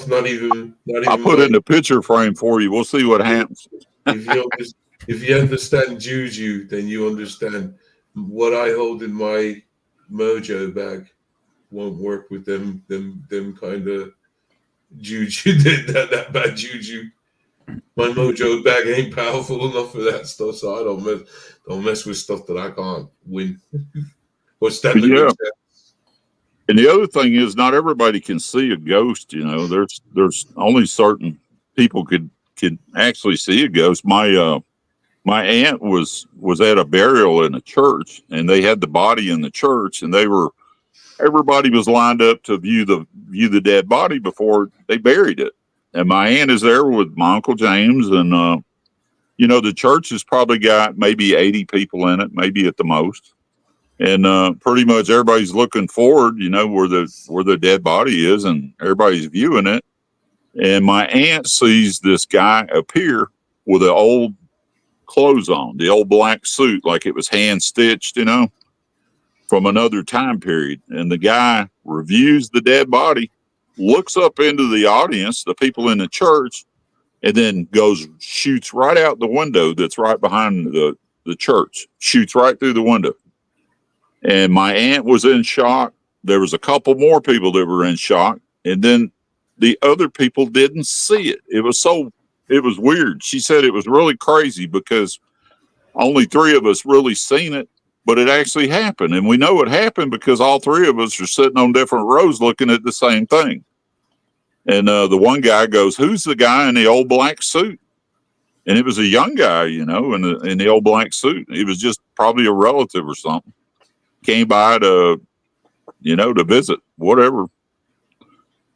Not even. I'll put it in the picture frame for you. We'll see what happens. If you understand juju, then you understand what I hold in my mojo bag won't work with them kind of juju. that bad juju. My mojo bag ain't powerful enough for that stuff, so I don't mess with stuff that I can't win. What's that? Yeah. And the other thing is, not everybody can see a ghost. You know, there's only certain people could actually see a ghost. My aunt was at a burial in a church, and they had the body in the church, and everybody was lined up to view the dead body before they buried it. And my aunt is there with my Uncle James, and you know, the church has probably got maybe 80 people in it, maybe at the most. And pretty much everybody's looking forward, you know, where the dead body is, and everybody's viewing it. And my aunt sees this guy appear with the old clothes on, the old black suit, like it was hand stitched, you know, from another time period. And the guy reviews the dead body, looks up into the audience, the people in the church, and then shoots right out the window that's right behind the church, shoots right through the window. And my aunt was in shock. There was a couple more people that were in shock. And then the other people didn't see it. It was weird. She said it was really crazy because only 3 of us really seen it, but it actually happened. And we know it happened because all 3 of us are sitting on different rows looking at the same thing. And the one guy goes, "Who's the guy in the old black suit?" And it was a young guy, you know, in the old black suit. He was just probably a relative or something. Came by to, you know, to visit, whatever.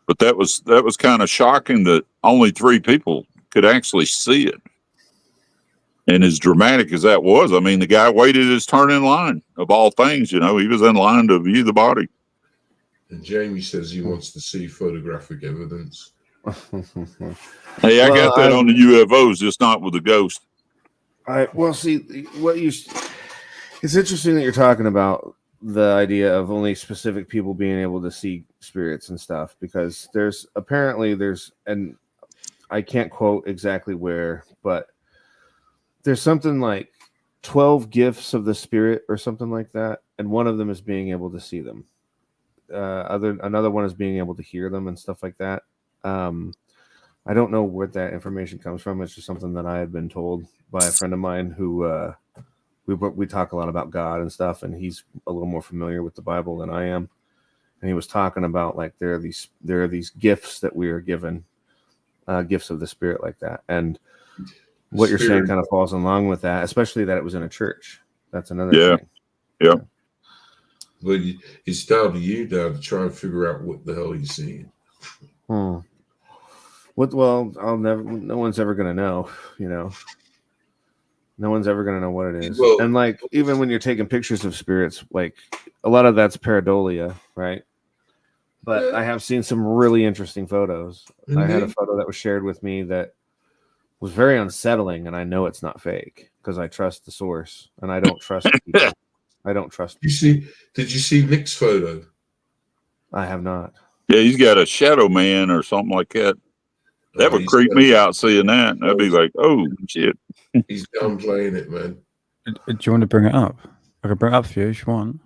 But that was kind of shocking that only 3 people could actually see it. And as dramatic as that was, I mean, the guy waited his turn in line, of all things, you know. He was in line to view the body. And Jamie says he wants to see photographic evidence. Hey, I got that on the UFOs, just not with the ghost. See what you. It's interesting that you're talking about the idea of only specific people being able to see spirits and stuff, because there's and I can't quote exactly where, but there's something like 12 gifts of the spirit or something like that, and one of them is being able to see them. Another one is being able to hear them and stuff like that. I don't know where that information comes from. It's just something that I had been told by a friend of mine who we talk a lot about God and stuff, and he's a little more familiar with the Bible than I am. And he was talking about like there are these gifts that we are given, gifts of the spirit like that. And what you're saying kind of falls along with that, especially that it was in a church. That's another thing. Yeah. But it's down to you now to try and figure out what the hell you're seeing. Well, no one's ever going to know, you know. No one's ever going to know what it is. Well, and like, even when you're taking pictures of spirits, like a lot of that's pareidolia, right? But I have seen some really interesting photos. Mm-hmm. I had a photo that was shared with me that was very unsettling, and I know it's not fake because I trust the source, and I don't trust people. I don't trust people. Did you see Nick's photo? I have not. Yeah, he's got a shadow man or something like that. That would creep me out seeing that. I'd be like, oh, shit. He's downplaying it, man. Do you want to bring it up? I can bring it up for you if you want.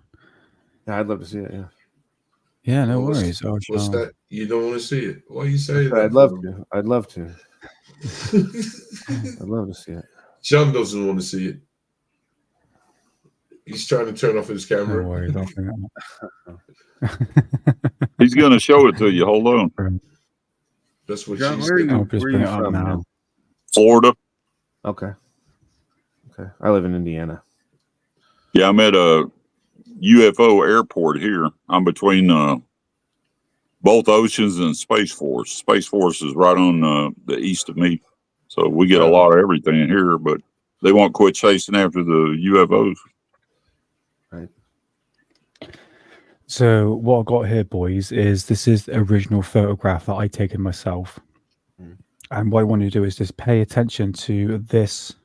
Yeah, I'd love to see it, yeah. Yeah, no worries. What's that? You don't want to see it? Why are you saying that? I'd love to. I'd love to. I'd love to see it. John doesn't want to see it. He's trying to turn off his camera. No worries, I'll bring it up. He's going to show it to you. Hold on. That's what John, she's where saying. are you from now? Florida. Okay. I live in Indiana. Yeah, I'm at a UFO airport here. I'm between both oceans and Space Force. Space Force is right on the east of me. So we get a lot of everything here, but they won't quit chasing after the UFOs. Right. So what I've got here, boys, is this is the original photograph that I taken myself. And what I want you to do is just pay attention to this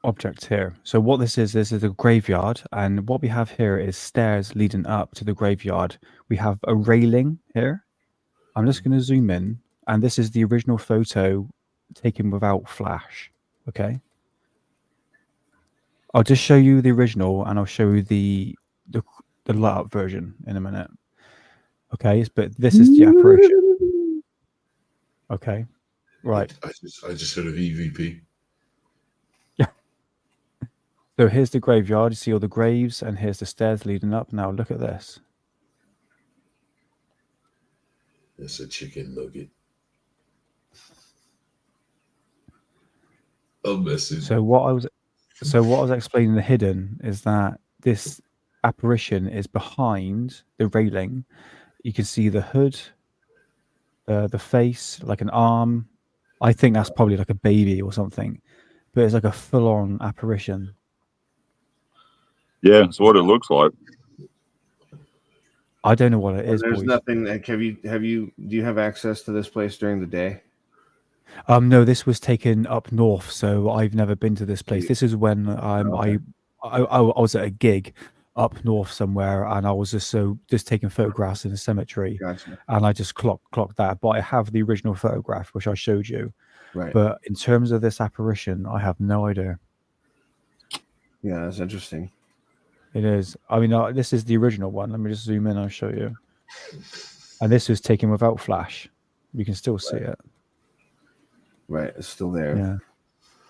object here. So what this is a graveyard, and what we have here is stairs leading up to the graveyard. We have a railing here. I'm just going to zoom in, and this is the original photo taken without flash. Okay. I'll just show you the original, and I'll show you the light up version in a minute. Okay, but this is the apparition. Okay, right. I just heard of EVP. Yeah. So here's the graveyard. You see all the graves, and here's the stairs leading up. Now look at this. It's a chicken nugget. A message. So what I was explaining the hidden is that this apparition is behind the railing. You can see the hood, the face, like an arm. I think that's probably like a baby or something, but it's like a full-on apparition. Yeah, it's what it looks like. I don't know what it is. There's boys. nothing. Do you have access to this place during the day? No, this was taken up north, so I've never been to this place. This is when I was at a gig up north somewhere, and I was just taking photographs in a cemetery. Gotcha. And I just clocked that. But I have the original photograph, which I showed you. Right. But in terms of this apparition, I have no idea. Yeah, that's interesting. It is. I mean, this is the original one. Let me just zoom in. I'll show you. And this was taken without flash. You can still see it. Right, it's still there. Yeah,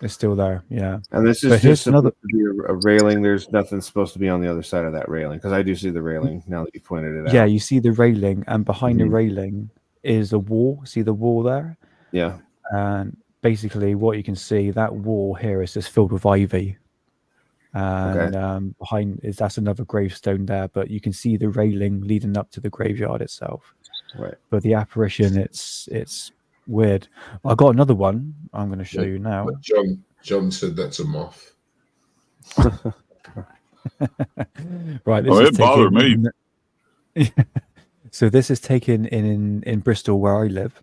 it's still there. Yeah. And this is But here's just supposed another. to be a railing. There's nothing supposed to be on the other side of that railing, because I do see the railing now that you pointed it out. Yeah, you see the railing, and behind the Mhm. railing is a wall. See the wall there? Yeah. And basically, what you can see, that wall here is just filled with ivy. And behind is that's another gravestone there, but you can see the railing leading up to the graveyard itself. Right. But the apparition, it's weird. I got another one. I'm going to show you now. But John said that's a moth. Right. This is it bothered me. So this is taken in Bristol, where I live,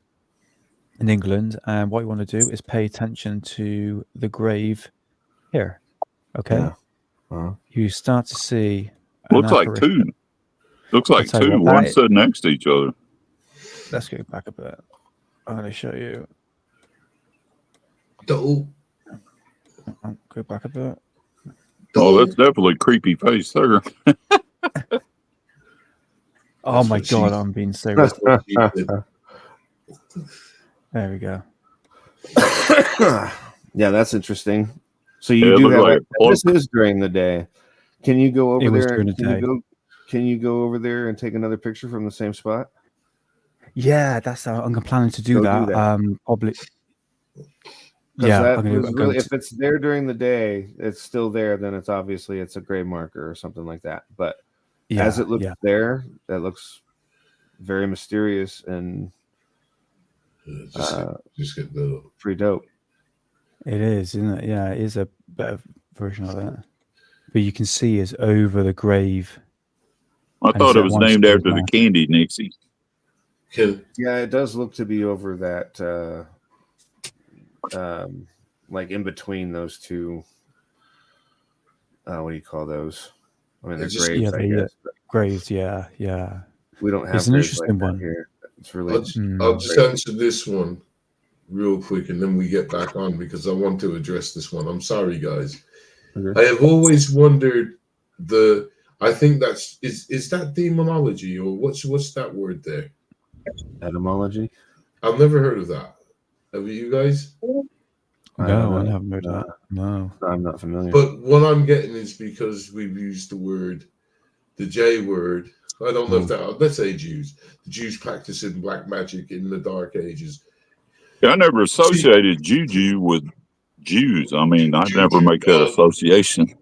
in England. And what you want to do is pay attention to the grave here. Okay. Yeah. Uh-huh. You start to see. Looks like two. Looks like two. One sitting next to each other. Let's go back a bit. I'm going to show you. Go back a bit. Oh, that's definitely a creepy face there. Oh my God, I'm being so. There we go. Yeah, that's interesting. So you do have like this is during the day. Can you go over there? Can you go over there and take another picture from the same spot? Yeah, that's how I'm planning to do that. Probably. Yeah, if it's there during the day, it's still there. Then it's obviously it's a grave marker or something like that. But as it looks there, that looks very mysterious and just get the pretty dope. It is, isn't it? Yeah, it is a better version of that. But you can see it's over the grave. I thought it was named after the candy, Nixie. Yeah, it does look to be over that, like in between those two. What do you call those? I mean, they're graves, I guess. Graves, yeah. We don't have. It's an interesting one here. It's really. I'll just answer this one real quick, and then we get back on because I want to address this one. I'm sorry, guys. I have always wondered I think that's is that demonology or what's that word there? Etymology. I've never heard of that. Have you guys? No, I haven't heard that. No, I'm not familiar. But what I'm getting is because we've used the J word. I don't know if that. Let's say Jews. The Jews practicing black magic in the Dark Ages. Yeah, I never associated juju with Jews. I mean, I never make that association.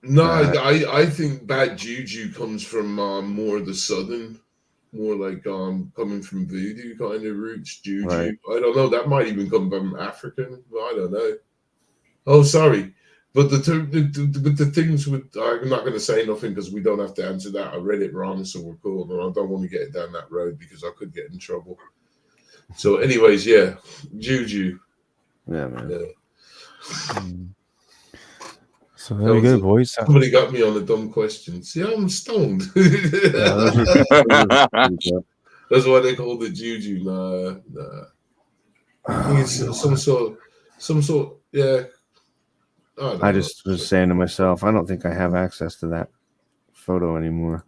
No, I think bad juju comes from more the southern, more like coming from voodoo kind of roots. Juju, right. I don't know. That might even come from African. I don't know. Oh, sorry, but the things with I'm not going to say nothing because we don't have to answer that. I read it wrong, so we're cool. And I don't want to get down that road because I could get in trouble. So, anyways, yeah, juju. Yeah, man. Yeah. So there we go, boys. Somebody got me on a dumb question. See, I'm stoned. That's why they call it juju. Nah. I think it's some sort. Yeah. I just was saying to myself, I don't think I have access to that photo anymore.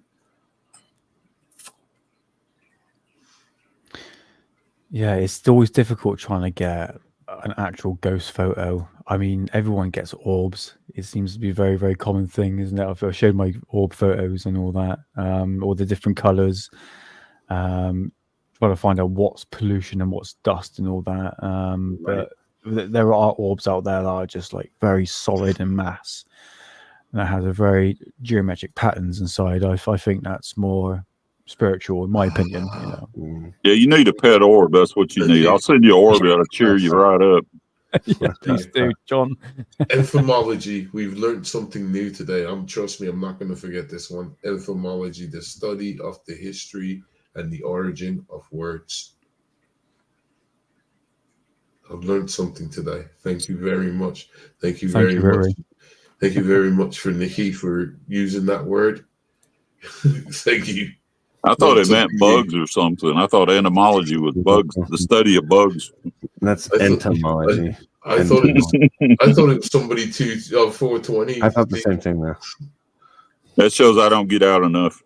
Yeah, it's always difficult trying to get an actual ghost photo. I mean, everyone gets orbs. It seems to be a very, very common thing, isn't it? I've showed my orb photos and all that, all the different colors, trying to find out what's pollution and what's dust and all that. But there are orbs out there that are just like very solid in mass, and that has a very geometric patterns inside. I think that's more spiritual, in my opinion. You know. Yeah, you need a pet orb. That's what you need. I'll send you an orb that'll cheer you right up. Yeah, please do, John. Etymology. We've learned something new today. Trust me, I'm not going to forget this one. Etymology, the study of the history and the origin of words. I've learned something today. Thank you very much. Thank you very much. Thank you very much for Nikki for using that word. Thank you. I thought it meant bugs or something. I thought entomology was bugs, the study of bugs. That's I thought- entomology. I thought it was somebody 420. I thought the same thing though. That shows I don't get out enough.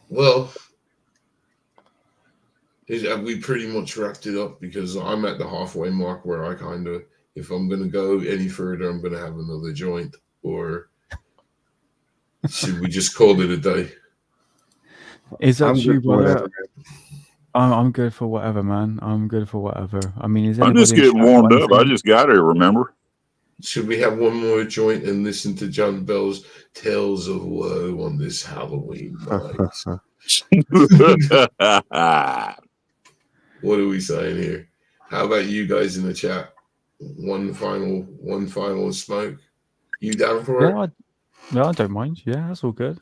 Well, we pretty much wrapped it up because I'm at the halfway mark where I kind of, if I'm going to go any further, I'm going to have another joint. Or should we just call it a day? Is that I'm true, good for brother? whatever. I'm good for whatever, man. I'm good for whatever. I mean, is I'm anybody just in getting chat warmed got up. I anything? just got here, remember? Should we have one more joint and listen to John Bell's Tales of Woe on this Halloween night? What are we saying here? How about you guys in the chat? One final smoke. You down for it? No, I don't mind. Yeah, that's all good.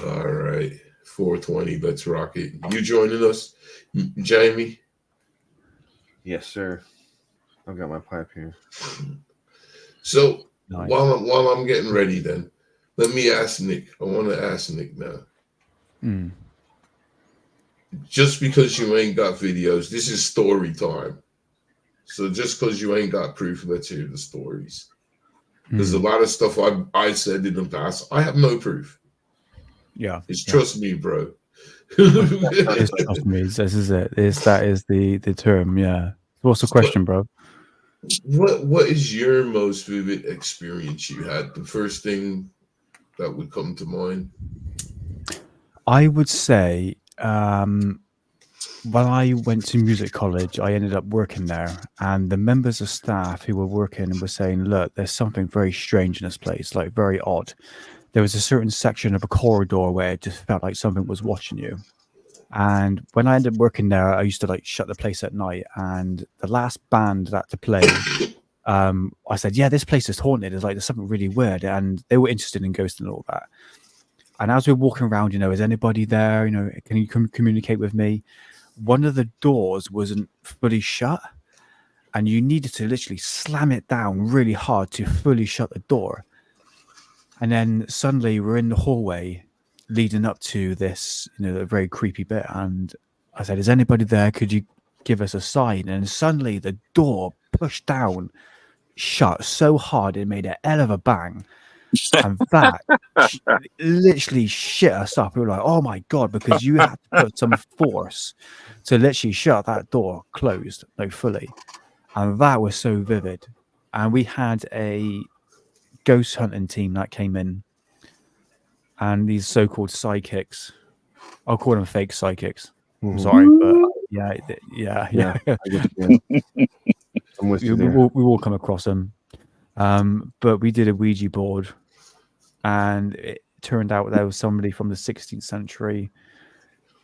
All right. 420, let's rock it. You joining us, Jamie? Yes, sir. I've got my pipe here. So Nice. while I'm getting ready, then let me ask Nick. I want to ask Nick now. Mm. Just because you ain't got videos, this is story time. So just because you ain't got proof, let's hear the stories. There's a lot of stuff I said in the past. I have no proof. Yeah. It's trust me, bro. It's trust me. This is it. That is the term. Yeah. What's the question, bro? What is your most vivid experience you had? The first thing that would come to mind. I would say when I went to music college, I ended up working there, and the members of staff who were working were saying, "Look, there's something very strange in this place, like very odd." There was a certain section of a corridor where it just felt like something was watching you. And when I ended up working there, I used to like shut the place at night. And the last band that to play, I said, "Yeah, this place is haunted. There's something really weird." And they were interested in ghosts and all that. And as we were walking around, is anybody there? Can you communicate with me? One of the doors wasn't fully shut, and you needed to literally slam it down really hard to fully shut the door. And then suddenly we're in the hallway leading up to this, a very creepy bit. And I said, "Is anybody there? Could you give us a sign?" And suddenly the door pushed down, shut so hard it made a hell of a bang. And that literally shit us up. We were like, "Oh my God," because you had to put some force to literally shut that door closed, fully. And that was so vivid. And we had a ghost hunting team that came in, and these so-called psychics, I'll call them fake psychics. I'm sorry, but yeah. I'm with you there. We all come across them. But we did a Ouija board, and it turned out there was somebody from the 16th century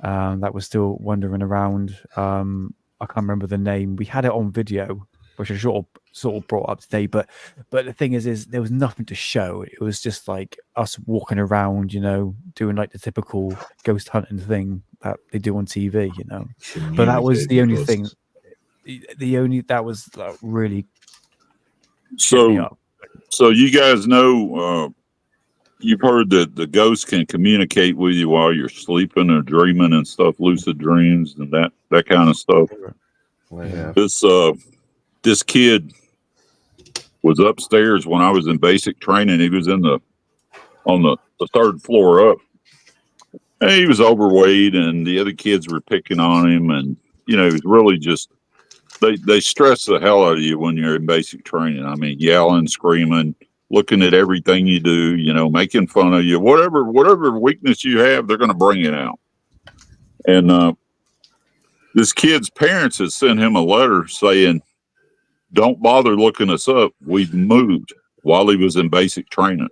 that was still wandering around. I can't remember the name. We had it on video, which I sort of brought up today. But the thing is there was nothing to show. It was just like us walking around, doing like the typical ghost hunting thing that they do on TV, But that was the only thing. That was like, really. So you guys know, you've heard that the ghosts can communicate with you while you're sleeping or dreaming and stuff, lucid dreams and that kind of stuff. Yeah. This kid was upstairs when I was in basic training. He was on the third floor up. And he was overweight, and the other kids were picking on him, and he was really just. They stress the hell out of you when you're in basic training. I mean, yelling, screaming, looking at everything you do, making fun of you, whatever weakness you have, they're going to bring it out. And this kid's parents had sent him a letter saying, "Don't bother looking us up. We've moved," while he was in basic training.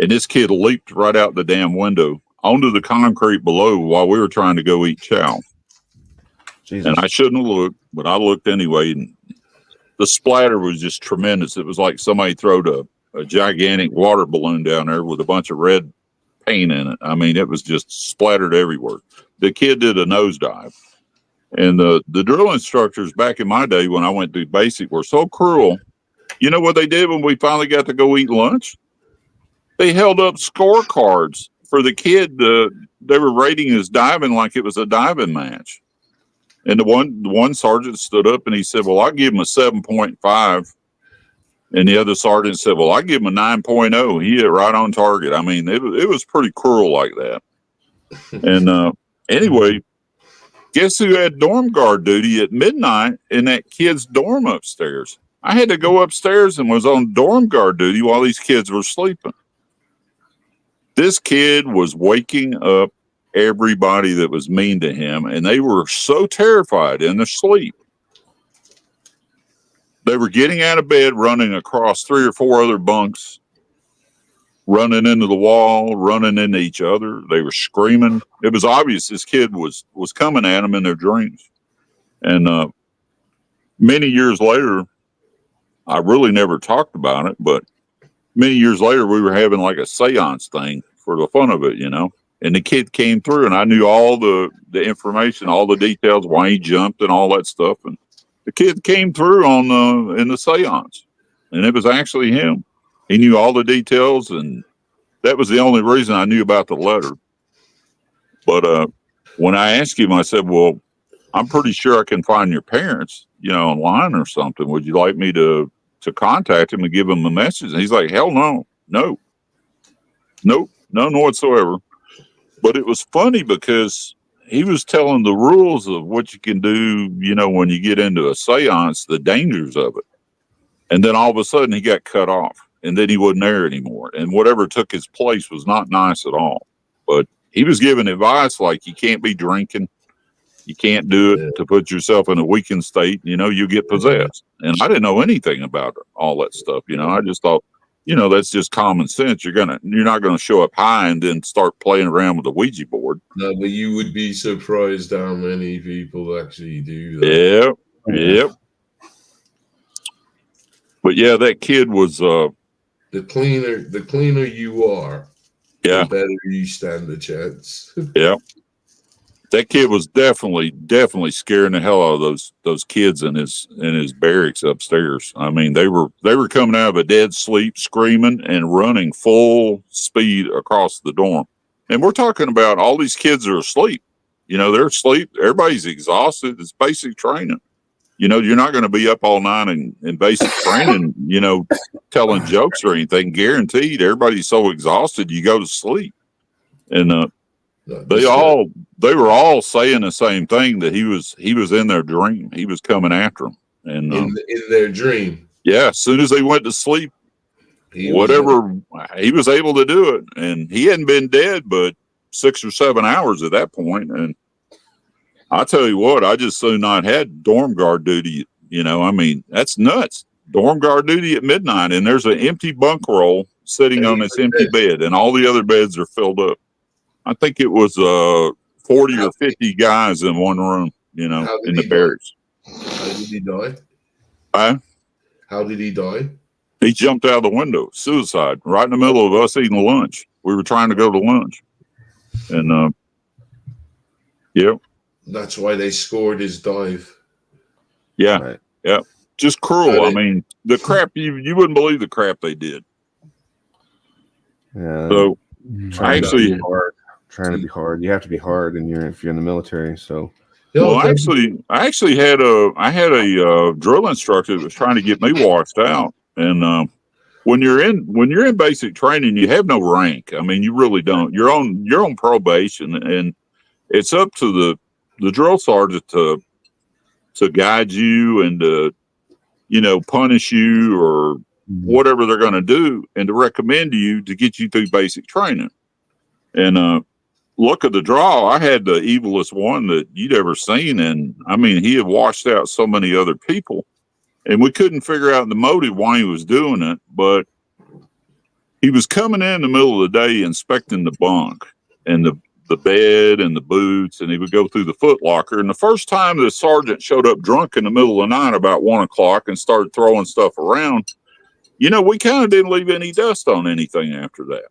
And this kid leaped right out the damn window onto the concrete below while we were trying to go eat chow. Jesus. And I shouldn't have looked, but I looked anyway. And the splatter was just tremendous. It was like somebody threw a gigantic water balloon down there with a bunch of red paint in it. I mean, it was just splattered everywhere. The kid did a nosedive. And the drill instructors back in my day when I went through basic were so cruel. You know what they did when we finally got to go eat lunch? they held up scorecards for the kid. They were rating his diving like it was a diving match. And the one sergeant stood up and he said, well, I'll give him a 7.5. And the other sergeant said, well, I give him a 9.0. He hit right on target. I mean, it was pretty cruel like that. And anyway, guess who had dorm guard duty at midnight in that kid's dorm upstairs? I had to go upstairs and was on dorm guard duty while these kids were sleeping. This kid was waking up everybody that was mean to him, and they were so terrified in their sleep. They were getting out of bed, running across 3 or 4 other bunks, running into the wall, running into each other. They were screaming. It was obvious this kid was coming at them in their dreams. And many years later, I really never talked about it, but many years later, we were having like a seance thing for the fun of it, you know. And the kid came through, and I knew all the information, all the details, why he jumped and all that stuff. And the kid came through in the seance, and it was actually him. He knew all the details, and that was the only reason I knew about the letter. But when I asked him, I said, well, I'm pretty sure I can find your parents, you know, online or something. Would you like me to contact him and give him a message? And he's like, hell no, none whatsoever. But it was funny because he was telling the rules of what you can do, you know, when you get into a seance, the dangers of it. And then all of a sudden he got cut off, and then he wasn't there anymore. And whatever took his place was not nice at all. But he was giving advice like you can't be drinking. You can't do it to put yourself in a weakened state. You know, you get possessed. And I didn't know anything about all that stuff. You know, I just thought, you know, that's just common sense. You're not gonna show up high and then start playing around with the Ouija board. No, but you would be surprised how many people actually do that. Yep. But yeah, that kid was the cleaner you are, yeah, the better you stand a chance. Yeah. That kid was definitely scaring the hell out of those kids in his barracks upstairs. I mean, they were coming out of a dead sleep, screaming and running full speed across the dorm. And we're talking about all these kids are asleep. You know, they're asleep. Everybody's exhausted. It's basic training. You know, you're not going to be up all night in basic training, you know, telling jokes or anything. Guaranteed, everybody's so exhausted, you go to sleep. And they were all saying the same thing, that he was in their dream. He was coming after them, and in their dream. Yeah, as soon as they went to sleep, he was able to do it, and he hadn't been dead but 6 or 7 hours at that point. And I tell you what, I just soon not had dorm guard duty. You know, I mean, that's nuts. Dorm guard duty at midnight, and there's an empty bunk roll sitting on this empty bed, and all the other beds are filled up. I think it was 40 or 50 guys in one room, you know, in the barracks. How did he die? How did he die? He jumped out of the window, suicide, right in the middle of us eating lunch. We were trying to go to lunch. And, yep. That's why they scored his dive. Yeah. Right. Yeah. Just cruel. I mean, the crap, you wouldn't believe the crap they did. Yeah. So, trying to be hard. You have to be hard if you're in the military. So, well, I actually had a drill instructor that was trying to get me washed out. And when you're in basic training, you have no rank. I mean, you really don't. You're on probation, and it's up to the drill sergeant to guide you and to, you know, punish you or whatever they're going to do, and to recommend you to get you through basic training. And look at the draw. I had the evilest one that you'd ever seen. And I mean, he had washed out so many other people, and we couldn't figure out the motive why he was doing it. But he was coming in the middle of the day, inspecting the bunk and the bed and the boots, and he would go through the foot locker. And the first time the sergeant showed up drunk in the middle of the night about 1 o'clock and started throwing stuff around, you know, we kind of didn't leave any dust on anything after that.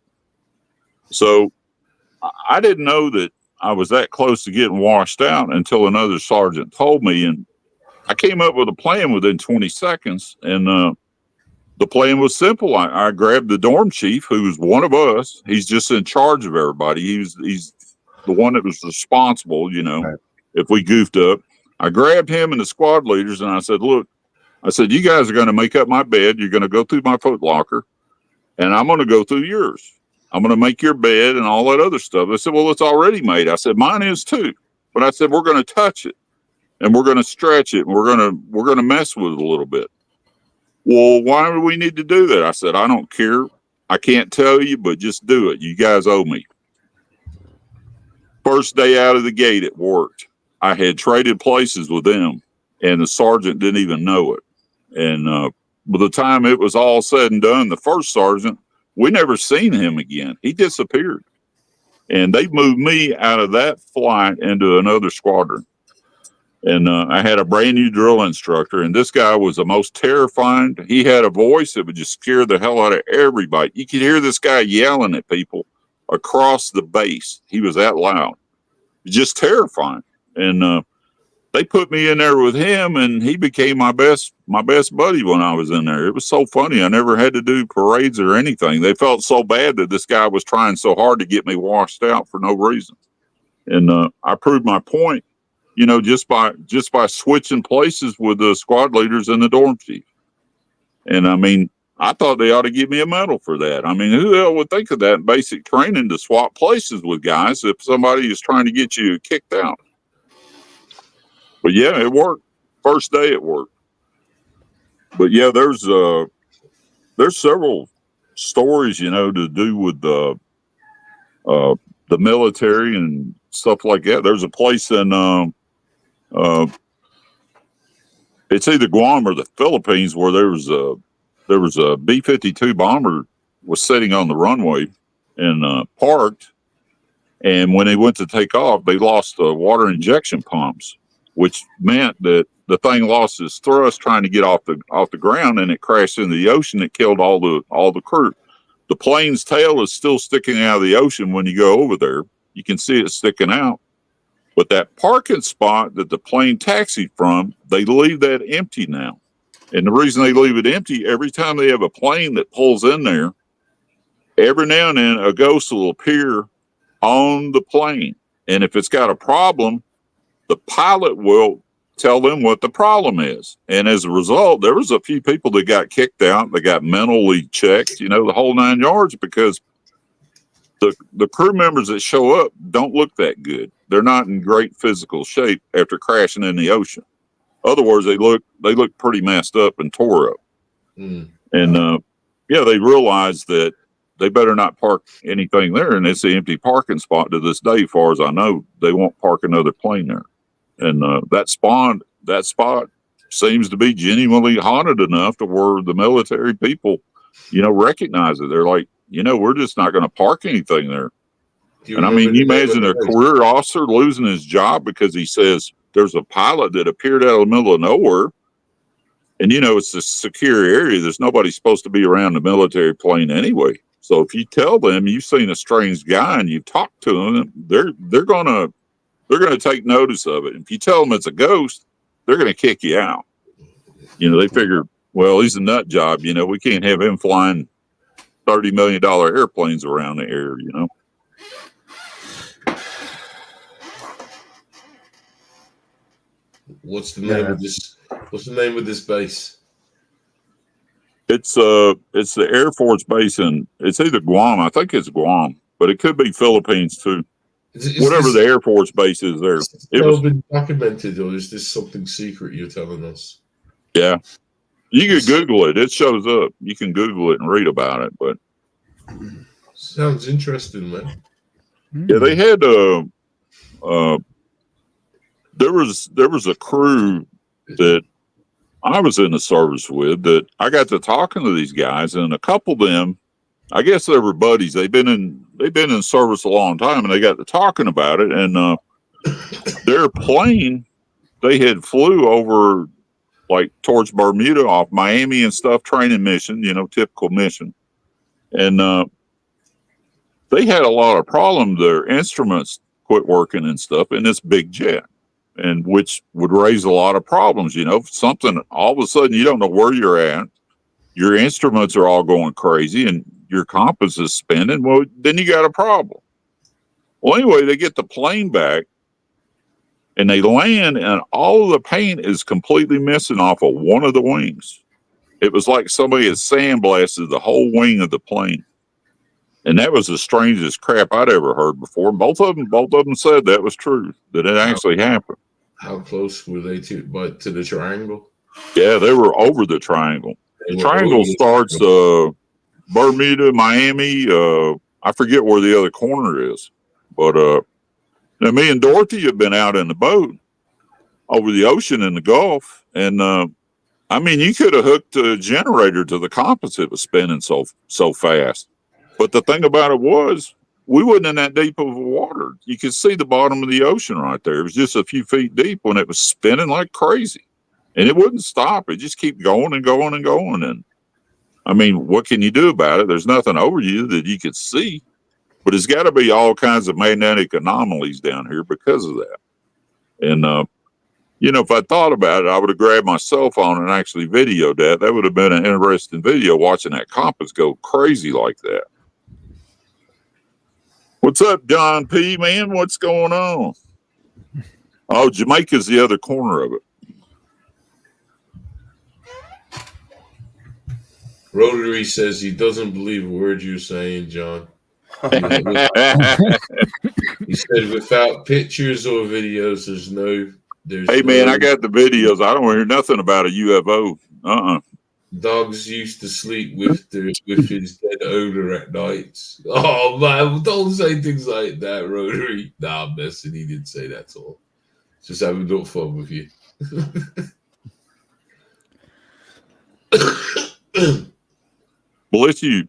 So I didn't know that I was that close to getting washed out until another sergeant told me. And I came up with a plan within 20 seconds. And The plan was simple. I grabbed the dorm chief, who's one of us. He's just in charge of everybody. He's the one that was responsible, you know, Right. if we goofed up. I grabbed him and the squad leaders, and I said, look, I said, you guys are going to make up my bed. You're going to go through my foot locker, and I'm going to go through yours. I'm going to make your bed and all that other stuff. They said, well, it's already made. I said, mine is too. But I said, we're going to touch it, and we're going to stretch it, and we're going to mess with it a little bit. Well, why do we need to do that? I said, I don't care. I can't tell you, but just do it. You guys owe me. First day out of the gate, it worked. I had traded places with them, and the sergeant didn't even know it. And by the time it was all said and done, the first sergeant, we never seen him again. He disappeared. And they moved me out of that flight into another squadron. And I had a brand new drill instructor, and this guy was the most terrifying. He had a voice that would just scare the hell out of everybody. You could hear this guy yelling at people across the base. He was that loud. Just terrifying. And they put me in there with him, and he became my best buddy when I was in there. It was so funny. I never had to do parades or anything. They felt so bad that this guy was trying so hard to get me washed out for no reason. And I proved my point, you know, just by switching places with the squad leaders and the dorm chief. And I mean, I thought they ought to give me a medal for that. I mean, who the hell would think of that in basic training, to swap places with guys if somebody is trying to get you kicked out? But yeah, it worked. First day it worked. But yeah, there's several stories, you know, to do with the military and stuff like that. There's a place in it's either Guam or the Philippines where there was a B-52 bomber was sitting on the runway and parked, and when they went to take off, they lost the water injection pumps, which meant that the thing lost its thrust trying to get off the ground, and it crashed into the ocean. It killed all the crew. The plane's tail is still sticking out of the ocean when you go over there. You can see it sticking out. But that parking spot that the plane taxied from, they leave that empty now. And the reason they leave it empty, every time they have a plane that pulls in there, every now and then a ghost will appear on the plane. And if it's got a problem, the pilot will tell them what the problem is. And as a result, there was a few people that got kicked out. They got mentally checked, you know, the whole 9 yards, because the crew members that show up don't look that good. They're not in great physical shape after crashing in the ocean. Other words, they look pretty messed up and tore up. And yeah, they realized that they better not park anything there, and it's the empty parking spot to this day. As far as I know, they won't park another plane there. And that spot seems to be genuinely haunted enough to where the military people, you know, recognize it. They're like, you know, we're just not going to park anything there. And I mean, you imagine a career officer losing his job because he says there's a pilot that appeared out of the middle of nowhere. And, you know, it's a secure area. There's nobody supposed to be around the military plane anyway. So if you tell them you've seen a strange guy and you talk to them, they're gonna take notice of it. If you tell them it's a ghost, they're gonna kick you out. You know, they figure, well, he's a nut job. You know, we can't have him flying $30 million airplanes around the air. You know. What's the name of this? What's the name of this base? It's the Air Force base, and it's either Guam. I think it's Guam, but it could be Philippines too. Whatever the Air Force base is there. It was been documented, or is this something secret you're telling us? Yeah, you can Google it. It shows up. You can Google it and read about it. But sounds interesting, man. Yeah, they had there was a crew that I was in the service with that I got to talking to these guys, and a couple of them, I guess they were buddies. They've been in service a long time, and they got to talking about it. And their plane, they had flew over like towards Bermuda off Miami and stuff, training mission, you know, typical mission. And they had a lot of problems. Their instruments quit working and stuff in this big jet, and which would raise a lot of problems. You know, something all of a sudden you don't know where you're at. your instruments are all going crazy and your compass is spinning, well, then you got a problem. Well, anyway, they get the plane back and they land, and all of the paint is completely missing off of one of the wings. It was like somebody had sandblasted the whole wing of the plane. And that was the strangest crap I'd ever heard before. Both of them said that was true, that it actually happened. How close were they to the triangle? Yeah, they were over the triangle. The triangle starts Bermuda, Miami. I forget where the other corner is. But now me and Dorothy have been out in the boat over the ocean in the Gulf. And I mean, you could have hooked a generator to the compass. It was spinning so fast. But the thing about it was, we wasn't in that deep of water. You could see the bottom of the ocean right there. It was just a few feet deep when it was spinning like crazy. And it wouldn't stop. It just kept going and going and going. And I mean, what can you do about it? There's nothing over you that you could see. But it's got to be all kinds of magnetic anomalies down here because of that. And, you know, if I thought about it, I would have grabbed my cell phone and actually videoed that. That would have been an interesting video, watching that compass go crazy like that. What's up, John P., man? What's going on? Oh, Jamaica's the other corner of it. Rotary says he doesn't believe a word you're saying, John. He said without pictures or videos, Hey, man, I got the videos. I don't hear nothing about a UFO. Dogs used to sleep with his dead owner at nights. Oh, man, don't say things like that, Rotary. Nah, I'm messing. He didn't say that at all. Just having no fun with you. Bless you.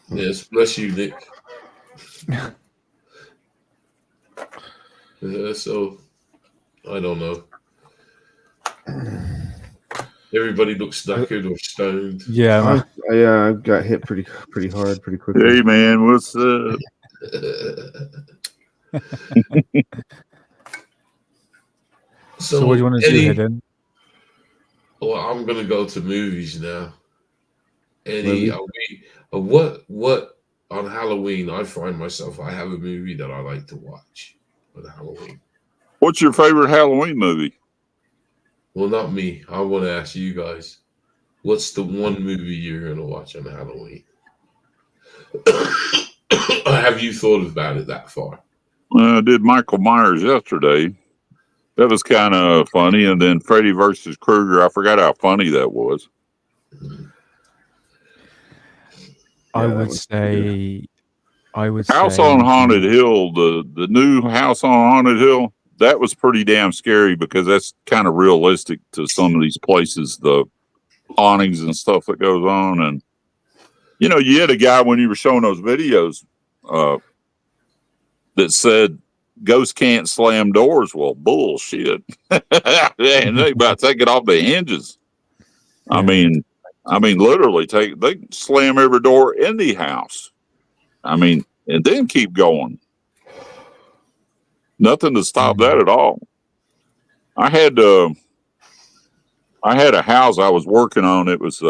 Yes, bless you, Nick. So, I don't know. Everybody looks knackered or stoned. Yeah, I got hit pretty hard, pretty quickly. Hey, man, what's up? So what do you want to do, Hidden? Well, I'm gonna go to movies now. Eddie, what on Halloween? I find myself, I have a movie that I like to watch on Halloween. What's your favorite Halloween movie? Well, not me. I want to ask you guys, what's the one movie you're gonna watch on Halloween? Have you thought about it that far? I did Michael Myers yesterday. That was kind of funny. And then Freddy versus Krueger. I forgot how funny that was. I would say House on Haunted Hill, the new House on Haunted Hill, that was pretty damn scary because that's kind of realistic to some of these places, the hauntings and stuff that goes on. And, you know, you had a guy when you were showing those videos that said ghosts can't slam doors. Well, bullshit. And they about to take it off the hinges. I mean, literally they slam every door in the house. I mean, and then keep going. Nothing to stop that at all. I had a house I was working on. It was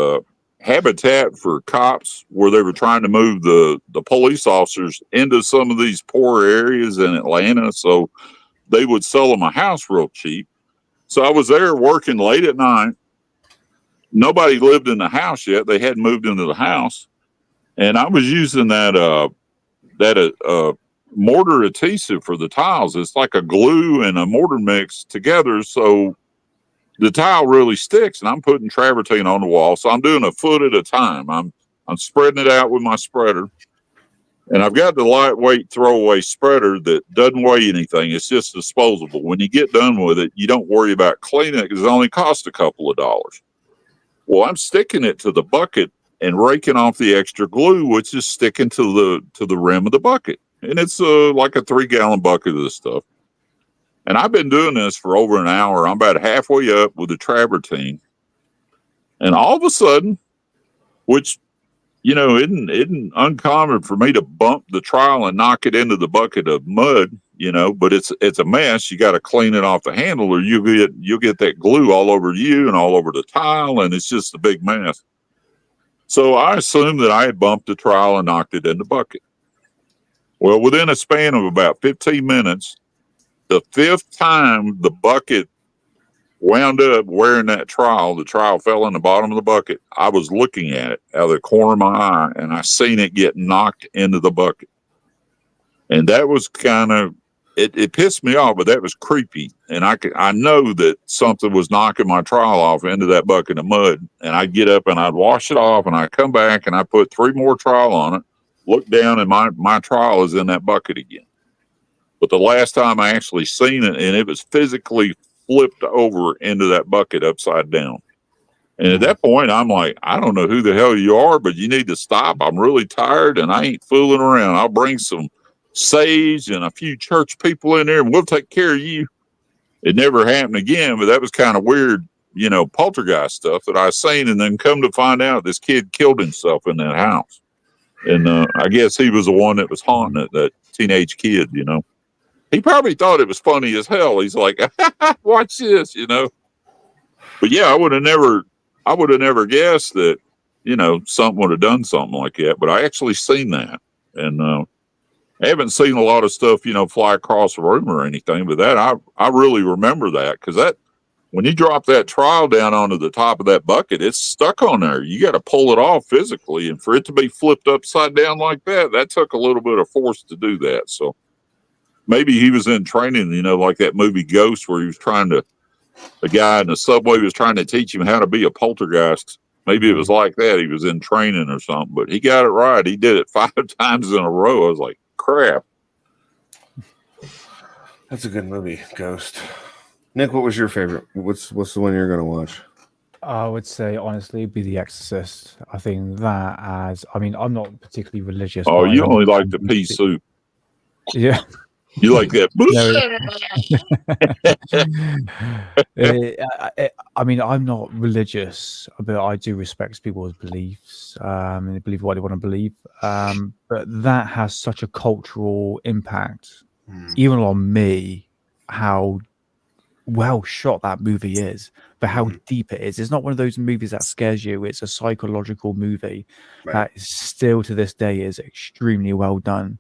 habitat for cops where they were trying to move the police officers into some of these poor areas in Atlanta. So they would sell them a house real cheap. So I was there working late at night. Nobody lived in the house yet. They hadn't moved into the house. And I was using that mortar adhesive for the tiles. It's like a glue and a mortar mix together. So the tile really sticks, and I'm putting travertine on the wall. So I'm doing a foot at a time. I'm spreading it out with my spreader. And I've got the lightweight throwaway spreader that doesn't weigh anything. It's just disposable. When you get done with it, you don't worry about cleaning it because it only costs a couple of dollars. Well, I'm sticking it to the bucket and raking off the extra glue, which is sticking to the rim of the bucket. And it's like a 3-gallon bucket of this stuff. And I've been doing this for over an hour. I'm about halfway up with the travertine. And all of a sudden, which, you know, isn't uncommon for me to bump the trowel and knock it into the bucket of mud, but it's a mess. You got to clean it off the handle, or you'll get that glue all over you and all over the tile, and it's just a big mess. So I assumed that I had bumped the trowel and knocked it in the bucket. Well, within a span of about 15 minutes, the fifth time the bucket wound up wearing that trowel, the trowel fell in the bottom of the bucket. I was looking at it out of the corner of my eye, and I seen it get knocked into the bucket. And that was kind of, it pissed me off, but that was creepy. And I know that something was knocking my trowel off into that bucket of mud. And I'd get up and I'd wash it off, and I'd come back and I put 3 more trowel on it, look down, and my trowel is in that bucket again. But the last time I actually seen it, and it was physically flipped over into that bucket upside down. And at that point, I'm like, I don't know who the hell you are, but you need to stop. I'm really tired, and I ain't fooling around. I'll bring some sage and a few church people in there, and we'll take care of you. It never happened again, but that was kind of weird, poltergeist stuff that I seen. And then come to find out, this kid killed himself in that house. And I guess he was the one that was haunting it, that teenage kid, He probably thought it was funny as hell. He's like, watch this, But yeah, I would have never guessed that, something would have done something like that. But I actually seen that. And I haven't seen a lot of stuff, fly across the room or anything, but that I really remember that, because that, when you drop that trowel down onto the top of that bucket, it's stuck on there. You got to pull it off physically, and for it to be flipped upside down like that took a little bit of force to do that. So maybe he was in training, like that movie Ghost, where a guy in the subway was trying to teach him how to be a poltergeist. Maybe it was like that. He was in training or something, but he got it right. He did it 5 times in a row. I was like, crap. That's a good movie, Ghost. Nick, what was your favorite? What's the one you're going to watch? I would say, honestly, it'd be The Exorcist. I think that I'm not particularly religious. Oh, but you only like the pea soup. Yeah. You like that? I'm not religious, but I do respect people's beliefs, and they believe what they want to believe. But that has such a cultural impact, even on me, how well shot that movie is, but how deep it is. It's not one of those movies that scares you. It's a psychological movie that is still to this day is extremely well done.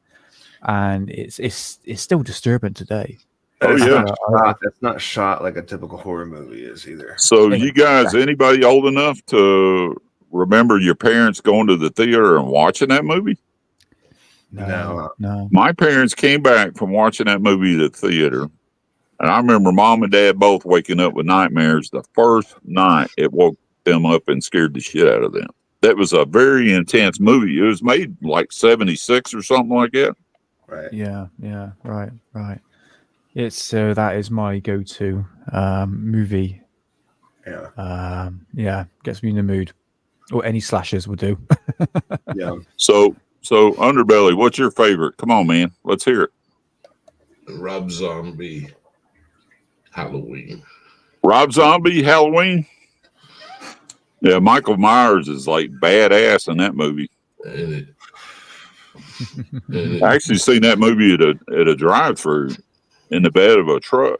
And it's still disturbing today. Oh yeah, it's not shot like a typical horror movie is either. So you guys, anybody old enough to remember your parents going to the theater and watching that movie? No. My parents came back from watching that movie at the theater, and I remember Mom and Dad both waking up with nightmares the first night. It woke them up and scared the shit out of them. That was a very intense movie. It was made like 76 or something like that. Right. Yeah. Right. It's that is my go-to movie. Yeah. Gets me in the mood. Or any slashers will do. Yeah. So Underbelly, what's your favorite? Come on, man. Let's hear it. Rob Zombie Halloween. Rob Zombie Halloween? Yeah, Michael Myers is like badass in that movie. I actually seen that movie at a drive-through in the bed of a truck.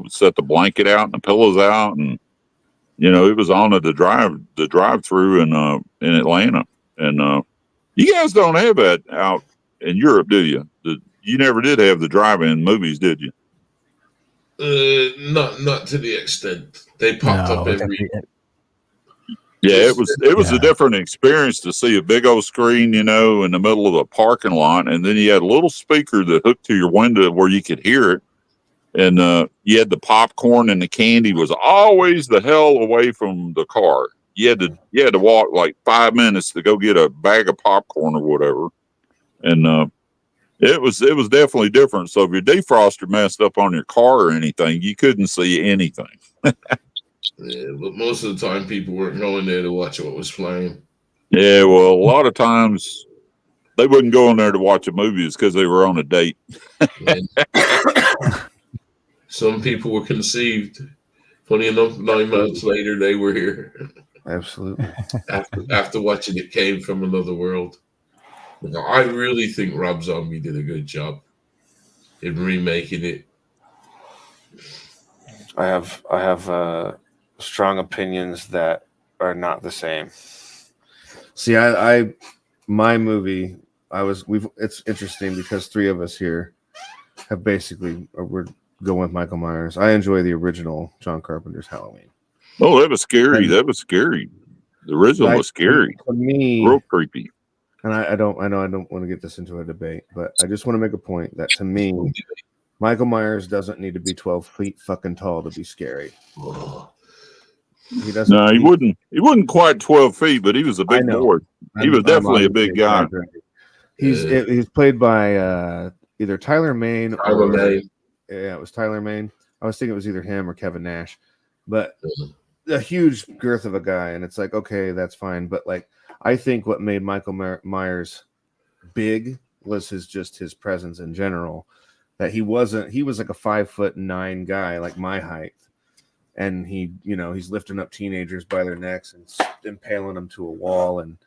Set the blanket out and the pillows out, and it was on at the drive-through in Atlanta. And you guys don't have that out in Europe, do you? You never did have the drive-in movies, did you? Not to the extent they popped up every. Yeah, it was a different experience to see a big old screen, in the middle of a parking lot, and then you had a little speaker that hooked to your window where you could hear it, and you had the popcorn, and the candy was always the hell away from the car. You had to walk like 5 minutes to go get a bag of popcorn or whatever, and it was definitely different. So if your defroster messed up on your car or anything, you couldn't see anything. Yeah, but most of the time people weren't going there to watch what was playing. Yeah, well, a lot of times they wouldn't go in there to watch a movie because they were on a date. Some people were conceived. Funny enough, 9 months later, they were here. Absolutely. After watching It Came from Another World. I really think Rob Zombie did a good job. in remaking it. I have strong opinions that are not the same. See, my movie, it's interesting because three of us here have basically, we're going with Michael Myers. I enjoy the original John Carpenter's Halloween. Oh, that was scary. That was scary. The original was scary. To me, real creepy. And I know I don't want to get this into a debate, but I just want to make a point that to me, Michael Myers doesn't need to be 12 feet fucking tall to be scary. He doesn't. No, he wouldn't. He wasn't quite 12 feet, but he was a big boy. He was definitely a big guy. He's played by either Tyler Mane Tyler Mane. Yeah, it was Tyler Mane. I was thinking it was either him or Kevin Nash, but a huge girth of a guy, and it's like, okay, that's fine. But like, I think what made Michael Myers big was his presence in general. That he was like a 5'9" guy, like my height. And he's lifting up teenagers by their necks and impaling them to a wall and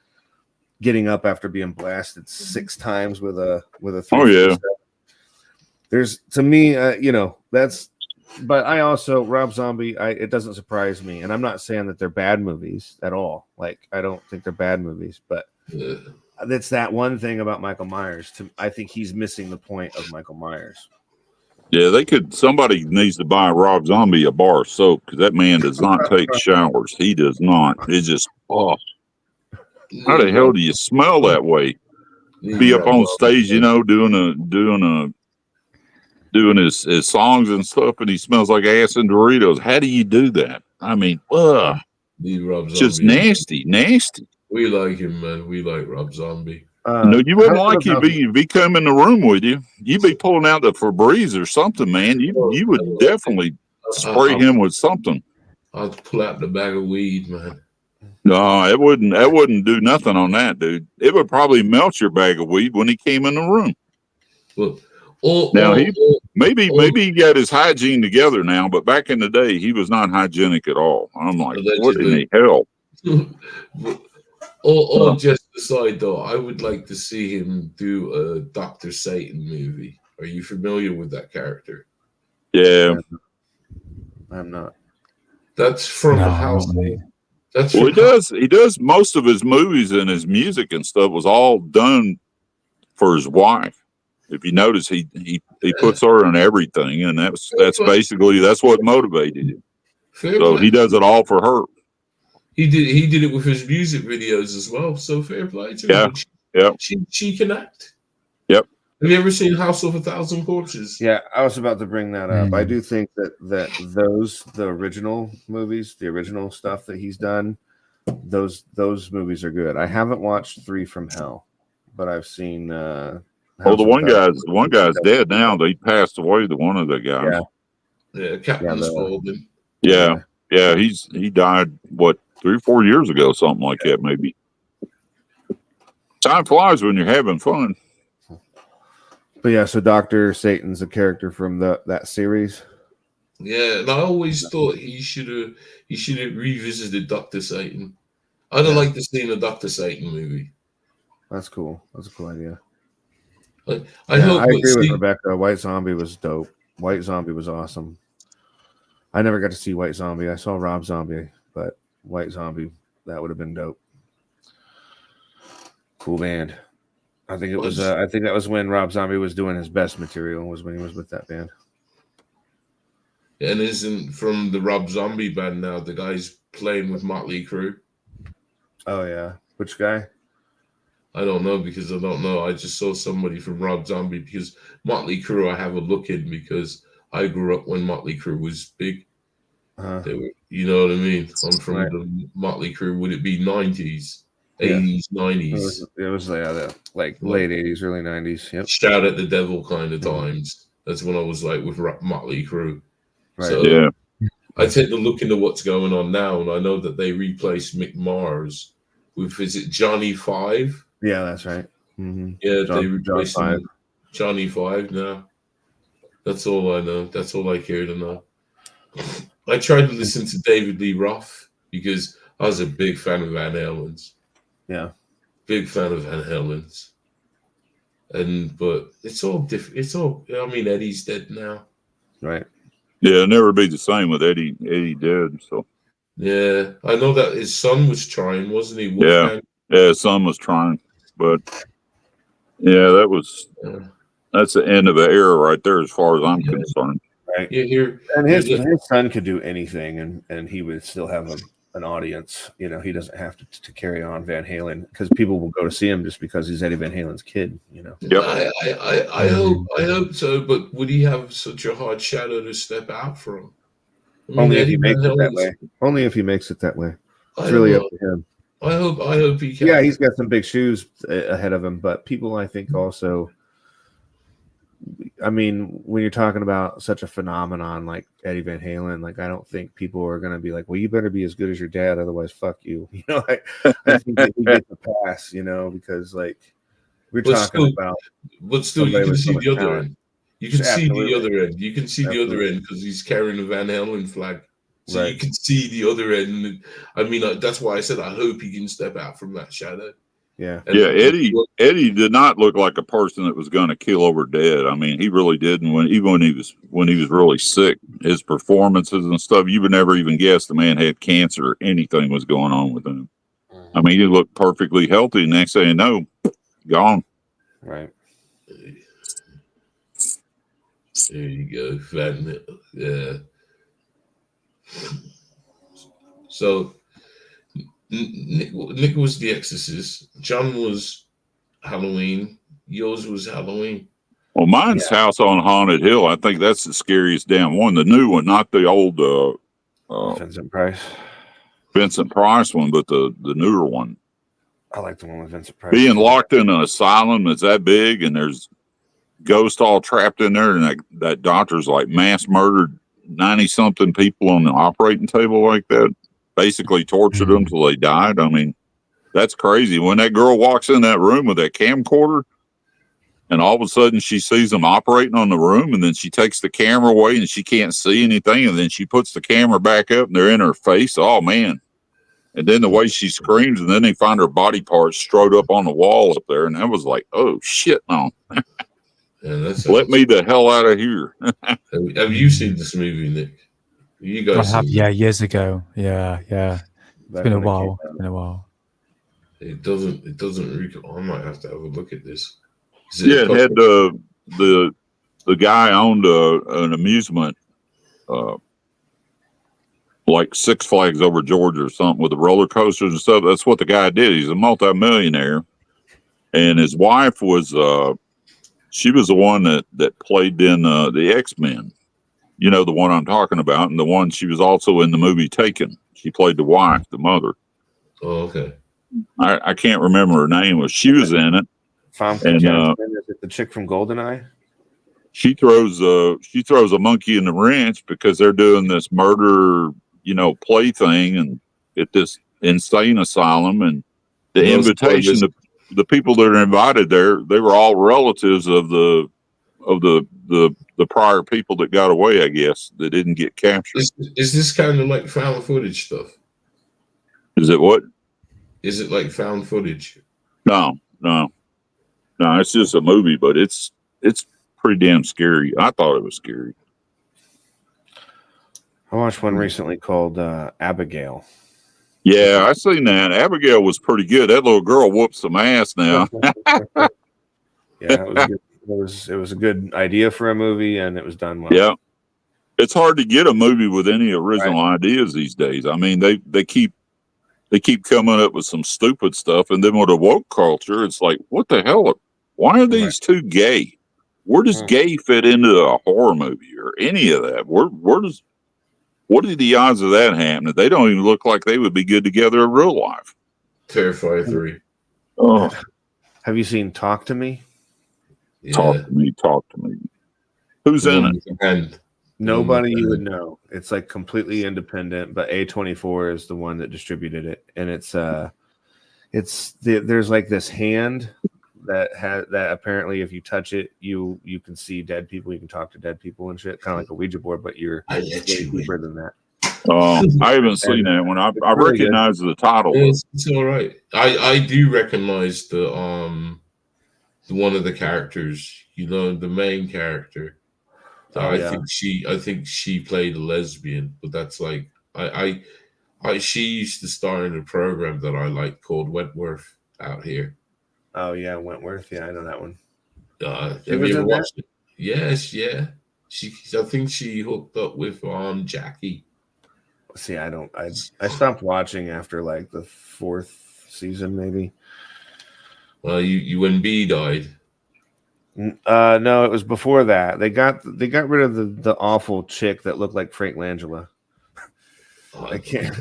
getting up after being blasted 6 times with a 3 step. There's, to me, that's, but I also, Rob Zombie, it doesn't surprise me. And I'm not saying that they're bad movies at all. Like, I don't think they're bad movies, but that's that one thing about Michael Myers. I think he's missing the point of Michael Myers. Yeah, somebody needs to buy Rob Zombie a bar of soap because that man does not take showers. He does not. It's just, how the hell do you smell that way? Be up on stage, doing his songs and stuff, and he smells like ass and Doritos. How do you do that? I mean, just nasty. We like him, man. We like Rob Zombie. No, you wouldn't like him if he come in the room with you. You'd be pulling out the Febreze or something, man. You would definitely spray him with something. I'd pull out the bag of weed, man. No, it wouldn't do nothing on that, dude. It would probably melt your bag of weed when he came in the room. Well, maybe he got his hygiene together now, but back in the day, he was not hygienic at all. I'm like, what in the hell? All just aside, though, I would like to see him do a Dr. Satan movie. Are you familiar with that character? Yeah. I'm not. That's from a house. He does most of his movies and his music and stuff was all done for his wife. If you notice, he puts her in everything, and that's what motivated him. So he does it all for her. He did it with his music videos as well. So fair play to her. Yeah. She can act. Yep. Have you ever seen House of 1,000 Corpses? Yeah, I was about to bring that up. I do think that the original movies, the original stuff that he's done, those movies are good. I haven't watched 3 from Hell, but I've seen. The one guy's dead now. They passed away. One of the guys. Yeah, Captain Spaulding. Yeah, he died 3 or 4 years ago, something like that, maybe. Time flies when you're having fun. But yeah, so Dr. Satan's a character from that series. Yeah, and I always thought he should have revisited Dr. Satan. I'd have liked to see a Dr. Satan movie. That's cool. That's a cool idea. I agree with Rebecca. White Zombie was dope. White Zombie was awesome. I never got to see White Zombie. I saw Rob Zombie, but White Zombie, that would have been dope. Cool band. I think it was. I think that was when Rob Zombie was doing his best material. Was when he was with that band. And isn't from the Rob Zombie band now? The guy's playing with Motley Crue. Oh yeah, which guy? I don't know because I don't know. I just saw somebody from Rob Zombie because Motley Crue. I have a look in because I grew up when Motley Crue was big. They were, you know what I mean? I'm from the Motley Crue. Would it be 90s, 80s, 90s? It was like late 80s, early 90s. Yep. Shout at the devil kind of times. That's when I was like with Motley Crue. Right. So I take a look into what's going on now, and I know that they replaced Mick Mars with, is it Johnny Five? Yeah, that's right. Mm-hmm. Yeah, they replaced him with Johnny Five now. That's all I know. That's all I care to know. I tried to listen to David Lee Roth because I was a big fan of Van Halen's. Yeah. Big fan of Van Halen's. but it's all different. It's all. I mean, Eddie's dead now. Right. Yeah, it'll never be the same with Eddie. Eddie dead. So Yeah, I know that his son was trying, wasn't he? yeah, Wolfgang? yeah. His son was trying, but yeah, that's the end of an era right there, as far as I'm concerned. Right. Yeah, and his son could do anything, and he would still have an audience. You know, he doesn't have to carry on Van Halen, because people will go to see him just because he's Eddie Van Halen's kid. You know. Yep. I hope so. But would he have such a hard shadow to step out from? I mean, Only if Eddie he makes Van it that Halen's- way. Only if he makes it that way. It's I really don't up to him. I hope he can. Yeah, he's got some big shoes ahead of him, but people, I think, also, I mean, when you're talking about such a phenomenon like Eddie Van Halen, like, I don't think people are going to be like, well, you better be as good as your dad, otherwise fuck you. You know, I think that he gets a pass, you know, because, like, we're talking about, but still, you can see the other end. You can see Absolutely. the other end. You can see the other end because he's carrying a Van Halen flag. So you can see the other end. I mean, that's why I said I hope he can step out from that shadow. Yeah. And Eddie did not look like a person that was going to kill over dead. I mean, he really didn't. Even when he was really sick, his performances and stuff, you would never even guess the man had cancer or anything was going on with him. I mean, he looked perfectly healthy. Next thing you know, gone. Right. There you go. Yeah. So Nick was The Exorcist. John was Halloween. Yours was Halloween. Well, mine's House on Haunted Hill. I think that's the scariest damn one. The new one, not the old Vincent Price. Vincent Price one, but the newer one. I like the one with Vincent Price. Being locked in an asylum that's that big, and there's ghosts all trapped in there, and that doctor's like mass murdered 90-something people on the operating table like that. Basically tortured them till they died. I mean, that's crazy. When that girl walks in that room with that camcorder, and all of a sudden she sees them operating on the room, and then she takes the camera away and she can't see anything, and then she puts the camera back up and they're in her face. Oh man. And then the way she screams, and then they find her body parts strode up on the wall up there, and that was like, oh shit, no. Let me the hell out of here. Have you seen this movie, Nick? You guys I have, seen yeah, years ago. Yeah. It's been a while. It doesn't I might have to have a look at this. It had the guy owned an amusement like Six Flags over Georgia or something with the roller coasters and stuff. That's what the guy did. He's a multimillionaire, and his wife was she was the one that played in the X-Men. You know, the one I'm talking about, and the one she was also in the movie Taken. She played the wife, the mother. Oh, okay. I can't remember her name. She was in it. Famke Janssen, is it the chick from GoldenEye? She throws a monkey in the wrench because they're doing this murder, play thing, and at this insane asylum, and the invitation to the people that are invited there, they were all relatives of the prior people that got away, I guess, that didn't get captured. Is this kind of like found footage stuff? Is it what? Is it like found footage? No, it's just a movie, but it's pretty damn scary. I thought it was scary. I watched one recently called Abigail. Yeah, I seen that. Abigail was pretty good. That little girl whooped some ass now. Yeah, it was a good idea for a movie, and it was done well. Yeah. It's hard to get a movie with any original ideas these days. I mean, they keep coming up with some stupid stuff, and then with the woke culture, it's like, what the hell? Why are these two gay? Where does gay fit into a horror movie or any of that? What are the odds of that happening? They don't even look like they would be good together in real life. Terrifier 3. Oh, have you seen Talk to Me? Yeah. Talk to me. Who's in it? And nobody you would know. It's like completely independent, but A24 is the one that distributed it, and there's like this hand that apparently if you touch it, you can see dead people, you can talk to dead people and shit, kind of like a Ouija board, but you're way deeper than that. I haven't seen that one. I really recognize the title. It's all right. I do recognize the one of the characters, the main character. Oh, I yeah. think she played a lesbian, but that's like she used to star in a program that I like called Wentworth out here. Oh yeah, Wentworth. Yeah, I know that one. Have She was you ever in that? watched it? Yes, yeah. I think she hooked up with Jackie. See, I stopped watching after like the 4th season, maybe. Well, you when B died. No, it was before that. They got rid of the awful chick that looked like Frank Langella. I can't.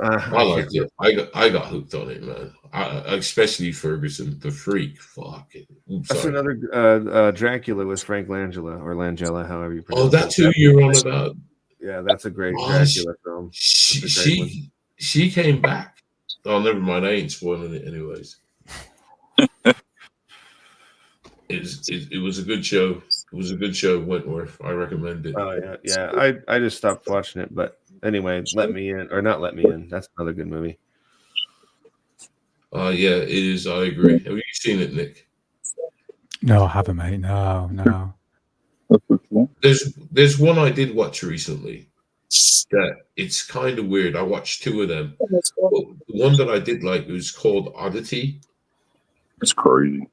I liked it. I got hooked on it, man. Especially Ferguson, the freak. Fuck it. Oops, That's sorry. another Dracula with Frank Langella or Langella, however you pronounce it. Oh, that's who you're on about. Yeah, that's a great Dracula film. She came back. Oh, never mind. I ain't spoiling it anyways. It was a good show. It was a good show, Wentworth. I recommend it. Oh yeah. I just stopped watching it, but anyway, Let Me In or Not Let Me In. That's another good movie. Yeah, it is. I agree. Have you seen it, Nick? No, I haven't, mate. No. There's one I did watch recently that it's kind of weird. I watched 2 of them. But the one that I did like was called Oddity. It's crazy.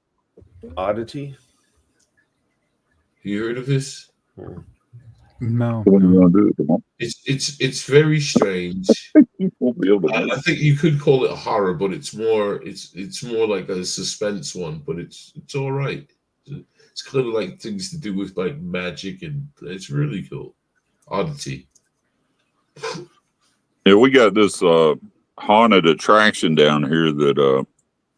Oddity? You heard of this? No. What are you gonna do? It's very strange. I think you could call it a horror, but it's more like a suspense one. But it's all right. It's kind of like things to do with like magic, and it's really cool. Oddity. Yeah, we got this haunted attraction down here that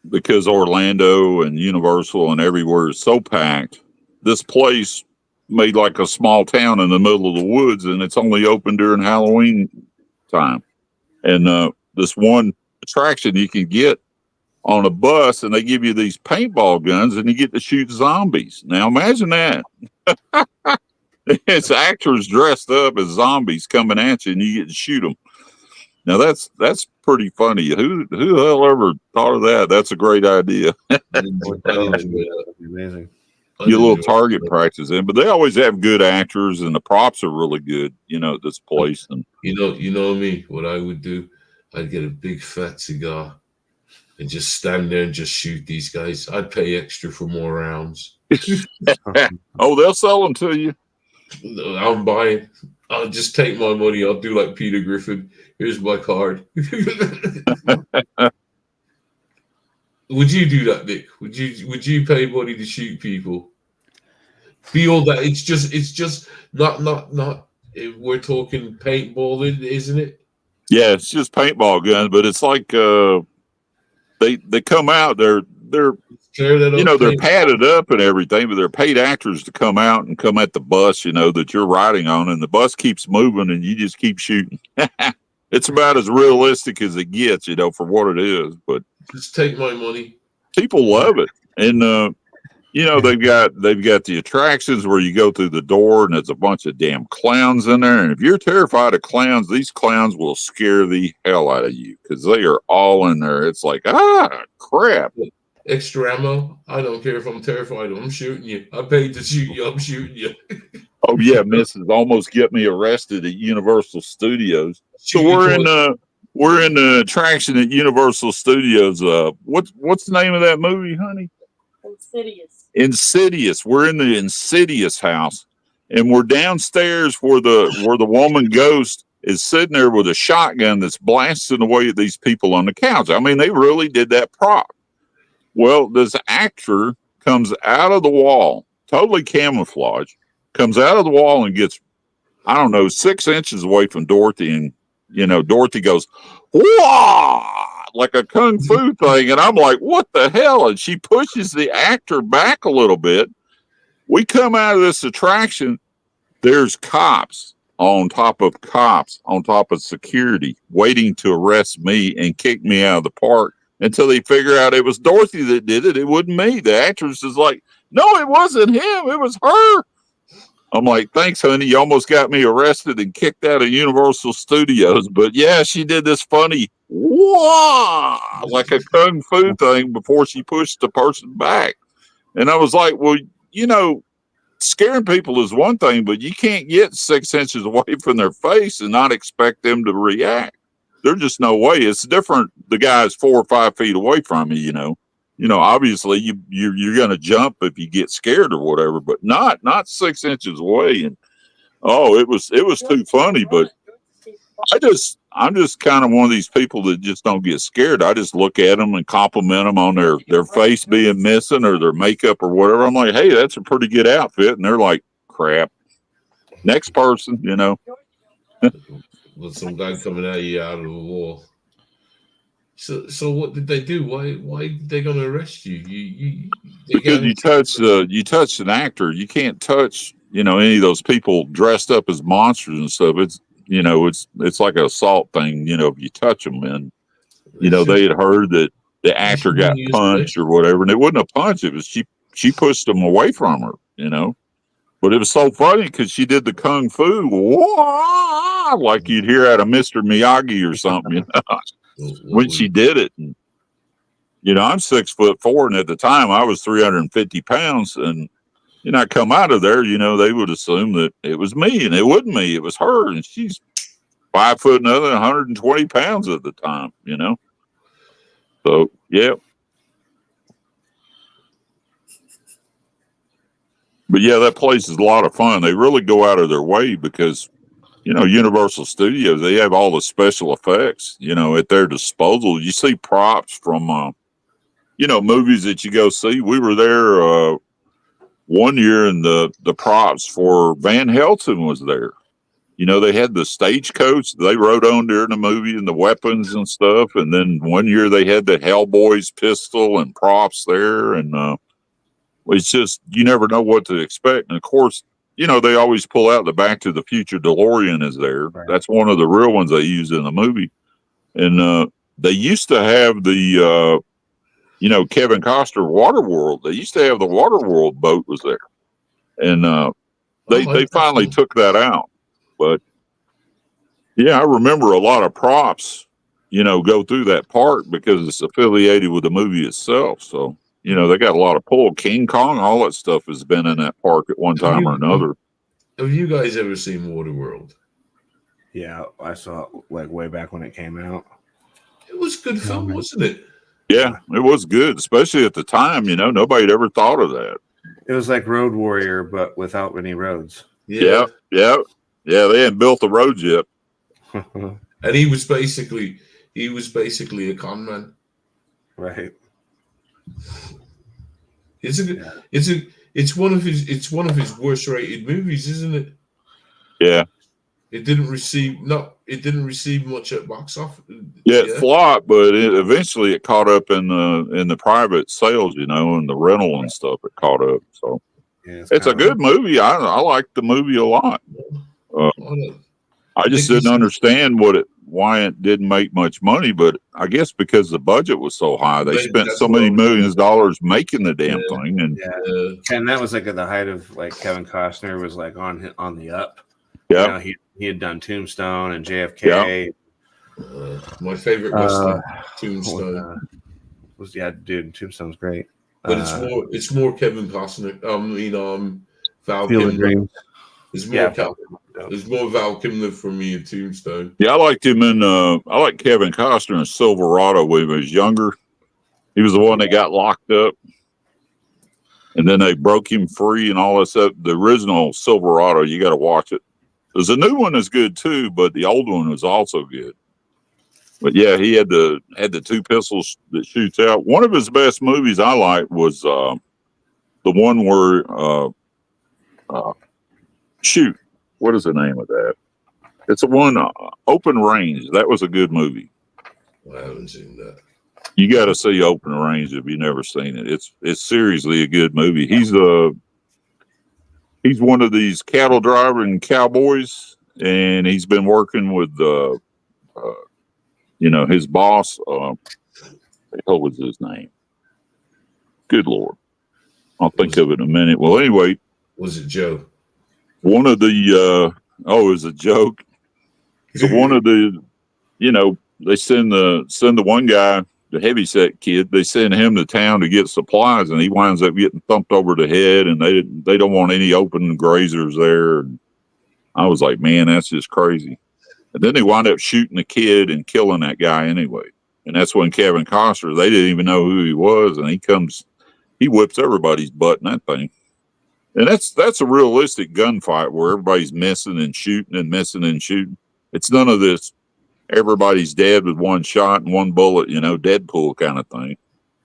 because Orlando and Universal and everywhere is so packed, this place made like a small town in the middle of the woods, and it's only open during Halloween time. And this one attraction you can get on a bus, and they give you these paintball guns, and you get to shoot zombies. Now imagine that. It's actors dressed up as zombies coming at you, and you get to shoot them. Now that's pretty funny. Who the hell ever thought of that? That's a great idea. Amazing. Get a little target practice in, but they always have good actors, and the props are really good. At this place, and you know me. What I would do, I'd get a big fat cigar and just stand there and just shoot these guys. I'd pay extra for more rounds. Oh, they'll sell them to you. I'm buying. I'll just take my money. I'll do like Peter Griffin. Here's my card. Would you do that, Nick? Would you pay money to shoot people? Be all that. It's just not. We're talking paintballing, isn't it? Yeah, it's just paintball guns, but it's like they come out. They're they're padded up and everything, but they're paid actors to come out and come at the bus, that you're riding on, and the bus keeps moving, and you just keep shooting. It's about as realistic as it gets, for what it is. But just take my money. People love it, and they've got the attractions where you go through the door, and there's a bunch of damn clowns in there. And if you're terrified of clowns, these clowns will scare the hell out of you because they are all in there. It's like crap. Extra ammo. I don't care if I'm terrified. I'm shooting you. I paid to shoot you. I'm shooting you. Oh yeah, Mrs. almost get me arrested at Universal Studios. So we're in the attraction at Universal Studios. What's the name of that movie, honey? Insidious. We're in the Insidious house, and we're downstairs where the woman ghost is sitting there with a shotgun that's blasting away at these people on the couch. I mean, they really did that prop. Well, this actor comes out of the wall, totally camouflaged, comes out of the wall and gets, 6 inches away from Dorothy. And, Dorothy goes, "Whoa!" like a kung fu thing. And I'm like, what the hell? And she pushes the actor back a little bit. We come out of this attraction. There's cops on top of security waiting to arrest me and kick me out of the park. Until they figure out it was Dorothy that did it. It wasn't me. The actress is like, no, it wasn't him. It was her. I'm like, thanks, honey. You almost got me arrested and kicked out of Universal Studios. But yeah, she did this funny, whoa. like a kung fu thing before she pushed the person back. And I was like, well, you know, scaring people is one thing, but you can't get 6 inches away from their face and not expect them to react. There's just no way. It's different. The guy's 4 or 5 feet away from you, you know. You know, obviously you're going to jump if you get scared or whatever, but not 6 inches away. And oh, it was too funny. But I'm just kind of one of these people that just don't get scared. I just look at them and compliment them on their face being missing or their makeup or whatever. I'm like, hey, that's a pretty good outfit, and they're like, crap. Next person, you know. With some guy coming at you out of the wall. So what did they do? Why did they gonna arrest you? Because you touched an actor. You can't touch, you know, any of those people dressed up as monsters and stuff. It's, you know, it's like an assault thing. You know, if you touch them, and you know they had heard that the actor got punched or whatever, and it wasn't a punch. It was she pushed him away from her. You know, but it was so funny because she did the kung fu like you'd hear out of Mr. Miyagi or something. You know. When she did it, and, you know, I'm 6'4", and at the time I was 350 pounds, and you know, I come out of there, you know, they would assume that it was me, and it wasn't me, it was her, and she's 5 foot another, 120 pounds at the time, you know. So yeah, but yeah, that place is a lot of fun. They really go out of their way because, you know, Universal Studios, they have all the special effects, you know, at their disposal. You see props from, you know, movies that you go see. We were there one year, and the props for Van Helsing was there. You know, they had the stagecoach they rode on during the movie and the weapons and stuff. And then one year they had the Hellboy's pistol and props there. And it's just, you never know what to expect. And of course, you know, they always pull out the Back to the Future DeLorean is there. Right. That's one of the real ones they use in the movie. And they used to have the, you know, Kevin Costner Waterworld. They used to have the Waterworld boat was there. And they finally took that out. But, yeah, I remember a lot of props, you know, go through that park because it's affiliated with the movie itself. So, you know, they got a lot of pull. King Kong, all that stuff has been in that park at one time or another. Have you guys ever seen Waterworld? Yeah, I saw it like way back when it came out. It was good film, wasn't it? Yeah, it was good, especially at the time. You know, nobody had ever thought of that. It was like Road Warrior, but without any roads. Yeah. They hadn't built the roads yet. And he was basically a con man. Right. It's one of his worst rated movies, isn't it? Yeah. It didn't receive much at box office. Yeah, it flopped, but eventually it caught up in the private sales, you know, and the rental and stuff. It caught up. So yeah, it's a good movie. I like the movie a lot. I just didn't understand why it didn't make much money, but I guess because the budget was so high, they spent so many millions of dollars making the damn thing. And that was like at the height of like Kevin Costner was like on the up. Yeah, you know, he had done Tombstone and JFK. My favorite was Tombstone. Dude, Tombstone's great. But it's more Kevin Costner. Val Field Kilmer. There's more Val Kilmer for me in Tombstone. Yeah, I liked him in. I like Kevin Costner in Silverado when he was younger. He was the one that got locked up, and then they broke him free and all that stuff. The original Silverado, you got to watch it. There's a new one that's good too, but the old one was also good. But yeah, he had the 2 pistols that shoots out. One of his best movies I liked was the one where shoot, what is the name of that? It's a one Open Range. That was a good movie. I haven't seen that. You got to see Open Range if you've never seen it. It's seriously a good movie. He's one of these cattle driving cowboys, and he's been working with you know, his boss. What was his name? Good Lord, I'll think of it in a minute. Well, anyway, was it Joe? One of the it was a joke. So one of the, you know, they send the one guy the heavyset kid. They send him to town to get supplies, and he winds up getting thumped over the head. And they don't want any open grazers there. And I was like, man, that's just crazy. And then they wind up shooting the kid and killing that guy anyway. And that's when Kevin Costner, they didn't even know who he was, and he whips everybody's butt in that thing. And that's a realistic gunfight where everybody's missing and shooting and missing and shooting. It's none of this everybody's dead with one shot and one bullet, Deadpool kind of thing.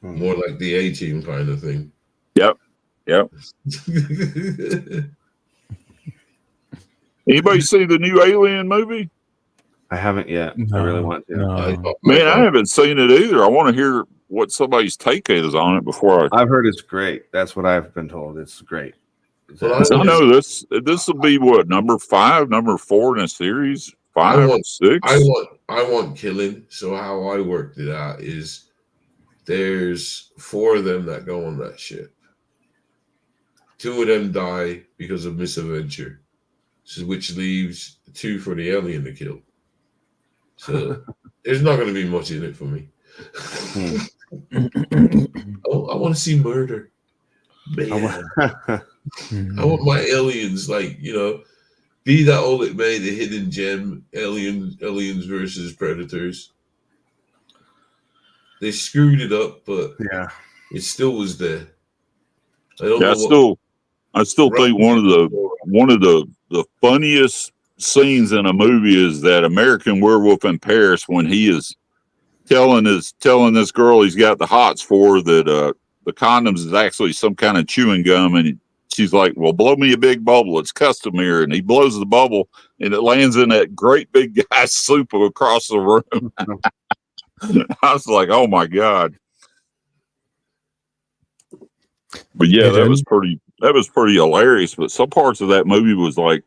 More like the A-Team kind of thing. Yep. Anybody see the new Alien movie? I haven't yet. I really want to. No. Man, I haven't seen it either. I want to hear what somebody's take is on it before I've heard it's great. That's what I've been told. It's great. Well, I know this will be what, number 5, number 4 in a series? 5 or 6? I want killing. So how I worked it out is there's 4 of them that go on that ship. 2 of them die because of misadventure, which leaves 2 for the alien to kill. So there's not going to be much in it for me. I want to see murder. Man. I want my aliens, be that old it may, the hidden gem, aliens versus predators. They screwed it up, but it still was there. I still think one of the funniest scenes in a movie is that American Werewolf in Paris when he is telling this girl he's got the hots for that the condoms is actually some kind of chewing gum, and she's like, well, blow me a big bubble, it's customary, and he blows the bubble and it lands in that great big guy's soup across the room. I was like, oh my God. But yeah, that was pretty hilarious. But some parts of that movie was like,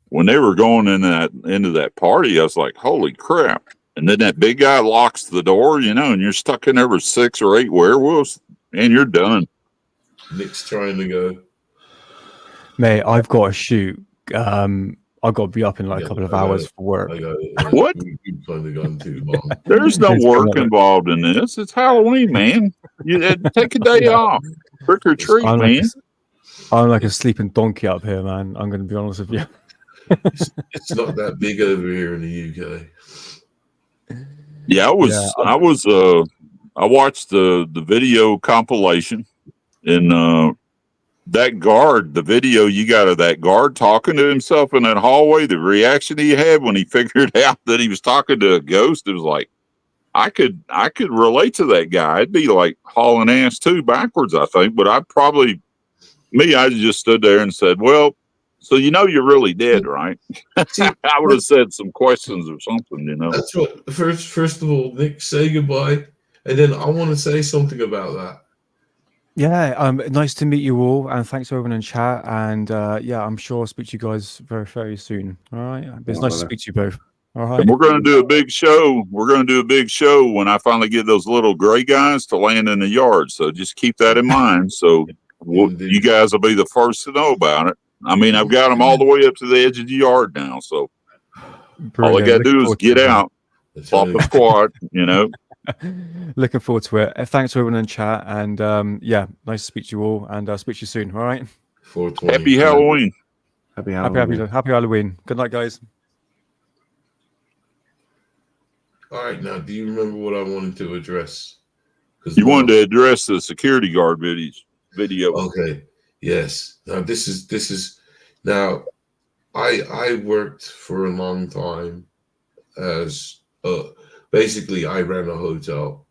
when they were going into that party, I was like, holy crap. And then that big guy locks the door, and you're stuck in there with 6 or 8 werewolves, and you're done. Nick's trying to go. Mate, I've got to shoot. I've got to be up in a couple of hours for work. What? We've kind of gone too long. There's no work involved in this. It's Halloween, man. You take a day off. Trick or treat, man. I'm like a sleeping donkey up here, man. I'm going to be honest with you. It's not that big over here in the UK. Yeah, I watched the video compilation, and that guard, the video you got of that guard talking to himself in that hallway, the reaction he had when he figured out that he was talking to a ghost, it was like, I could relate to that guy. I'd be like hauling ass too backwards, I think, but I just stood there and said, well, so you're really dead, right? I would have said some questions or something, That's what. First of all, Nick, say goodbye, and then I want to say something about that. Yeah, nice to meet you all, and thanks for everyone in chat. And I'm sure I'll speak to you guys very, very soon. All right, it's nice to speak to you both. All right, and we're going to do a big show. We're going to do a big show when I finally get those little gray guys to land in the yard. So just keep that in mind. So you guys will be the first to know about it. I mean, I've got them all the way up to the edge of the yard now. So all I got to do is get out, flop the squad, Looking forward to it. Thanks to everyone in chat, and nice to speak to you all, and I'll speak to you soon. All right. Happy Halloween. Happy Halloween. Happy Halloween. Good night, guys. All right, now, do you remember what I wanted to address? You wanted to address the security guard video. Okay. Yes. Now this is now I worked for a long time as basically I ran a hotel.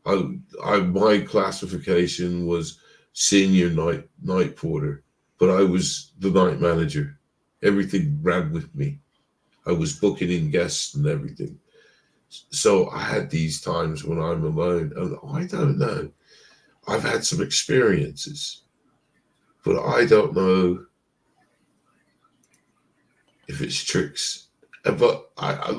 My classification was senior night porter, but I was the night manager. Everything ran with me. I was booking in guests and everything. So I had these times when I'm alone, and I don't know. I've had some experiences, but I don't know if it's tricks. But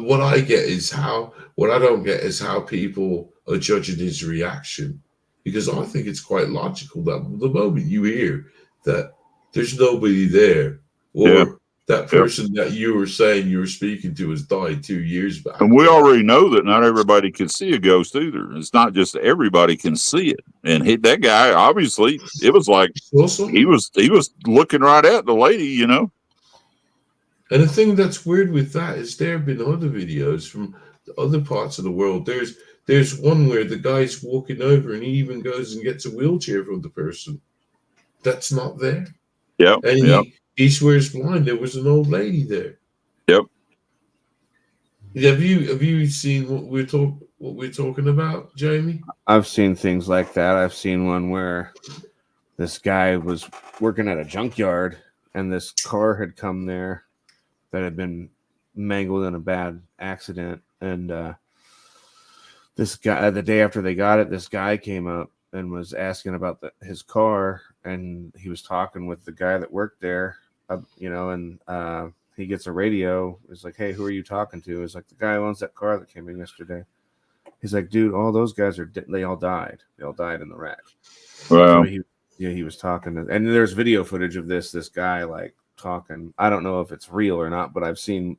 what I don't get is how people are judging his reaction, because I think it's quite logical that the moment you hear that there's nobody there, or that person that you were saying you were speaking to has died 2 years back. And we already know that not everybody can see a ghost either. It's not just everybody can see it. And that guy, obviously, it was like he was looking right at the lady, you know. And the thing that's weird with that is there have been other videos from other parts of the world. There's one where the guy's walking over and he even goes and gets a wheelchair from the person that's not there. Yep. And he swears blind there was an old lady there. Yep. Have you seen what we're talking about, Jamie? I've seen things like that. I've seen one where this guy was working at a junkyard and this car had come there that had been mangled in a bad accident. And this guy, the day after they got it, this guy came up and was asking about his car, and he was talking with the guy that worked there, you know, and he gets a radio. It's like, hey, who are you talking to? It's like, the guy who owns that car that came in yesterday. He's like, dude, all those guys they all died. They all died in the wreck. Wow. So he was talking to, and there's video footage of this guy like talking. I don't know if it's real or not, but I've seen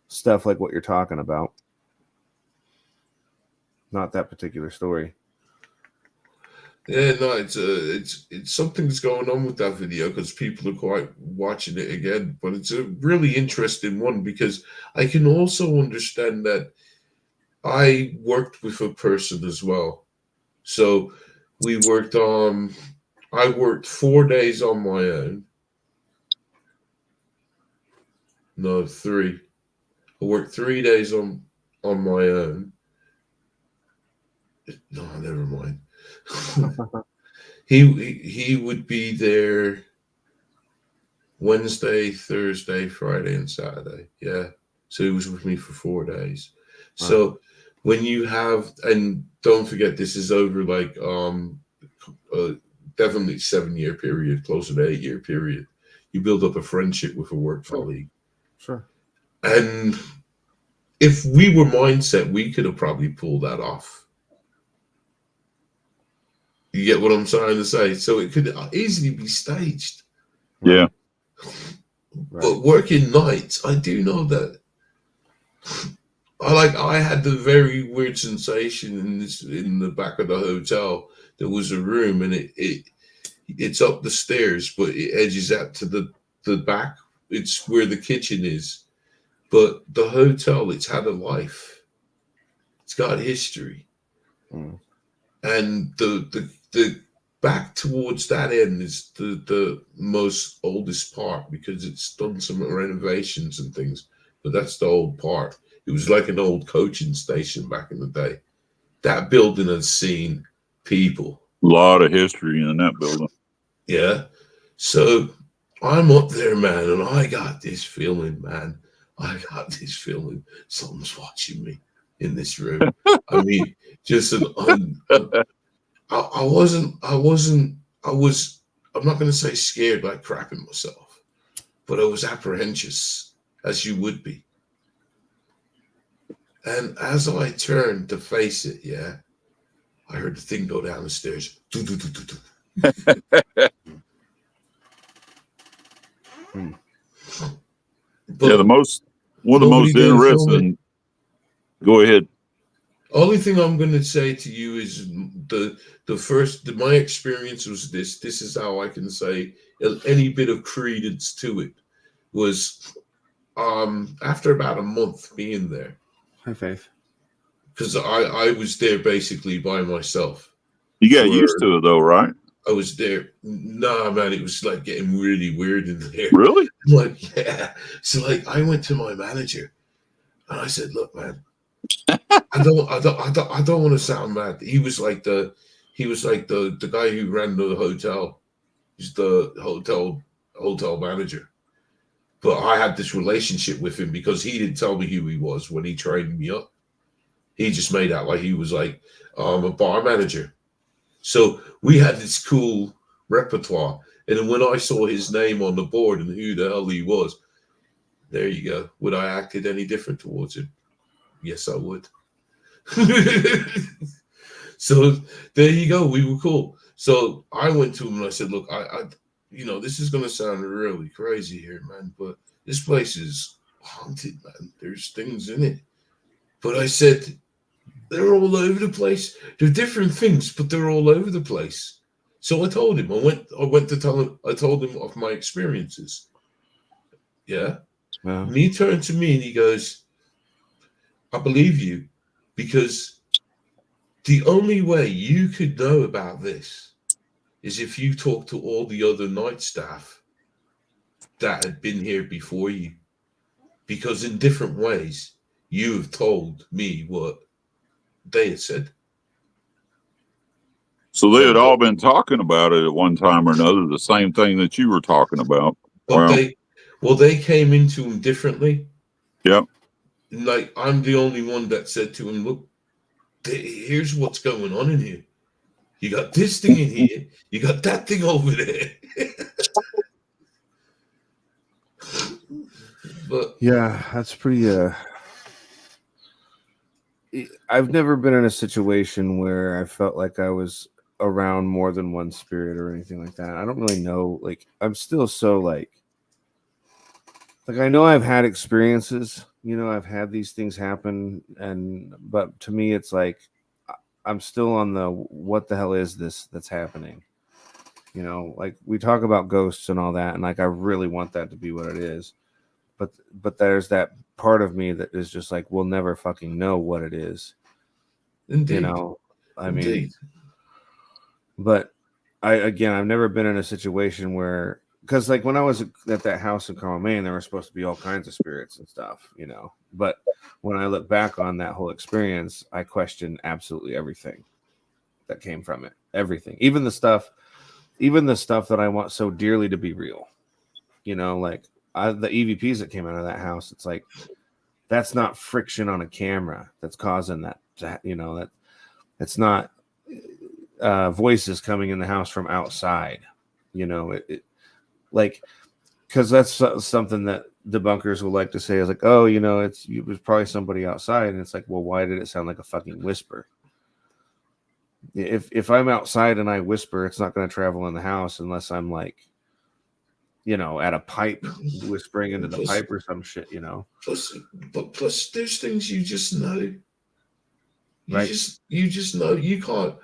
stuff like what you're talking about. Not that particular story. Yeah, no, it's something that's going on with that video because people are quite watching it again. But it's a really interesting one because I can also understand that I worked with a person as well. So we worked on. I worked 4 days on my own. No, 3. I worked 3 days on my own. No, never mind. he would be there Wednesday, Thursday, Friday, and Saturday. Yeah. So he was with me for 4 days. Wow. So when you have, and don't forget, this is over like definitely 7-year period, closer to 8-year period. You build up a friendship with a work colleague. Sure. And if we were mindset, we could have probably pulled that off. You get what I'm trying to say? So it could easily be staged. Yeah. But working nights, I do know that I had the very weird sensation in the back of the hotel. There was a room and it's up the stairs, but it edges out to the back. It's where the kitchen is. But the hotel, it's had a life. It's got history. Mm. And the back towards that end is the most oldest part because it's done some renovations and things. But that's the old part. It was like an old coaching station back in the day. That building has seen people. A lot of history in that building. Yeah. So I'm up there, man, and I got this feeling, man. I got this feeling someone's watching me in this room. I mean, just I'm not going to say scared like crapping myself, but I was apprehensive, as you would be. And as I turned to face it, yeah, I heard the thing go down the stairs. Yeah, one of the most interesting. Go ahead. Only thing I'm going to say to you is my experience was this. This is how I can say any bit of credence to it was after about a month being there. Hi, Faith. Because I was there basically by myself. You got used to it though, right? I was there. Nah, man, it was like getting really weird in there. Really? Like, yeah. So like I went to my manager and I said, look, man, I don't want to sound mad. He was like the guy who ran the hotel. He's the hotel manager. But I had this relationship with him because he didn't tell me who he was when he trained me up. He just made out like he was like a bar manager. So we had this cool repertoire. And then when I saw his name on the board and who the hell he was, there you go. Would I acted any different towards him? Yes, I would. So there you go. We were cool. So I went to him and I said, look, I this is going to sound really crazy here, man, but this place is haunted, man. There's things in it. But I said, they're all over the place. They're different things, but they're all over the place. So I told him, I went to tell him, I told him of my experiences. Yeah. Wow. And he turned to me and he goes, I believe you, because the only way you could know about this is if you talk to all the other night staff that had been here before you. Because in different ways, you have told me what they had said. So they had all been talking about it at one time or another, the same thing that you were talking about. But they came into him differently. Yep. Like, I'm the only one that said to him, look, here's what's going on in here. You got this thing in here. You got that thing over there. But yeah, that's pretty. I've never been in a situation where I felt like I was around more than one spirit or anything like that. I don't really know. Like, I'm still so like I know I've had experiences. You know, I've had these things happen, but to me, it's like I'm still on the what the hell is this that's happening? You know, like we talk about ghosts and all that, and like I really want that to be what it is. But there's that part of me that is just like, we'll never fucking know what it is. Indeed. You know, I mean, but I've never been in a situation where, because like when I was at that house in Carmel, Maine, there were supposed to be all kinds of spirits and stuff, you know. But when I look back on that whole experience, I question absolutely everything that came from it. Everything, even the stuff that I want so dearly to be real. You know, like the EVPs that came out of that house, it's like that's not friction on a camera that's causing that. You know, that it's not voices coming in the house from outside. You know, it like, because that's something that debunkers will like to say is like, oh, you know, it was probably somebody outside, and it's like, well, why did it sound like a fucking whisper? If I'm outside and I whisper, it's not going to travel in the house unless I'm like, you know, at a pipe, whispering into the pipe or some shit, you know. Plus, there's things you just know. Right. You just know. You can't.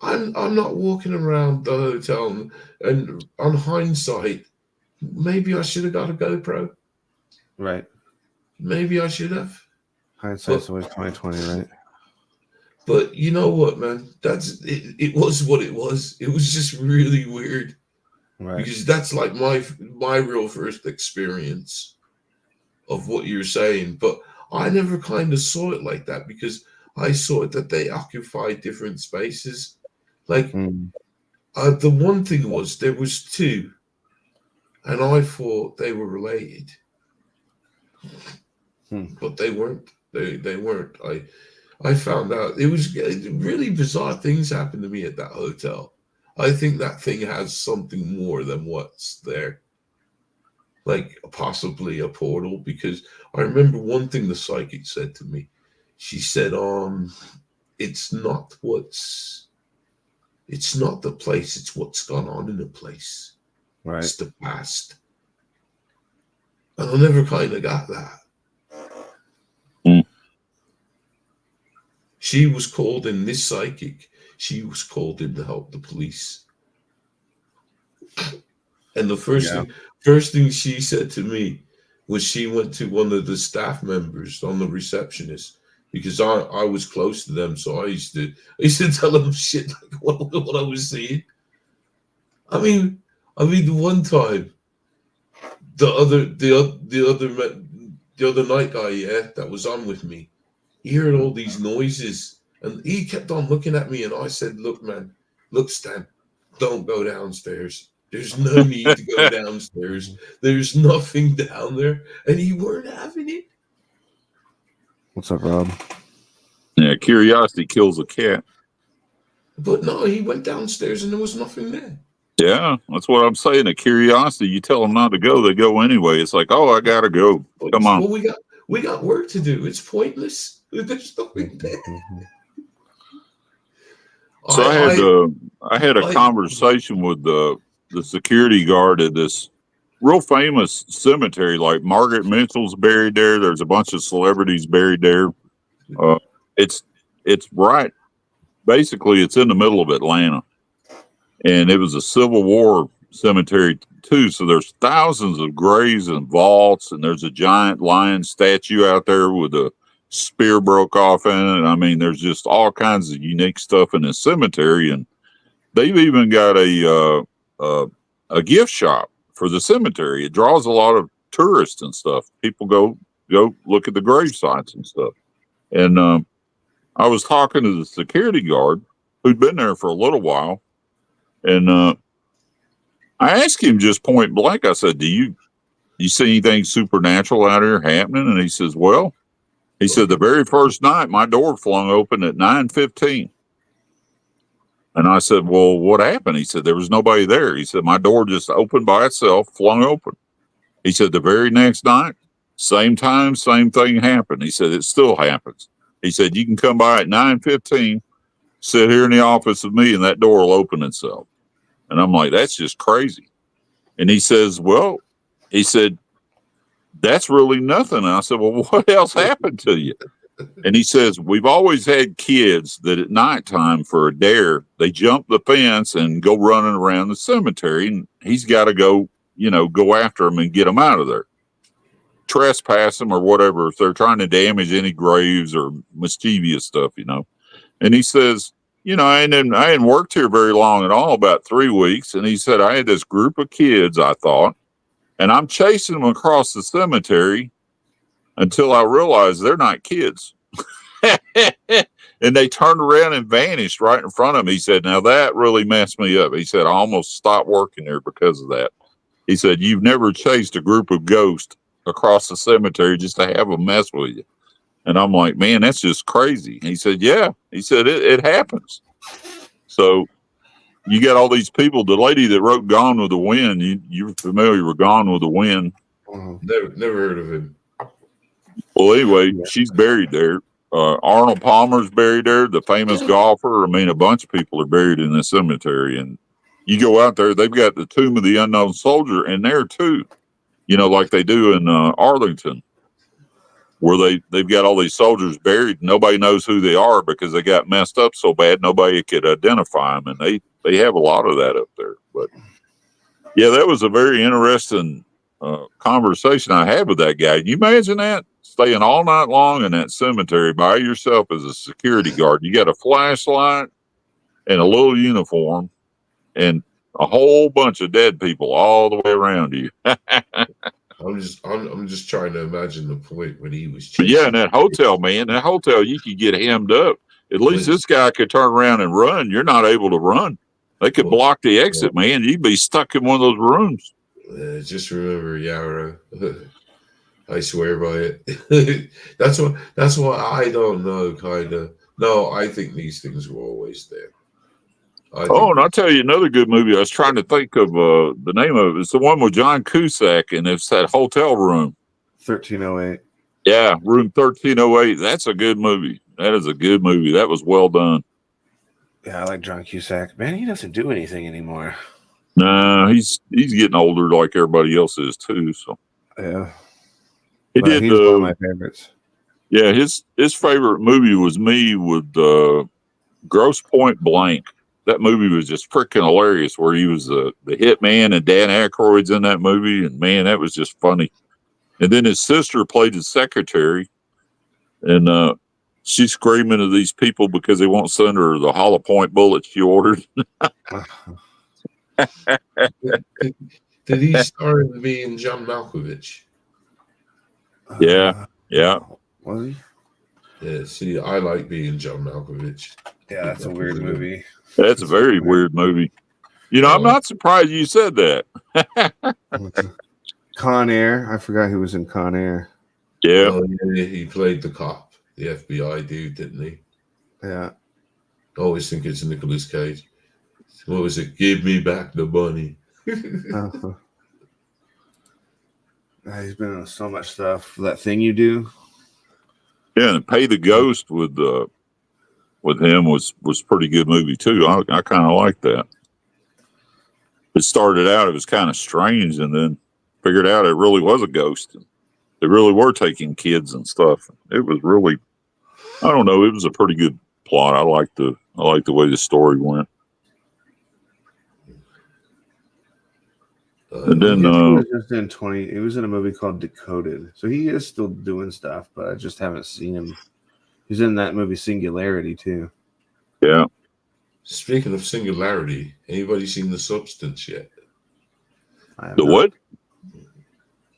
I'm not walking around the hotel and on hindsight, maybe I should have got a GoPro. Right. Maybe I should have. Hindsight's always 20/20, right? But you know what, man? That's it. It was what it was. It was just really weird. Right. Because that's like my real first experience of what you're saying. But I never kind of saw it like that, because I saw it that they occupy different spaces. Like the one thing was there was two, and I thought they were related, but they weren't. They weren't. I found out it was really bizarre things happened to me at that hotel. I think that thing has something more than what's there. Like possibly a portal, because I remember one thing the psychic said to me. She said, it's not the place, it's what's gone on in the place. Right. It's the past. And I never kind of got that. She was called in, this psychic, she was called in to help the police. And the first thing she said to me was she went to one of the staff members, on the receptionist, because I was close to them, so I used to tell them shit like what I was seeing. I mean, the one time, the other night guy, that was on with me, he heard all these noises, and he kept on looking at me, and I said, "Look, man, look, Stan, don't go downstairs. There's no need to go downstairs. There's nothing down there," and he weren't having it. What's up, Rob? Yeah, curiosity kills a cat. But no, he went downstairs and there was nothing there. Yeah, that's what I'm saying. A curiosity, you tell them not to go, they go anyway. It's like, oh, I gotta go. Come on. Well, we got work to do. It's pointless. There's nothing there. So I had a conversation with the security guard at this real famous cemetery. Like Margaret Mitchell's buried there. There's a bunch of celebrities buried there. It's right. Basically, it's in the middle of Atlanta, and it was a Civil War cemetery too. So there's thousands of graves and vaults, and there's a giant lion statue out there with a spear broke off in it. I mean, there's just all kinds of unique stuff in the cemetery, and they've even got a gift shop for the cemetery. It draws a lot of tourists and stuff. People go look at the grave sites and stuff. And I was talking to the security guard who'd been there for a little while, and I asked him just point blank. I said, "Do you see anything supernatural out here happening?" And he says, "Well," he said, "the very first night my door flung open at 9:15." And I said, "Well, what happened?" He said, "There was nobody there." He said, "My door just opened by itself, flung open." He said, "The very next night, same time, same thing happened." He said, "It still happens." He said, "You can come by at 9:15, sit here in the office with me, and that door will open itself." And I'm like, "That's just crazy." And he says, "Well," he said, "that's really nothing." And I said, "Well, what else happened to you?" And he says, "We've always had kids that at nighttime for a dare, they jump the fence and go running around the cemetery, and he's got to go after them and get them out of there. Trespass them or whatever if they're trying to damage any graves or mischievous stuff, And he says, I hadn't worked here very long at all, about 3 weeks. And he said, I had this group of kids, I thought, and I'm chasing them across the cemetery until I realized they're not kids." And they turned around and vanished right in front of me. He said, "Now that really messed me up." He said, "I almost stopped working there because of that." He said, "You've never chased a group of ghosts across the cemetery just to have them mess with you." And I'm like, "Man, that's just crazy." He said, "Yeah." He said, it happens. So you got all these people. The lady that wrote Gone with the Wind, you're familiar with Gone with the Wind. Never heard of him. Well, anyway, she's buried there. Arnold Palmer's buried there, the famous golfer. I mean, a bunch of people are buried in the cemetery. And you go out there, they've got the Tomb of the Unknown Soldier in there too, like they do in Arlington, where they've got all these soldiers buried. Nobody knows who they are because they got messed up so bad nobody could identify them. And they have a lot of that up there. But yeah, that was a very interesting conversation I had with that guy. Can you imagine that? Staying all night long in that cemetery by yourself as a security guard. You got a flashlight and a little uniform and a whole bunch of dead people all the way around you. I'm just trying to imagine the point when he was But yeah, in that hotel, man, you could get hemmed up. At least this guy could turn around and run. You're not able to run. They could block the exit, man. You'd be stuck in one of those rooms. Just remember, Yara. I swear by it. That's what I don't know, kind of. No, I think these things were always there. And I'll tell you another good movie. I was trying to think of the name of it. It's the one with John Cusack, and it's that hotel room. 1308. Yeah, room 1308. That's a good movie. That is a good movie. That was well done. Yeah, I like John Cusack. Man, he doesn't do anything anymore. No, he's getting older like everybody else is too. So yeah, he's one of my favorites. Yeah, his favorite movie was me with Grosse Point Blank. That movie was just freaking hilarious. Where he was the hitman and Dan Aykroyd's in that movie, and man, that was just funny. And then his sister played his secretary, and she's screaming at these people because they won't send her the hollow point bullet she ordered. Did he star in being John Malkovich? Yeah. Was he? Yeah, see, I like being John Malkovich. Yeah, that's a weird movie. That's a very weird movie. I'm not surprised you said that. Con Air. I forgot who was in Con Air. Yeah. Oh, yeah, he played the cop, the FBI dude, didn't he? Yeah. I always think it's Nicolas Cage. What was it? Give me back the bunny. He's been in so much stuff. That Thing You Do. Yeah, and Pay the Ghost with him was pretty good movie too. I kind of like that. It started out, it was kind of strange, and then figured out it really was a ghost. They really were taking kids and stuff. It was really, I don't know, it was a pretty good plot. I like the way the story went. And then he was just in he was in a movie called Decoded. So he is still doing stuff, but I just haven't seen him. He's in that movie Singularity too. Yeah. Speaking of Singularity, anybody seen The Substance yet? The what?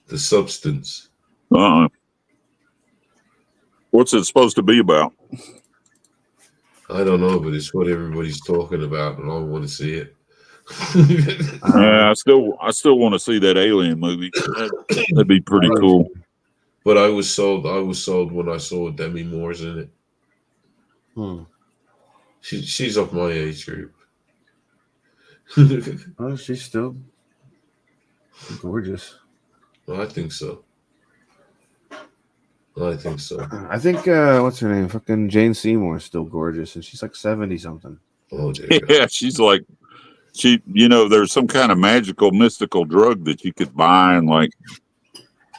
The Substance. What's it supposed to be about? I don't know, but it's what everybody's talking about, and I want to see it. Yeah, I still want to see that Alien movie. That'd be pretty cool. But I was sold when I saw Demi Moore's in it. She's of my age group. Oh, she's still gorgeous. Well, I think so. I think what's her name? Fucking Jane Seymour is still gorgeous, and she's like 70 something. Oh, dear. Yeah, she's like there's some kind of magical mystical drug that you could buy and like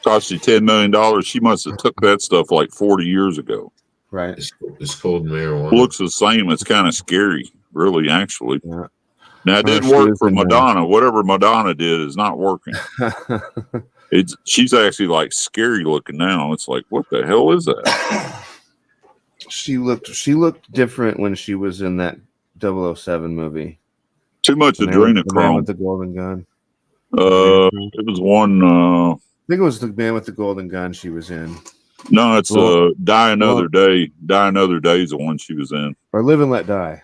cost you $10 million. She must have took that stuff like 40 years ago. Right. It's called marijuana. Looks the same. It's kind of scary, really, actually. Yeah. Now, it didn't work for Madonna. Whatever Madonna did is not working. She's actually like scary looking now. It's like, what the hell is that? She looked different when she was in that 007 movie. Too much adrenochrome. The Man with the Golden Gun. It was one. I think it was the Man with the Golden Gun she was in. No, it's Die Another Day. Die Another Day is the one she was in. Or Live and Let Die.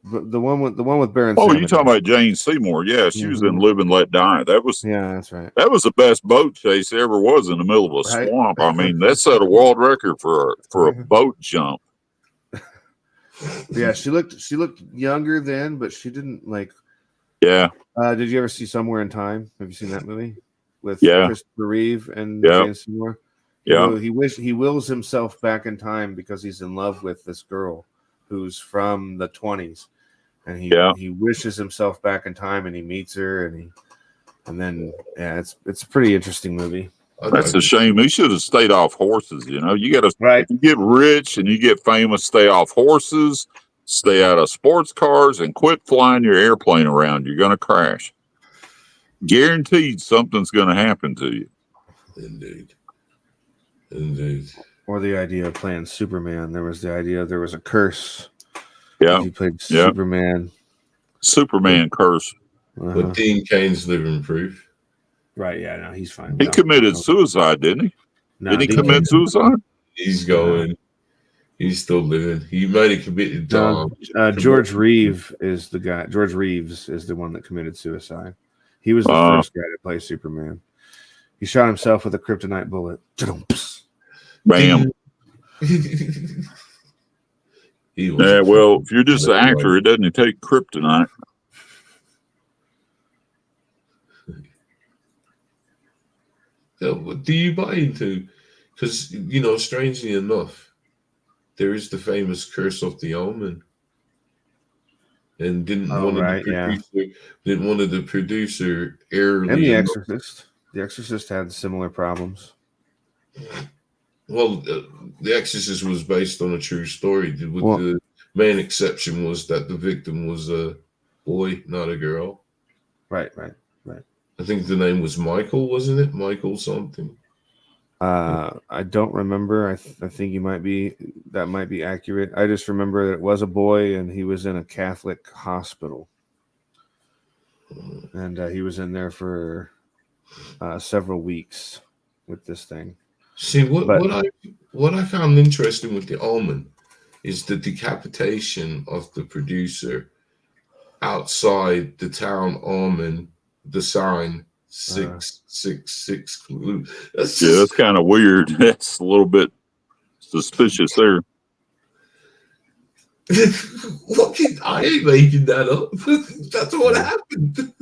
The one with Baron. Oh, you talking about Jane Seymour? Yeah, she was in Live and Let Die. That's right. That was the best boat chase there ever was in the middle of a swamp. I mean, that set a world record for a boat jump. Yeah, she looked younger then, but she didn't like. Yeah. Did you ever see Somewhere in Time? Have you seen that movie with Christopher Reeve and Jane Seymour? Yeah. He wills himself back in time because he's in love with this girl who's from the 20s, and he wishes himself back in time, and he meets her, and then it's a pretty interesting movie. That's a shame. He should have stayed off horses. You got to if you get rich and you get famous, stay off horses, stay out of sports cars, and quit flying your airplane around. You're going to crash. Guaranteed, something's going to happen to you. Indeed. Or the idea of playing Superman. There was a curse. Yeah, he played Superman. Superman curse. But Dean Kane's living proof. Right, yeah, no, he's fine. He committed suicide, didn't he? No, did he commit suicide? He's going. He's still living. He might have committed. George Reeves is the guy. George Reeves is the one that committed suicide. He was the first guy to play Superman. He shot himself with a kryptonite bullet. Bam. Yeah, well, if you're just an actor, it doesn't take kryptonite. Do you buy into? Because strangely enough, there is the famous curse of the omen, and didn't one of the producer early and The Exorcist. The Exorcist had similar problems. Well, The Exorcist was based on a true story. The main exception was that the victim was a boy, not a girl. Right. I think the name was Michael, wasn't it? Michael something. I don't remember. I think that might be accurate. I just remember that it was a boy and he was in a Catholic hospital. And he was in there for several weeks with this thing. See, what I found interesting with the omen is the decapitation of the producer outside the town omen, the sign 666. That's kind of weird. That's a little bit suspicious there. I ain't making that up. That's what happened.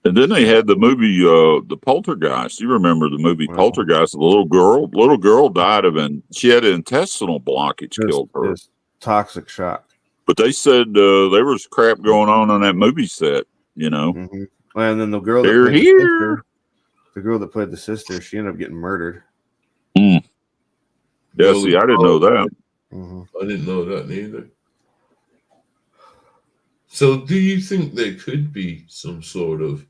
And then they had the movie, The Poltergeist. You remember the movie Poltergeist? The little girl died she had an intestinal blockage, killed her. Toxic shock. But they said there was crap going on that movie set, Mm-hmm. And then the girl that They're played the here. sister, the girl that played the sister, she ended up getting murdered. Yeah, Well, see, I didn't know that. I didn't know that neither. So, do you think there could be some sort of?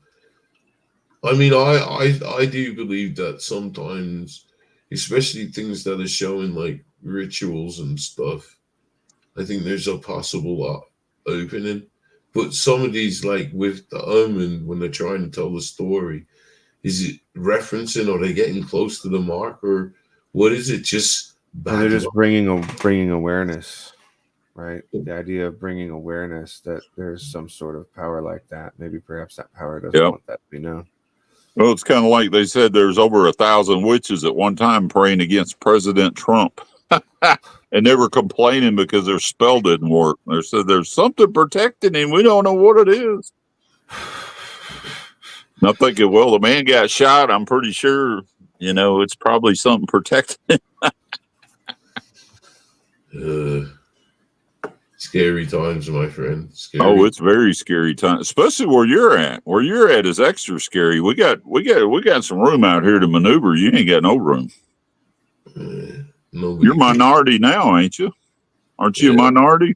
I mean, I do believe that sometimes, especially things that are showing like rituals and stuff, I think there's a possible opening. But some of these, like with the Omen, when they're trying to tell the story, is it referencing? Or are they getting close to the mark, or what is it? Just Well, they're just bringing awareness, right? The idea of bringing awareness that there's some sort of power like that. Maybe perhaps that power doesn't want that to be known. Well, it's kind of like they said there's over 1,000 witches at one time praying against President Trump. And they were complaining because their spell didn't work. They said there's something protecting him. We don't know what it is. And I'm thinking, well, the man got shot. I'm pretty sure, it's probably something protecting him. Scary times, my friend. Scary. Oh, it's very scary time, especially where you're at. Where you're at is extra scary. We got some room out here to maneuver. You ain't got no room. You're minority now, ain't you? Aren't you a minority?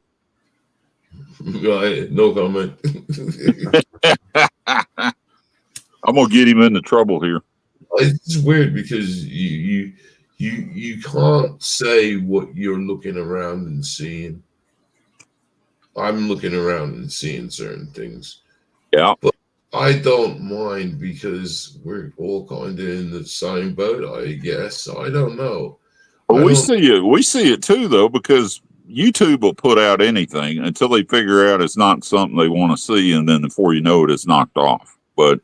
No comment. I'm gonna get him into trouble here. It's weird because you can't say what you're looking around and seeing. I'm looking around and seeing certain things. Yeah. But I don't mind because we're all kind of in the same boat, I guess. I don't know. Well, we see it too, though, because YouTube will put out anything until they figure out it's not something they want to see, and then before you know it, it's knocked off. But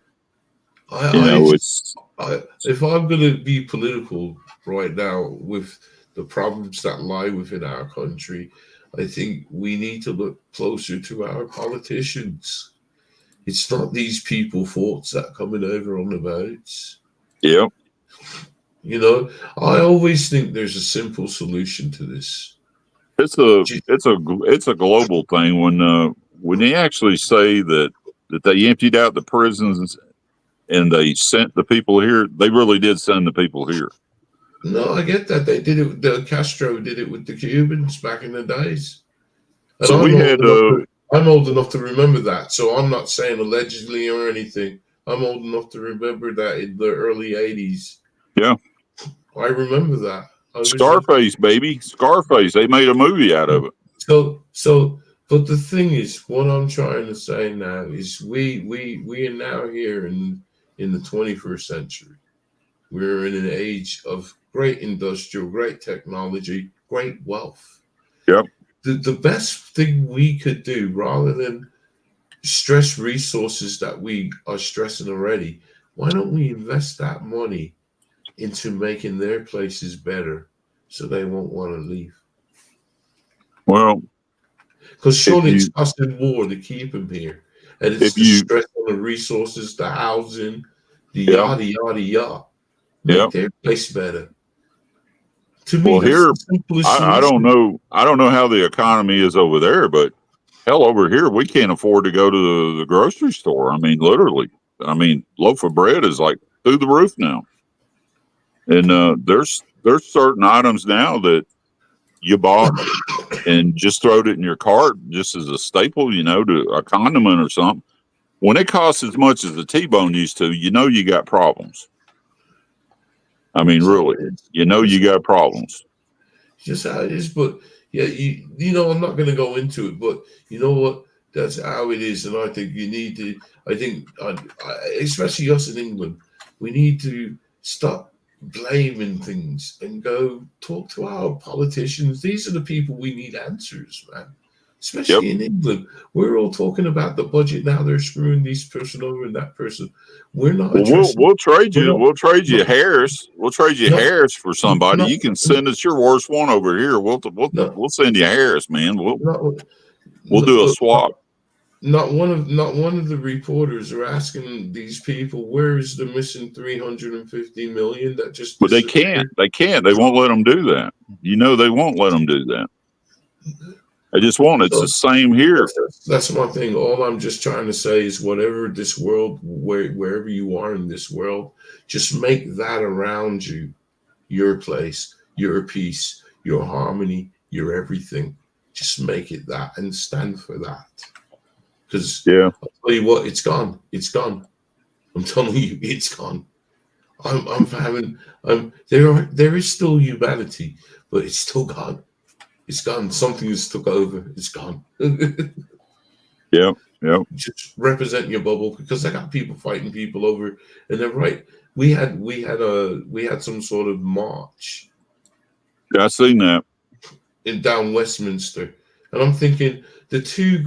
if I'm going to be political right now with the problems that lie within our country, I think we need to look closer to our politicians. It's not these people thoughts that coming over on the votes. Yeah. I always think there's a simple solution to this. It's a global thing. When they actually say that they emptied out the prisons and they sent the people here, they really did send the people here. No, I get that. They did it. The Castro did it with the Cubans back in the days. And so I'm old enough to remember that. So I'm not saying allegedly or anything. I'm old enough to remember that in the early 80s. Yeah. I remember that. Scarface, baby. Scarface. They made a movie out of it. But the thing is, what I'm trying to say now is we are now here in the 21st century. We're in an age of great industrial, great technology, great wealth. Yep. The best thing we could do, rather than stress resources that we are stressing already, why don't we invest that money into making their places better so they won't want to leave? Well, because surely it's costing more to keep them here. And it's the stress on the resources, the housing, the yada, yada, yada. Make their place better. To me, here, I don't know how the economy is over there, but hell, over here, we can't afford to go to the grocery store. I mean, literally. I mean, loaf of bread is like through the roof now. And there's certain items now that you bought and just throwed it in your cart just as a staple, to a condiment or something. When it costs as much as the T-bone used to, you got problems. I mean, really, you got problems. Just how it is, but yeah, I'm not going to go into it, but you know what? That's how it is, and I think you need to. I think, especially us in England, we need to stop blaming things and go talk to our politicians. These are the people we need answers, man. Especially in England, we're all talking about the budget now. They're screwing this person over and that person. We're not. We'll trade you. We'll trade you Harris. We'll trade you Harris for somebody. You can send us your worst one over here. We'll send you Harris, man. We'll do a swap. Not one of the reporters are asking these people where is the missing 350 million that just. But they can't. They won't let them do that. They won't let them do that. I just want it's the same here. That's my thing. All I'm just trying to say is whatever this world, wherever you are in this world, just make that around you your place, your peace, your harmony, your everything. Just make it that and stand for that. Because Yeah, I'll tell you what, it's gone. It's gone. I'm telling you, it's gone. There is still humanity, but it's still gone. It's gone. Something has took over. It's gone. yeah. Just represent your bubble, because I got people fighting people over, and they're right. We had some sort of march I seen that. down Westminster, and I'm thinking these two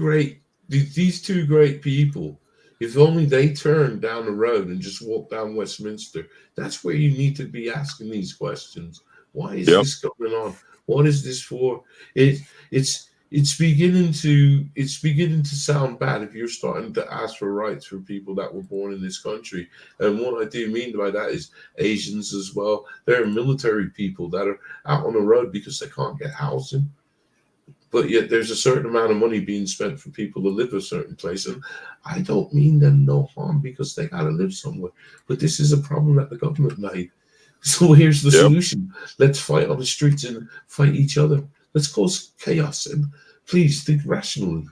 great people, if only they turned down the road and just walked down Westminster. That's where you need to be asking these questions. Why is Yep. this going on? What is this for? It's beginning to sound bad if you're starting to ask for rights for people that were born in this country. And what I do mean by that is Asians as well. There are military people that are out on the road because they can't get housing. But yet there's a certain amount of money being spent for people to live a certain place. And I don't mean them no harm, because they got to live somewhere. But this is a problem that the government made. So here's the solution. Let's fight on the streets and fight each other. Let's cause chaos, and please think rationally.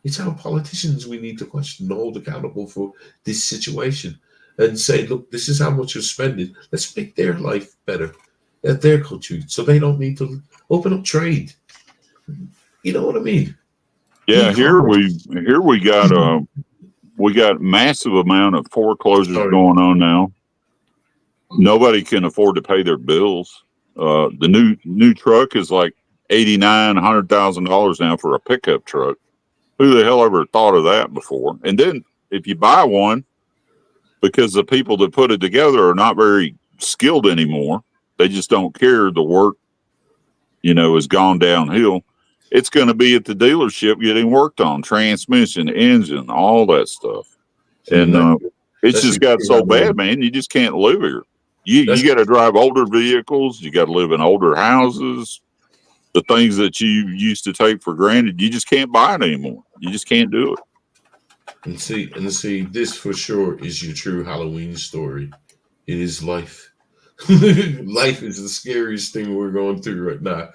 It's our politicians we need to question and hold accountable for this situation, and say, look, this is how much you're spending. Let's make their life better at their country, so they don't need to open up trade. You know what I mean? Yeah, here we got massive amount of foreclosures going on now. Nobody can afford to pay their bills. The new truck is like $100,000 now for a pickup truck. Who the hell ever thought of that before? And then if you buy one, because the people that put it together are not very skilled anymore, they just don't care. The work, has gone downhill. It's going to be at the dealership getting worked on, transmission, engine, all that stuff. And it's just got so bad, man. You just can't live here. You got to drive older vehicles. You got to live in older houses. The things that you used to take for granted, you just can't buy it anymore. You just can't do it. And see, this for sure is your true Halloween story. It is life. Life is the scariest thing we're going through right now.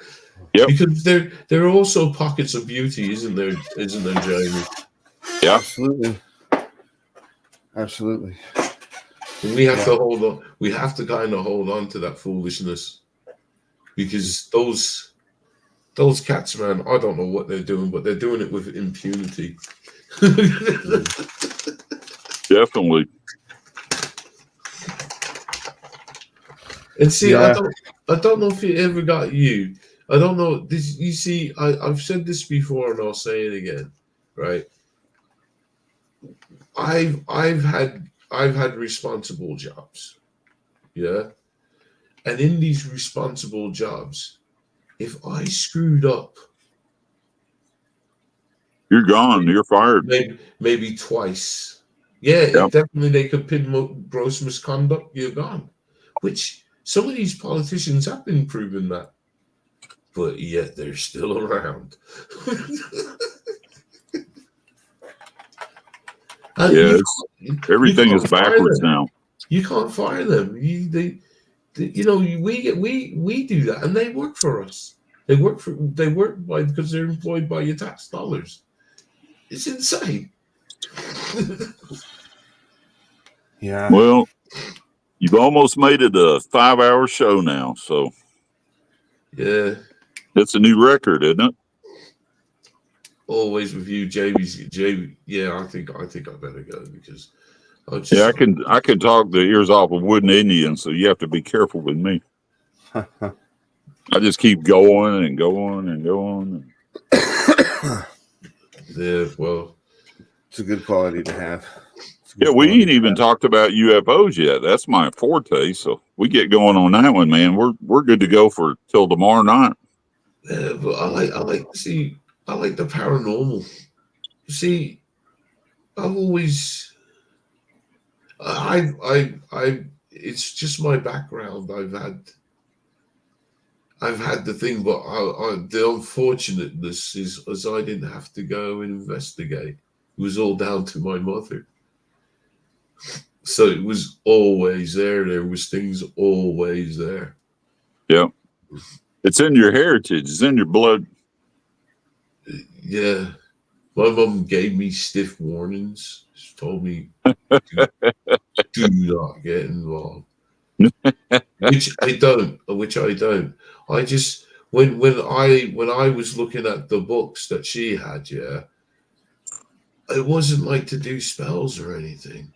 Yep. Because there are also pockets of beauty, isn't there, Jamie? Yeah, absolutely. And we have to hold on. We have to kind of hold on to that foolishness, because those cats, man, I don't know what they're doing, but they're doing it with impunity. Definitely. And see, I don't know if it ever got you. I don't know this. You see, I've said this before, and I'll say it again. Right? I've had responsible jobs, yeah, and in these responsible jobs, if I screwed up, you're gone. You're fired. Maybe twice. Yeah, definitely they could pin gross misconduct. You're gone. Which some of these politicians have been proven that, but yet they're still around. Everything is backwards now. You can't fire them. We do that, and they work for us. They work because they're employed by your tax dollars. It's insane. Yeah. Well, you've almost made it a 5-hour show now, so yeah, that's a new record, isn't it? Always with you, JB. Yeah, I think I better go, because I can talk the ears off of wooden Indians, so you have to be careful with me. I just keep going and going and going. Yeah, well, it's a good quality to have. Yeah, we ain't even talked about UFOs yet. That's my forte. So we get going on that one, man. We're good to go for till tomorrow night. Yeah, but I like the paranormal. See, I've always, it's just my background. I've had the thing, but the unfortunateness is I didn't have to go and investigate. It was all down to my mother. So it was always there. There was things always there. Yeah. It's in your heritage. It's in your blood. Yeah. My mom gave me stiff warnings. She told me, do not get involved. Which I don't. I just when I was looking at the books that she had, yeah, it wasn't like to do spells or anything.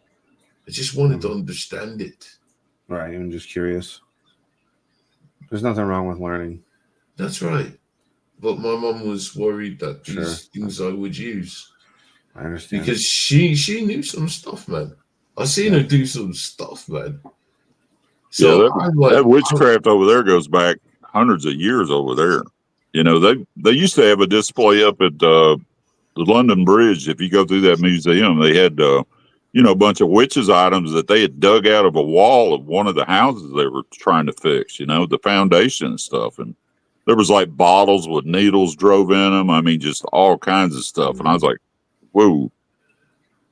I just wanted to understand it. Right. I'm just curious. There's nothing wrong with learning. That's right. But my mom was worried that these Sure. things I would use. I understand. Because she knew some stuff, man. I seen her do some stuff, man. So I'm like, that witchcraft over there goes back hundreds of years over there. You know, they used to have a display up at the London Bridge. If you go through that museum, they had you know, a bunch of witches' items that they had dug out of a wall of one of the houses they were trying to fix. You know, the foundation and stuff, and there was like bottles with needles drove in them. I mean, just all kinds of stuff. And I was like, whoa.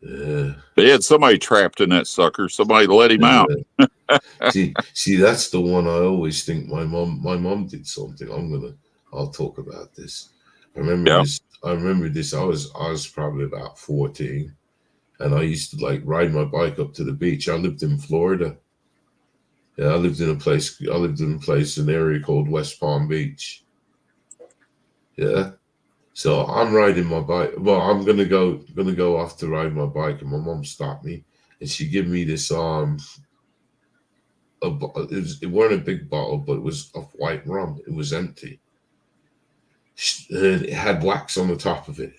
Yeah. They had somebody trapped in that sucker. Somebody let him out. see, that's the one I always think my mom did something. I'll talk about this. I remember this. I was probably about 14, and I used to like ride my bike up to the beach. I lived in Florida. Yeah, I lived in an area called West Palm Beach. Yeah. So I'm riding my bike. Well, I'm gonna go off to ride my bike, and my mom stopped me, and she gave me this it weren't a big bottle, but it was of white rum. It was empty, and it had wax on the top of it.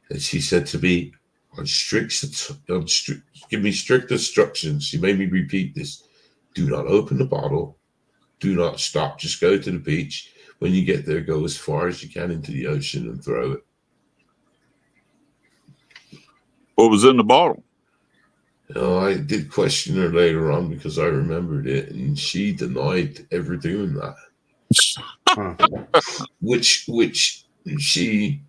And she said to me, give me strict instructions. She made me repeat this: do not open the bottle, do not stop. Just go to the beach. When you get there, go as far as you can into the ocean and throw it. What was in the bottle? I did question her later on because I remembered it, and she denied ever doing that. Which she,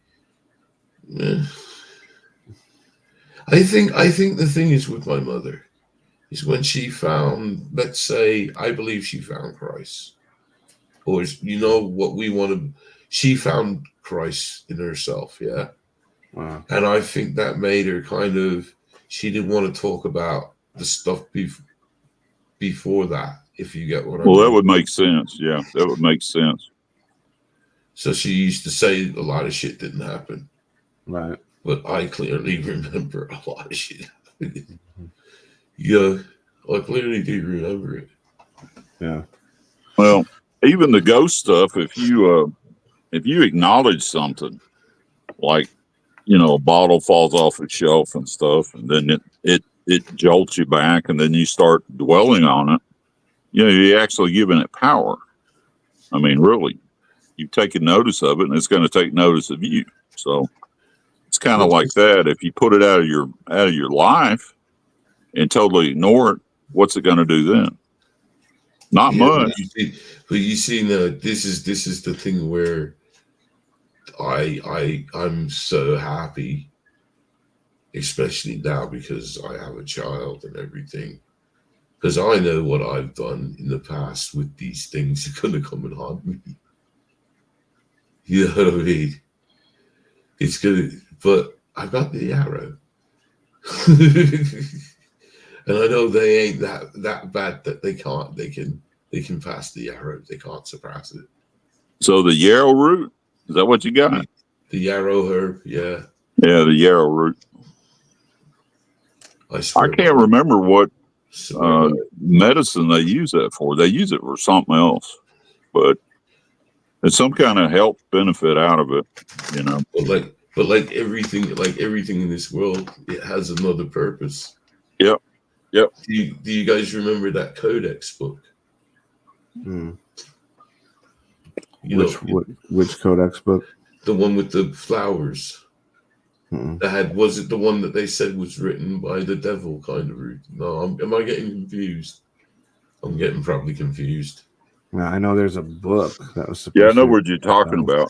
I think the thing is with my mother is when she found, let's say, I believe she found Christ. Or, you know, what we want to, she found Christ in herself, yeah? Wow. And I think that made her kind of, she didn't want to talk about the stuff before that, if you get what I mean. Well, that would make sense. Yeah, that would make sense. So she used to say a lot of shit didn't happen. Right. But I clearly remember a lot of shit happening. Yeah, I clearly do remember it. Yeah. Well, even the ghost stuff, if you acknowledge something, like, you know, a bottle falls off a shelf and stuff, and then it jolts you back, and then you start dwelling on it, you know, you're actually giving it power. I mean, really, you've taken notice of it, and it's going to take notice of you. So it's kind of like that. If you put it out of your life and totally ignore it, what's it going to do then? Not much. But you see, now this is the thing where I'm so happy, especially now because I have a child and everything. Because I know what I've done in the past with these things are gonna come and haunt me. You know what I mean? It's gonna, but I've got the arrow. And I know they ain't that bad that they can pass the arrow. They can't surpass it. So the yarrow root, is that what you got? The yarrow herb, yeah. Yeah, the yarrow root. I can't remember what medicine they use that for. They use it for something else, but it's some kind of health benefit out of it, you know. But like everything in this world, it has another purpose. Yep. Yep. Do you guys remember that Codex book? Which Codex book? The one with the flowers. Was it the one that they said was written by the devil kind of root? No, am I getting confused? I'm getting probably confused. Now, I know there's a book that was supposed Yeah, I know to what you're talking about.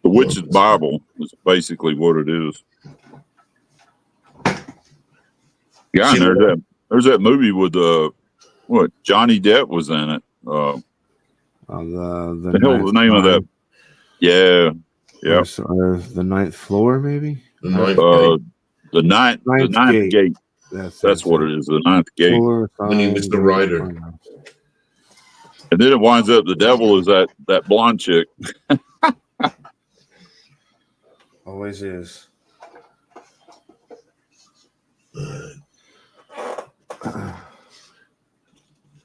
The Witch's Bible is basically what it is. Yeah, and there's that movie with what Johnny Depp was in it. the The hell was the name of that? Yeah, yeah. The ninth floor, maybe. The ninth gate. That's what it is. The ninth gate. When he was the writer. And then it winds up the devil is that blonde chick. Always is.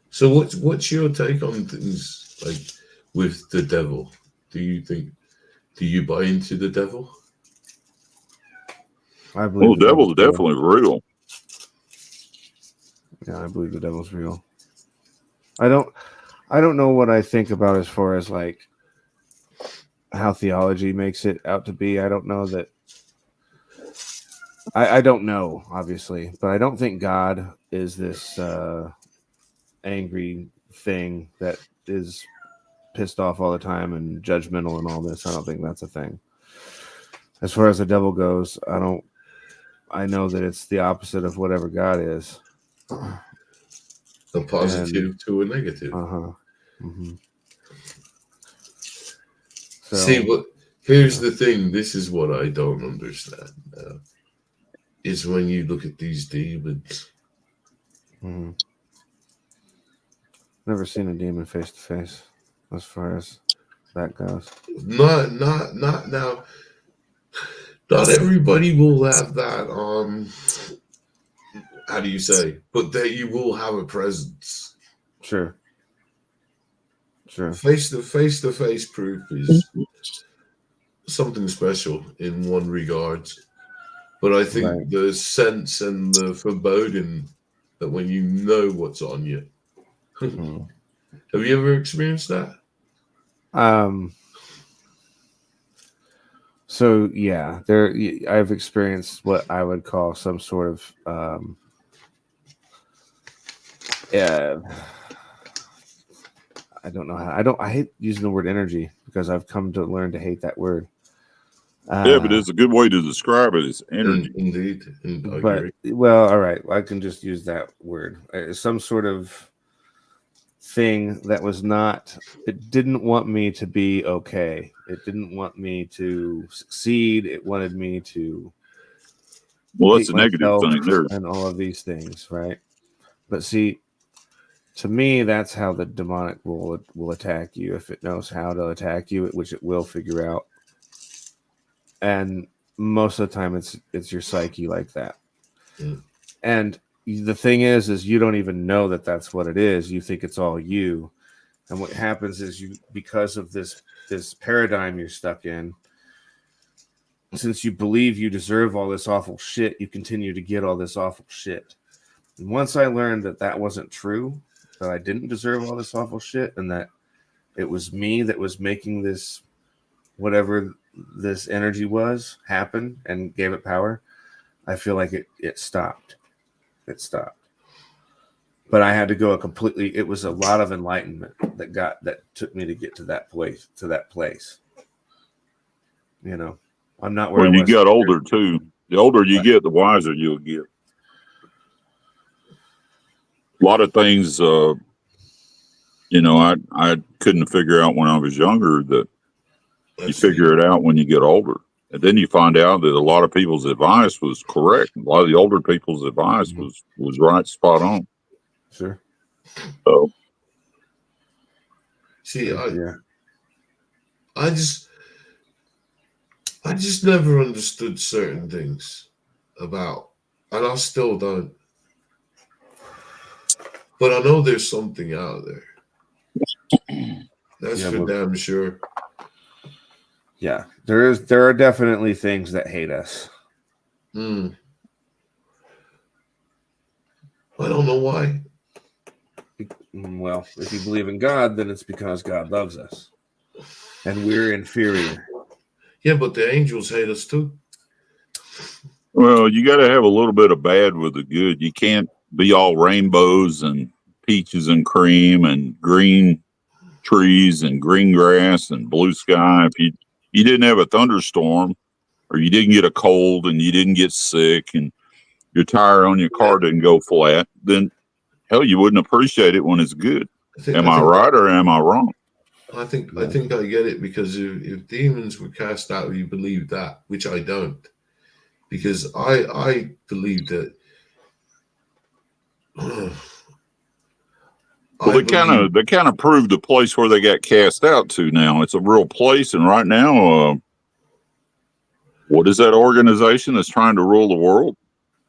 So what's your take on things like with the devil? Do you buy into the devil? I believe the devil's definitely real. Yeah, I believe the devil's real. I don't know what I think about as far as like how theology makes it out to be. I don't know that. I don't know, obviously, but I don't think God is this angry thing that is pissed off all the time and judgmental and all this. I don't think that's a thing. As far as the devil goes, I know that it's the opposite of whatever God is. A positive to a negative. Mm-hmm. So, see, here's the thing. This is what I don't understand now. Is when you look at these demons. Mm-hmm. Never seen a demon face to face, as far as that goes. Not now. Not everybody will have that. How do you say? But that you will have a presence. Sure. Face to face proof is something special in one regard. But I think the sense and the foreboding that when you know what's on you. Mm-hmm. Have you ever experienced that? So yeah, I've experienced what I would call some sort of I don't know how. I hate using the word energy because I've come to learn to hate that word. Yeah, but it's a good way to describe it. It's energy. Indeed. But well, all right. I can just use that word. Some sort of thing that was not. It didn't want me to be okay. It didn't want me to succeed. It wanted me to. Well, that's a negative thing there. And all of these things, right? But see, to me, that's how the demonic will attack you if it knows how to attack you, which it will figure out. And most of the time, it's your psyche like that. Mm. And the thing is you don't even know that that's what it is. You think it's all you. And what happens is because of this paradigm you're stuck in, since you believe you deserve all this awful shit, you continue to get all this awful shit. And once I learned that wasn't true, that I didn't deserve all this awful shit, and that it was me that was making this, whatever this energy was, happen and gave it power, I feel like it stopped. It stopped. But I had to go it was a lot of enlightenment that took me to get to that place. You know, I'm not where I was. Well, you got older too. The older you get, the wiser you'll get. A lot of things, I couldn't figure out when I was younger that you figure it out when you get older. And then you find out that a lot of people's advice was correct. A lot of the older people's advice was right, spot on. Sure. So, see, I just never understood certain things about, and I still don't. But I know there's something out there. That's for damn sure. Yeah, there are definitely things that hate us. I don't know why. Well, if you believe in God, then it's because God loves us. And we're inferior. Yeah, but the angels hate us too. Well, you got to have a little bit of bad with the good. You can't be all rainbows and peaches and cream and green trees and green grass and blue sky. If you didn't have a thunderstorm, or you didn't get a cold and you didn't get sick and your tire on your car didn't go flat, then hell, you wouldn't appreciate it when it's good. Am I right or am I wrong? I think I get it, because if demons were cast out, you believe that, which I don't, because I believe that. Well, they kind of proved the place where they got cast out to. Now it's a real place, and right now, what is that organization that's trying to rule the world?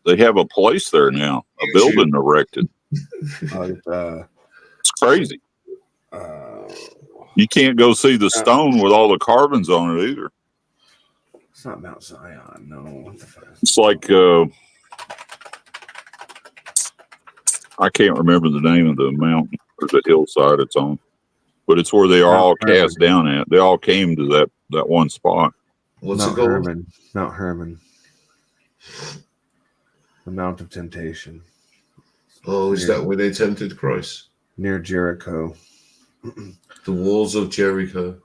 They have a place there now, a building erected. It's crazy. You can't go see the stone with all the carvings on it either. It's not Mount Zion, no. What the fuck? It's like I can't remember the name of the mountain or the hillside it's on, but it's where they are all cast down at. They all came to that one spot. What's Mount it called? Hermon. Mount Hermon. The Mount of Temptation. Oh, is that where they tempted Christ? Near Jericho. The walls of Jericho.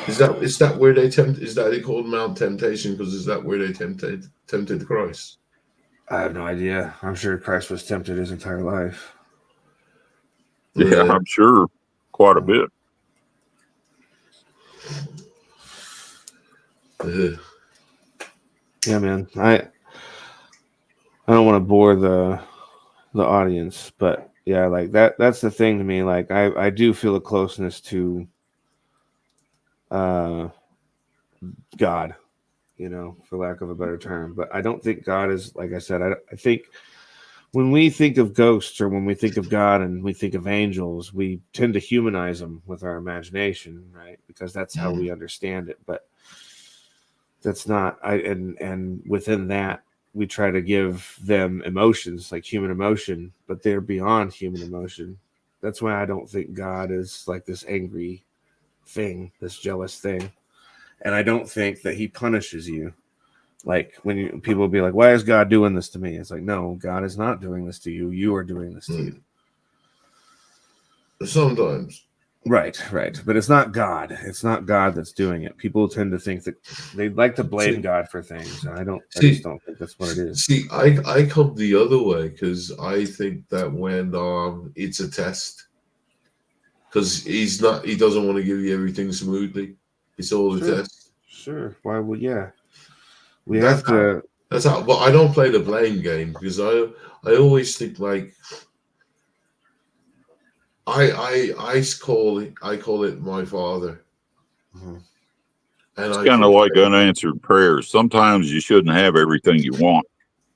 Is that where they tempted? Is that they called Mount Temptation? Because is that where they tempted Christ? I have no idea. I'm sure Christ was tempted his entire life. Yeah, I'm sure quite a bit. Yeah, man. I don't want to bore the audience, but yeah, like that's the thing to me. Like I do feel a closeness to God, for lack of a better term. But I don't think God is, like I said, I think when we think of ghosts, or when we think of God and we think of angels, we tend to humanize them with our imagination, right? Because that's how we understand it. But that's not, and within that, we try to give them emotions, like human emotion, but they're beyond human emotion. That's why I don't think God is like this angry thing, this jealous thing. And I don't think that he punishes you. Like when people will be like, why is God doing this to me? It's like, no, God is not doing this to you. You are doing this to you. Sometimes. Right. But it's not God. It's not God that's doing it. People tend to think that they like to blame God for things. And I just don't think that's what it is. See, I come the other way, because I think that when it's a test, because he doesn't want to give you everything smoothly. It's all a test. Sure. Why would, yeah. That's how, but I don't play the blame game, because I always think like, I call it my father. Mm-hmm. And it's kind of like unanswered prayers. Sometimes you shouldn't have everything you want,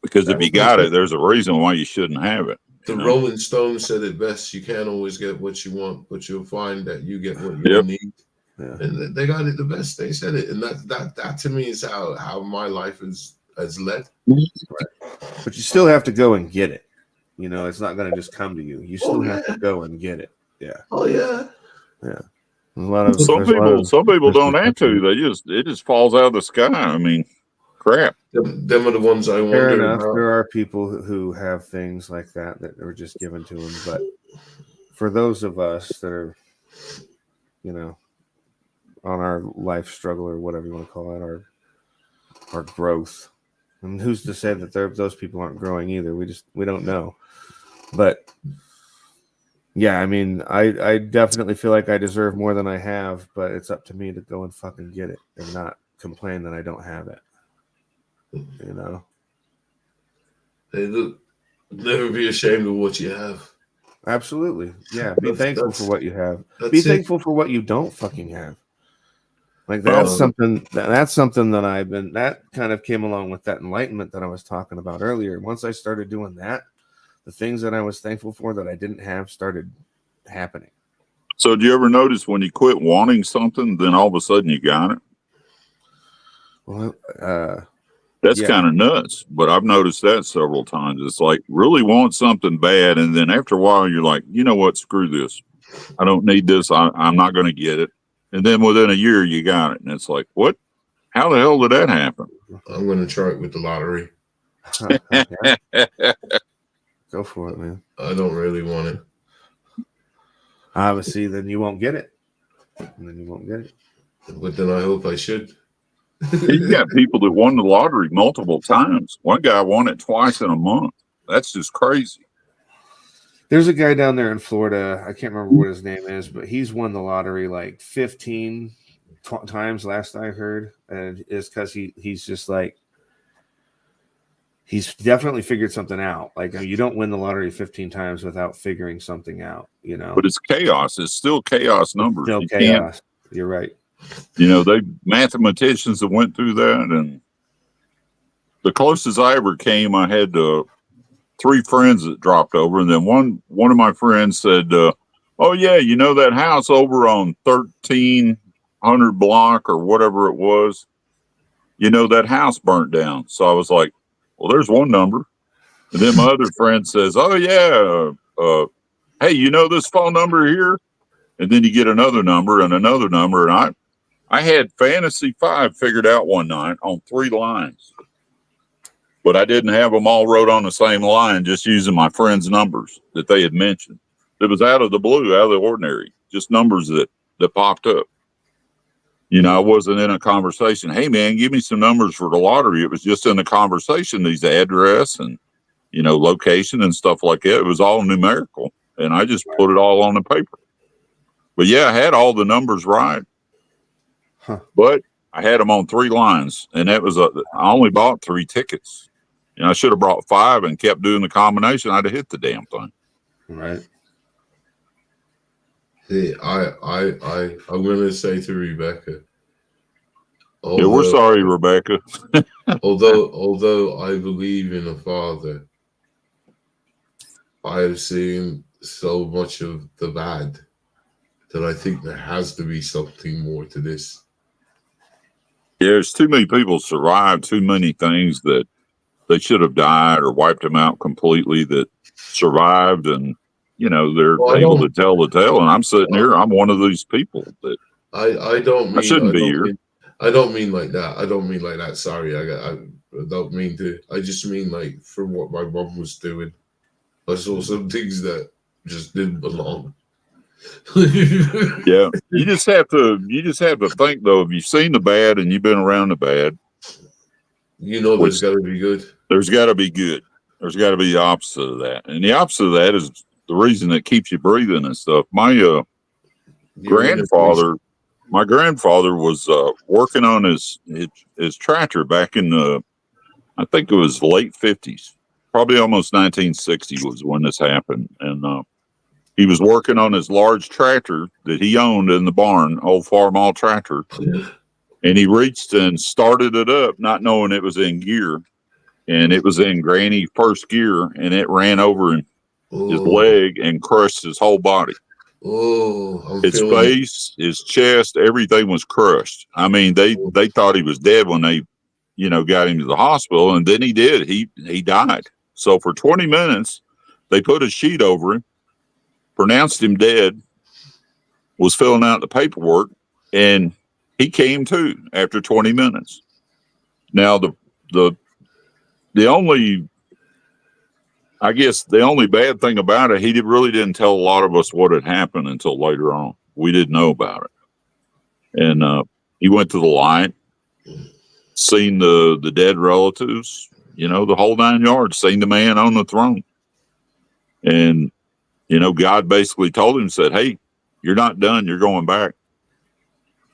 because if you got it, there's a reason why you shouldn't have it. The Rolling Stones said it best: you can't always get what you want, but you'll find that you get what you need. Yeah. And they got it the best. They said it, and that to me is how my life has led. Right. But you still have to go and get it. It's not going to just come to you. You still have to go and get it. Yeah. Oh yeah. Yeah. Some people don't have to. It just falls out of the sky. I mean, crap. Them are the ones I wonder. Fair enough. There are people who have things like that are just given to them. But for those of us that are, on our life struggle, or whatever you want to call it, our growth, and who's to say that those people aren't growing either? We don't know. But yeah, I mean, I definitely feel like I deserve more than I have, but it's up to me to go and fucking get it and not complain that I don't have it. Hey, never be ashamed of what you have. Absolutely. Yeah. Be thankful for what you have. Be thankful for what you don't fucking have. Like that's something that that kind of came along with that enlightenment that I was talking about earlier. Once I started doing that, the things that I was thankful for that I didn't have started happening. So do you ever notice when you quit wanting something, then all of a sudden you got it? Well, that's kind of nuts, but I've noticed that several times. It's like really want something bad, and then after a while you're like, you know what, screw this. I don't need this. I'm not going to get it. And then within a year you got it, and it's like, what? How the hell did that happen? I'm going to try it with the lottery. Go for it, man. I don't really want it. Obviously, then you won't get it. And then you won't get it. But then I hope I should. You got people that won the lottery multiple times. One guy won it twice in a month. That's just crazy. There's a guy down there in Florida. I can't remember what his name is, but he's won the lottery like 15 times last I heard. And it's because he's just like, he's definitely figured something out. Like, you don't win the lottery 15 times without figuring something out, you know. But it's chaos. It's still chaos numbers. No chaos. You're right. You know, they mathematicians that went through that, and the closest I ever came, I had 3 friends that dropped over, and then one of my friends said, "Oh yeah, you know that house over on 1300 block or whatever it was? You know that house burnt down." So I was like, "Well, there's one number." And then my other friend says, "Oh yeah, hey, you know this phone number here?" And then you get another number and another number, and I had Fantasy 5 figured out one night on 3 lines, but I didn't have them all wrote on the same line, just using my friends' numbers that they had mentioned. It was out of the blue, out of the ordinary, just numbers that popped up. You know, I wasn't in a conversation. Hey, man, give me some numbers for the lottery. It was just in the conversation, these address and, you know, location and stuff like that. It was all numerical, and I just put it all on the paper. But, yeah, I had all the numbers right. But I had them on 3 lines, and that was I only bought 3 tickets. You know, I should have brought 5 and kept doing the combination. I'd have hit the damn thing. Right. See, I'm gonna say to Rebecca. Yeah, we're sorry, Rebecca. although I believe in a father, I have seen so much of the bad that I think there has to be something more to this. Yeah, there's too many people survived too many things that they should have died or wiped them out completely that survived, and you know they're able to tell the tale. And I'm sitting here, I'm one of these people that I shouldn't be here. I don't mean like that. I don't mean like that. Sorry, I don't mean to. I just mean like for what my mom was doing. I saw some things that just didn't belong. Yeah, you just have to think though. If you've seen the bad and you've been around the bad, you know there's got to be good. There's got to be good. There's got to be the opposite of that, and the opposite of that is the reason that keeps you breathing and stuff. My grandfather was working on his tractor back in the, I think it was late 50s, probably almost 1960 was when this happened, and he was working on his large tractor that he owned in the barn, old Farmall tractor, and he reached and started it up, not knowing it was in gear, and it was in granny first gear, and it ran over his leg and crushed his whole body. His face, his chest, everything was crushed. I mean, they thought he was dead when they, you know, got him to the hospital, and then he did. He died. So for 20 minutes, they put a sheet over him, pronounced him dead, was filling out the paperwork, and he came to after 20 minutes. Now, the only, I guess, the only bad thing about it, he really didn't tell a lot of us what had happened until later on. We didn't know about it. And he went to the light, seen the dead relatives, you know, the whole 9 yards, seen the man on the throne. And you know, God basically told him, said, "Hey, you're not done. You're going back."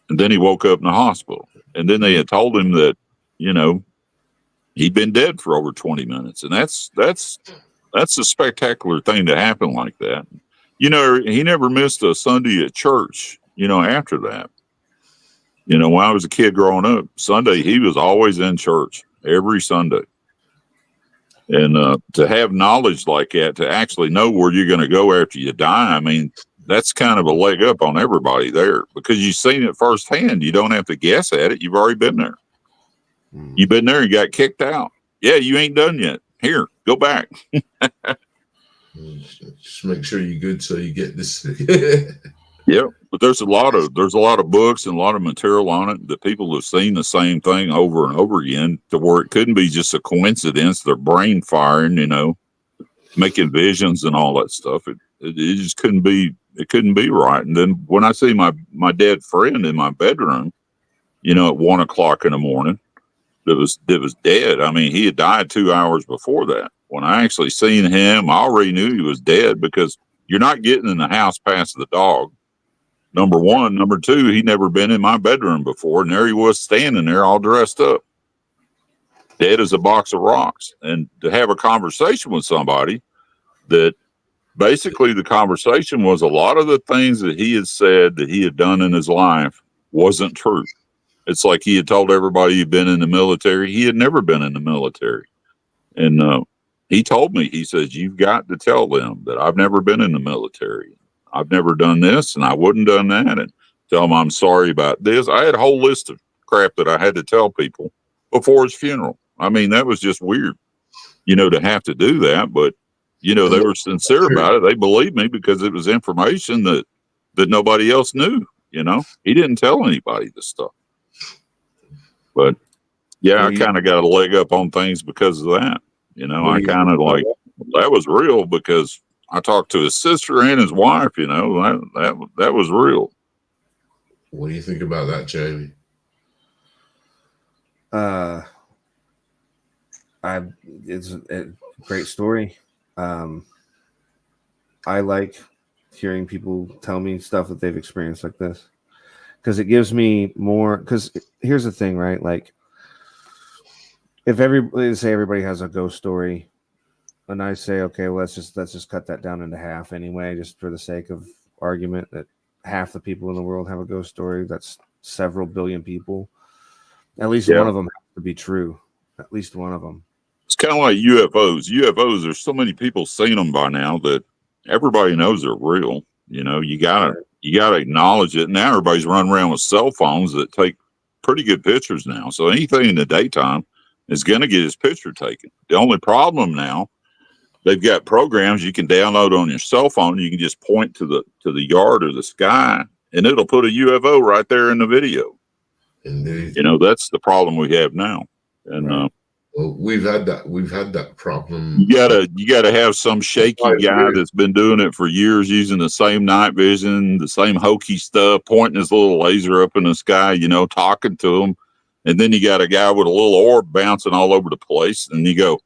And then he woke up in the hospital. And then they had told him that, you know, he'd been dead for over 20 minutes. And that's a spectacular thing to happen like that. You know, he never missed a Sunday at church, you know, after that. You know, when I was a kid growing up, Sunday, he was always in church every Sunday. And to have knowledge like that, to actually know where you're going to go after you die, I mean, that's kind of a leg up on everybody there because you've seen it firsthand. You don't have to guess at it. You've already been there. You've been there and got kicked out. Yeah, you ain't done yet. Here, go back. Just make sure you're good so you get this. Yeah, but there's a lot of books and a lot of material on it that people have seen the same thing over and over again to where it couldn't be just a coincidence. Their brain firing, you know, making visions and all that stuff. It just couldn't be. It couldn't be right. And then when I see my dead friend in my bedroom, you know, at 1 o'clock in the morning, that was dead. I mean, he had died 2 hours before that. When I actually seen him, I already knew he was dead, because you're not getting in the house past the dog. Number one. Number two, he'd never been in my bedroom before, and there he was standing there all dressed up, dead as a box of rocks. And to have a conversation with somebody that basically the conversation was a lot of the things that he had said that he had done in his life wasn't true. It's like he had told everybody he'd been in the military. He had never been in the military. And he told me, he says, you've got to tell them that I've never been in the military. I've never done this, and I wouldn't done that, and tell them I'm sorry about this. I had a whole list of crap that I had to tell people before his funeral. I mean, that was just weird, you know, to have to do that. But, you know, they were sincere about it. They believed me because it was information that nobody else knew, you know. He didn't tell anybody this stuff. But, yeah, I kind of got a leg up on things because of that. You know, I kind of like, that was real, because I talked to his sister and his wife, you know, that was real. What do you think about that, Jamie? It's a great story. I like hearing people tell me stuff that they've experienced like this, because it gives me more. Because here's the thing, right? Like, if everybody has a ghost story, and I say, okay, well, let's just cut that down into half anyway, just for the sake of argument, that half the people in the world have a ghost story. That's several billion people. At least one of them has to be true. At least one of them. It's kind of like UFOs. UFOs, there's so many people seen them by now that everybody knows they're real. You know, you gotta acknowledge it. Now everybody's running around with cell phones that take pretty good pictures now. So anything in the daytime is going to get his picture taken. The only problem now, they've got programs you can download on your cell phone. You can just point to the yard or the sky, and it'll put a UFO right there in the video. Indeed. You know, that's the problem we have now. And well, we've had that problem. You gotta have some shaky guy that's been doing it for years, using the same night vision, the same hokey stuff, pointing his little laser up in the sky, you know, talking to him. And then you got a guy with a little orb bouncing all over the place, and you go,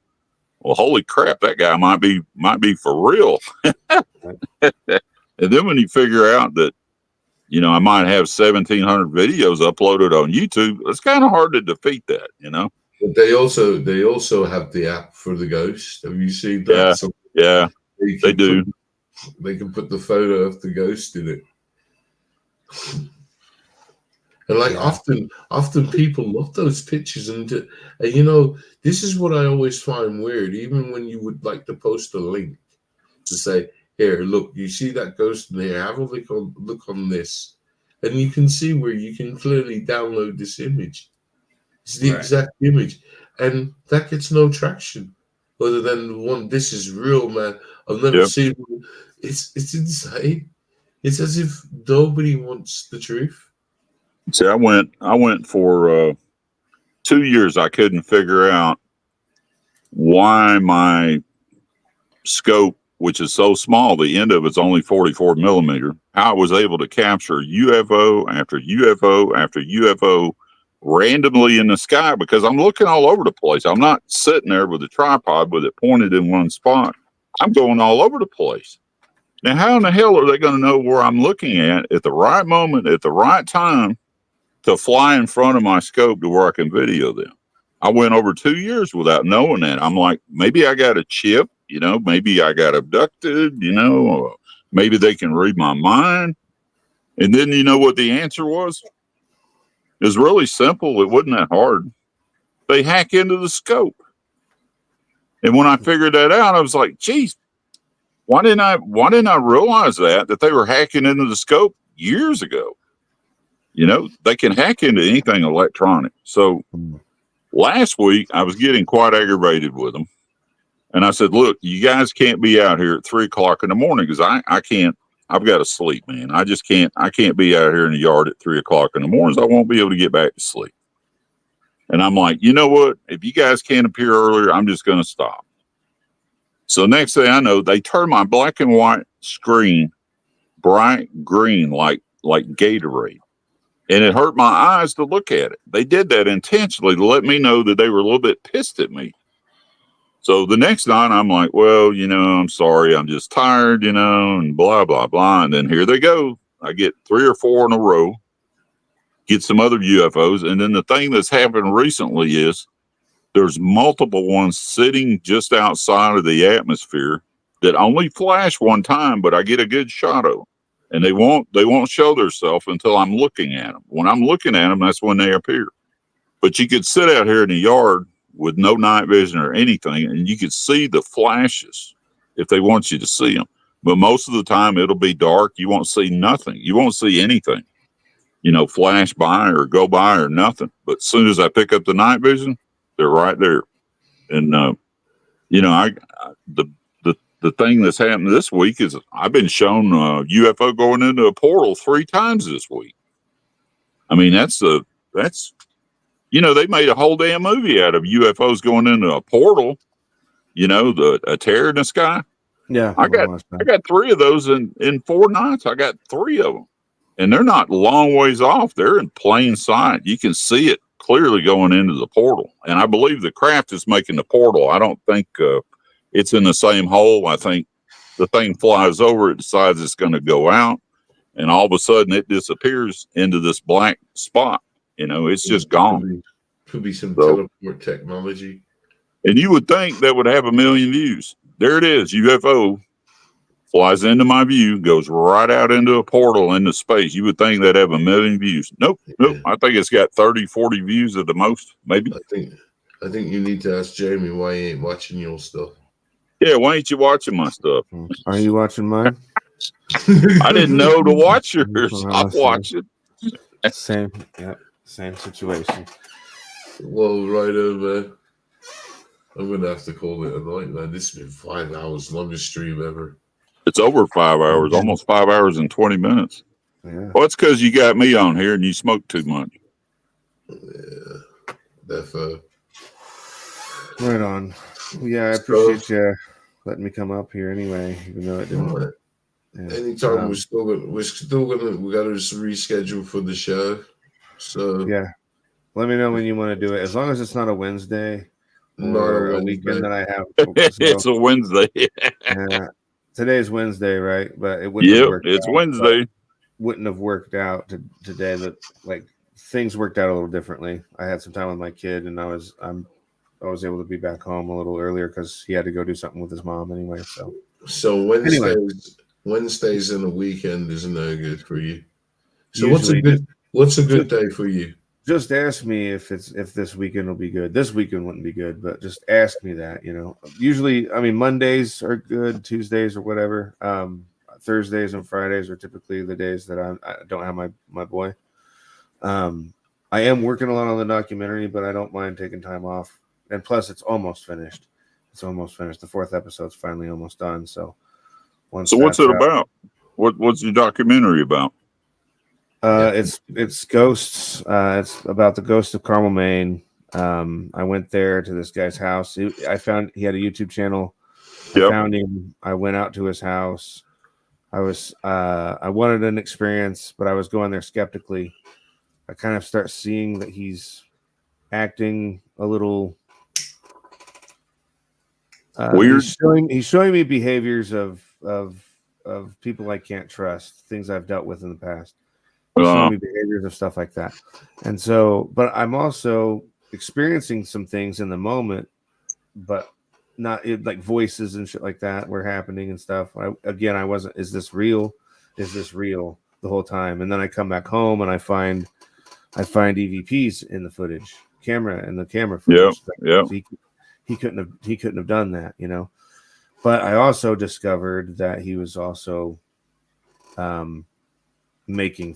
well, holy crap, that guy might be for real. And then when you figure out that, you know, I might have 1,700 videos uploaded on YouTube, it's kind of hard to defeat that, you know. But they also have the app for the ghost. Have you seen that? Yeah, they do. They can put the photo of the ghost in it. And like often people love those pictures, and you know, this is what I always find weird. Even when you would like to post a link to say, here, look, you see that ghost in there, have a look on this, and you can see where you can clearly download this image. It's the exact image, and that gets no traction other than the one. This is real, man. I've never seen one. It's insane. It's as if nobody wants the truth. See, I went for 2 years. I couldn't figure out why my scope, which is so small, the end of it's only 44 millimeter, how I was able to capture UFO after UFO after UFO randomly in the sky, because I'm looking all over the place. I'm not sitting there with a tripod with it pointed in one spot. I'm going all over the place. Now, how in the hell are they going to know where I'm looking at the right moment, at the right time, to fly in front of my scope to where I can video them? I went over 2 years without knowing that. I'm like, maybe I got a chip, you know, maybe I got abducted, you know, or maybe they can read my mind. And then you know what the answer was? It was really simple. It wasn't that hard. They hack into the scope. And when I figured that out, I was like, geez, why didn't I realize that they were hacking into the scope years ago? You know, they can hack into anything electronic. So last week I was getting quite aggravated with them. And I said, look, you guys can't be out here at 3 o'clock in the morning, because I can't. I've got to sleep, man. I can't be out here in the yard at 3 o'clock in the mornings. I won't be able to get back to sleep. And I'm like, you know what? If you guys can't appear earlier, I'm just going to stop. So next thing I know, they turn my black and white screen bright green, like Gatorade. And it hurt my eyes to look at it. They did that intentionally to let me know that they were a little bit pissed at me. So the next night, I'm like, well, I'm sorry. I'm just tired, and blah, blah, blah. And then here they go. I get 3 or 4 in a row, get some other UFOs. And then the thing that's happened recently is there's multiple ones sitting just outside of the atmosphere that only flash one time, but I get a good shot of them. And they won't show themselves until I'm looking at them. When I'm looking at them, that's when they appear. But you could sit out here in the yard with no night vision or anything, and you could see the flashes if they want you to see them. But most of the time, it'll be dark. You won't see nothing. You won't see anything, flash by or go by or nothing. But as soon as I pick up the night vision, they're right there. And, the thing that's happened this week is I've been shown a UFO going into a portal 3 times this week. I mean, they made a whole damn movie out of UFOs going into a portal, a tear in the sky. Yeah. I got 3 of those in 4 nights. I got 3 of them, and they're not long ways off. They're in plain sight. You can see it clearly going into the portal. And I believe the craft is making the portal. I don't think, it's in the same hole. I think the thing flies over, it decides it's going to go out, and all of a sudden it disappears into this black spot. It's just gone. Could be some teleport technology. And you would think that would have 1 million views. There it is. UFO flies into my view, goes right out into a portal into space. You would think that'd have 1 million views. Nope. I think it's got 30, 40 views at the most, maybe. I think you need to ask Jamie why he ain't watching your stuff. Yeah, why ain't you watching my stuff? Are you watching mine? I didn't know to watch yours. I'm watching. Same situation. Well, right over. I'm gonna have to call it a night, man. This has been 5 hours, longest stream ever. It's over 5 hours, almost 5 hours and 20 minutes. Yeah. Well, it's because you got me on here and you smoke too much. Yeah, defo. Right on. Yeah, I appreciate you letting me come up here anyway, even though it didn't. Right. Yeah. Anytime we got to reschedule for the show. So yeah, let me know when you want to do it. As long as it's not a Wednesday or a weekend that I have. It's a Wednesday. Yeah. Today's Wednesday, right? But it wouldn't have worked it's out, Wednesday. Wouldn't have worked out today. That things worked out a little differently. I had some time with my kid, and I was able to be back home a little earlier because he had to go do something with his mom anyway. So Wednesdays and the weekend is no good for you. So usually, what's a good day for you? Just ask me if this weekend will be good. This weekend wouldn't be good, but just ask me that. Usually, I mean, Mondays are good, Tuesdays or whatever. Thursdays and Fridays are typically the days that I don't have my boy. I am working a lot on the documentary, but I don't mind taking time off. And plus, it's almost finished. The 4th episode's finally almost done. So what's it about? What's your documentary about? It's ghosts. It's about the ghost of Carmel, Maine. I went there to this guy's house. I found he had a YouTube channel. I found him. I went out to his house. I wanted an experience, but I was going there skeptically. I kind of start seeing that he's acting a little weird. He's showing me behaviors of people I can't trust, things I've dealt with in the past. He's showing me behaviors of stuff like that. And so, but I'm also experiencing some things in the moment, but not like voices and shit like that were happening and stuff. I wasn't, is this real? Is this real the whole time? And then I come back home and I find EVPs in the footage, the camera footage. Yeah. So he couldn't have done that, But I also discovered that he was also making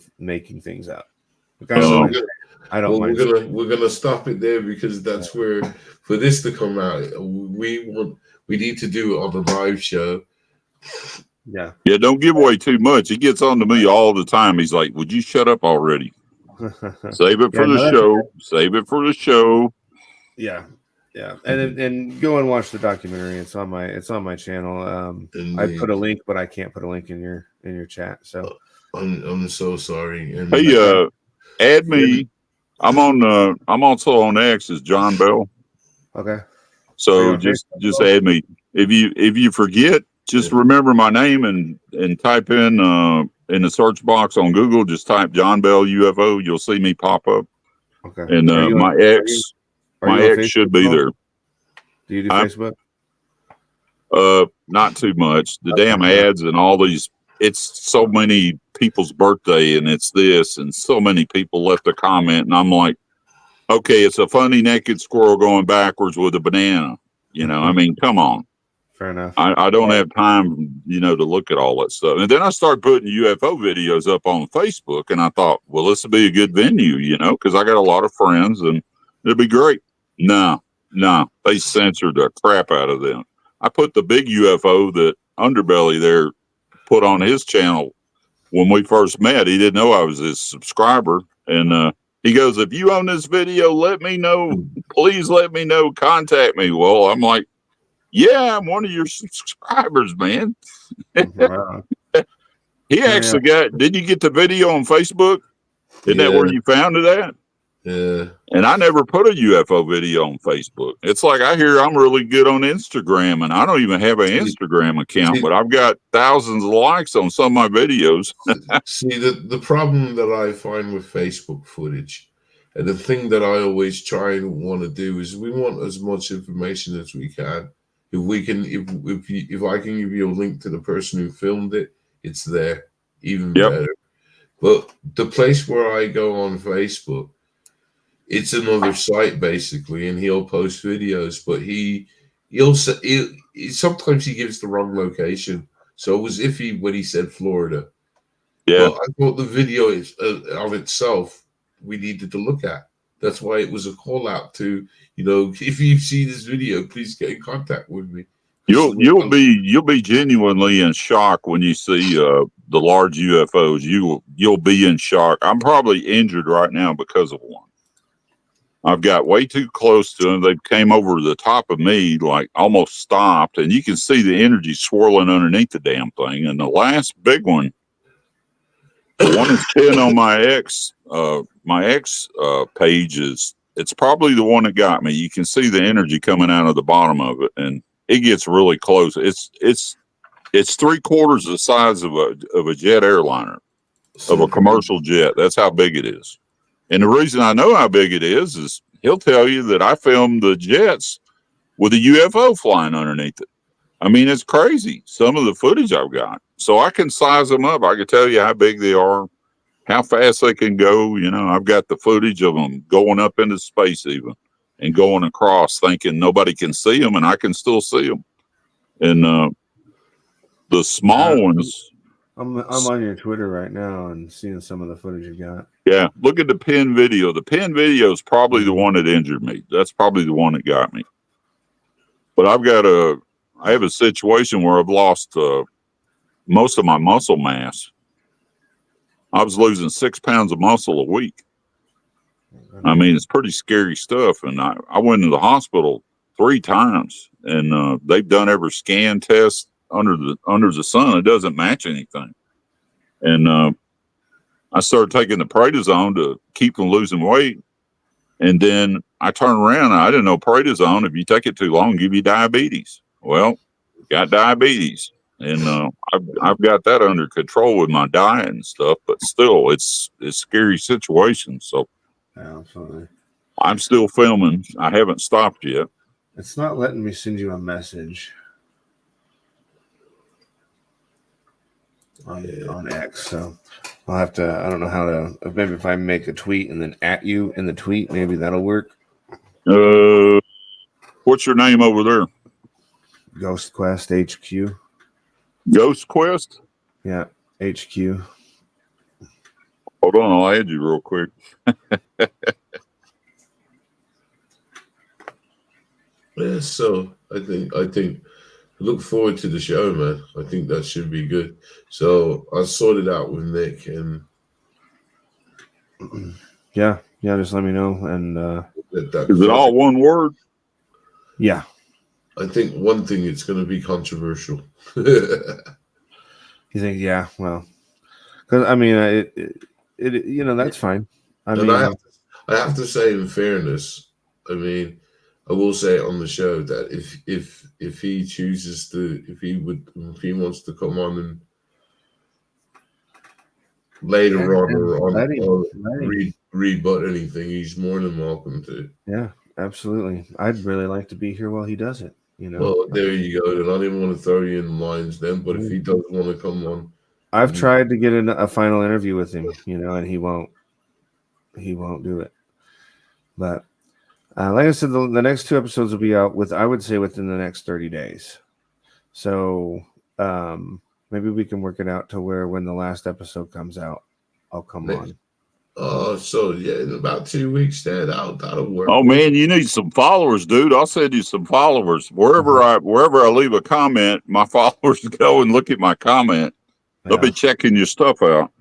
things up. I don't mind. We're gonna stop it there because that's where for this to come out, we need to do it on the live show. Yeah. Don't give away too much. He gets on to me all the time. He's like, "Would you shut up already? Save it for the show. Save it for the show." Yeah. Yeah, and go and watch the documentary. It's on my channel. I put a link, but I can't put a link in your chat. So I'm so sorry. And Hey, add me. I'm also on X as John Bell. okay. So just add me. If you forget, just remember my name and type in the search box on Google. Just type John Bell UFO. You'll see me pop up. Okay. And my ex should be there. Do you do Facebook? Not too much. The damn ads and all these. It's so many people's birthday, and it's this, and so many people left a comment, and I'm like, okay, it's a funny naked squirrel going backwards with a banana. I mean, come on. Fair enough. I don't have time, to look at all that stuff. And then I started putting UFO videos up on Facebook, and I thought, well, this would be a good venue, because I got a lot of friends, and it'd be great. No, they censored the crap out of them. I put the big UFO that Underbelly there put on his channel when we first met. He didn't know I was his subscriber, and he goes, if you own this video, let me know. Please let me know. Contact me. Well, I'm like, yeah, I'm one of your subscribers, man. Wow. He actually did you get the video on Facebook? Isn't that where you found it at? Yeah. And I never put a UFO video on Facebook. It's like I hear I'm really good on Instagram, and I don't even have an Instagram account, but I've got thousands of likes on some of my videos. See, the problem that I find with Facebook footage, and the thing that I always try and want to do, is we want as much information as we can. If I can give you a link to the person who filmed it, it's there, even better. But the place where I go on Facebook, it's another site basically, and he'll post videos, but sometimes he gives the wrong location. So it was iffy when he said Florida. Yeah, but I thought the video of itself we needed to look at. That's why it was a call out to, if you see this video, please get in contact with me. You'll be genuinely in shock when you see the large UFOs. You'll be in shock. I'm probably injured right now because of one. I've got way too close to them. They came over the top of me, like almost stopped, and you can see the energy swirling underneath the damn thing. And the last big one, the one that's pinned on my ex page, it's probably the one that got me. You can see the energy coming out of the bottom of it, and it gets really close. It's 3/4 the size of a jet airliner, of a commercial jet. That's how big it is. And the reason I know how big it is he'll tell you that I filmed the jets with a UFO flying underneath it. I mean, it's crazy, some of the footage I've got. So I can size them up. I can tell you how big they are, how fast they can go. I've got the footage of them going up into space even, and going across, thinking nobody can see them, and I can still see them. And the small ones. I'm on your Twitter right now and seeing some of the footage you got. Yeah, look at the pin video. The pin video is probably the one that injured me. That's probably the one that got me. But I have a situation where I've lost most of my muscle mass. I was losing 6 pounds of muscle a week. I mean, it's pretty scary stuff. And I went to the hospital 3 times, and they've done every scan test under the sun. It doesn't match anything. And I started taking the prednisone to keep from losing weight. And then I turned around, and I didn't know prednisone, if you take it too long, give you diabetes. Well, got diabetes. And I've got that under control with my diet and stuff, but still, it's a scary situation. So yeah, absolutely. I'm still filming. I haven't stopped yet. It's not letting me send you a message on X, so I'll have to. I don't know how to. Maybe if I make a tweet and then at you in the tweet, maybe that'll work. What's your name over there? Ghost Quest HQ. Ghost Quest? Yeah, HQ. Hold on, I'll add you real quick. Yeah, so I think look forward to the show, man. I think that should be good. So I sorted out with Nick, and yeah, just let me know. And is it all one word? Yeah. I think one thing, it's going to be controversial. You think, yeah, well, because I mean, you know, that's fine. I and mean, I have to say, in fairness, I mean, I will say it on the show that if he chooses to, if he wants to come on and later or rebut anything, he's more than welcome to. Yeah, absolutely. I'd really like to be here while he does it. You know. Well, there you go. Then I didn't want to throw you in lines then, but if he does want to come on, I've tried to get a final interview with him, you know, and he won't do it. But like I said, the next 2 episodes will be out I would say within the next 30 days. So maybe we can work it out to where when the last episode comes out, I'll come on. So yeah, in about 2 weeks, that'll work. Oh man, you need some followers, dude. I'll send you some followers. Wherever I leave a comment, my followers go and look at my comment. They'll be checking your stuff out.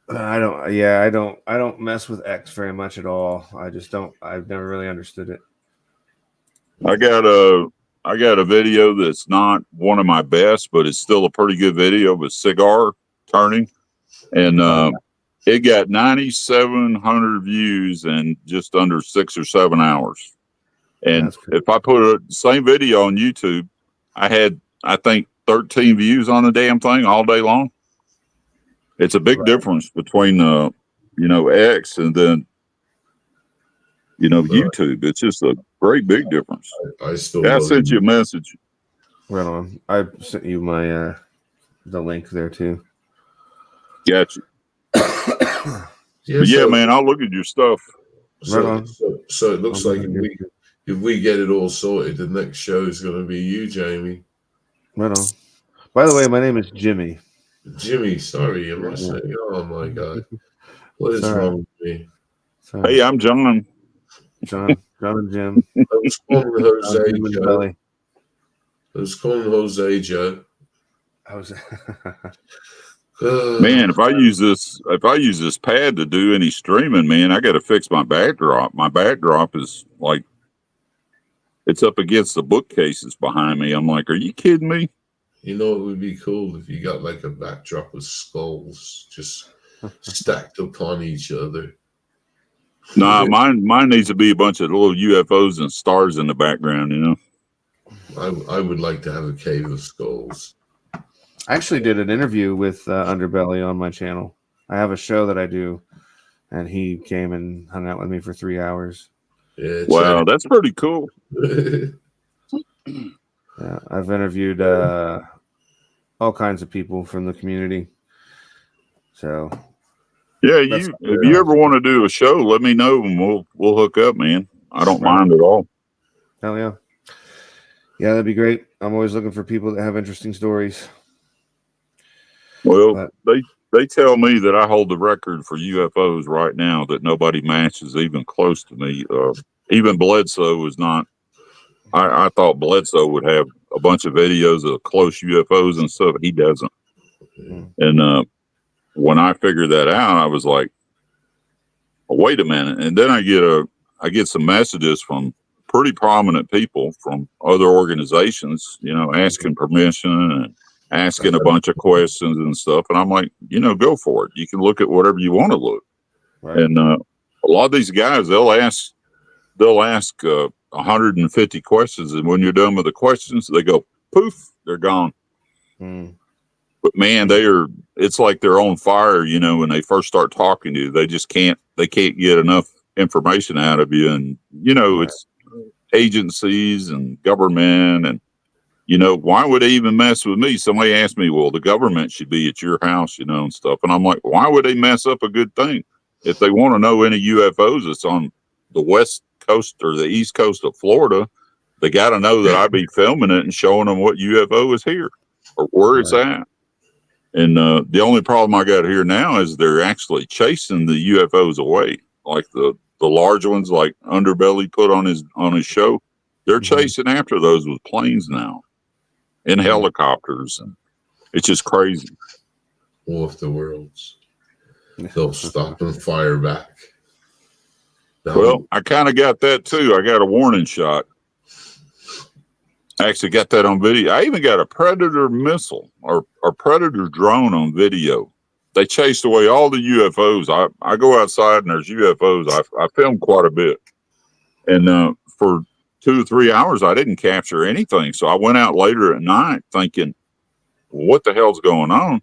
I don't mess with X very much at all. I've never really understood it. I got a video that's not one of my best, but it's still a pretty good video of a cigar turning, and it got 9,700 views in just under 6 or 7 hours. And if I put the same video on YouTube, I had, I think, 13 views on the damn thing all day long. It's a big difference between, X and then, YouTube. It's just a great big difference. I sent you a message. Right on. I sent you my the link there too. Gotcha. Man, I'll look at your stuff. So it looks like if we get it all sorted, the next show is going to be you, Jamie. Right on. By the way, my name is Jimmy. Jimmy, sorry, am I saying? Oh my God, what is wrong with me? Sorry. Hey, I'm John. John and Jim. I was calling Jose Joe. I was calling Jose Joe. Man, if I use this pad to do any streaming, man, I got to fix my backdrop. My backdrop is like, it's up against the bookcases behind me. I'm like, are you kidding me? You know, it would be cool if you got like a backdrop of skulls just stacked upon each other. Nah, mine needs to be a bunch of little UFOs and stars in the background, you know. I would like to have a cave of skulls. I actually did an interview with Underbelly on my channel. I have a show that I do, and he came and hung out with me for 3 hours. Yeah, wow, that's pretty cool. Yeah, I've interviewed all kinds of people from the community. So, yeah, if you ever want to do a show, let me know and we'll hook up, man. I don't mind at all. Hell yeah. Yeah, that'd be great. I'm always looking for people that have interesting stories. Well, they tell me that I hold the record for UFOs right now, that nobody matches even close to me. Even Bledsoe is not. I thought Bledsoe would have a bunch of videos of close UFOs and stuff. He doesn't. And when I figured that out, I was like, oh, wait a minute. And then I get some messages from pretty prominent people from other organizations, asking permission and asking a bunch of questions and stuff. And I'm like, go for it. You can look at whatever you want to look. Right. And a lot of these guys, they'll ask 150 questions. And when you're done with the questions, they go, poof, they're gone. But man, it's like they're on fire, when they first start talking to you. They can't get enough information out of you. And, it's agencies and government and, why would they even mess with me? Somebody asked me, well, the government should be at your house, and stuff. And I'm like, why would they mess up a good thing? If they want to know any UFOs that's on the west coast or the east coast of Florida, they got to know that I'd be filming it and showing them what UFO is here or where it's at. And the only problem I got here now is they're actually chasing the UFOs away, like the large ones, like Underbelly put on his show. They're chasing after those with planes now. In helicopters, and it's just crazy. War of the Worlds. They'll stop and fire back. Well, I kind of got that too. I got a warning shot. I actually got that on video. I even got a Predator missile or Predator drone on video. They chased away all the UFOs. I go outside and there's UFOs. I filmed quite a bit. And for 2 or 3 hours, I didn't capture anything. So I went out later at night thinking, what the hell's going on?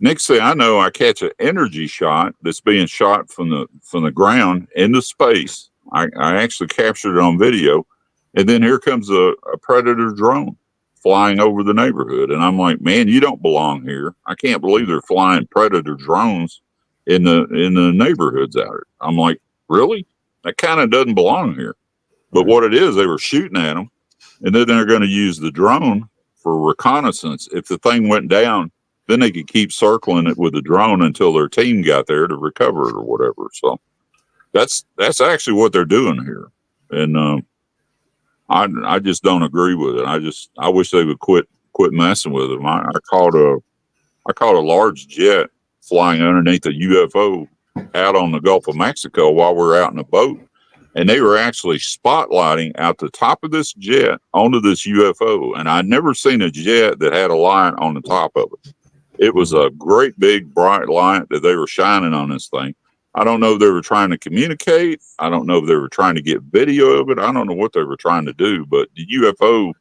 Next thing I know, I catch an energy shot that's being shot from the ground into space. I actually captured it on video. And then here comes a Predator drone flying over the neighborhood. And I'm like, man, you don't belong here. I can't believe they're flying Predator drones in the neighborhoods out here. I'm like, really? That kind of doesn't belong here. But what it is, they were shooting at them. And then they're going to use the drone for reconnaissance. If the thing went down, then they could keep circling it with the drone until their team got there to recover it or whatever. So that's actually what they're doing here. And I just don't agree with it. I wish they would quit messing with them. I caught a large jet flying underneath a UFO out on the Gulf of Mexico while we were out in a boat, and they were actually spotlighting out the top of this jet onto this UFO. And I'd never seen a jet that had a light on the top of it. It was a great big bright light that they were shining on this thing. I don't know if they were trying to communicate. I don't know if they were trying to get video of it. I don't know what they were trying to do, but the UFO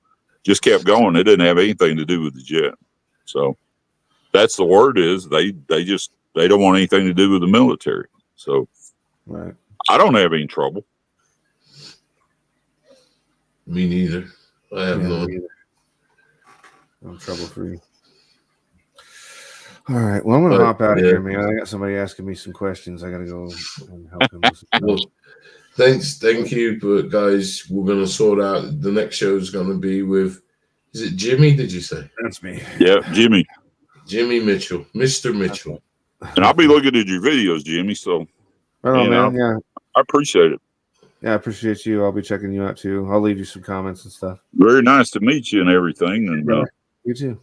just kept going. It didn't have anything to do with the jet. So that's the word is they don't want anything to do with the military. So right. I don't have any trouble. Me neither. I have no. I'm trouble free. All right. Well, I'm going to hop out of here, man. I got somebody asking me some questions. I got to go and help him. Well, thank you. But guys, we're going to sort out. The next show is going to be with, is it Jimmy? Did you say? That's me. Yeah, Jimmy. Jimmy Mitchell, Mr. Mitchell. And I'll be looking at your videos, Jimmy. So, man. Yeah. I appreciate it. Yeah, I appreciate you. I'll be checking you out too. I'll leave you some comments and stuff. Very nice to meet you and everything. And you too.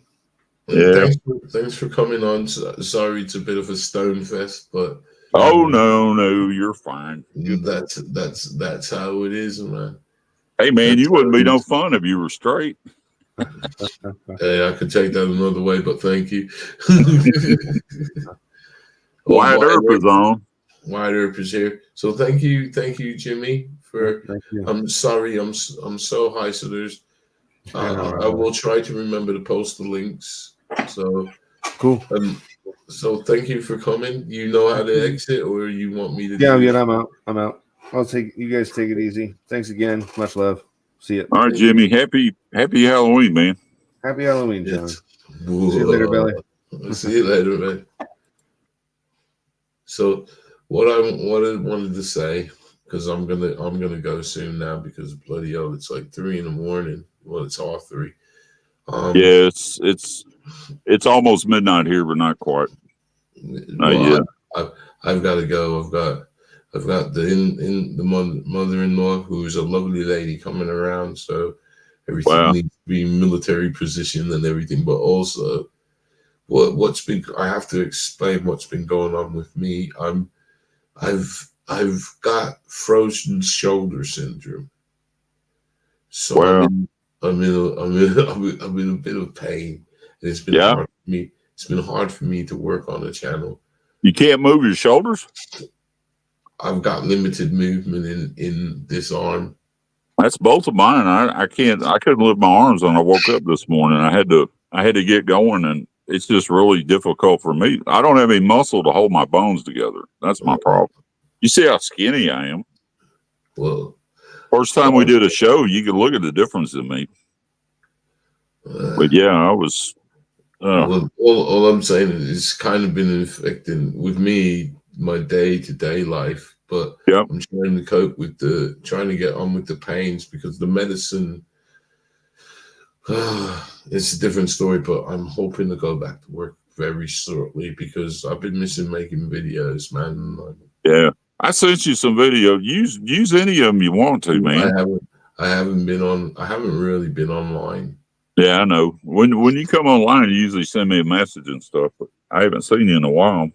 Yeah. Thanks for coming on. Sorry, it's a bit of a stone fest, but no, you're fine. That's how it is, man. Hey, man, you wouldn't be no fun if you were straight. Hey, I could take that another way, but thank you. Wyatt Earp is on. Wyatt Earp is here. So thank you, Jimmy. Thank you. I'm sorry, I'm so high. So there's. I will try to remember to post the links. So cool. So thank you for coming. You know how to exit, or you want me to? Yeah, I'm out. You guys take it easy. Thanks again. Much love. See you. All right, Jimmy. Happy Halloween, man. Happy Halloween, John. See you later, Billy. See you later, man. So what I wanted to say, because I'm gonna go soon now, because bloody hell, it's like 3 a.m. Well, it's all 3. Yeah, it's almost midnight here, but not quite. Not yet. I've got to go. I've got the mother-in-law, who's a lovely lady, coming around. So everything needs to be military position and everything. But also, I have to explain what's been going on with me. I've got frozen shoulder syndrome. So I'm in a bit of pain, and it's been hard for me. It's been hard for me to work on the channel. You can't move your shoulders? I've got limited movement in this arm. That's both of mine. I couldn't lift my arms when I woke up this morning. I had to get going, and it's just really difficult for me. I don't have any muscle to hold my bones together. That's my problem. You see how skinny I am? Well, first time we did a show, you could look at the difference in me. But yeah, I was. Well, all I'm saying is it's kind of been affecting with me my day-to-day life, but I'm trying to cope with trying to get on with the pains, because the medicine. It's a different story, but I'm hoping to go back to work very shortly, because I've been missing making videos, man. Yeah, I sent you some video. Use any of them you want to, man. I haven't really been online. Yeah, I know. When you come online, you usually send me a message and stuff, but I haven't seen you in a while.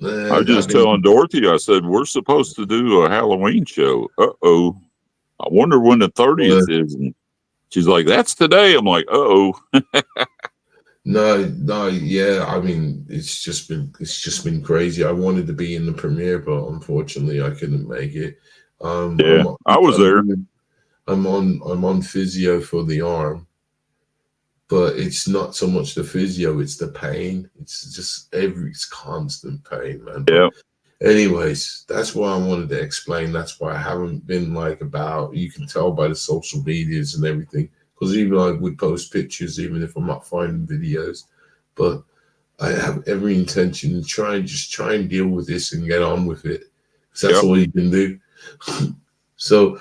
I was just telling Dorothy, I said, we're supposed to do a Halloween show. I wonder when the 30th is. And She's like, that's today. I'm like, oh. No, yeah. I mean, it's just been crazy. I wanted to be in the premiere, but unfortunately, I couldn't make it. Yeah, I was there. I'm on physio for the arm, but it's not so much the physio; it's the pain. It's just it's constant pain, man. Yeah. Anyways, that's why I wanted to explain. That's why I haven't been like about. You can tell by the social medias and everything. Because even I would post pictures, even if I'm not finding videos. But I have every intention to try and deal with this and get on with it. Because that's all you can do. So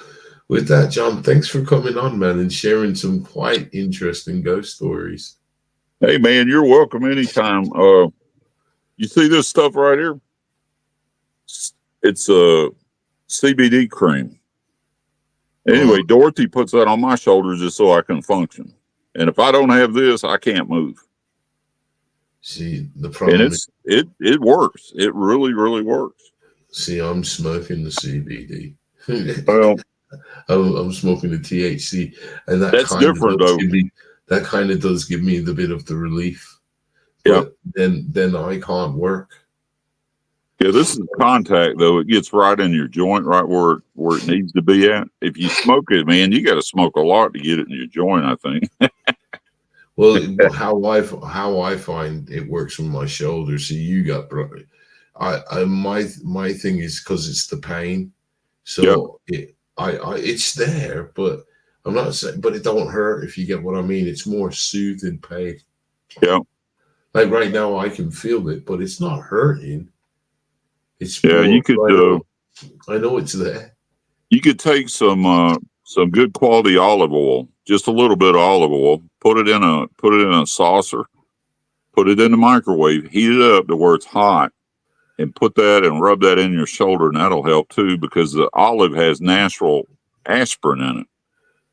with that, John, thanks for coming on, man, and sharing some quite interesting ghost stories. Hey, man, you're welcome anytime. You see this stuff right here? It's a CBD cream. Anyway, Dorothy puts that on my shoulders just so I can function. And if I don't have this, I can't move. See, the problem is it works. It really, really works. See, I'm smoking the CBD. Well, I'm smoking the THC, and that's different though. That kind of does give me the bit of the relief. But then I can't work. Yeah, this is contact though. It gets right in your joint, right where it needs to be at. If you smoke it, man, you got to smoke a lot to get it in your joint, I think. Well, how I find it works with my shoulder. See, you got my thing is because it's the pain. So it's there, but I'm not saying, but it don't hurt if you get what I mean. It's more soothing pain. Yeah. Like right now, I can feel it, but it's not hurting. It's you could. I know it's there. You could take some good quality olive oil, just a little bit of olive oil. Put it in a saucer. Put it in the microwave. Heat it up to where it's hot, and put that and rub that in your shoulder, and that'll help too because the olive has natural aspirin in it,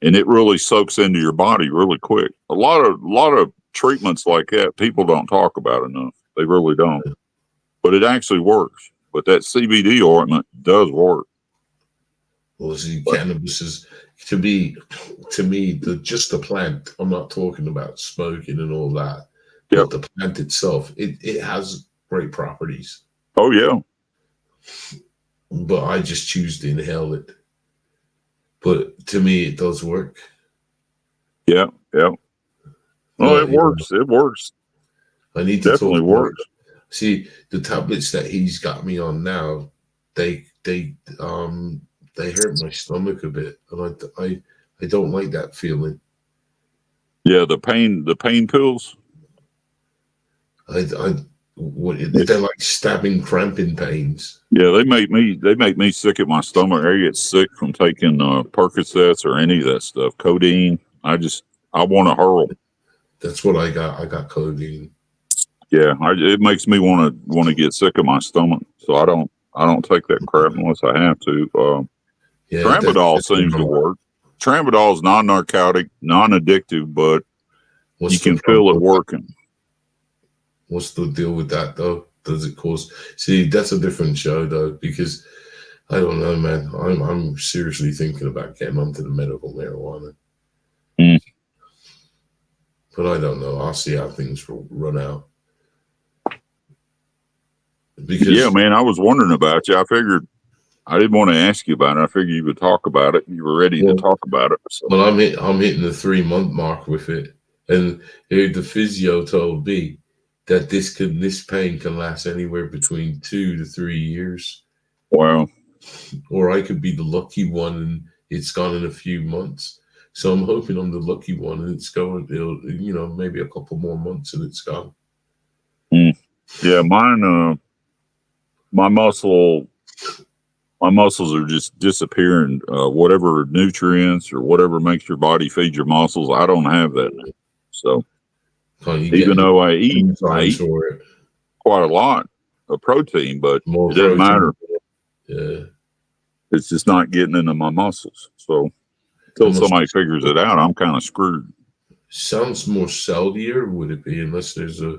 and it really soaks into your body really quick. A lot of treatments like that people don't talk about enough. They really don't, but it actually works. But that CBD ointment does work. Well, see, cannabis is to me just the plant. I'm not talking about smoking and all that. But the plant itself, it has great properties. Oh yeah. But I just choose to inhale it. But to me, it does work. Yeah. Well, it works. It works. I need to definitely works. See, the tablets that he's got me on now, they hurt my stomach a bit, and I don't like that feeling. Yeah, the pain pills. They're like stabbing, cramping pains. Yeah, they make me sick at my stomach. I get sick from taking Percocets or any of that stuff. Codeine. I want to hurl. That's what I got. I got codeine. Yeah, it makes me want to get sick of my stomach. So I don't take that crap unless I have to. Tramadol seems to work. Tramadol is non-narcotic, non-addictive, but you can feel it working. What's the deal with that though? Does it cause? See, that's a different show though, because I don't know, man. I'm seriously thinking about getting onto the medical marijuana. But I don't know. I'll see how things run out. Because man, I was wondering about you. I figured I didn't want to ask you about it. I figured you would talk about it. You were ready to talk about it. So. Well, I'm hitting the 3-month mark with it, and the physio told me that this pain can last anywhere between 2 to 3 years. Wow. Or I could be the lucky one, and it's gone in a few months. So I'm hoping I'm the lucky one, and it's going. Maybe a couple more months, and it's gone. Yeah, mine. My muscles are just disappearing. Whatever nutrients or whatever makes your body feed your muscles, I don't have that. So even though I eat quite a lot of protein, but it doesn't matter. Yeah, it's just not getting into my muscles. So until somebody figures it out, I'm kind of screwed. Sounds more cellular, would it be? Unless there's I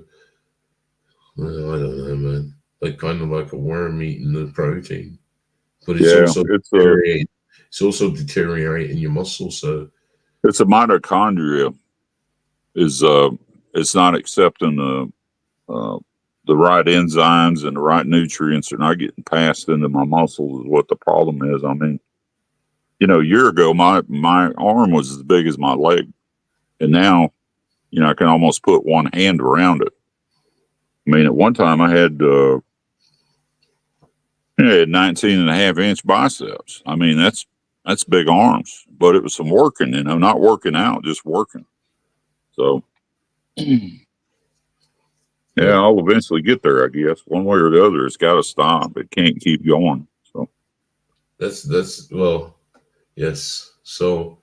don't know, man. Like kind of like a worm eating the protein, but it's also deteriorating your muscles. So It's a mitochondria is it's not accepting the right enzymes and the right nutrients are not getting passed into my muscles is what the problem is. I mean, you know, a year ago my arm was as big as my leg, and now, you know, I can almost put one hand around it. I mean, at one time I had 19.5-inch biceps. I mean, that's big arms, but it was some working, you know, not working out, just working. So, yeah, I'll eventually get there, I guess. One way or the other, it's got to stop. It can't keep going. So that's well, yes. So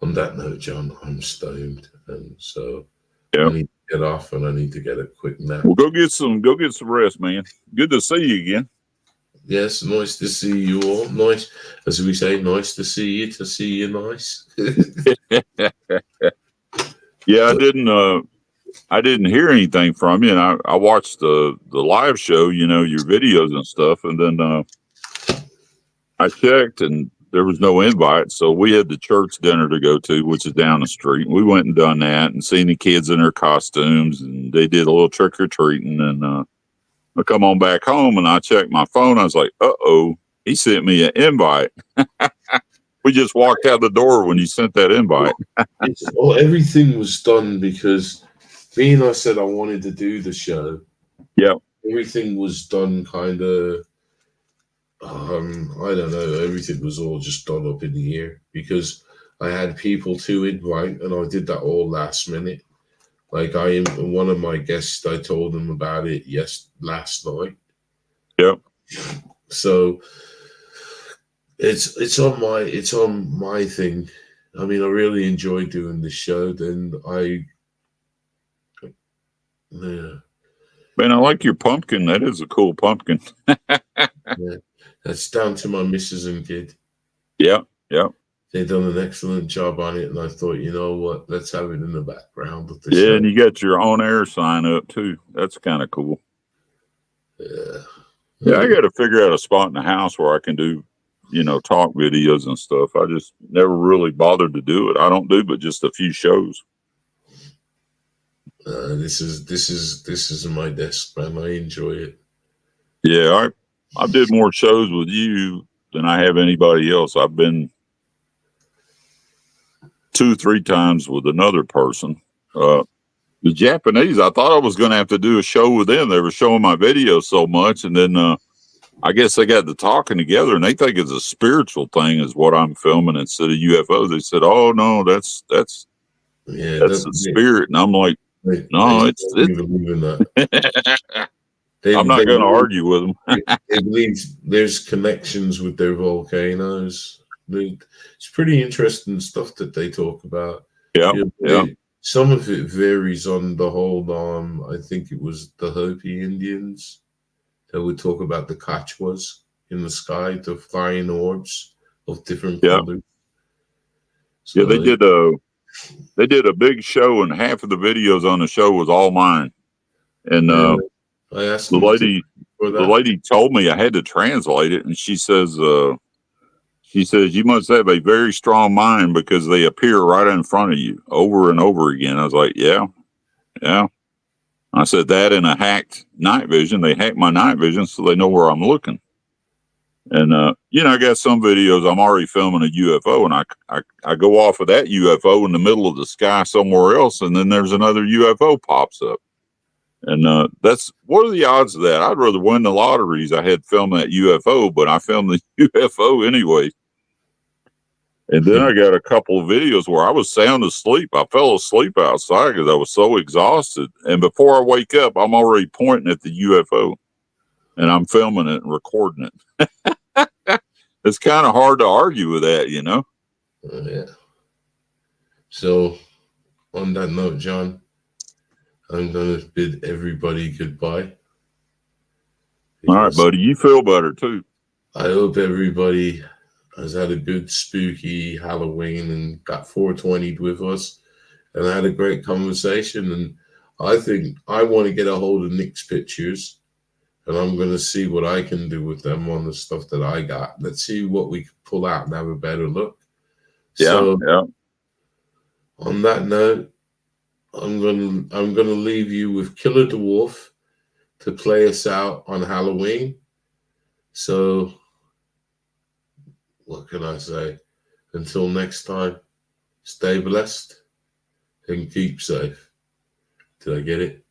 on that note, John, I'm stoned, and so yeah, I need to get off, and I need to get a quick nap. Well, go get some rest, man. Good to see you again. Yes, nice to see you all. Nice, as we say, nice to see you. To see you, nice. Yeah, I didn't hear anything from you, and I watched the live show, you know, your videos and stuff, and then I checked, and there was no invite, so we had the church dinner to go to, which is down the street. We went and done that, and seen the kids in their costumes, and they did a little trick or treating, and I come on back home, and I checked my phone. I was like, "Uh-oh, he sent me an invite." We just walked out the door when you sent that invite. Well, everything was done because me and I said I wanted to do the show. Yeah. Everything was done kind of, I don't know, everything was all just done up in the air because I had people to invite and I did that all last minute. Like one of my guests, I told them about it last night. Yep. So it's on my thing. I mean, I really enjoy doing the show. Then yeah. Man, I like your pumpkin. That is a cool pumpkin. Yeah, that's down to my missus and kid. Yeah. They've done an excellent job on it, and I thought, you know what, let's have it in the background of the Yeah, show. and you got your on air sign up too. That's kind of cool. Yeah, I got to figure out a spot in the house where I can do, you know, talk videos and stuff. I just never really bothered to do it. I don't do but just a few shows. This is my desk, man. I enjoy it. Yeah, I did more shows with you than I have anybody else. I've been 2-3 times with another person. The Japanese, I thought I was going to have to do a show with them. They were showing my videos so much, and then I guess they got to talking together, and they think it's a spiritual thing is what I'm filming instead of UFOs. They said, "Oh no, that's the spirit," and I'm like, "No, it's." I'm not going to argue with them. They believe there's connections with their volcanoes. It's pretty interesting stuff that they talk about. Yeah, some of it varies on the whole. I think it was the Hopi Indians that would talk about the Kachwas in the sky, the flying orbs of different colors. So they did a big show, and half of the videos on the show was all mine. And I asked the lady told me I had to translate it, and she says, "You must have a very strong mind because they appear right in front of you over and over again." I was like, "Yeah." I said that in a hacked night vision. They hacked my night vision so they know where I'm looking. And you know, I got some videos I'm already filming a UFO, and I go off of that UFO in the middle of the sky somewhere else, and then there's another UFO pops up. And what are the odds of that? I'd rather win the lotteries. I had filmed that UFO, but I filmed the UFO anyway. And then I got a couple of videos where I was sound asleep. I fell asleep outside because I was so exhausted. And before I wake up, I'm already pointing at the UFO, and I'm filming it and recording it. It's kind of hard to argue with that, you know? Yeah. So, on that note, John, I'm going to bid everybody goodbye. All right, buddy. You feel better, too. I hope everybody has had a good spooky Halloween and got 420'd with us. And I had a great conversation. And I think I want to get a hold of Nick's pictures. And I'm going to see what I can do with them on the stuff that I got. Let's see what we can pull out and have a better look. Yeah. On that note, I'm gonna leave you with Killer Dwarf to play us out on Halloween. So what can I say? Until next time, stay blessed and keep safe. Did I get it?